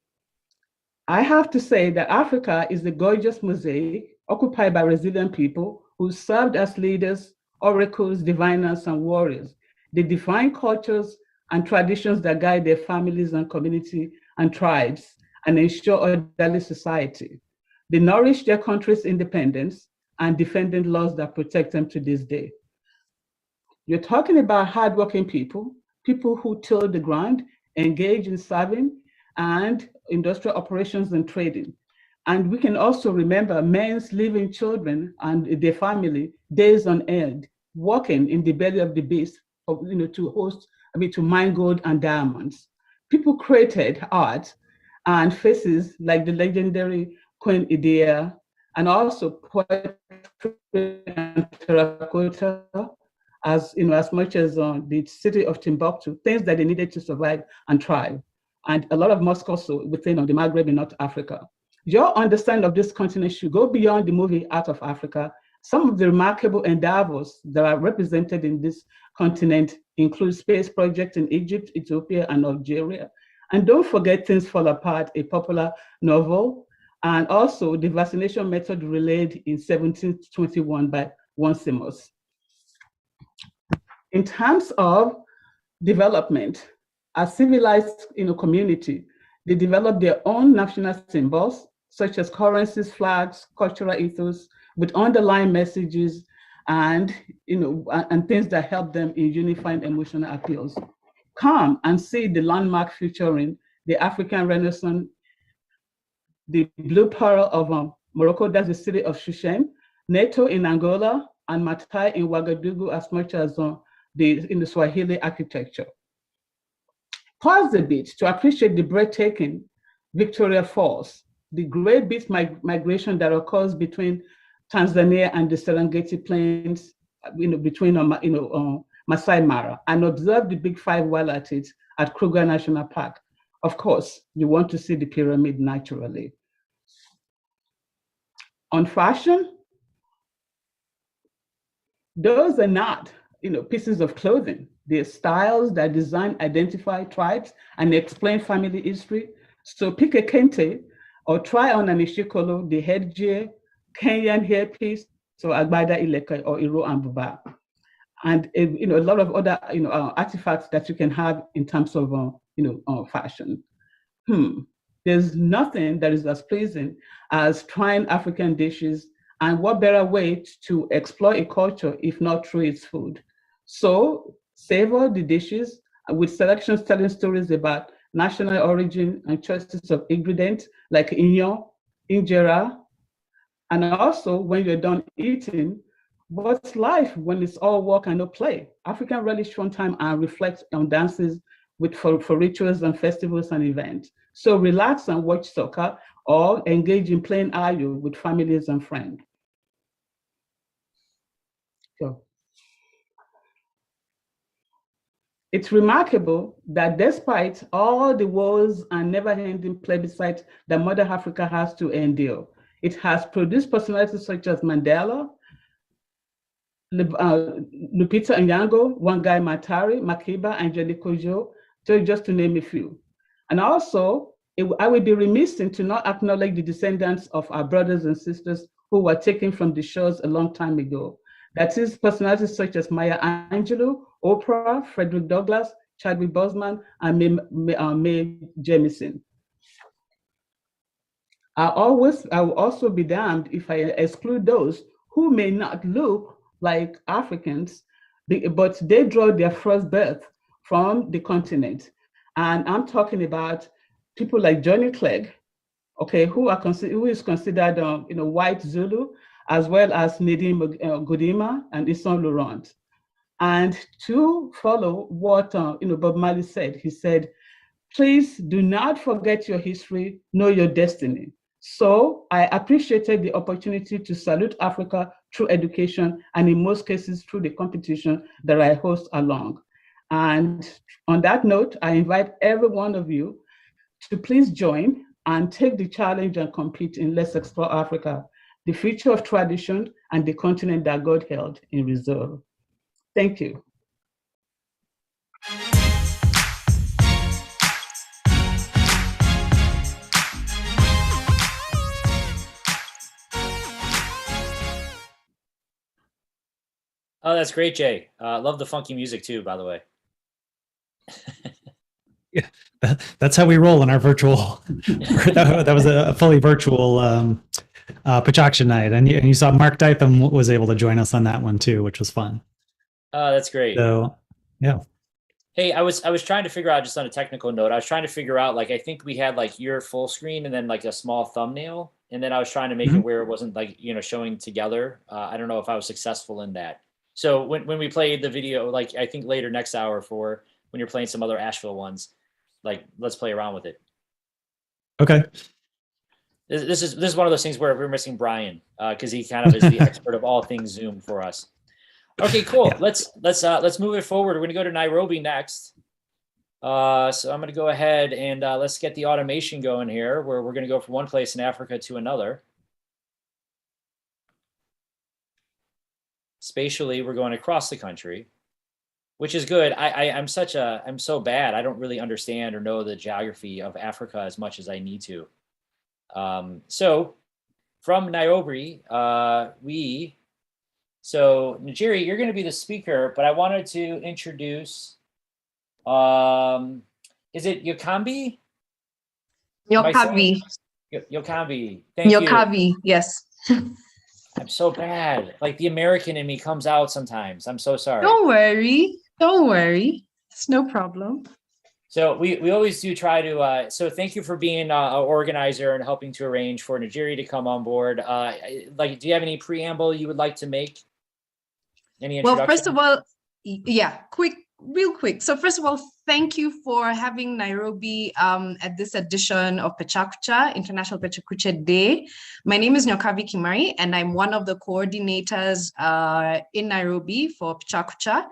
I have to say that Africa is a gorgeous mosaic occupied by resilient people who served as leaders, oracles, diviners, and warriors. They define cultures and traditions that guide their families and community and tribes and ensure orderly society. They nourish their country's independence and defending laws that protect them to this day. You're talking about hardworking people, people who till the ground, engage in serving and industrial operations and trading. And we can also remember men's living children and their family days on end, working in the belly of the beast, to mine gold and diamonds. People created art and faces like the legendary Queen Idea, and also poetry and terracotta, as much as the city of Timbuktu, things that they needed to survive and thrive, and a lot of mosques also within the Maghreb in North Africa. Your understanding of this continent should go beyond the movie Out of Africa. Some of the remarkable endeavors that are represented in this continent include space projects in Egypt, Ethiopia, and Algeria. And don't forget Things Fall Apart, a popular novel, and also the vaccination method relayed in 1721 by Onesimus. In terms of development, a civilized community, they develop their own national symbols, such as currencies, flags, cultural ethos, with underlying messages and things that help them in unifying emotional appeals. Come and see the landmark featuring the African Renaissance, the Blue Pearl of Morocco, that's the city of Shushan, Neto in Angola, and Matai in Ouagadougou, as much as the Swahili architecture. Pause a bit to appreciate the breathtaking Victoria Falls, the great beach migration that occurs between Tanzania and the Serengeti Plains, between Masai Mara, and observe the big five wildlife at Kruger National Park. Of course, you want to see the pyramid naturally. On fashion, those are not pieces of clothing. They're styles that design, identify tribes, and explain family history. So pick a kente or try on an ishikolo, the headgear, Kenyan hairpiece, so agbada ileke or iro and buba. and a lot of other artifacts that you can have in terms of fashion. There's nothing that is as pleasing as trying African dishes, and what better way to explore a culture if not through its food? So savor the dishes with selections telling stories about national origin and choices of ingredients like inyo, injera, and also when you're done eating, what's life when it's all work and no play? African relish fun time and reflect on dances for rituals and festivals and events. So relax and watch soccer or engage in playing ayo with families and friends. So it's remarkable that despite all the wars and never-ending plebiscites that Mother Africa has to endure, it has produced personalities such as Mandela, Lupita Nyong'o, Wangai Matari, Makiba, Angelique Kidjo, just to name a few. And also, I would be remiss to not acknowledge the descendants of our brothers and sisters who were taken from the shores a long time ago. That is, personalities such as Maya Angelou, Oprah, Frederick Douglass, Chadwick Boseman, and Mae Jemison. I will also be damned if I exclude those who may not look like Africans, but they draw their first birth from the continent. And I'm talking about people like Johnny Clegg, okay, who is considered white Zulu, as well as Nadine Godima and Ison Laurent. And to follow what Bob Marley said, he said, please do not forget your history, know your destiny. So I appreciated the opportunity to salute Africa through education, and in most cases through the competition that I host along. And on that note, I invite every one of you to please join and take the challenge and compete in Let's Explore Africa, the future of tradition and the continent that God held in reserve. Thank you. Oh, that's great, Jay. Love the funky music too, by the way. Yeah, that's how we roll in our virtual. that was a fully virtual PechaKucha night, and you saw Mark Dytham was able to join us on that one too, which was fun. Oh, that's great. So, yeah. Hey, I was trying to figure out, just on a technical note, I was trying to figure out, like, I think we had like your full screen and then like a small thumbnail, and then I was trying to make it where it wasn't like showing together. I don't know if I was successful in that. So when we played the video, like I think later next hour for when you're playing some other Asheville ones, like let's play around with it. Okay. This is one of those things where we're missing Brian because he kind of is the expert of all things Zoom for us. Okay, cool. Yeah. Let's move it forward. We're gonna go to Nairobi next. So I'm gonna go ahead and let's get the automation going here, where we're gonna go from one place in Africa to another. Spatially, we're going across the country, which is good. I'm so bad. I don't really understand or know the geography of Africa as much as I need to. So from Nairobi, so Njeri, you're going to be the speaker, but I wanted to introduce, is it Yokambi? Yokabi. Yokambi. Thank you. Yokabi, yes. I'm so bad. Like the American in me comes out sometimes. I'm so sorry. Don't worry. Don't worry. It's no problem. So we always do try to, so thank you for being an organizer and helping to arrange for Njeri to come on board. Like, do you have any preamble you would like to make? Any introduction? Well, first of all, yeah, real quick. So first of all, thank you for having Nairobi at this edition of PechaKucha, International PechaKucha Day. My name is Nyokabi Kimari, and I'm one of the coordinators in Nairobi for PechaKucha.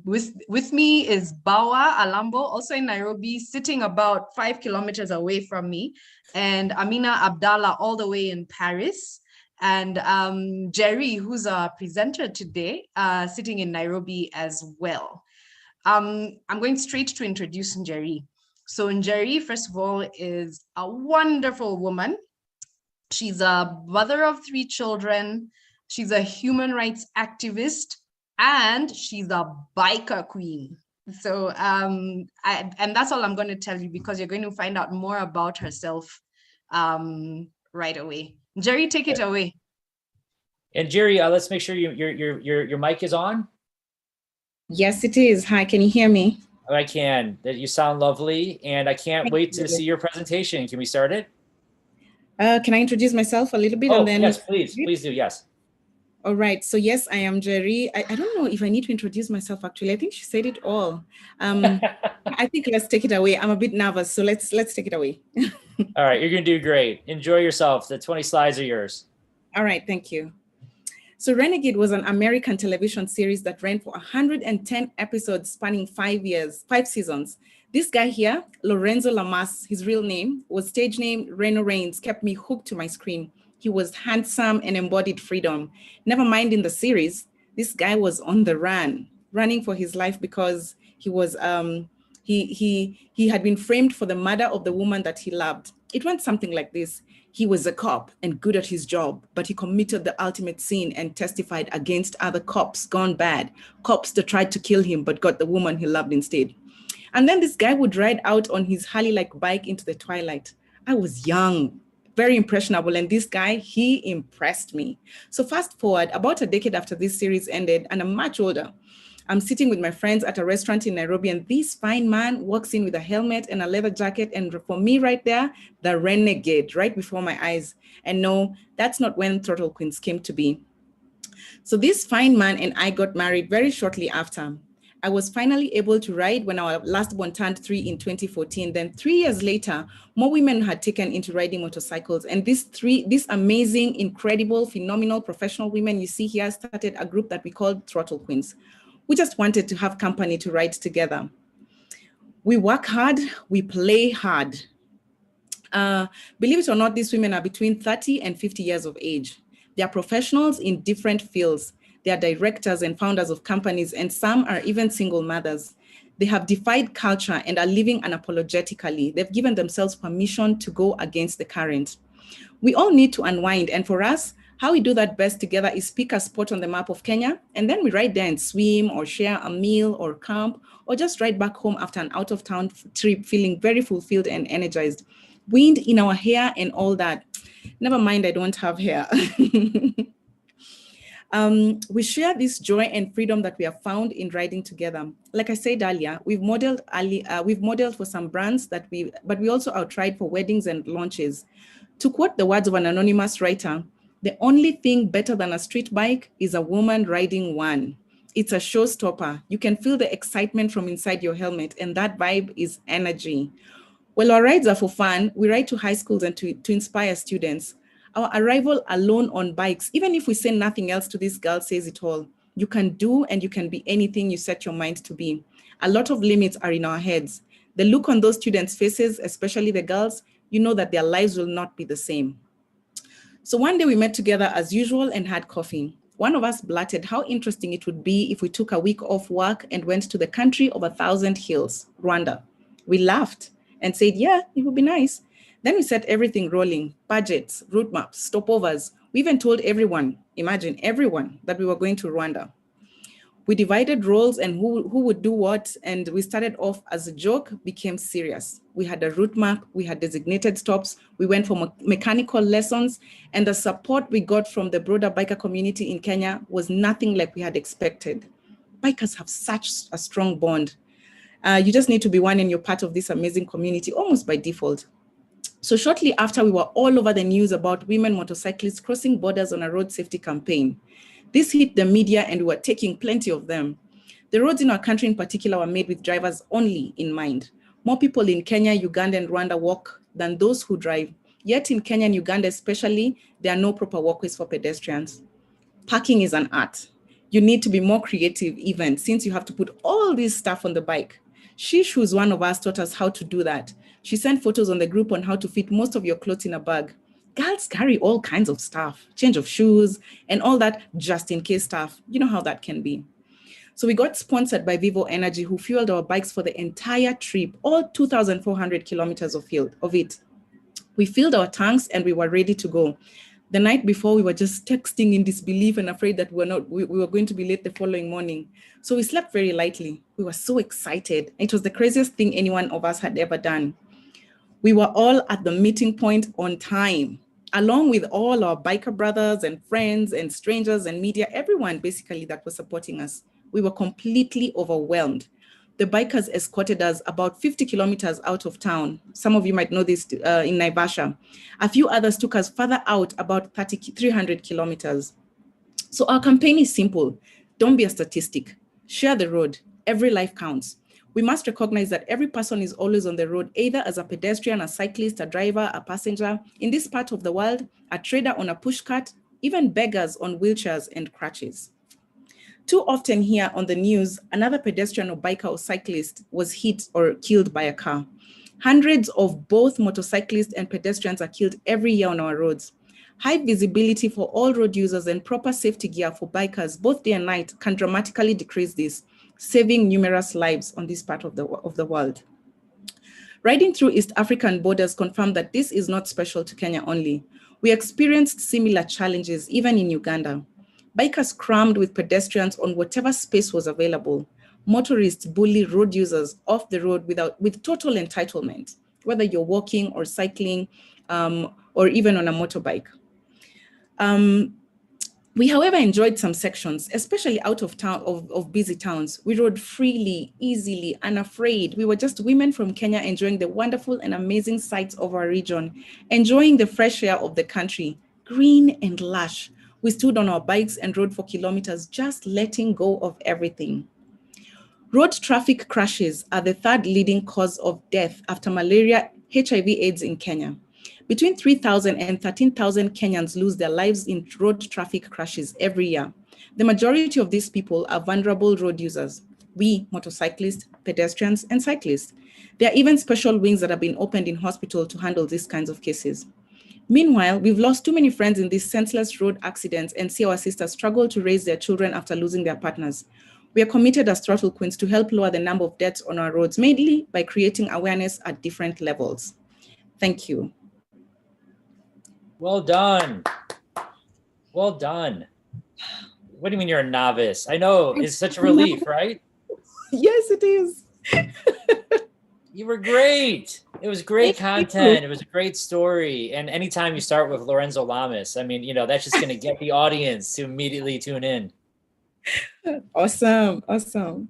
With me is Bawa Alambo, also in Nairobi, sitting about 5 kilometers away from me, and Amina Abdallah all the way in Paris. And Jerry, who's our presenter today, sitting in Nairobi as well. I'm going straight to introduce Njeri. So Njeri, first of all, is a wonderful woman. She's a mother of 3 children. She's a human rights activist. and she's a biker queen. So and that's all I'm going to tell you, because you're going to find out more about herself right away. Jerry, take it away. And Jerry, let's make sure your mic is on. Yes, it is. Hi, can you hear me? I can. That you sound lovely, and I can't wait to see your presentation. Can we start it? Can I introduce myself a little bit? Oh, and then yes, please do. Yes. All right. So yes, I am Jerry. I don't know if I need to introduce myself. Actually, I think she said it all. I think let's take it away. I'm a bit nervous, so let's take it away. All right, you're gonna do great. Enjoy yourself. The 20 slides are yours. All right, thank you. So Renegade was an American television series that ran for 110 episodes spanning 5 seasons. This guy here, Lorenzo Lamas, his real name, was stage name Reno Reigns, kept me hooked to my screen. He was handsome and embodied freedom. Never mind in the series, this guy was on the run, running for his life because he was he had been framed for the murder of the woman that he loved. It went something like this. He was a cop and good at his job, but he committed the ultimate sin and testified against other cops gone bad, cops that tried to kill him but got the woman he loved instead. And then this guy would ride out on his Harley-like bike into the twilight. I was young, very impressionable, and this guy, he impressed me. So fast forward, about a decade after this series ended, and I'm much older, I'm sitting with my friends at a restaurant in Nairobi, and this fine man walks in with a helmet and a leather jacket, and for me right there, the renegade right before my eyes. And no, that's not when Throttle Queens came to be. So this fine man and I got married very shortly after. I was finally able to ride when our last born turned 3 in 2014. Then 3 years later, more women had taken into riding motorcycles. And these amazing, incredible, phenomenal professional women you see here started a group that we called Throttle Queens. We just wanted to have company to ride together. We work hard, we play hard. Believe it or not, these women are between 30 and 50 years of age. They are professionals in different fields. They are directors and founders of companies, and some are even single mothers. They have defied culture and are living unapologetically. They've given themselves permission to go against the current. We all need to unwind, and for us, how we do that best together is pick a spot on the map of Kenya, and then we ride there and swim or share a meal or camp, or just ride back home after an out-of-town trip feeling very fulfilled and energized. Wind in our hair and all that. Never mind, I don't have hair. We share this joy and freedom that we have found in riding together. Like I said earlier, we've modeled for some brands but we also outright for weddings and launches. To quote the words of an anonymous writer, the only thing better than a street bike is a woman riding one. It's a showstopper. You can feel the excitement from inside your helmet, and that vibe is energy. While our rides are for fun, we ride to high schools and to inspire students. Our arrival alone on bikes, even if we say nothing else to this girl, says it all. You can do and you can be anything you set your mind to be. A lot of limits are in our heads. The look on those students' faces, especially the girls, you know that their lives will not be the same. So one day we met together as usual and had coffee. One of us blurted how interesting it would be if we took a week off work and went to the country of 1,000 hills, Rwanda. We laughed and said, yeah, it would be nice. Then we set everything rolling, budgets, route maps, stopovers. We even told everyone, imagine everyone, that we were going to Rwanda. We divided roles and who would do what, and we started off as a joke, became serious. We had a route map, we had designated stops, we went for mechanical lessons, and the support we got from the broader biker community in Kenya was nothing like we had expected. Bikers have such a strong bond. You just need to be one and you're part of this amazing community almost by default. So shortly after, we were all over the news about women motorcyclists crossing borders on a road safety campaign. This hit the media and we were taking plenty of them. The roads in our country in particular were made with drivers only in mind. More people in Kenya, Uganda, and Rwanda walk than those who drive. Yet in Kenya and Uganda especially, there are no proper walkways for pedestrians. Parking is an art. You need to be more creative even, since you have to put all this stuff on the bike. Shish, who's one of us, taught us how to do that. She sent photos on the group on how to fit most of your clothes in a bag. Girls carry all kinds of stuff, change of shoes, and all that just in case stuff. You know how that can be. So we got sponsored by Vivo Energy, who fueled our bikes for the entire trip, all 2,400 kilometers of it. We filled our tanks and we were ready to go. The night before, we were just texting in disbelief and afraid that we were going to be late the following morning. So we slept very lightly. We were so excited. It was the craziest thing any one of us had ever done. We were all at the meeting point on time, along with all our biker brothers and friends and strangers and media, everyone basically that was supporting us. We were completely overwhelmed. The bikers escorted us about 50 kilometers out of town. Some of you might know this in Naivasha. A few others took us further out, about 300 kilometers. So our campaign is simple. Don't be a statistic. Share the road. Every life counts. We must recognize that every person is always on the road, either as a pedestrian, a cyclist, a driver, a passenger. In this part of the world, a trader on a pushcart, even beggars on wheelchairs and crutches. Too often here on the news, another pedestrian or biker or cyclist was hit or killed by a car. Hundreds of both motorcyclists and pedestrians are killed every year on our roads. High visibility for all road users and proper safety gear for bikers, both day and night, can dramatically decrease this, saving numerous lives on this part of the world. Riding through East African borders confirmed that this is not special to Kenya only. We experienced similar challenges even in Uganda. Bikers crammed with pedestrians on whatever space was available. Motorists bully road users off the road with total entitlement, whether you're walking or cycling or even on a motorbike. We, however, enjoyed some sections, especially out of town, of busy towns. We rode freely, easily, unafraid. We were just women from Kenya enjoying the wonderful and amazing sights of our region, enjoying the fresh air of the country, green and lush. We stood on our bikes and rode for kilometers, just letting go of everything. Road traffic crashes are the third leading cause of death after malaria, HIV/AIDS in Kenya. Between 3,000 and 13,000 Kenyans lose their lives in road traffic crashes every year. The majority of these people are vulnerable road users. We, motorcyclists, pedestrians, and cyclists. There are even special wings that have been opened in hospital to handle these kinds of cases. Meanwhile, we've lost too many friends in these senseless road accidents and see our sisters struggle to raise their children after losing their partners. We are committed as Throttle Queens to help lower the number of deaths on our roads, mainly by creating awareness at different levels. Thank you. Well done. Well done. What do you mean you're a novice? I know, it's such a relief, right? Yes, it is. You were great. It was great content. It was a great story. And anytime you start with Lorenzo Lamas, I mean, you know, that's just going to get the audience to immediately tune in. Awesome. Awesome.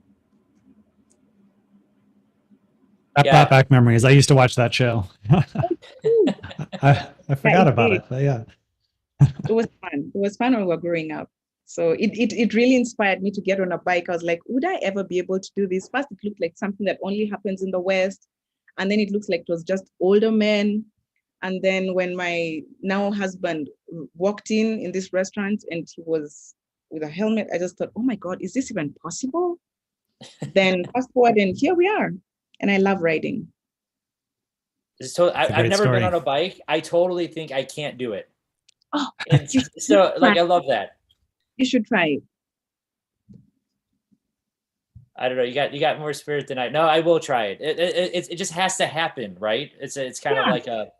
That brought back memories. I used to watch that show. I forgot about it, but yeah. It was fun. It was fun when we were growing up. So it really inspired me to get on a bike. I was like, would I ever be able to do this? First, it looked like something that only happens in the West. And then it looks like it was just older men. And then when my now husband walked in this restaurant and he was with a helmet, I just thought, oh my God, is this even possible? Then fast forward and here we are. And I love riding. I've never been on a bike. I totally think I can't do it. Oh, so like, I love that. You should try it. I don't know. You got more spirit than I. No, I will try it. It just has to happen, right? It's kind of like a.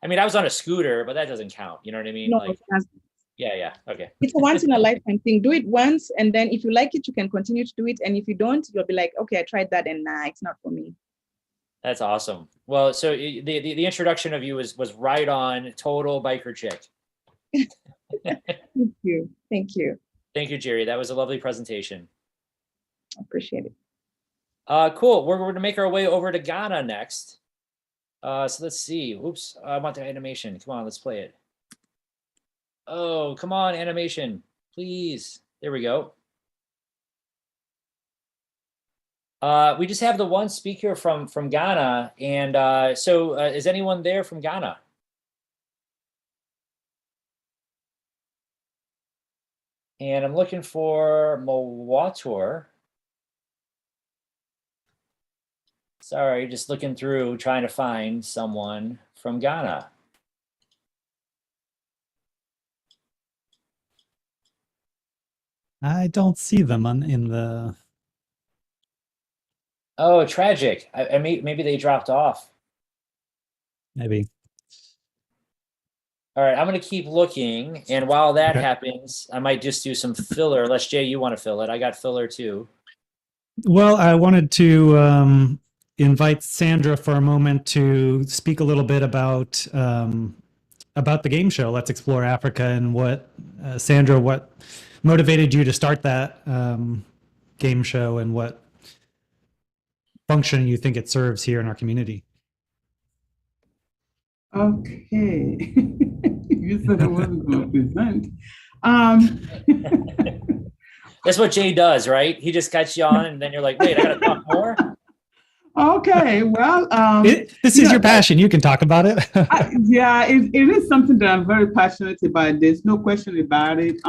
I mean, I was on a scooter, but that doesn't count. You know what I mean? No, like, it doesn't. Yeah. Okay. It's a once in a lifetime thing. Do it once, and then if you like it, you can continue to do it. And if you don't, you'll be like, okay, I tried that, and nah, it's not for me. That's awesome. Well, so the introduction of you was right on. Total biker chick. Thank you. Thank you. Thank you, Jerry. That was a lovely presentation. I appreciate it. Cool. We're going to make our way over to Ghana next. So let's see. Oops. I want the animation. Come on, let's play it. Oh, come on, animation, please. There we go. We just have the one speaker from Ghana. And so is anyone there from Ghana? And I'm looking for Mowator. Sorry, just looking through, trying to find someone from Ghana. I don't see them in the. Oh, tragic. Maybe they dropped off. Maybe. All right, I'm going to keep looking. And while that Okay. happens, I might just do some filler. Unless, Jay, you want to fill it. I got filler too. Well, I wanted to invite Sandra for a moment to speak a little bit about the game show, Let's Explore Africa, and what, Sandra, what motivated you to start that game show and what function you think it serves here in our community. Okay. You said I wasn't going to present. That's what Jay does, right? He just cuts you on and then you're like, wait, I got to talk more? Okay, well. This is your passion. You can talk about it. It is something that I'm very passionate about. There's no question about it.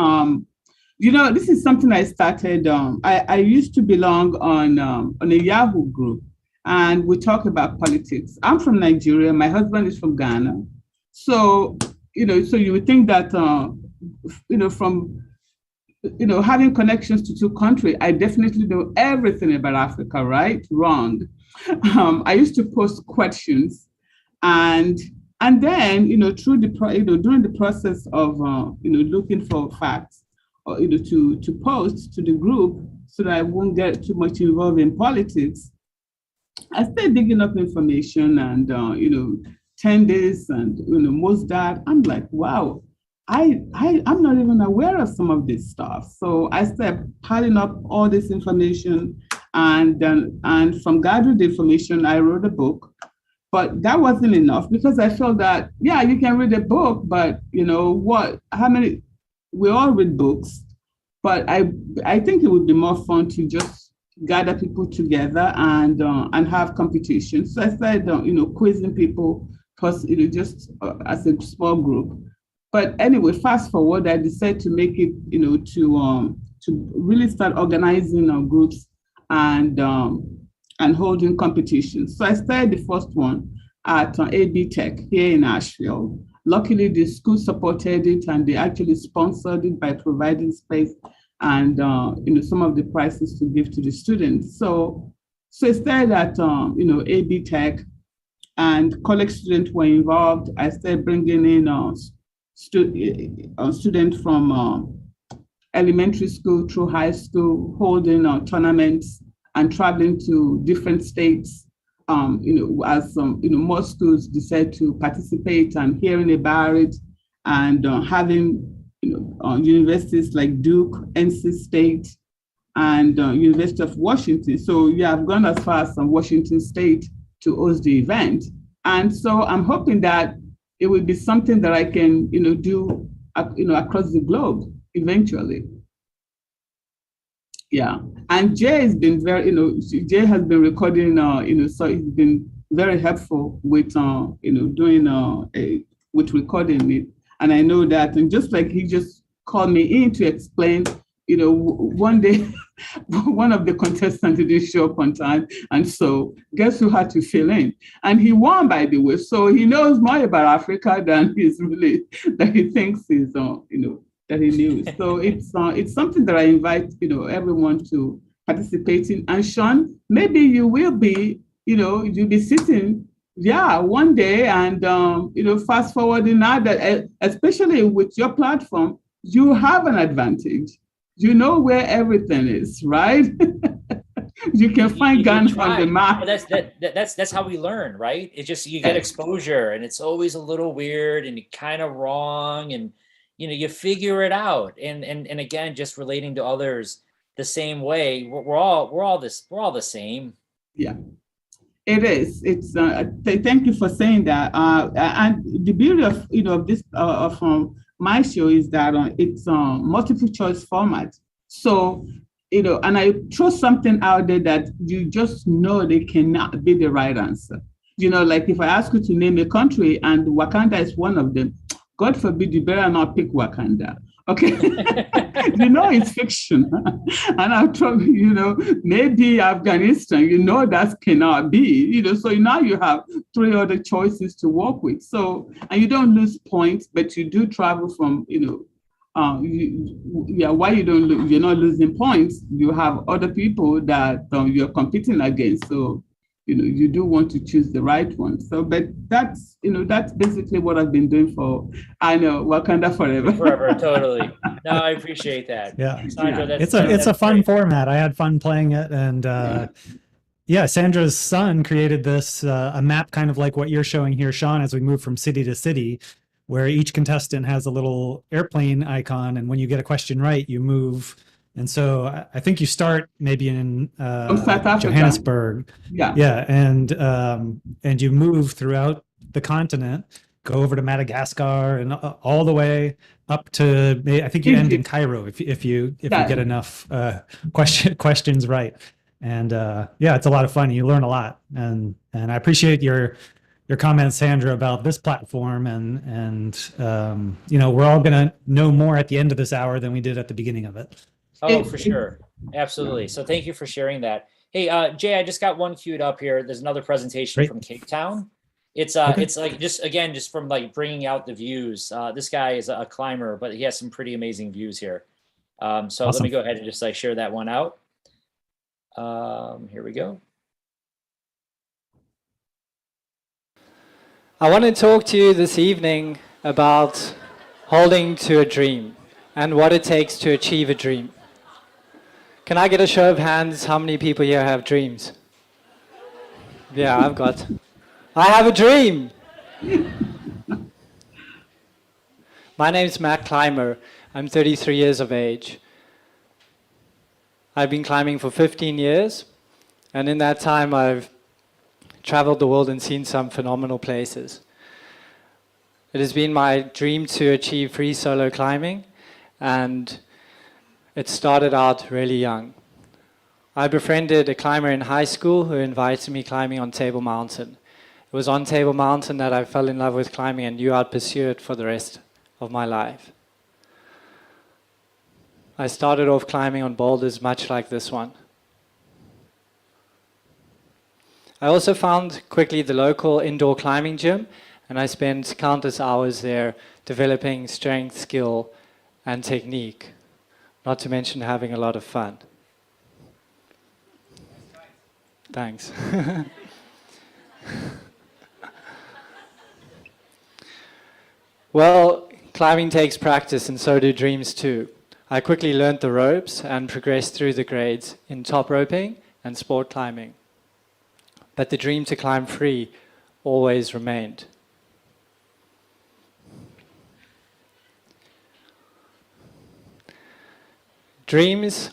This is something I started. I used to belong on a Yahoo group, and we talk about politics. I'm from Nigeria. My husband is from Ghana. So you would think that, from having connections to two countries, I definitely know everything about Africa, right? Wrong. I used to post questions, and then through during the process of looking for facts, or to post to the group so that I won't get too much involved in politics, I started digging up information and 10 days and most that I'm like, wow, I'm not even aware of some of this stuff. So I started piling up all this information, and from gathering the information, I wrote a book. But that wasn't enough, because I felt that, yeah, you can read a book, but how many, we all read books, but I think it would be more fun to just gather people together and have competitions. So I started, quizzing people, because just as a small group. But anyway, fast forward, I decided to make it, to really start organizing our groups and holding competitions. So I started the first one at AB Tech here in Asheville. Luckily, the school supported it, and they actually sponsored it by providing space and some of the prizes to give to the students. So it started at AB Tech, and college students were involved. I started bringing in students from elementary school through high school, holding tournaments and traveling to different states. As more schools decide to participate and hearing about it, and having universities like Duke, NC State, and University of Washington. So I've gone as far as Washington State to host the event. And so I'm hoping that it will be something that I can, do, across the globe eventually. Yeah, and Jay has been very, Jay has been recording, so he's been very helpful with, doing, with recording it. And I know that, and just like he just called me in to explain, one day, one of the contestants didn't show up on time. And so guess who had to fill in? And he won, by the way. So he knows more about Africa than that he thinks is, that he knew. So it's something that I invite, everyone to participate in. And Sean, maybe you will be, you'll be sitting, one day, and, fast forwarding now that, especially with your platform, you have an advantage. You know where everything is, right? You can find Ghana on the map. That's how we learn, right? It's just, you get exposure, and it's always a little weird and kind of wrong, and you figure it out. And again, just relating to others the same way. We're all the same. Yeah. It is. It's. Thank you for saying that. And the beauty of this my show is that it's multiple choice format. So and I throw something out there that you just know they cannot be the right answer. Like if I ask you to name a country and Wakanda is one of them, God forbid you better not pick Wakanda. Okay, it's fiction. And I'm trying, maybe Afghanistan, that cannot be, so now you have three other choices to work with. So, and you don't lose points, but you do travel from, why you you're not losing points, you have other people that you're competing against. So you do want to choose the right one. So, but that's basically what I've been doing for, I know, Wakanda Forever. Forever, totally. No, I appreciate that. Yeah, Sandra, it's a fun format. I had fun playing it, and yeah, Sandra's son created this a map, kind of like what you're showing here, Sean, as we move from city to city, where each contestant has a little airplane icon, and when you get a question right, you move. And so I think you start maybe in South Africa. Johannesburg. Yeah. And you move throughout the continent, go over to Madagascar, and all the way up to, I think you end in Cairo if you get enough questions right. And yeah, it's a lot of fun. You learn a lot, and I appreciate your comments, Sandra, about this platform, and we're all gonna know more at the end of this hour than we did at the beginning of it. Oh, for sure. Absolutely. So thank you for sharing that. Hey, Jay, I just got one queued up here. There's another presentation from Cape Town. It's like just from like bringing out the views. This guy is a climber, but he has some pretty amazing views here. So Awesome. Let me go ahead and just like share that one out. Here we go. I want to talk to you this evening about holding to a dream and what it takes to achieve a dream. Can I get a show of hands? How many people here have dreams? Yeah, I have a dream. My name's Matt Clymer. I'm 33 years of age. I've been climbing for 15 years, and in that time I've traveled the world and seen some phenomenal places. It has been my dream to achieve free solo climbing, and it started out really young. I befriended a climber in high school who invited me climbing on Table Mountain. It was on Table Mountain that I fell in love with climbing and knew I'd pursue it for the rest of my life. I started off climbing on boulders much like this one. I also found quickly the local indoor climbing gym, and I spent countless hours there developing strength, skill, and technique, not to mention having a lot of fun. Thanks. Well, climbing takes practice, and so do dreams too. I quickly learned the ropes and progressed through the grades in top roping and sport climbing. But the dream to climb free always remained. Dreams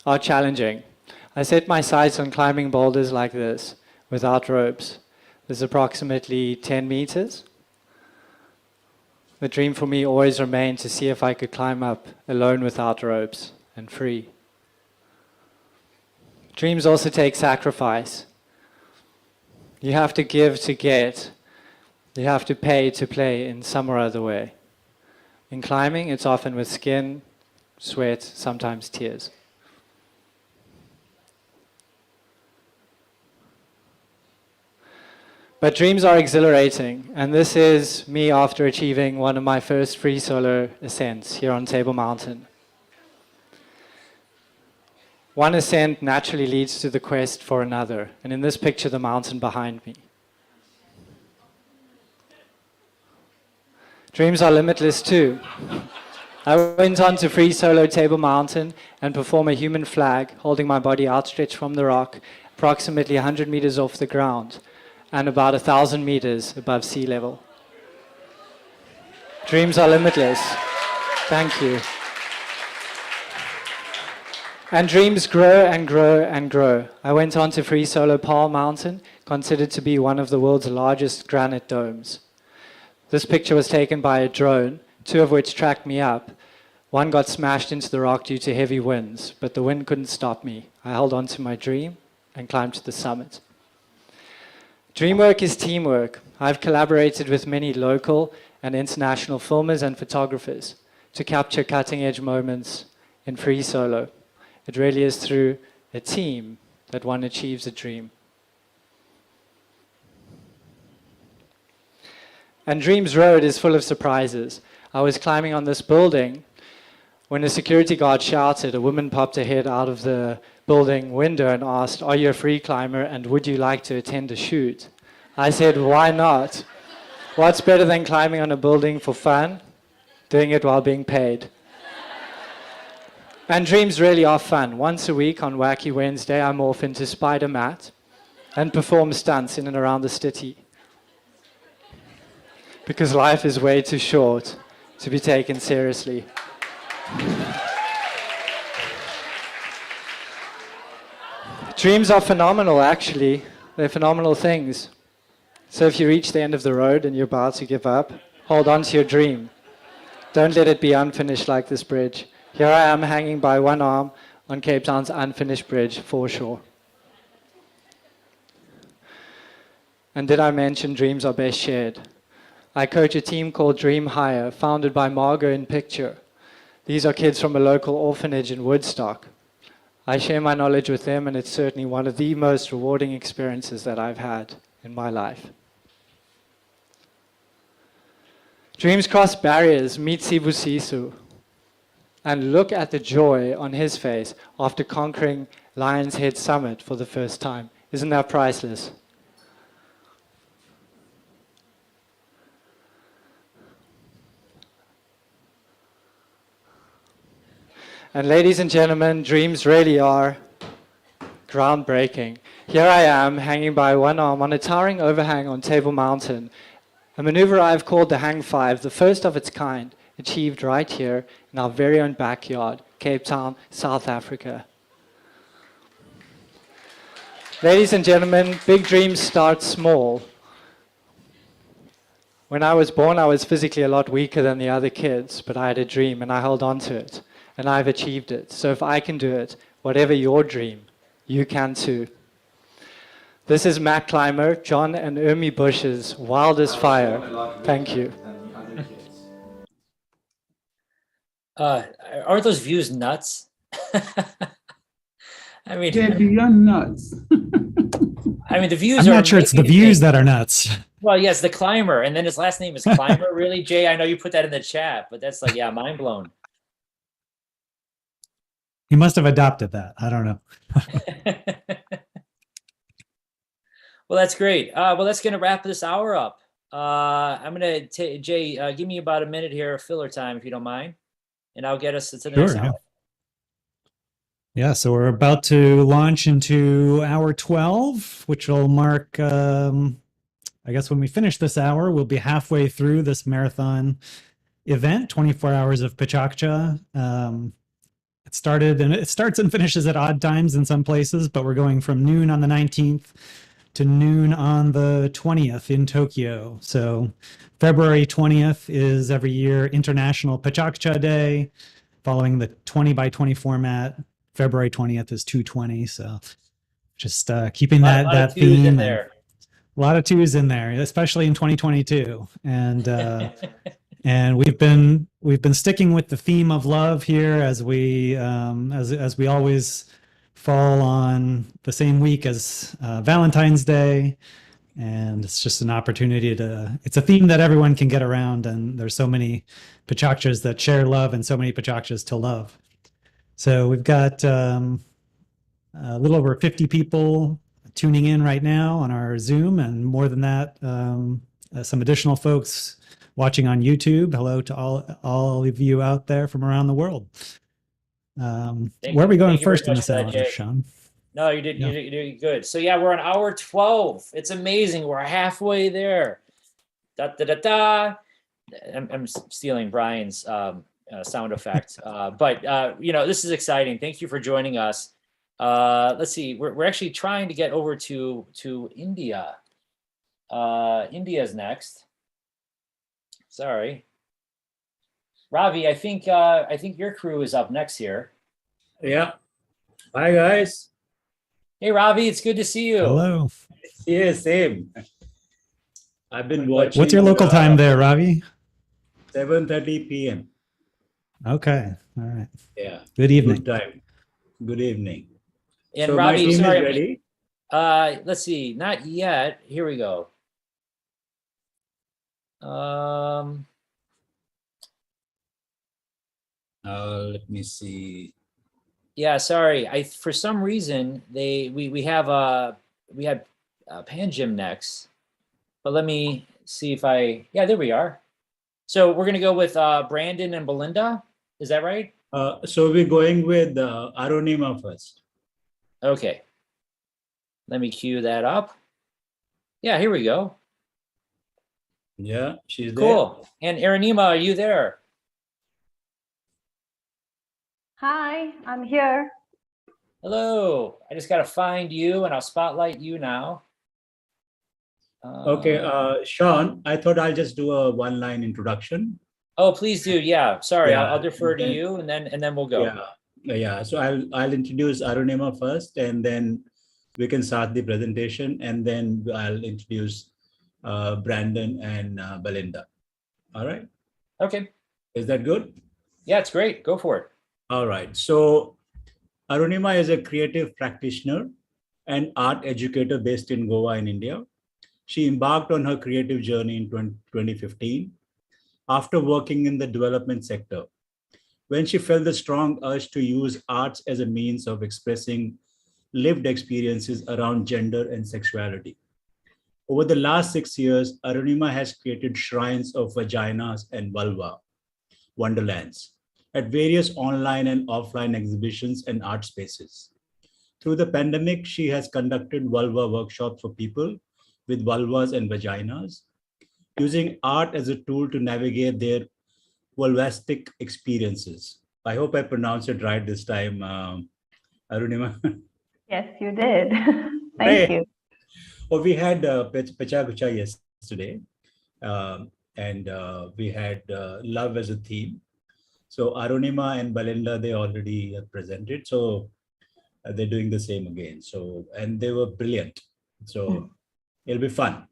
are challenging. I set my sights on climbing boulders like this, without ropes. This is approximately 10 meters. The dream for me always remained to see if I could climb up alone without ropes and free. Dreams also take sacrifice. You have to give to get. You have to pay to play in some or other way. In climbing, it's often with skin, sweat, sometimes tears. But dreams are exhilarating, and this is me after achieving one of my first free solo ascents here on Table Mountain. One ascent naturally leads to the quest for another, and in this picture, the mountain behind me. Dreams are limitless too. I went on to free solo Table Mountain and perform a human flag, holding my body outstretched from the rock, approximately 100 meters off the ground, and about 1,000 meters above sea level. Dreams are limitless. Thank you. And dreams grow and grow and grow. I went on to free solo Paarl Mountain, considered to be one of the world's largest granite domes. This picture was taken by a drone, 2 of which tracked me up. One got smashed into the rock due to heavy winds, but the wind couldn't stop me. I held on to my dream and climbed to the summit. Dream work is teamwork. I've collaborated with many local and international filmers and photographers to capture cutting-edge moments in free solo. It really is through a team that one achieves a dream. And Dreams Road is full of surprises. I was climbing on this building When a security guard shouted, a woman popped her head out of the building window and asked, "Are you a free climber and would you like to attend a shoot?" I said, "Why not? What's better than climbing on a building for fun? Doing it while being paid." And dreams really are fun. Once a week on Wacky Wednesday, I morph into Spider Matt and perform stunts in and around the city. Because life is way too short to be taken seriously. Dreams are phenomenal, actually. They're phenomenal things. So if you reach the end of the road and you're about to give up, hold on to your dream. Don't let it be unfinished like this bridge. Here I am hanging by one arm on Cape Town's unfinished bridge, foreshore. And did I mention dreams are best shared? I coach a team called Dream Higher, founded by Margot and Picture. These are kids from a local orphanage in Woodstock. I share my knowledge with them, and it's certainly one of the most rewarding experiences that I've had in my life. Dreams cross barriers. Meet Sibusiso. And look at the joy on his face after conquering Lion's Head Summit for the first time. Isn't that priceless? And ladies and gentlemen, dreams really are groundbreaking. Here I am, hanging by one arm on a towering overhang on Table Mountain, a maneuver I've called the Hang Five, the first of its kind, achieved right here in our very own backyard, Cape Town, South Africa. Ladies and gentlemen, big dreams start small. When I was born, I was physically a lot weaker than the other kids, but I had a dream and I held on to it, and I've achieved it. So if I can do it, whatever your dream, you can too. This is Matt Clymer, John and Ermi Bush's Wildest Fire. Thank you. Aren't those views nuts? I mean, they're beyond nuts. I mean, the views I'm are. not sure it's the views that are nuts. Well, yes, the Climber, and then his last name is Clymer. Really, Jay? I know you put that in the chat, but that's like, yeah, mind blown. He must have adopted that. I don't know. Well, that's great. Well, that's going to wrap this hour up. I'm going to, Jay, give me about a minute here of filler time, if you don't mind, and I'll get us to the next hour. Yeah, so we're about to launch into hour 12, which will mark, I guess when we finish this hour, we'll be halfway through this marathon event, 24 hours of PechaKucha. It starts and finishes at odd times in some places, but we're going from noon on the 19th to noon on the 20th in Tokyo. So February 20th is every year International PechaKucha Day, following the 20 by 20 format. February 20th is 220. So just keeping that theme. In there. A lot of twos in there, especially in 2022. And and we've been sticking with the theme of love here as we always fall on the same week as Valentine's Day, and it's just an opportunity it's a theme that everyone can get around, and there's so many PechaKuchas that share love and so many PechaKuchas to love. So we've got a little over 50 people tuning in right now on our Zoom, and more than that, some additional folks watching on YouTube. Hello to all of you out there from around the world. Where are we going first in this hour, Sean? No, you did. You did good. So yeah, we're on hour 12. It's amazing. We're halfway there. Da da da da. I'm stealing Brian's sound effect, but you know, this is exciting. Thank you for joining us. Let's see. We're actually trying to get over to India. India's next. Sorry. Ravi, I think your crew is up next here. Yeah. Hi guys. Hey Ravi, it's good to see you. Hello. Yeah, same. I've been watching. What's your local time there, Ravi? 7:30 p.m. Okay. All right. Yeah. Good evening. Good time. Good evening. And so Ravi, my team sorry. is ready. Let's see. Not yet. Here we go. Let me see. Yeah, sorry. For some reason we had Panjim next, but let me see if there we are. So we're gonna go with Brandon and Belinda. Is that right? So we're going with Arunima first. Okay. Let me cue that up. Yeah, here we go. Yeah, she's there. Cool. And Arunima, are you there? Hi, I'm here. Hello. I just got to find you and I'll spotlight you now. Okay, Sean, I thought I'll just do a one-line introduction. Oh, please do. Yeah. Sorry, Yeah, I'll defer to then- you and then we'll go. Yeah. So I'll introduce Arunima first, and then we can start the presentation, and then I'll introduce Brandon and Belinda. All right. Okay. Is that good? Yeah, it's great. Go for it. All right. So Arunima is a creative practitioner and art educator based in Goa in India. She embarked on her creative journey in 2015 after working in the development sector, when she felt the strong urge to use arts as a means of expressing lived experiences around gender and sexuality. Over the last 6 years, Arunima has created shrines of vaginas and vulva wonderlands at various online and offline exhibitions and art spaces. Through the pandemic, she has conducted vulva workshops for people with vulvas and vaginas, using art as a tool to navigate their vulvastic experiences. I hope I pronounced it right this time, Arunima. Yes, you did. Thank you. Oh, we had PechaKucha yesterday, and we had love as a theme. So Arunima and Belinda, they already presented. So they're doing the same again. So, and they were brilliant. So it'll be fun.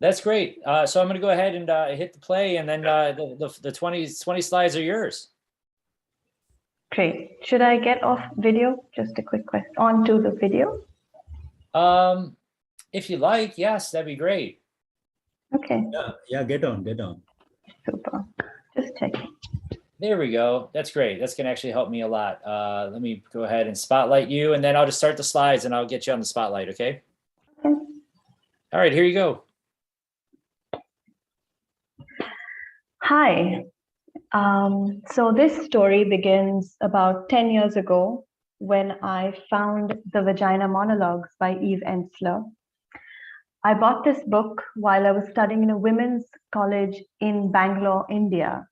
That's great. So I'm going to go ahead and hit the play, and then the 20 slides are yours. Great. Should I get off video? Just a quick question. On to the video? If you like, yes, that'd be great. Okay. Yeah, get on. Super. Just checking. There we go. That's great. That's going to actually help me a lot. Let me go ahead and spotlight you, and then I'll just start the slides, and I'll get you on the spotlight, okay? Okay. All right, here you go. Hi. So this story begins about 10 years ago when I found The Vagina Monologues by Eve Ensler. I bought this book while I was studying in a women's college in Bangalore, India.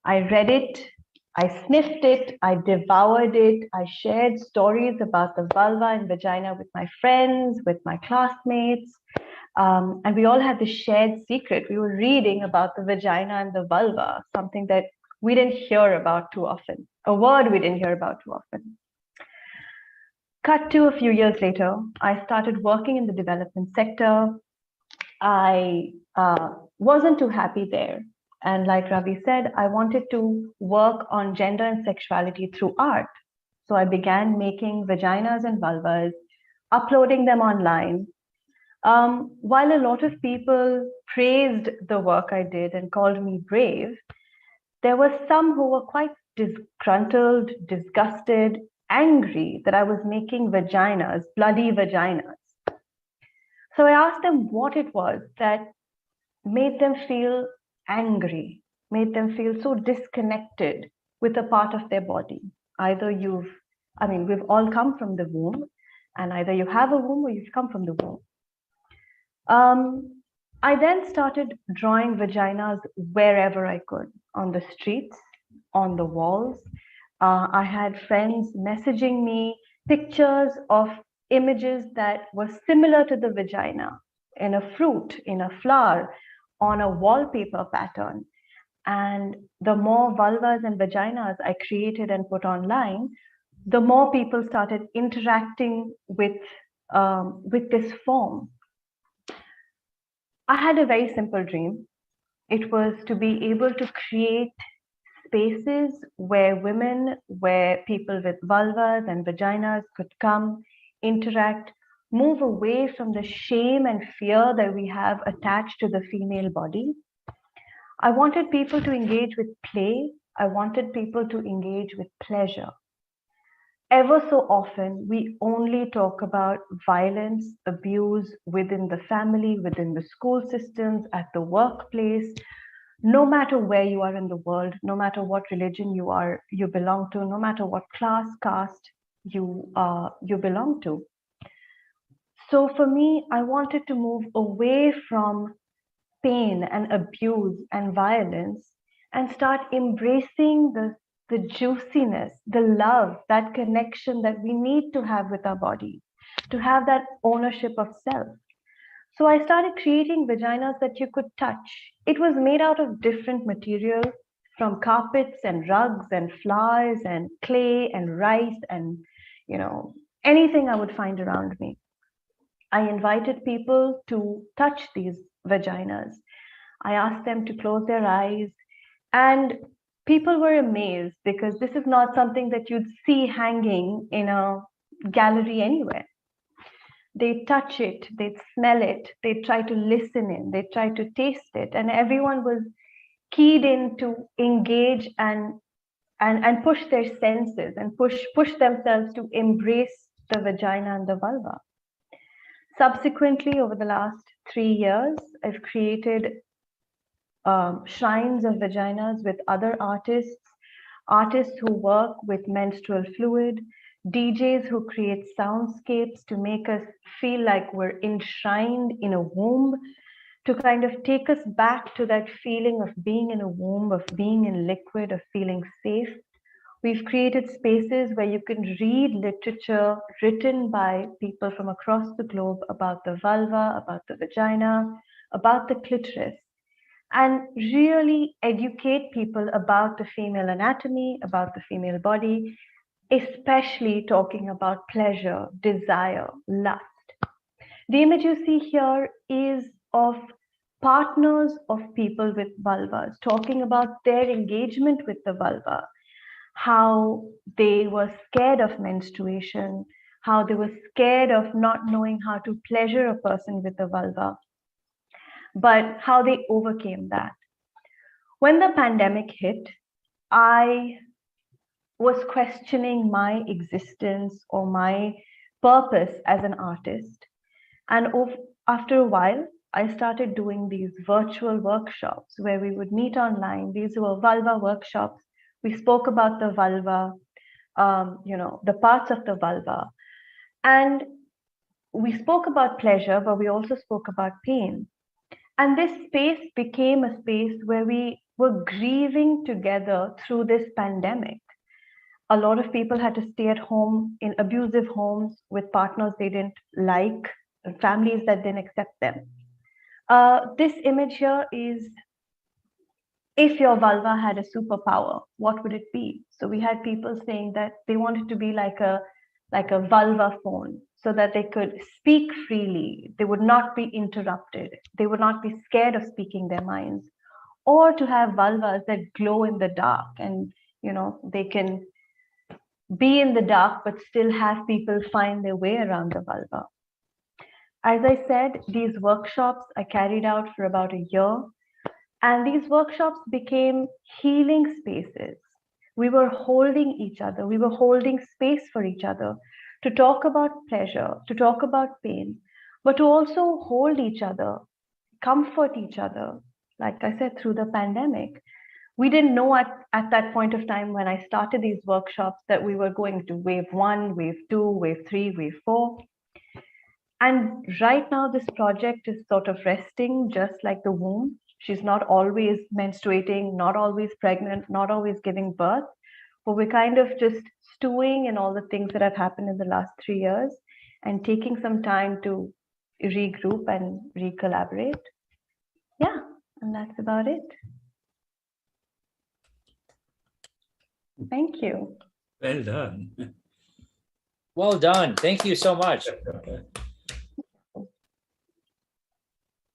I read it, I sniffed it, I devoured it, I shared stories about the vulva and vagina with my friends, with my classmates. And we all had this shared secret. We were reading about the vagina and the vulva, something that we didn't hear about too often, a word we didn't hear about too often. Cut to a few years later, I started working in the development sector. I wasn't too happy there. And like Ravi said, I wanted to work on gender and sexuality through art. So I began making vaginas and vulvas, uploading them online. While a lot of people praised the work I did and called me brave, there were some who were quite disgruntled, disgusted, angry that I was making vaginas, bloody vaginas. So I asked them what it was that made them feel angry, made them feel so disconnected with a part of their body. Either we've all come from the womb, and either you have a womb or you've come from the womb. I then started drawing vaginas wherever I could, on the streets, on the walls. I had friends messaging me pictures of images that were similar to the vagina, in a fruit, in a flower, on a wallpaper pattern. And the more vulvas and vaginas I created and put online, the more people started interacting with this form. I had a very simple dream. It was to be able to create spaces where women, where people with vulvas and vaginas could come, interact, move away from the shame and fear that we have attached to the female body. I wanted people to engage with play I wanted people to engage with pleasure. Ever so often, we only talk about violence, abuse within the family, within the school systems, at the workplace. No matter where you are in the world, no matter what religion you belong to, no matter what class, caste you belong to. So for me, I wanted to move away from pain and abuse and violence and start embracing the juiciness, the love, that connection that we need to have with our body, to have that ownership of self. So I started creating vaginas that you could touch. It was made out of different materials, from carpets and rugs and flowers and clay and rice and, anything I would find around me. I invited people to touch these vaginas. I asked them to close their eyes, and people were amazed because this is not something that you'd see hanging in a gallery anywhere. They touch it, they smell it, they try to listen in, they try to taste it, and everyone was keyed in to engage and push their senses and push themselves to embrace the vagina and the vulva. Subsequently, over the last 3 years, I've created shrines of vaginas with other artists who work with menstrual fluid, DJs who create soundscapes to make us feel like we're enshrined in a womb, to kind of take us back to that feeling of being in a womb, of being in liquid, of feeling safe. We've created spaces where you can read literature written by people from across the globe about the vulva, about the vagina, about the clitoris, and really educate people about the female anatomy, about the female body, especially talking about pleasure, desire, lust. The image you see here is of partners of people with vulvas talking about their engagement with the vulva, how they were scared of menstruation, how they were scared of not knowing how to pleasure a person with a vulva, but how they overcame that. When the pandemic hit, I was questioning my existence or my purpose as an artist. And after a while, I started doing these virtual workshops where we would meet online. These were vulva workshops. We spoke about the vulva, the parts of the vulva. And we spoke about pleasure, but we also spoke about pain. And this space became a space where we were grieving together through this pandemic. A lot of people had to stay at home in abusive homes with partners they didn't like, families that didn't accept them. This image here is, if your vulva had a superpower, what would it be? So we had people saying that they wanted to be like a vulva phone, so that they could speak freely. They would not be interrupted. They would not be scared of speaking their minds, or to have vulvas that glow in the dark, and they can be in the dark but still have people find their way around the vulva. As I said, these workshops I carried out for about a year, and these workshops became healing spaces. We were holding each other. We were holding space for each other to talk about pleasure, to talk about pain, but to also hold each other, comfort each other. Like I said, through the pandemic, we didn't know at that point of time when I started these workshops that we were going to wave 1, wave 2, wave 3, wave 4. And right now, this project is sort of resting, just like the womb. She's not always menstruating, not always pregnant, not always giving birth, but we're kind of just stewing in all the things that have happened in the last 3 years and taking some time to regroup and recollaborate. Yeah, and that's about it. Thank you. Well done. Well done. Thank you so much.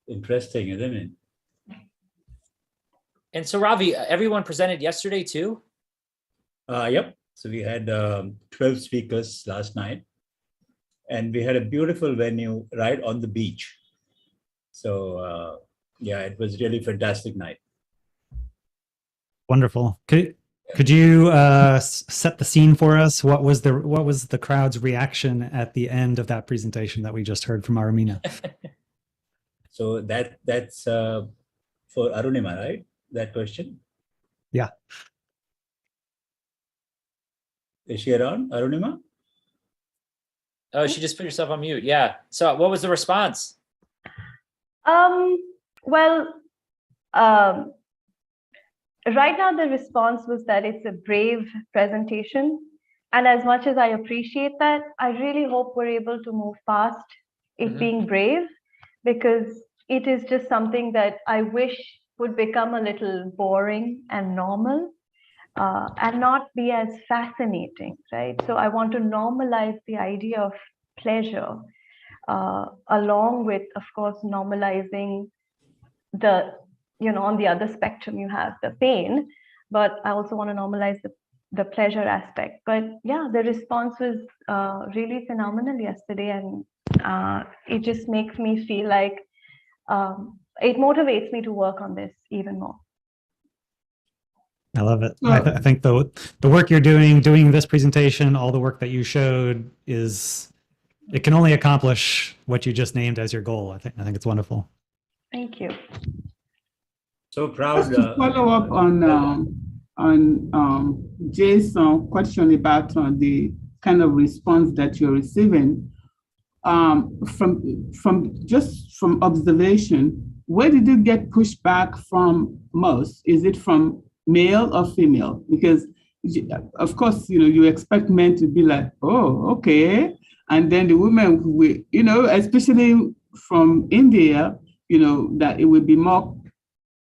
Interesting, isn't it? And so, Ravi, everyone presented yesterday too? Yep. So we had 12 speakers last night, and we had a beautiful venue right on the beach. So yeah, it was really fantastic night. Wonderful. Could you set the scene for us? What was the crowd's reaction at the end of that presentation that we just heard from Armina? So that's for Arunima, right? That question? Yeah. Is she around, Arunima? Oh, she just put herself on mute. Yeah. So what was the response? Well, right now the response was that it's a brave presentation. And as much as I appreciate that, I really hope we're able to move past it being brave, because it is just something that I wish would become a little boring and normal, and not be as fascinating, right? So I want to normalize the idea of pleasure, along with, of course, normalizing the, on the other spectrum you have the pain, but I also want to normalize the pleasure aspect. But yeah, the response was really phenomenal yesterday, and it just makes me feel like it motivates me to work on this even more. I love it. I think the work you're doing this presentation, all the work that you showed, it can only accomplish what you just named as your goal. I think it's wonderful. Thank you. So proud. Just to follow up on Jason's question about the kind of response that you're receiving, from observation, where did you get pushback from most? Is it from male or female? Because of course, you expect men to be like, oh, okay, and then the women, especially from India, that it would be more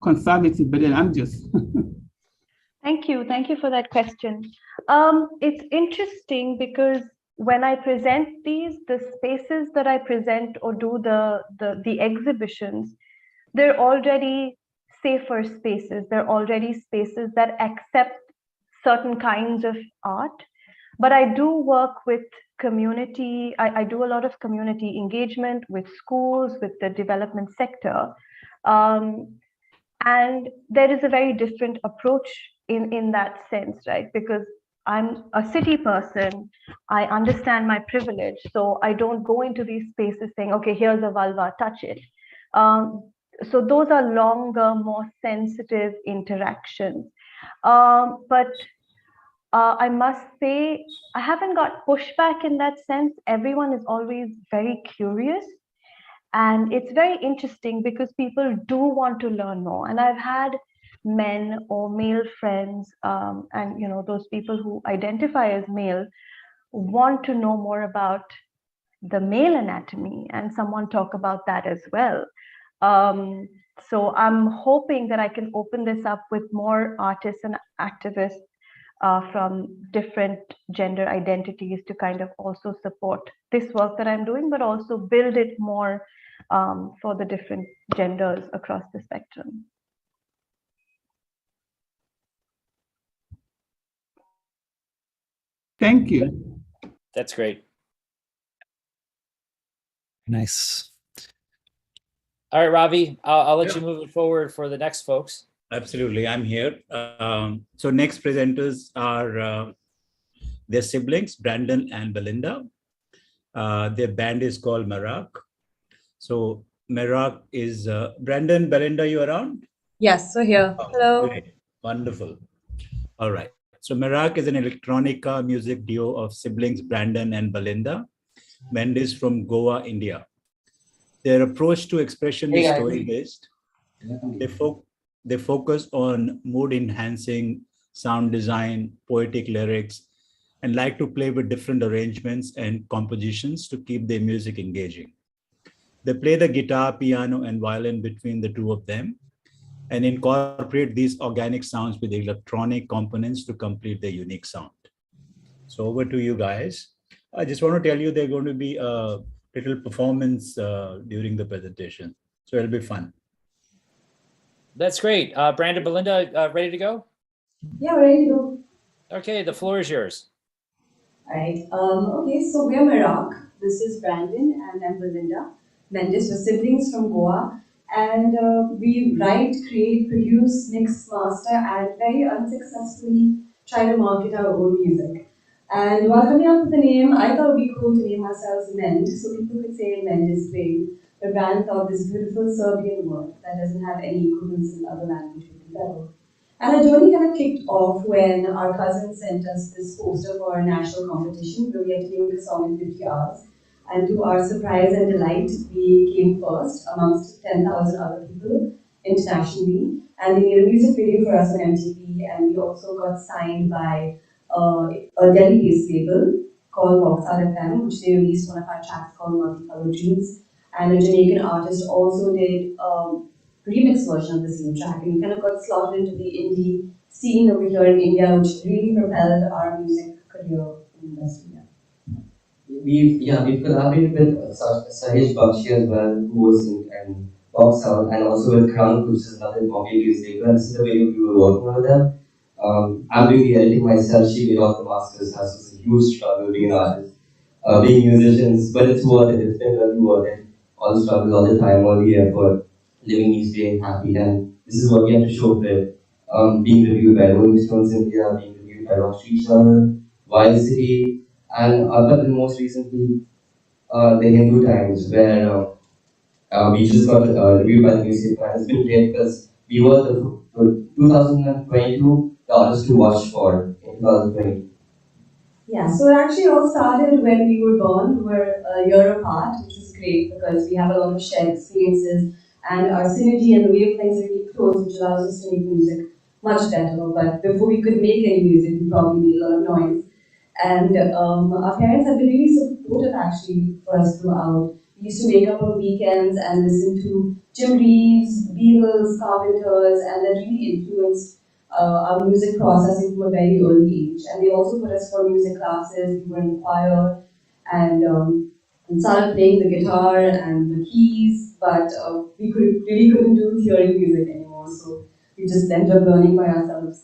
conservative. But then I'm just. Thank you for that question. It's interesting because when I present the spaces that I present or do the exhibitions, they're already safer spaces. They're already spaces that accept certain kinds of art. But I do work with community. I do a lot of community engagement with schools, with the development sector. And there is a very different approach in that sense, right? Because I'm a city person, I understand my privilege, so I don't go into these spaces saying, okay, here's a vulva, touch it. So those are longer, more sensitive interactions. But I must say, I haven't got pushback in that sense. Everyone is always very curious. And it's very interesting because people do want to learn more. And I've had men or male friends, and those people who identify as male want to know more about the male anatomy, and someone talk about that as well. So I'm hoping that I can open this up with more artists and activists from different gender identities to kind of also support this work that I'm doing, but also build it more for the different genders across the spectrum. Thank you. That's great. Nice. All right, Ravi, I'll let you move it forward for the next folks. Absolutely, I'm here. So next presenters are their siblings, Brandon and Belinda. Their band is called Merak. So Merak is, Brandon, Belinda, you around? Yes, so here. Hello. Great. Wonderful. All right. So Merak is an electronica music duo of siblings Brandon and Belinda Mendes from Goa, India. Their approach to expression is story-based. They focus on mood-enhancing sound design, poetic lyrics, and like to play with different arrangements and compositions to keep their music engaging. They play the guitar, piano, and violin between the two of them and incorporate these organic sounds with electronic components to complete their unique sound. So over to you guys. I just want to tell you they're going to be a little performance during the presentation. So it'll be fun. That's great. Brandon, Belinda, ready to go? Yeah, ready to go. Okay, the floor is yours. All right. Okay, so we're Merak. This is Brandon and I'm Belinda Mendes. We're siblings from Goa. And we write, create, produce, mix, master, and very unsuccessfully try to market our own music. And while coming up with the name, I thought it would be cool to name ourselves Mend, so people could say Mend is brain. But Brand thought this beautiful Serbian word that doesn't have any equivalents in other languages would be better. And our journey kind of kicked off when our cousin sent us this poster for a national competition where we had to make a song in 50 hours. And to our surprise and delight, we came first amongst 10,000 other people internationally. And they made a music video for us on MTV, and we also got signed by a Delhi-based label called Rockstar FM, which they released one of our tracks called Multicolored Dreams. And a Jamaican artist also did a remix version of the same track, and we kind of got slotted into the indie scene over here in India, which really propelled our music career in the industry. We've collaborated with Sahish Bakshi as well, who was in Box Out, and also with Crown, which is another Bombay-based label. And this is the way we were working with them. I'm doing the editing myself. She made all the masters. So it's a huge struggle being an artist, being musicians, but it's worth it. It's been really worth it. All the struggles, all the time, all the effort, living each day happy, and this is what we have to show for it. Being reviewed by Rolling Stones India, being reviewed by Rock Street Journal, Wild City, and but then most recently, the Hindu Times, where we just got reviewed by the newspaper. And it's been great because we were the 2022 the artist to watch for in 2020. Yeah, so it actually all started when we were born. We were a year apart, which was great because we have a lot of shared experiences, and our synergy and the wavelengths are really close, which allows us to make music much better. But before we could make any music, we probably made a lot of noise. And our parents have been really supportive actually for us throughout. We used to wake up on weekends and listen to Jim Reeves, Beatles, Carpenters, and that really influenced our music processing from a very early age. And they also put us for music classes. We were in the choir and started playing the guitar and the keys, but we really couldn't do theory music anymore, so we just ended up learning by ourselves.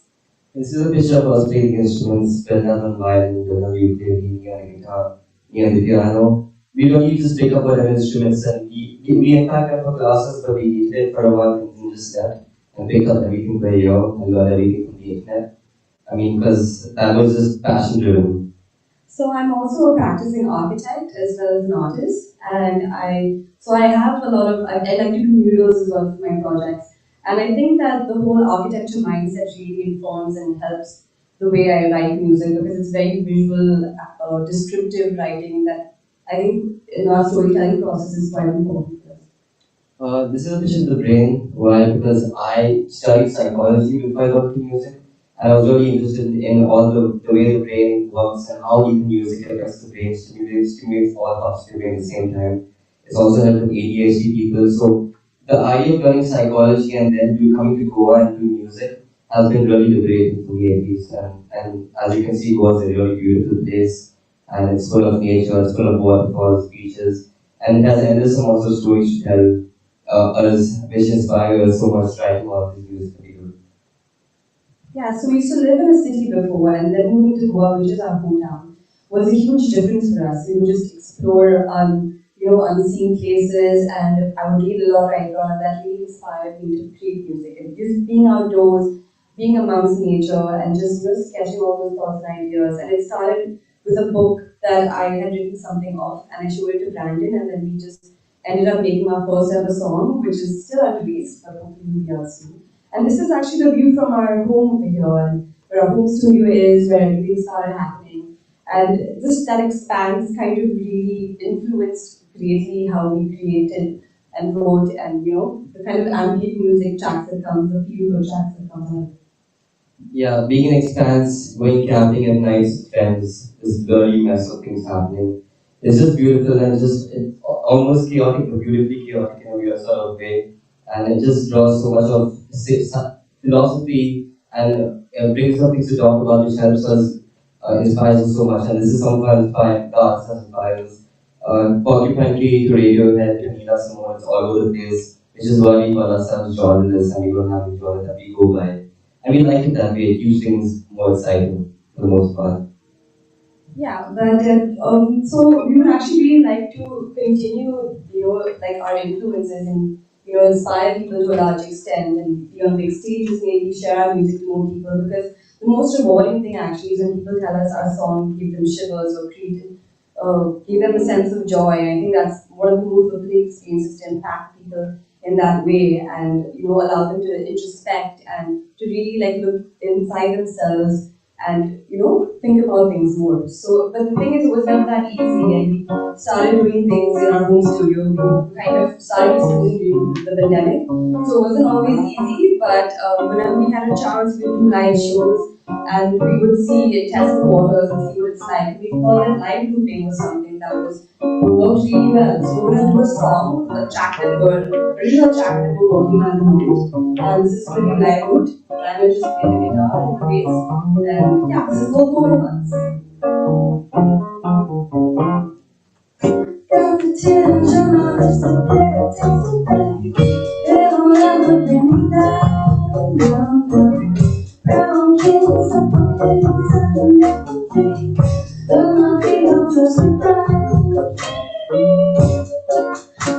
This is a picture of us playing the instruments, Bernard on violin, Bernard ukulele, me on the guitar, me on the piano. We don't need to just pick up whatever instruments, and we in fact went for classes, but we did it for a month and just left and picked up everything per year and learned everything from the internet. I mean, because that was just passion driven. So I'm also a practicing architect as well as an artist, and I have a lot of, I like to do murals as well for my projects. And I think that the whole architecture mindset really informs and helps the way I write music because it's very visual, descriptive writing that I think in our storytelling process is quite important. This is a picture of the brain. Why? Because I studied psychology before I got into music, and I was really interested in all the way the brain works and how even music affects the brain, stimulates all parts of the brain at the same time. It's also helped with ADHD people. So the idea of learning psychology and then coming to Goa and doing music has been really liberating for me at least. And as you can see, Goa is a really beautiful place, and it's full of nature, it's full of waterfalls, beaches, and it has endless amounts of stories to tell. Us, which inspire us so much writing all these music videos. Yeah, so we used to live in a city before, and then moving to Goa, which is our hometown, was a huge difference for us. We would just explore, unseen places, and I would read a lot, write a lot, and that really inspired me to create music. And just being outdoors, being amongst nature, and just sketching all those thoughts and ideas. And it started with a book that I had written something of, and I showed it to Brandon, and then we just ended up making our first ever song, which is still unreleased, but hopefully will be out soon. And this is actually the view from our home over here, and where our home studio is, where everything started happening. And just that expanse kind of really influenced greatly how we created and wrote, and the kind of ambient music tracks that comes, the beautiful tracks that comes out. Yeah, being in expanse, going camping at night with friends, this blurry mess of things happening. It's just beautiful and it's almost chaotic, but beautifully chaotic in a weird sort of way. And it just draws so much of philosophy and brings up things to talk about, which helps us, inspires us so much. And this is something that inspires the arts that inspires us. Porcupine Tree to Radiohead to Nina Simone, it's all over the place, which is why we call ourselves journalists and we don't have a genre that we go by. And we like it that way, it keeps things more exciting for the most part. Yeah, but so we would actually really like to continue, like our influences and inspire people to a large extent and be on big stages, maybe share our music to more people because the most rewarding thing actually is when people tell us our song gave them shivers or gave them a sense of joy. I think that's one of the most fulfilling experiences, to impact people in that way and allow them to introspect and to really look inside themselves and think about things more. So, but the thing is, it was never that easy, and we started doing things in our home studio. We kind of started schooling during the pandemic, so it wasn't always easy. But whenever we had a chance, we would do live shows, and we would test the waters and see what it's like. We thought that live looping was something that worked really well. So we're gonna do a song, a track that original track that we're working on at the moment, and this is gonna be live root. And I just play the guitar and the bass, and yeah, this is local ones. Got the tension on just a bit, takes a break. It'll never bring me down, down, down. Brown kings up the hills and the little thing. Though my feet don't trust the ground.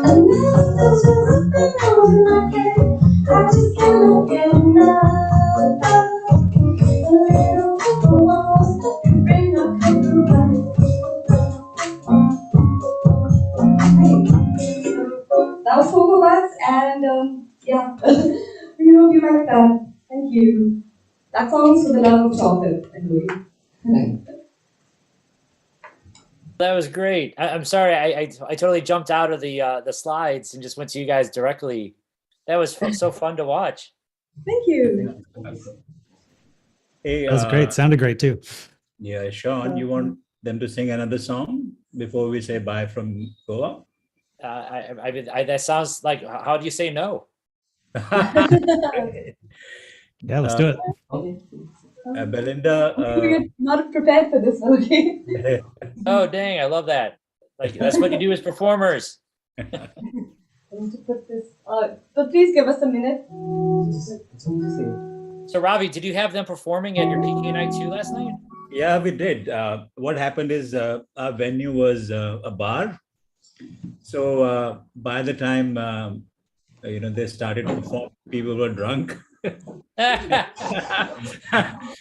And this feels just a thing when I get, I just cannot get enough. A little bit of walls that can bring up compromise. That was Coco Butts, and yeah, we hope you like that. Thank you. That song is for the love of chocolate, I believe. That was great. I'm sorry, I totally jumped out of the slides and just went to you guys directly. That was so fun to watch. Thank you. Hey, That was great. Sounded great too. Yeah, Sean, you want them to sing another song before we say bye from Goa? That sounds like, how do you say no? Yeah, let's do it. Belinda. We're not prepared for this, okay? Oh, dang, I love that. Like, that's what you do as performers. I need to put this, but please give us a minute. So, Ravi, did you have them performing at your PK night too last night? Yeah, we did. What happened is our venue was a bar. So by the time they started to perform, people were drunk.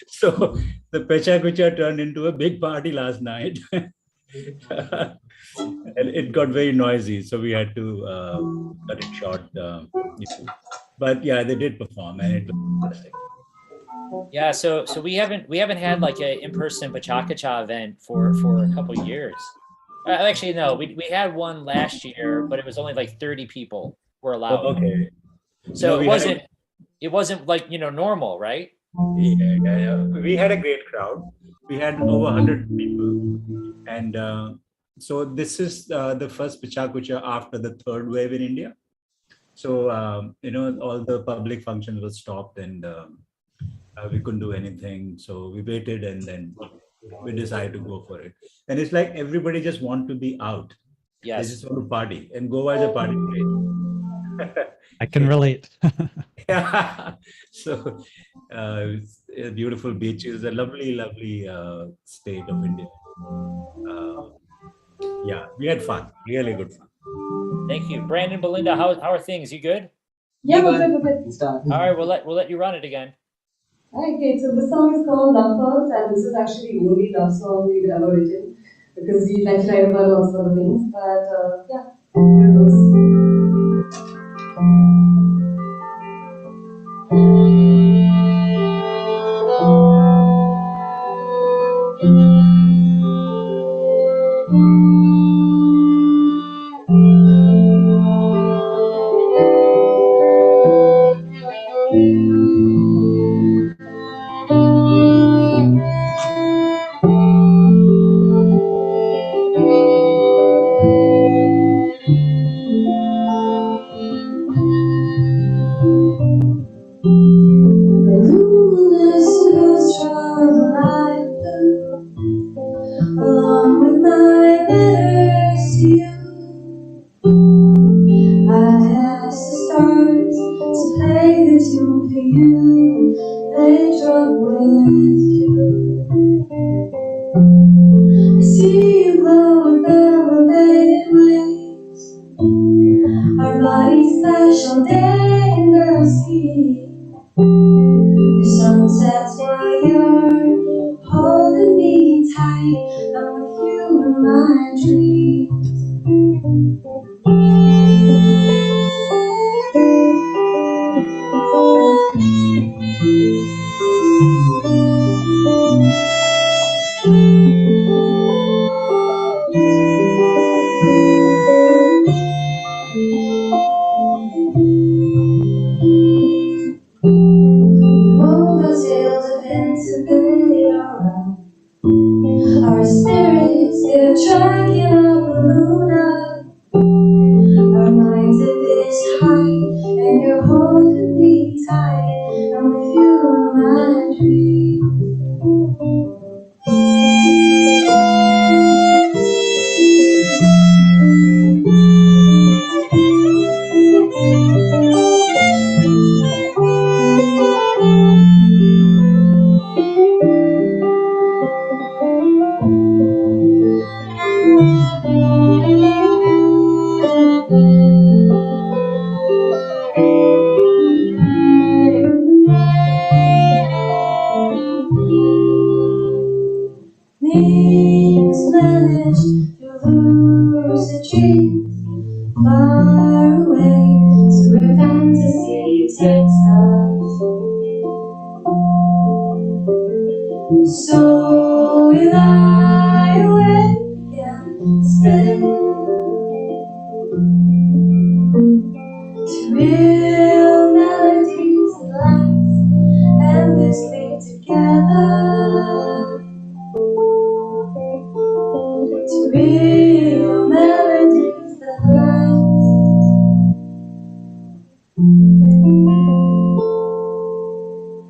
So the PechaKucha turned into a big party last night. And it got very noisy, so we had to cut it short. But yeah, they did perform, and it was fantastic. Yeah, so we haven't had like an in-person PechaKucha event for a couple of years. Actually, no, we had one last year, but it was only like 30 people were allowed. Oh, okay. So it wasn't like normal, right? Yeah. We had a great crowd. We had over 100 people, and so this is the first PechaKucha after the third wave in India. So all the public functions were stopped, and we couldn't do anything. So we waited, and then we decided to go for it. And it's like everybody just want to be out. Yes. They just want to party, and Goa is a party place. I can relate. Yeah. So it's beautiful beaches, a lovely, lovely state of India. Yeah, we had fun, really good fun. Thank you, Brandon, Belinda. How are things? You good? Yeah, we're good. All right, we'll let you run it again. Okay, so this song is called Love Pearls, and this is actually the only love song we've ever written, because we like to write about lots of other things. But yeah, here it goes. Along with my letters to you, I asked the stars to play the tune for you. They drove with you. I see you glow with elevated wings. Our bodies clash all day in the sea. The sun sets while you you're holding me tight. I'm with you in my dreams. Tales of intimacy around our spirits, they're tracking a balloon up. Our minds at this height, and you're holding me tight. I'm with you in my dreams. Meanings vanish through lucid dreams, far away to where fantasy takes us. So we lie awake and spin to real melodies that last endlessly together. To real melodies that last.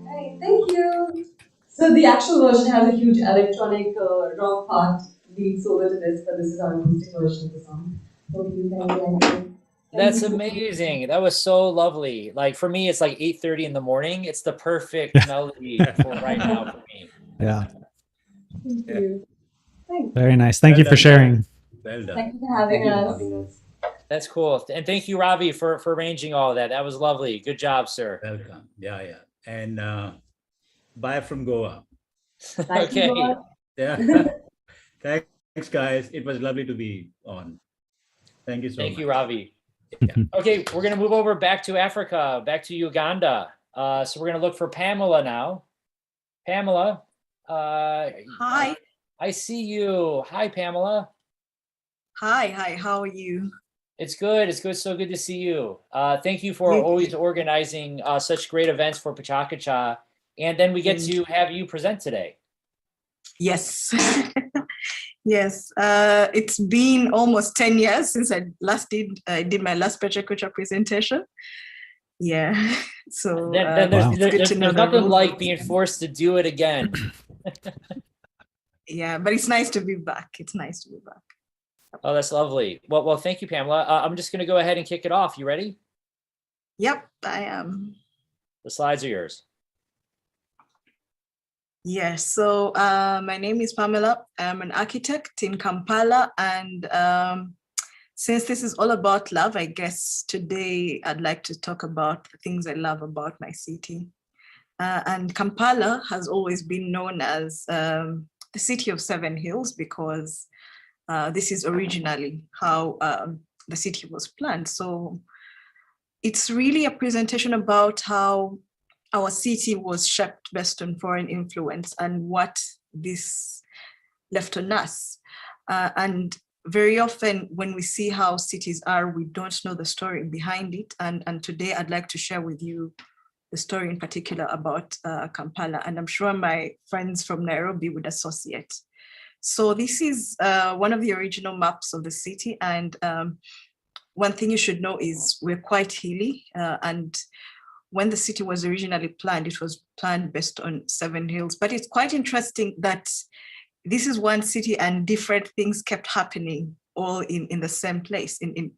Hey, thank you. So the actual version has a huge electronic rock part leads over to this, but this is our acoustic version of the song. Hope you guys like it. That's amazing. That was so lovely. Like for me, it's like 8:30 in the morning. It's the perfect melody for right now for me. Yeah. Thank you. Thanks. Very nice. Thank you for sharing. Well done. Thank you for having us. That's cool. And thank you, Ravi, for arranging all of that. That was lovely. Good job, sir. Welcome. Yeah. And bye from Goa. Okay. Yeah. Thanks, guys. It was lovely to be on. Thank you so much. Thank you, Ravi. Okay, we're going to move over back to Africa, back to Uganda. So we're going to look for Pamela now. Pamela. Hi. I see you. Hi, Pamela. Hi. How are you? It's good. It's good. So good to see you. Thank you for always organizing such great events for PechaKucha. And then we get to have you present today. Yes. Yes. It's been almost 10 years since I did my last PechaKucha presentation. Yeah. So there's nothing like being forced to do it again. Yeah, but it's nice to be back. It's nice to be back. Oh, that's lovely. Well, thank you, Pamela. I'm just going to go ahead and kick it off. You ready? Yep, I am. The slides are yours. Yes, so my name is Pamela. I'm an architect in Kampala, and since this is all about love, I guess today I'd like to talk about the things I love about my city. And Kampala has always been known as the city of 7 hills because this is originally how the city was planned. So it's really a presentation about how our city was shaped based on foreign influence and what this left on us. And very often when we see how cities are, we don't know the story behind it. And today I'd like to share with you the story in particular about Kampala. And I'm sure my friends from Nairobi would associate. So this is one of the original maps of the city. And one thing you should know is we're quite hilly, and when the city was originally planned, it was planned based on 7 hills. But it's quite interesting that this is one city and different things kept happening all in the same place, in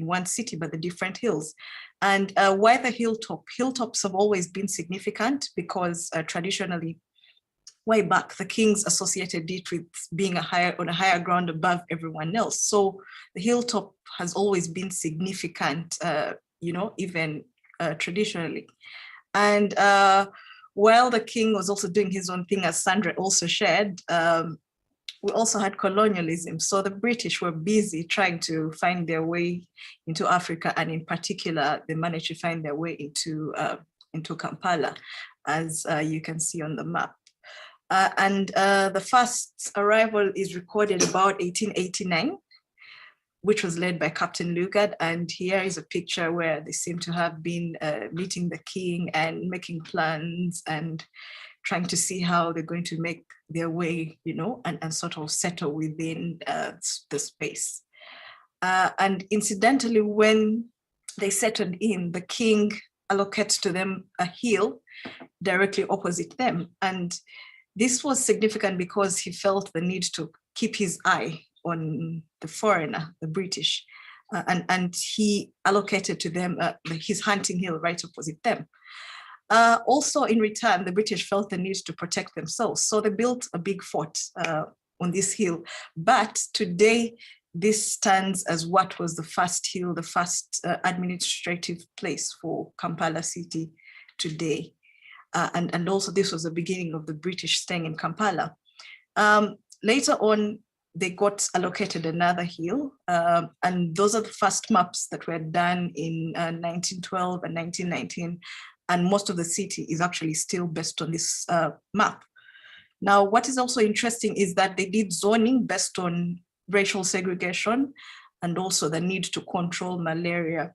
one city, but the different hills. And why the hilltop? Hilltops have always been significant because traditionally, way back, the kings associated it with being on a higher ground above everyone else. So the hilltop has always been significant, even traditionally. And while the king was also doing his own thing, as Sandra also shared, we also had colonialism. So the British were busy trying to find their way into Africa, and in particular, they managed to find their way into Kampala, as you can see on the map. The first arrival is recorded about 1889, which was led by Captain Lugard. And here is a picture where they seem to have been meeting the king and making plans and trying to see how they're going to make their way, and sort of settle within the space. And incidentally, when they settled in, the king allocates to them a hill directly opposite them. And this was significant because he felt the need to keep his eye on the foreigner, the British, and he allocated to them his hunting hill right opposite them. Also, in return, the British felt the need to protect themselves, so they built a big fort on this hill. But today, this stands as what was the first hill, the first administrative place for Kampala city today. And also, this was the beginning of the British staying in Kampala. Later on, they got allocated another hill, and those are the first maps that were done in 1912 and 1919, and most of the city is actually still based on this map. Now, what is also interesting is that they did zoning based on racial segregation and also the need to control malaria.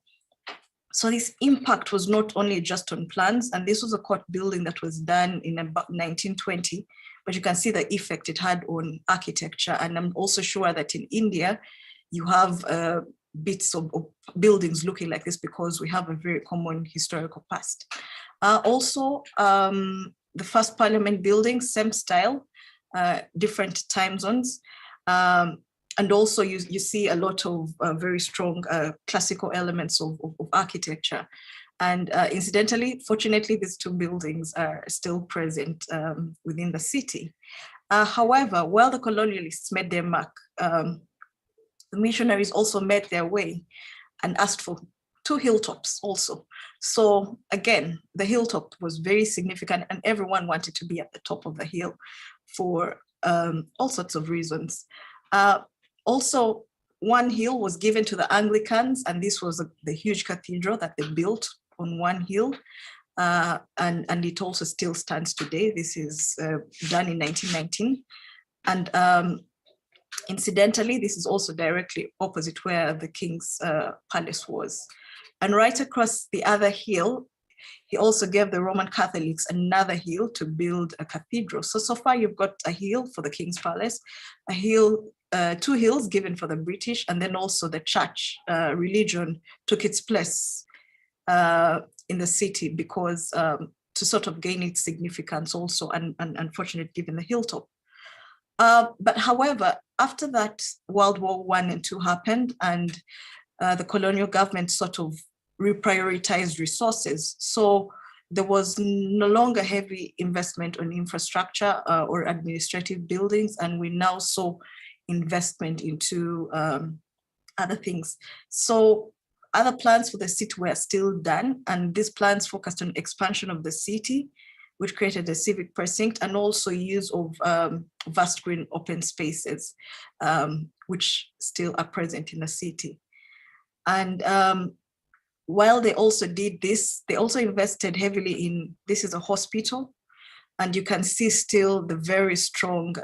So this impact was not only just on plans, and this was a court building that was done in about 1920, but you can see the effect it had on architecture. And I'm also sure that in India, you have bits of buildings looking like this because we have a very common historical past. Also, the first parliament building, same style, different time zones. And also you see a lot of very strong classical elements of architecture. And incidentally, fortunately, these two buildings are still present within the city. However, while the colonialists made their mark, the missionaries also made their way and asked for two hilltops also. So again, the hilltop was very significant and everyone wanted to be at the top of the hill for all sorts of reasons. Also, one hill was given to the Anglicans, and this was the huge cathedral that they built on one hill. And it also still stands today. This is done in 1919. And incidentally, this is also directly opposite where the king's palace was. And right across the other hill, he also gave the Roman Catholics another hill to build a cathedral. So far you've got a hill for the king's palace, a hill, two hills given for the British, and then also the church religion took its place in the city because to sort of gain its significance also, and unfortunate given the hilltop. But however, after that, World War I and II happened, and the colonial government sort of reprioritized resources. So there was no longer heavy investment on infrastructure or administrative buildings, and we now saw investment into other things. So other plans for the city were still done, and these plans focused on expansion of the city, which created a civic precinct, and also use of vast green open spaces, which still are present in the city. And while they also did this, they also invested heavily in, this is a hospital, and you can see still the very strong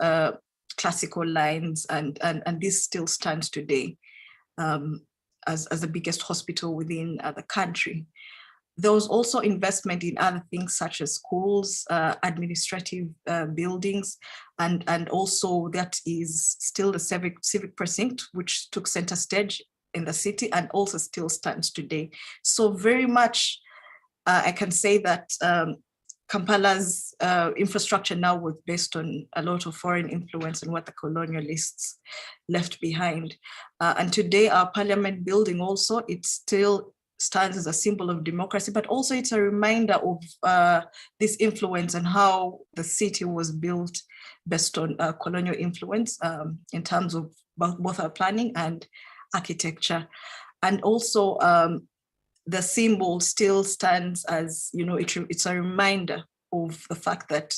classical lines, and this still stands today as the biggest hospital within the country. There was also investment in other things such as schools, administrative buildings, and also that is still the civic precinct, which took center stage in the city and also still stands today. So very much, I can say that Kampala's infrastructure now was based on a lot of foreign influence and what the colonialists left behind. And today our parliament building also, it still stands as a symbol of democracy, but also it's a reminder of this influence and how the city was built based on colonial influence in terms of both our planning and architecture. And also the symbol still stands as, it's a reminder of the fact that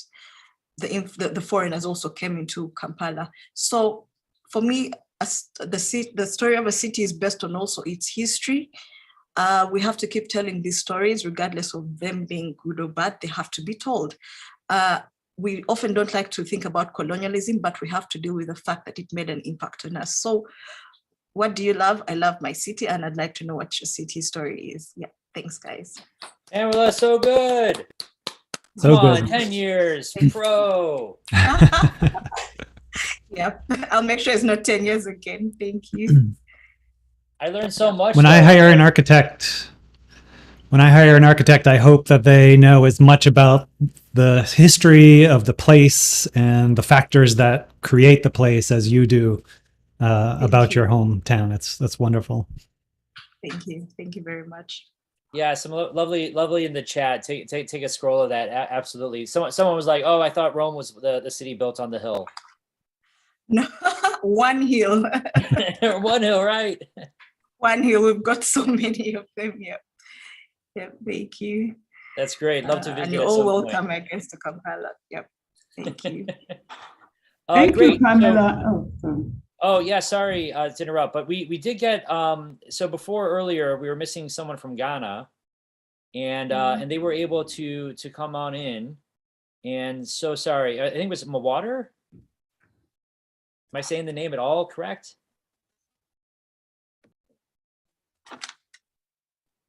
the foreigners also came into Kampala. So for me, the story of a city is based on also its history. We have to keep telling these stories, regardless of them being good or bad. They have to be told. We often don't like to think about colonialism, but we have to deal with the fact that it made an impact on us. So what do you love? I love my city, and I'd like to know what your city story is. Yeah, thanks, guys. Pamela, so good. So Come on, good. 10 years, pro. Yep, I'll make sure it's not 10 years again. Thank you. I learned so much. When I hire an architect, I hope that they know as much about the history of the place and the factors that create the place as you do about your hometown. That's wonderful. Thank you. Thank you very much. Yeah, some lovely in the chat. Take a scroll of that. Absolutely. Someone was like, "Oh, I thought Rome was the city built on the hill." No, one hill. One hill, right? One hill. We've got so many of them here. Yeah, thank you. That's great. Love to visit. And you're all welcome, I guess, to Kampala. Yep. Thank you. Thank great. you, Pamela. Oh yeah, sorry to interrupt, but we did get so before earlier we were missing someone from Ghana, and they were able to come on in, and so sorry. I think it was Mwater. Am I saying the name at all correct?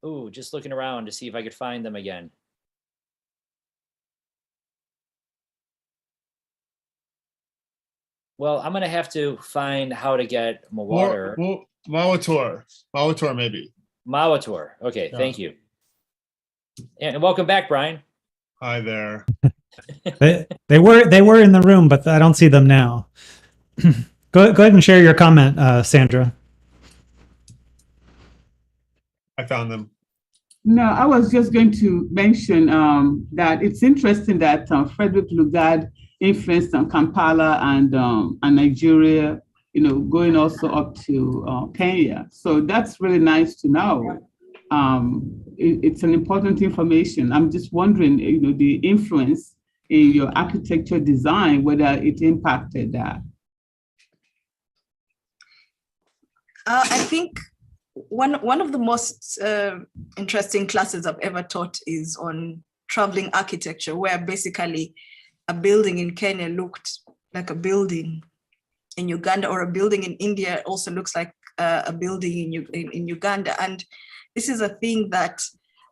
Ooh, just looking around to see if I could find them again. Well, I'm gonna have to find how to get Mwater. Mawator, maybe. Mawator. Okay, Yeah. thank you. And welcome back, Brian. Hi there. They were in the room, but I don't see them now. Go ahead and share your comment, Sandra. I found them. No, I was just going to mention that it's interesting that Frederick Lugard influenced Kampala and Nigeria, going also up to Kenya. So that's really nice to know. It's an important information. I'm just wondering, the influence in your architecture design, whether it impacted that. I think one of the most interesting classes I've ever taught is on traveling architecture, where basically a building in Kenya looked like a building in Uganda, or a building in India also looks like a building in Uganda. And this is a thing that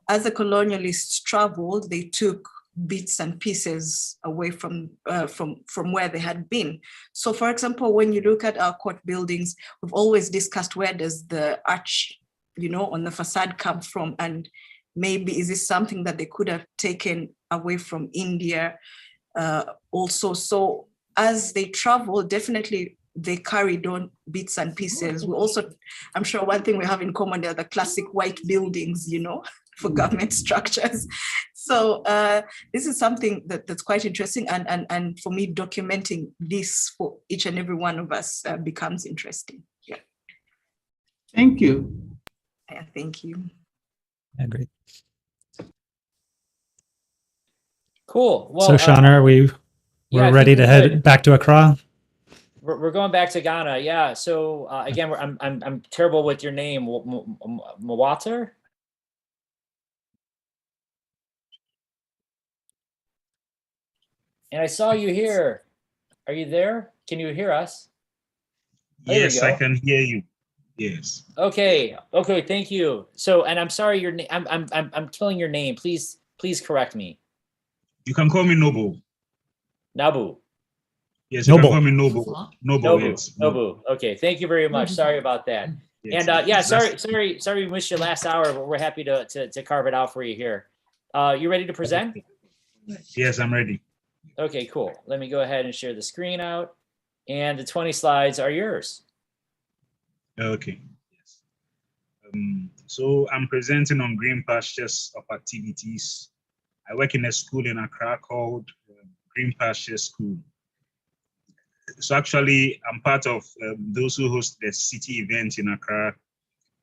as the colonialists traveled, they took bits and pieces away from where they had been. So for example, when you look at our court buildings, we've always discussed, where does the arch, on the facade come from? And maybe is this something that they could have taken away from India also? So as they travel, definitely they carried on bits and pieces. We also, I'm sure one thing we have in common are the classic white buildings, for government structures. So this is something that's quite interesting, and for me, documenting this for each and every one of us becomes interesting. Yeah. Thank you. Yeah, thank you. Yeah, great. Cool. Well, So Shauna, we're ready to head back to Accra. We're going back to Ghana. Yeah. So again, I'm terrible with your name, Mwater. And I saw you here. Are you there? Can you hear us? Yes, I can hear you. Yes. Okay. Okay. Thank you. So, and I'm sorry, your name. I'm killing your name. Please correct me. You can call me Noble. Nabu. Yes, you can call me Noble. Noble. Nobu. Yes. Nobu. Okay. Thank you very much. Sorry about that. Yes, And yeah, sorry we missed your last hour, but we're happy to carve it out for you here. You ready to present? Yes, I'm ready. Okay, cool. Let me go ahead and share the screen out. And the 20 slides are yours. Okay. Yes. So I'm presenting on green pastures of activities. I work in a school in Accra called Green Pastures School. So actually, I'm part of those who host the city event in Accra.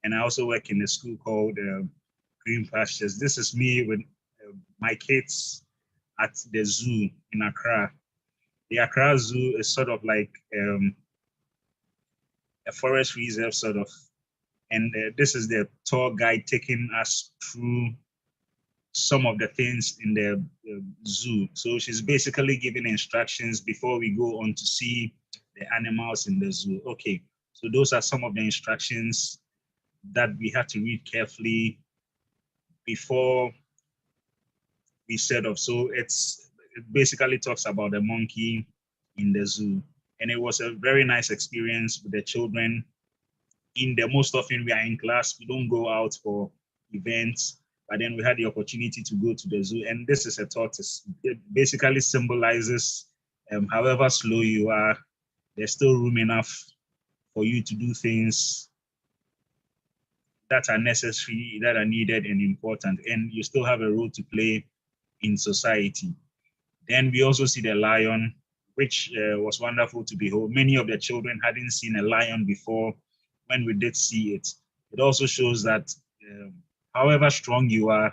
And I also work in a school called Green Pastures. This is me with my kids at the zoo in Accra. The Accra Zoo is sort of like a forest reserve sort of, and this is the tour guide taking us through some of the things in the zoo. So she's basically giving instructions before we go on to see the animals in the zoo. Okay, so those are some of the instructions that we had to read carefully before we set off. So it basically talks about the monkey in the zoo. And it was a very nice experience with the children. Most often we are in class, we don't go out for events, but then we had the opportunity to go to the zoo. And this is a tortoise. It basically symbolizes however slow you are, there's still room enough for you to do things that are necessary, that are needed and important, and you still have a role to play in society. Then we also see the lion, which was wonderful to behold. Many of the children hadn't seen a lion before. When we did see it, it also shows that however strong you are,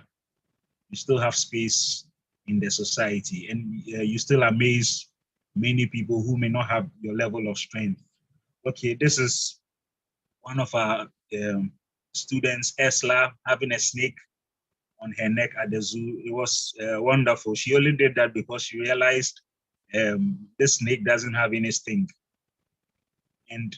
you still have space in the society, and you still amaze many people who may not have your level of strength. Okay, this is one of our students, Esla, having a snake on her neck at the zoo. It was wonderful. She only did that because she realized this snake doesn't have any sting. And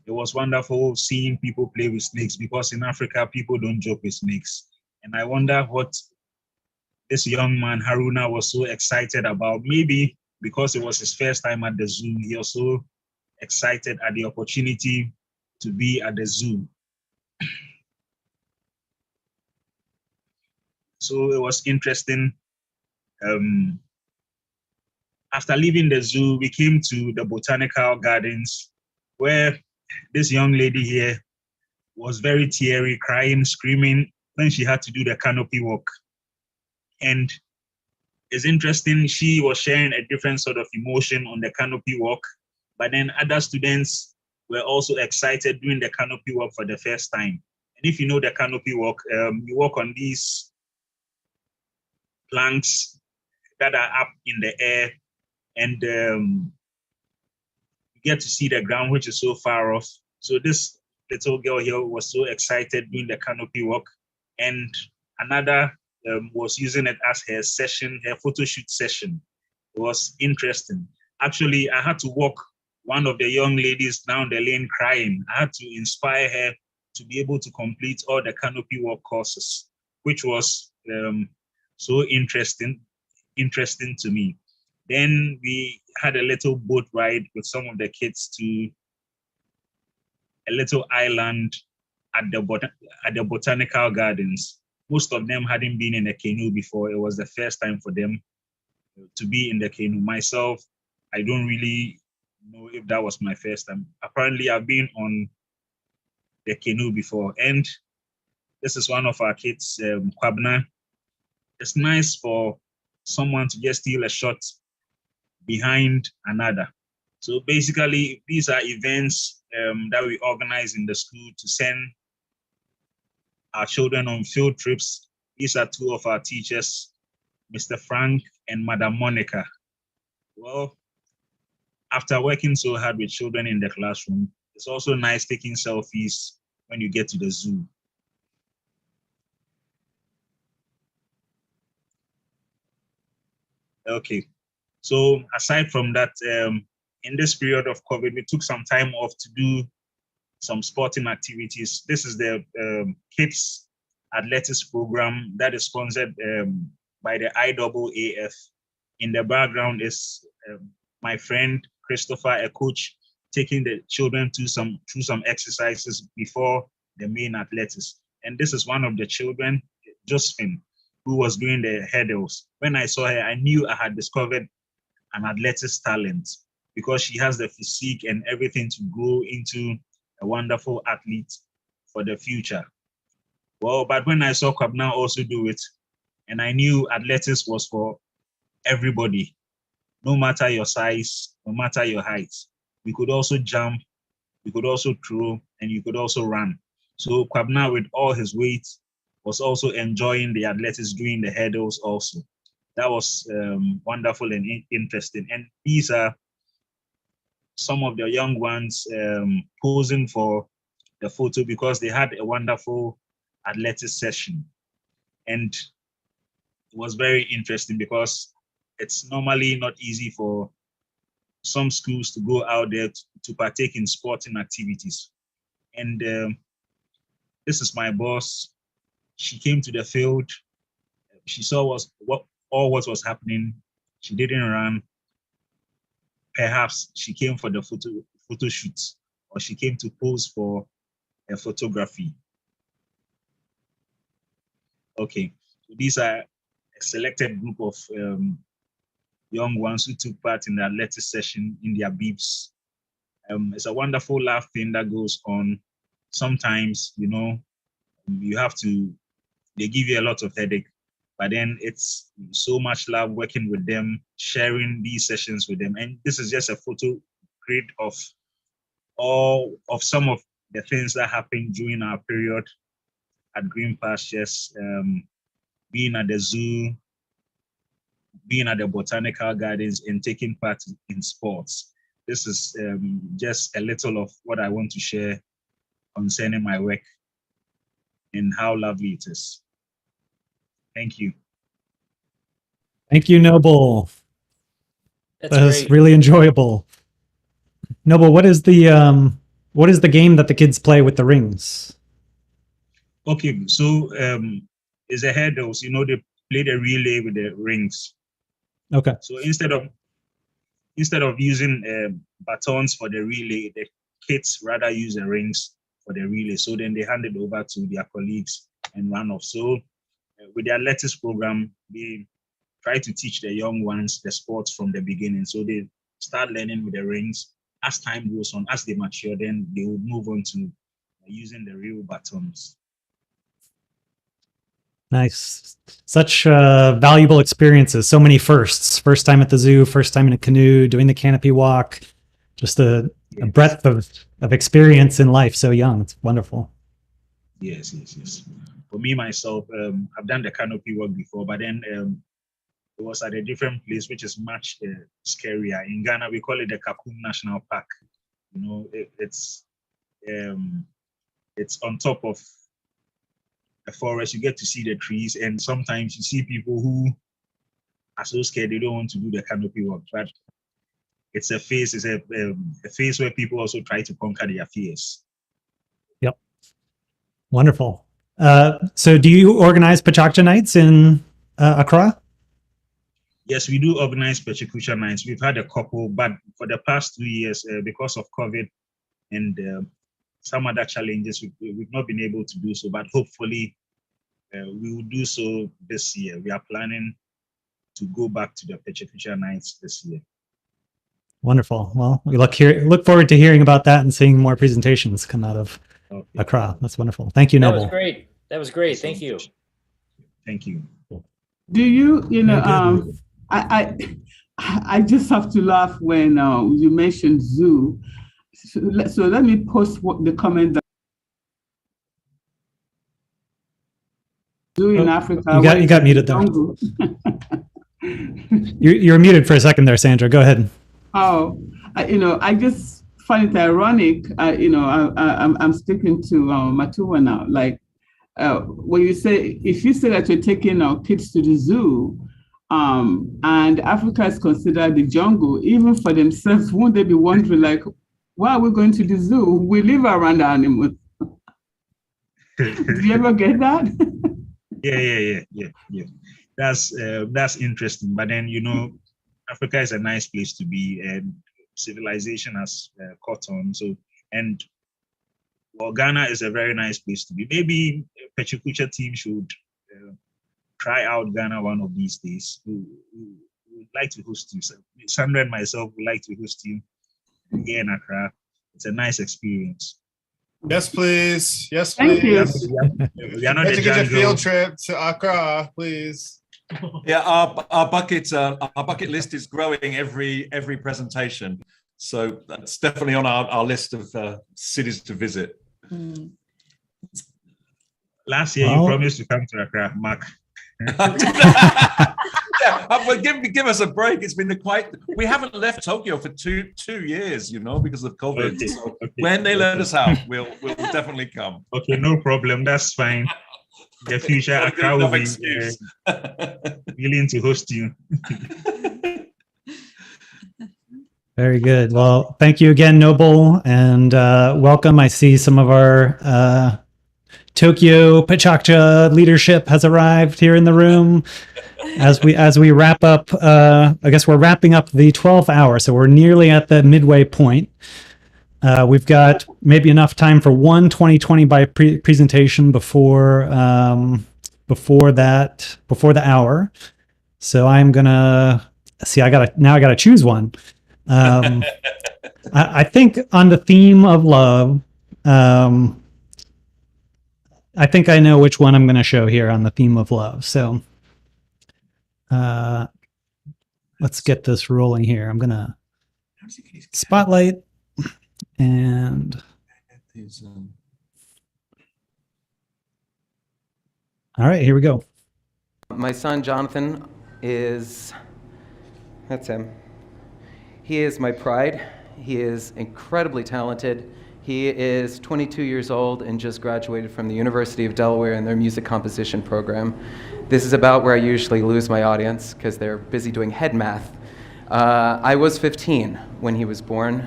it was wonderful seeing people play with snakes, because in Africa, people don't joke with snakes. And I wonder what this young man, Haruna, was so excited about. Maybe because it was his first time at the zoo, he was so excited at the opportunity to be at the zoo. So it was interesting. After leaving the zoo, we came to the botanical gardens, where this young lady here was very teary, crying, screaming when she had to do the canopy walk. And it's interesting, she was sharing a different sort of emotion on the canopy walk, but then other students were also excited doing the canopy walk for the first time. And if you know the canopy walk, you walk on these planks that are up in the air, and you get to see the ground, which is so far off. So this little girl here was so excited doing the canopy walk, and another was using it as her session, her photo shoot session. It was interesting. Actually, I had to walk one of the young ladies down the lane crying. I had to inspire her to be able to complete all the canopy walk courses, which was so interesting to me. Then we had a little boat ride with some of the kids to a little island at the botanical gardens. Most of them hadn't been in a canoe before. It was the first time for them to be in the canoe. Myself, I don't really know if that was my first time. Apparently, I've been on the canoe before. And this is one of our kids, Kwabna. It's nice for someone to just steal a shot behind another. So basically, these are events that we organize in the school to send our children on field trips. These are two of our teachers, Mr. Frank and Madam Monica. Well, after working so hard with children in the classroom, it's also nice taking selfies when you get to the zoo. Okay, so aside from that, in this period of COVID, we took some time off to do some sporting activities. This is the Kids Athletics program that is sponsored by the IAAF. In the background is my friend Christopher, a coach, taking the children through some exercises before the main athletics. And this is one of the children, Josephine, who was doing the hurdles. When I saw her, I knew I had discovered an athletics talent, because she has the physique and everything to grow into a wonderful athlete for the future. Well, but when I saw Kwabna also do it, and I knew athletics was for everybody, no matter your size, no matter your height. We could also jump, we could also throw, and you could also run. So Kwabna, with all his weight, was also enjoying the athletics, doing the hurdles also. that was wonderful and interesting. And these are some of the young ones posing for the photo because they had a wonderful athletics session. And it was very interesting because it's normally not easy for some schools to go out there to partake in sporting activities. And this is my boss. She came to the field. She saw what was happening. She didn't run. Perhaps she came for the photo shoot, or she came to pose for a photography. Okay, so these are a selected group of young ones who took part in the athletics session in their bibs. It's a wonderful laugh thing that goes on. Sometimes, you have to, they give you a lot of headache, but then it's so much love working with them, sharing these sessions with them. And this is just a photo grid of all of some of the things that happened during our period at Green Pastures, being at the zoo, being at the botanical gardens, and taking part in sports. This is just a little of what I want to share concerning my work and how lovely it is. Thank you. Thank you, Noble. That's That was great. really enjoyable. Noble, what is the game that the kids play with the rings? Okay, so it's a hurdles. They play the relay with the rings. Okay. So instead of using batons for the relay, the kids rather use the rings for the relay. So then they hand it over to their colleagues and run off. So with the athletics program, they try to teach the young ones the sports from the beginning. So they start learning with the rings. As time goes on, as they mature, then they will move on to using the real batons. Nice. Such valuable experiences. So many firsts. First time at the zoo, first time in a canoe, doing the canopy walk. Just a breadth of experience in life so young. It's wonderful. Yes. For me, myself, I've done the canopy walk before, but then it was at a different place, which is much scarier. In Ghana, we call it the Kakum National Park. It's on top of a forest. You get to see the trees, and sometimes you see people who are so scared they don't want to do the canopy walk. But it's a phase. It's a phase where people also try to conquer their fears. Yep. Wonderful. So do you organize PechaKucha nights in Accra? Yes, we do organize PechaKucha nights. We've had a couple, but for the past 2 years, because of COVID and some other challenges, we've not been able to do so. But hopefully, we will do so this year. We are planning to go back to the PechaKucha nights this year. Wonderful. Well, we look forward to hearing about that and seeing more presentations come out of Accra. That's wonderful. Thank you, Noble. That was great. That was great. Thank you. Thank you. Do you, I just have to laugh when you mentioned zoo. So let me post the comment that zoo in Africa. You got muted there. You're muted for a second there, Sandra. Go ahead. Oh, I just find it ironic. I'm sticking to Matuwa now. Like when if you say that you're taking our kids to the zoo, and Africa is considered the jungle, even for themselves, won't they be wondering, like, why are we going to the zoo? We live around the animals. Do you ever get that? Yeah. That's interesting. But then, Africa is a nice place to be, and civilization has caught on. So, Ghana is a very nice place to be. Maybe PechaKucha team should try out Ghana one of these days. We would like to host you. Sandra and myself would like to host you here in Accra. It's a nice experience. Yes, please. Yes, Thank please. you. We are not Let's the get a jungle. field trip to Accra, please. Yeah, our bucket list is growing every presentation, so that's definitely on our list of cities to visit. Last year, you promised to come to Accra, Mark. Well, give us a break. It's been we haven't left Tokyo for two years, because of COVID. Okay, So okay. when they let us out, we'll definitely come. Okay, no problem. That's fine. The future Accra will be willing to host you. Very good. Well, thank you again, Noble, and welcome. I see some of our Tokyo PechaKucha leadership has arrived here in the room. As we wrap up, I guess we're wrapping up the 12th hour, so we're nearly at the midway point. We've got maybe enough time for one 2020 by presentation before the hour. So I'm gonna see. I gotta choose one. I think on the theme of love. I think I know which one I'm going to show here on the theme of love. So let's get this rolling here. I'm going to spotlight and all right, here we go. My son Jonathan that's him. He is my pride. He is incredibly talented. He is 22 years old and just graduated from the University of Delaware in their music composition program. This is about where I usually lose my audience because they're busy doing head math. I was 15 when he was born,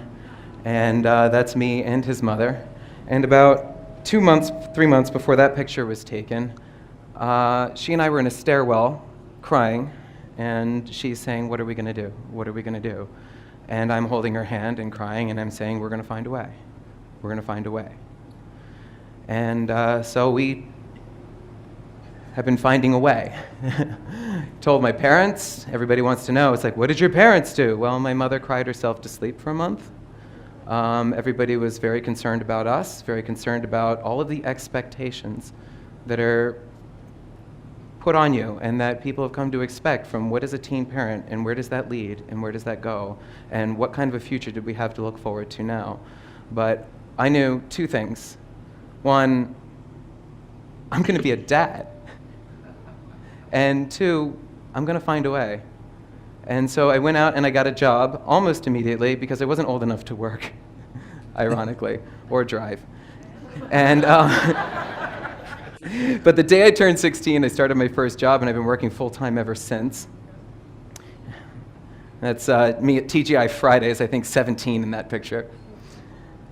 and that's me and his mother. And about 3 months before that picture was taken, she and I were in a stairwell crying, and she's saying, "What are we gonna do? What are we gonna do?" And I'm holding her hand and crying, and I'm saying, "We're gonna find a way. We're going to find a way." And so we have been finding a way. Told my parents, everybody wants to know, it's like, what did your parents do? Well, my mother cried herself to sleep for a month. Everybody was very concerned about us, very concerned about all of the expectations that are put on you and that people have come to expect from what is a teen parent and where does that lead and where does that go and what kind of a future do we have to look forward to now. But I knew two things. One, I'm going to be a dad. And two, I'm going to find a way. And so I went out and I got a job almost immediately because I wasn't old enough to work, ironically, or drive. And but the day I turned 16, I started my first job, and I've been working full-time ever since. That's me at TGI Fridays, I think 17 in that picture.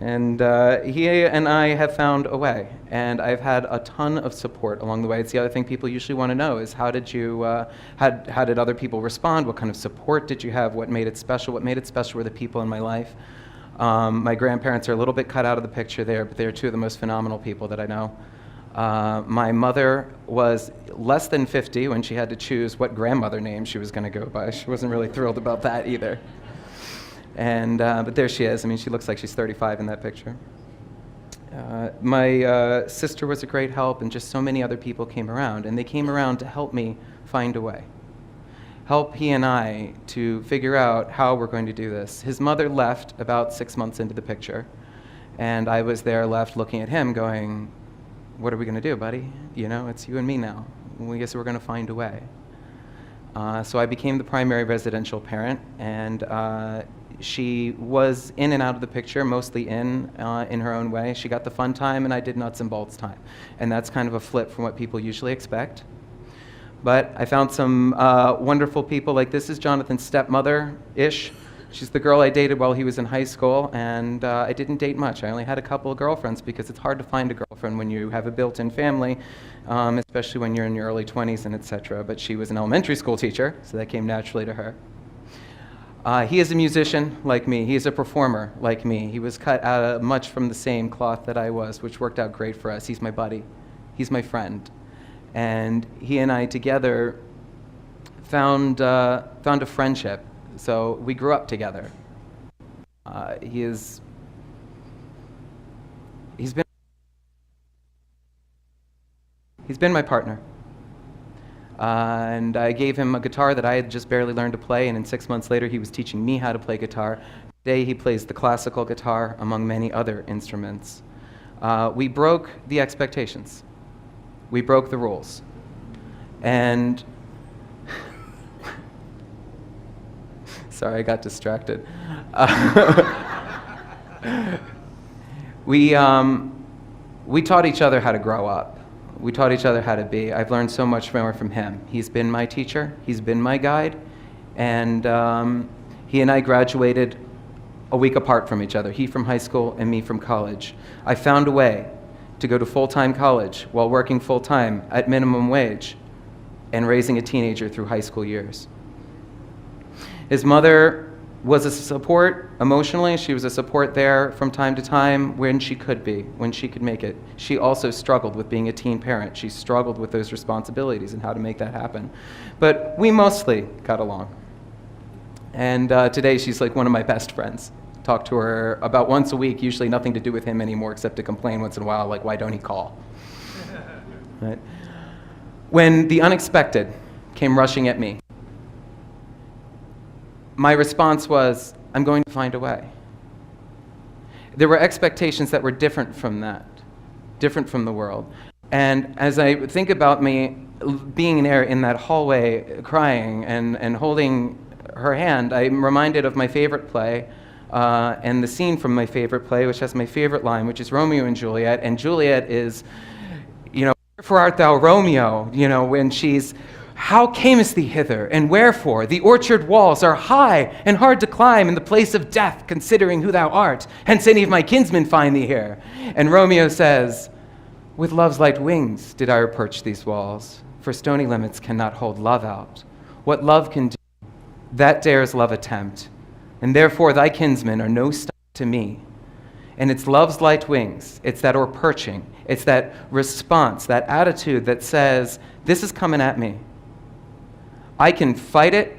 And he and I have found a way, and I've had a ton of support along the way. It's the other thing people usually want to know is how did other people respond? What kind of support did you have? What made it special? What made it special were the people in my life. My grandparents are a little bit cut out of the picture there, but they're two of the most phenomenal people that I know. My mother was less than 50 when she had to choose what grandmother name she was going to go by. She wasn't really thrilled about that either. And but there she is. I mean, she looks like she's 35 in that picture. My sister was a great help, and just so many other people came around, and they came around to help me find a way. Help he and I to figure out how we're going to do this. His mother left about 6 months into the picture, and I was there left looking at him going, what are we going to do, buddy? You know, it's you and me now. We guess we're going to find a way. So I became the primary residential parent, and she was in and out of the picture, mostly in her own way. She got the fun time, and I did nuts and bolts time. And that's kind of a flip from what people usually expect. But I found some wonderful people, like this is Jonathan's stepmother-ish. She's the girl I dated while he was in high school, and I didn't date much. I only had a couple of girlfriends because it's hard to find a girlfriend when you have a built-in family, especially when you're in your early 20s and etc. But she was an elementary school teacher, so that came naturally to her. He is a musician like me. He is a performer like me. He was cut out of much from the same cloth that I was, which worked out great for us. He's my buddy. He's my friend. And he and I together found a friendship. So we grew up together. He's been my partner. And I gave him a guitar that I had just barely learned to play, and then 6 months later he was teaching me how to play guitar. Today he plays the classical guitar among many other instruments. We broke the expectations. We broke the rules. And Sorry, I got distracted. We taught each other how to grow up. We taught each other how to be. I've learned so much more from him. He's been my teacher. He's been my guide. And he and I graduated a week apart from each other. He from high school and me from college. I found a way to go to full-time college while working full-time at minimum wage and raising a teenager through high school years. His mother was a support emotionally. She was a support there from time to time when she could be, when she could make it. She also struggled with being a teen parent. She struggled with those responsibilities and how to make that happen. But we mostly got along. And today she's like one of my best friends. Talk to her about once a week, usually nothing to do with him anymore except to complain once in a while, like, why don't he call? Right? When the unexpected came rushing at me, my response was, I'm going to find a way. There were expectations that were different from that, different from the world. And as I think about me being there in that hallway, crying and holding her hand, I'm reminded of my favorite play, and the scene from my favorite play, which has my favorite line, which is Romeo and Juliet. And Juliet is, wherefore art thou, Romeo? When she's, how camest thee hither, and wherefore? The orchard walls are high and hard to climb in the place of death, considering who thou art. Hence any of my kinsmen find thee here. And Romeo says, with love's light wings did I approach these walls, for stony limits cannot hold love out. What love can do, that dares love attempt, and therefore thy kinsmen are no stop to me. And it's love's light wings, it's that o'erperching, it's that response, that attitude that says, this is coming at me. I can fight it,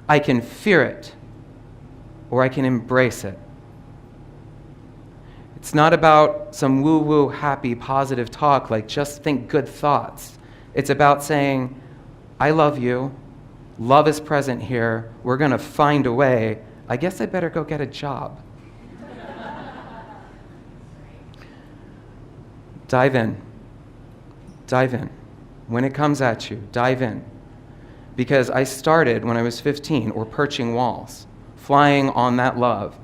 I can fear it, or I can embrace it. It's not about some woo-woo, happy, positive talk like just think good thoughts. It's about saying, I love you, love is present here, we're gonna find a way, I guess I better go get a job. Dive in. Dive in. When it comes at you, dive in. Because I started when I was 15, or perching walls, flying on that love.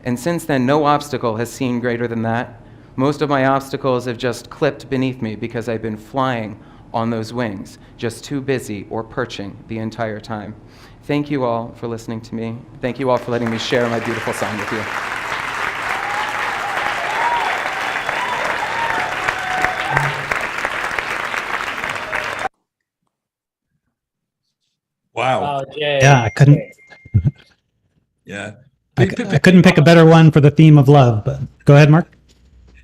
And since then, no obstacle has seemed greater than that. Most of my obstacles have just clipped beneath me because I've been flying on those wings, just too busy or perching the entire time. Thank you all for listening to me. Thank you all for letting me share my beautiful song with you. Wow. Yeah, I couldn't. Yeah. I couldn't pick a better one for the theme of love, but go ahead, Mark.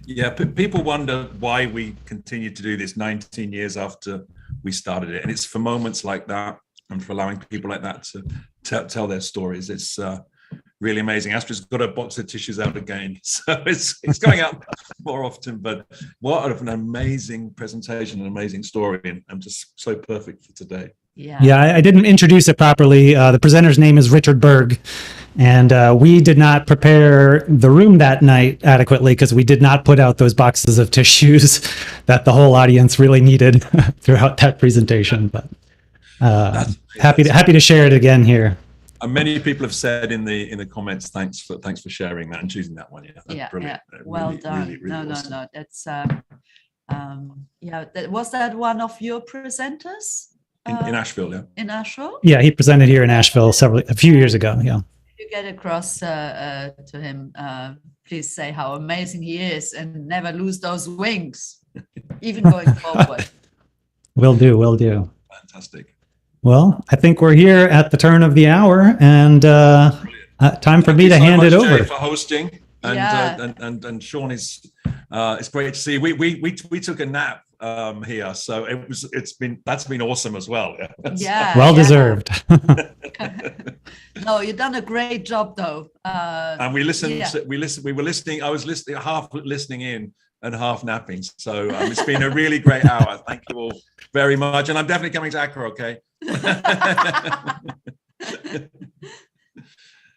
Yeah, people wonder why we continue to do this 19 years after we started it. And it's for moments like that and for allowing people like that to tell their stories. It's really amazing. Astra's got a box of tissues out again. So it's going out more often, but what an amazing presentation, an amazing story, and just so perfect for today. Yeah, I didn't introduce it properly. The presenter's name is Richard Berg, and we did not prepare the room that night adequately because we did not put out those boxes of tissues that the whole audience really needed throughout that presentation. But happy to share it again here. And many people have said in the comments, thanks for sharing that and choosing that one. Yeah, brilliant. yeah. Well done. Really awesome. No. That's was that one of your presenters? In Asheville, yeah. In Asheville? Yeah, he presented here in Asheville a few years ago. Yeah. If you get across to him, please say how amazing he is and never lose those wings, even going forward. Will do. Fantastic. Well, I think we're here at the turn of the hour, and time for me to hand it over. Jay, for hosting, and Sean is. It's great to see. We took a nap here, so that's been awesome as well. Yeah, well deserved. No, you've done a great job though. And we listened. Yeah. We were listening. I was listening, half listening in and half napping. So it's been a really great hour. Thank you all very much, and I'm definitely coming to Accra. Okay.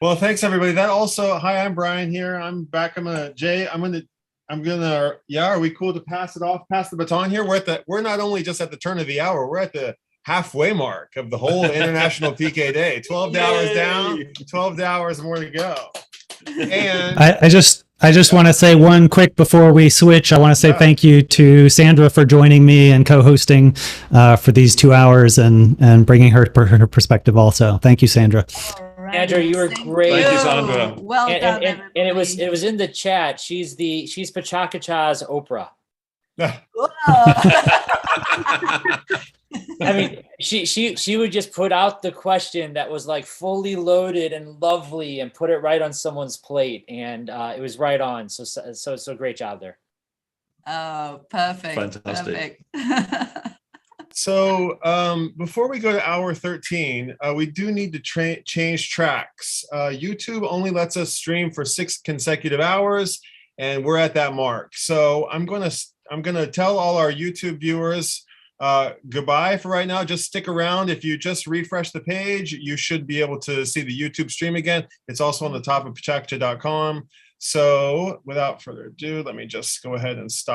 Well, thanks everybody. That also, hi, I'm Brian here. I'm back. Jay. Are we cool to pass the baton here? We're not only just at the turn of the hour, we're at the halfway mark of the whole International PK Day. 12 hours down, 12 hours more to go. And I just want to say one quick before we switch. I want to say thank you to Sandra for joining me and co-hosting for these 2 hours and bringing her perspective also. Thank you, Sandra. Sandra, you were great. Thank you, Sandra. Well done, and it was in the chat. She's PechaKucha's Oprah. I mean, she would just put out the question that was like fully loaded and lovely and put it right on someone's plate, and it was right on. So great job there. Oh, perfect. Fantastic. Perfect. so before we go to hour 13, we do need to change tracks. YouTube only lets us stream for 6 consecutive hours, and we're at that mark. So I'm gonna tell all our YouTube viewers goodbye for right now. Just stick around. If you just refresh the page, you should be able to see the YouTube stream again. It's also on the top of PechaKucha.com. So without further ado, let me just go ahead and stop.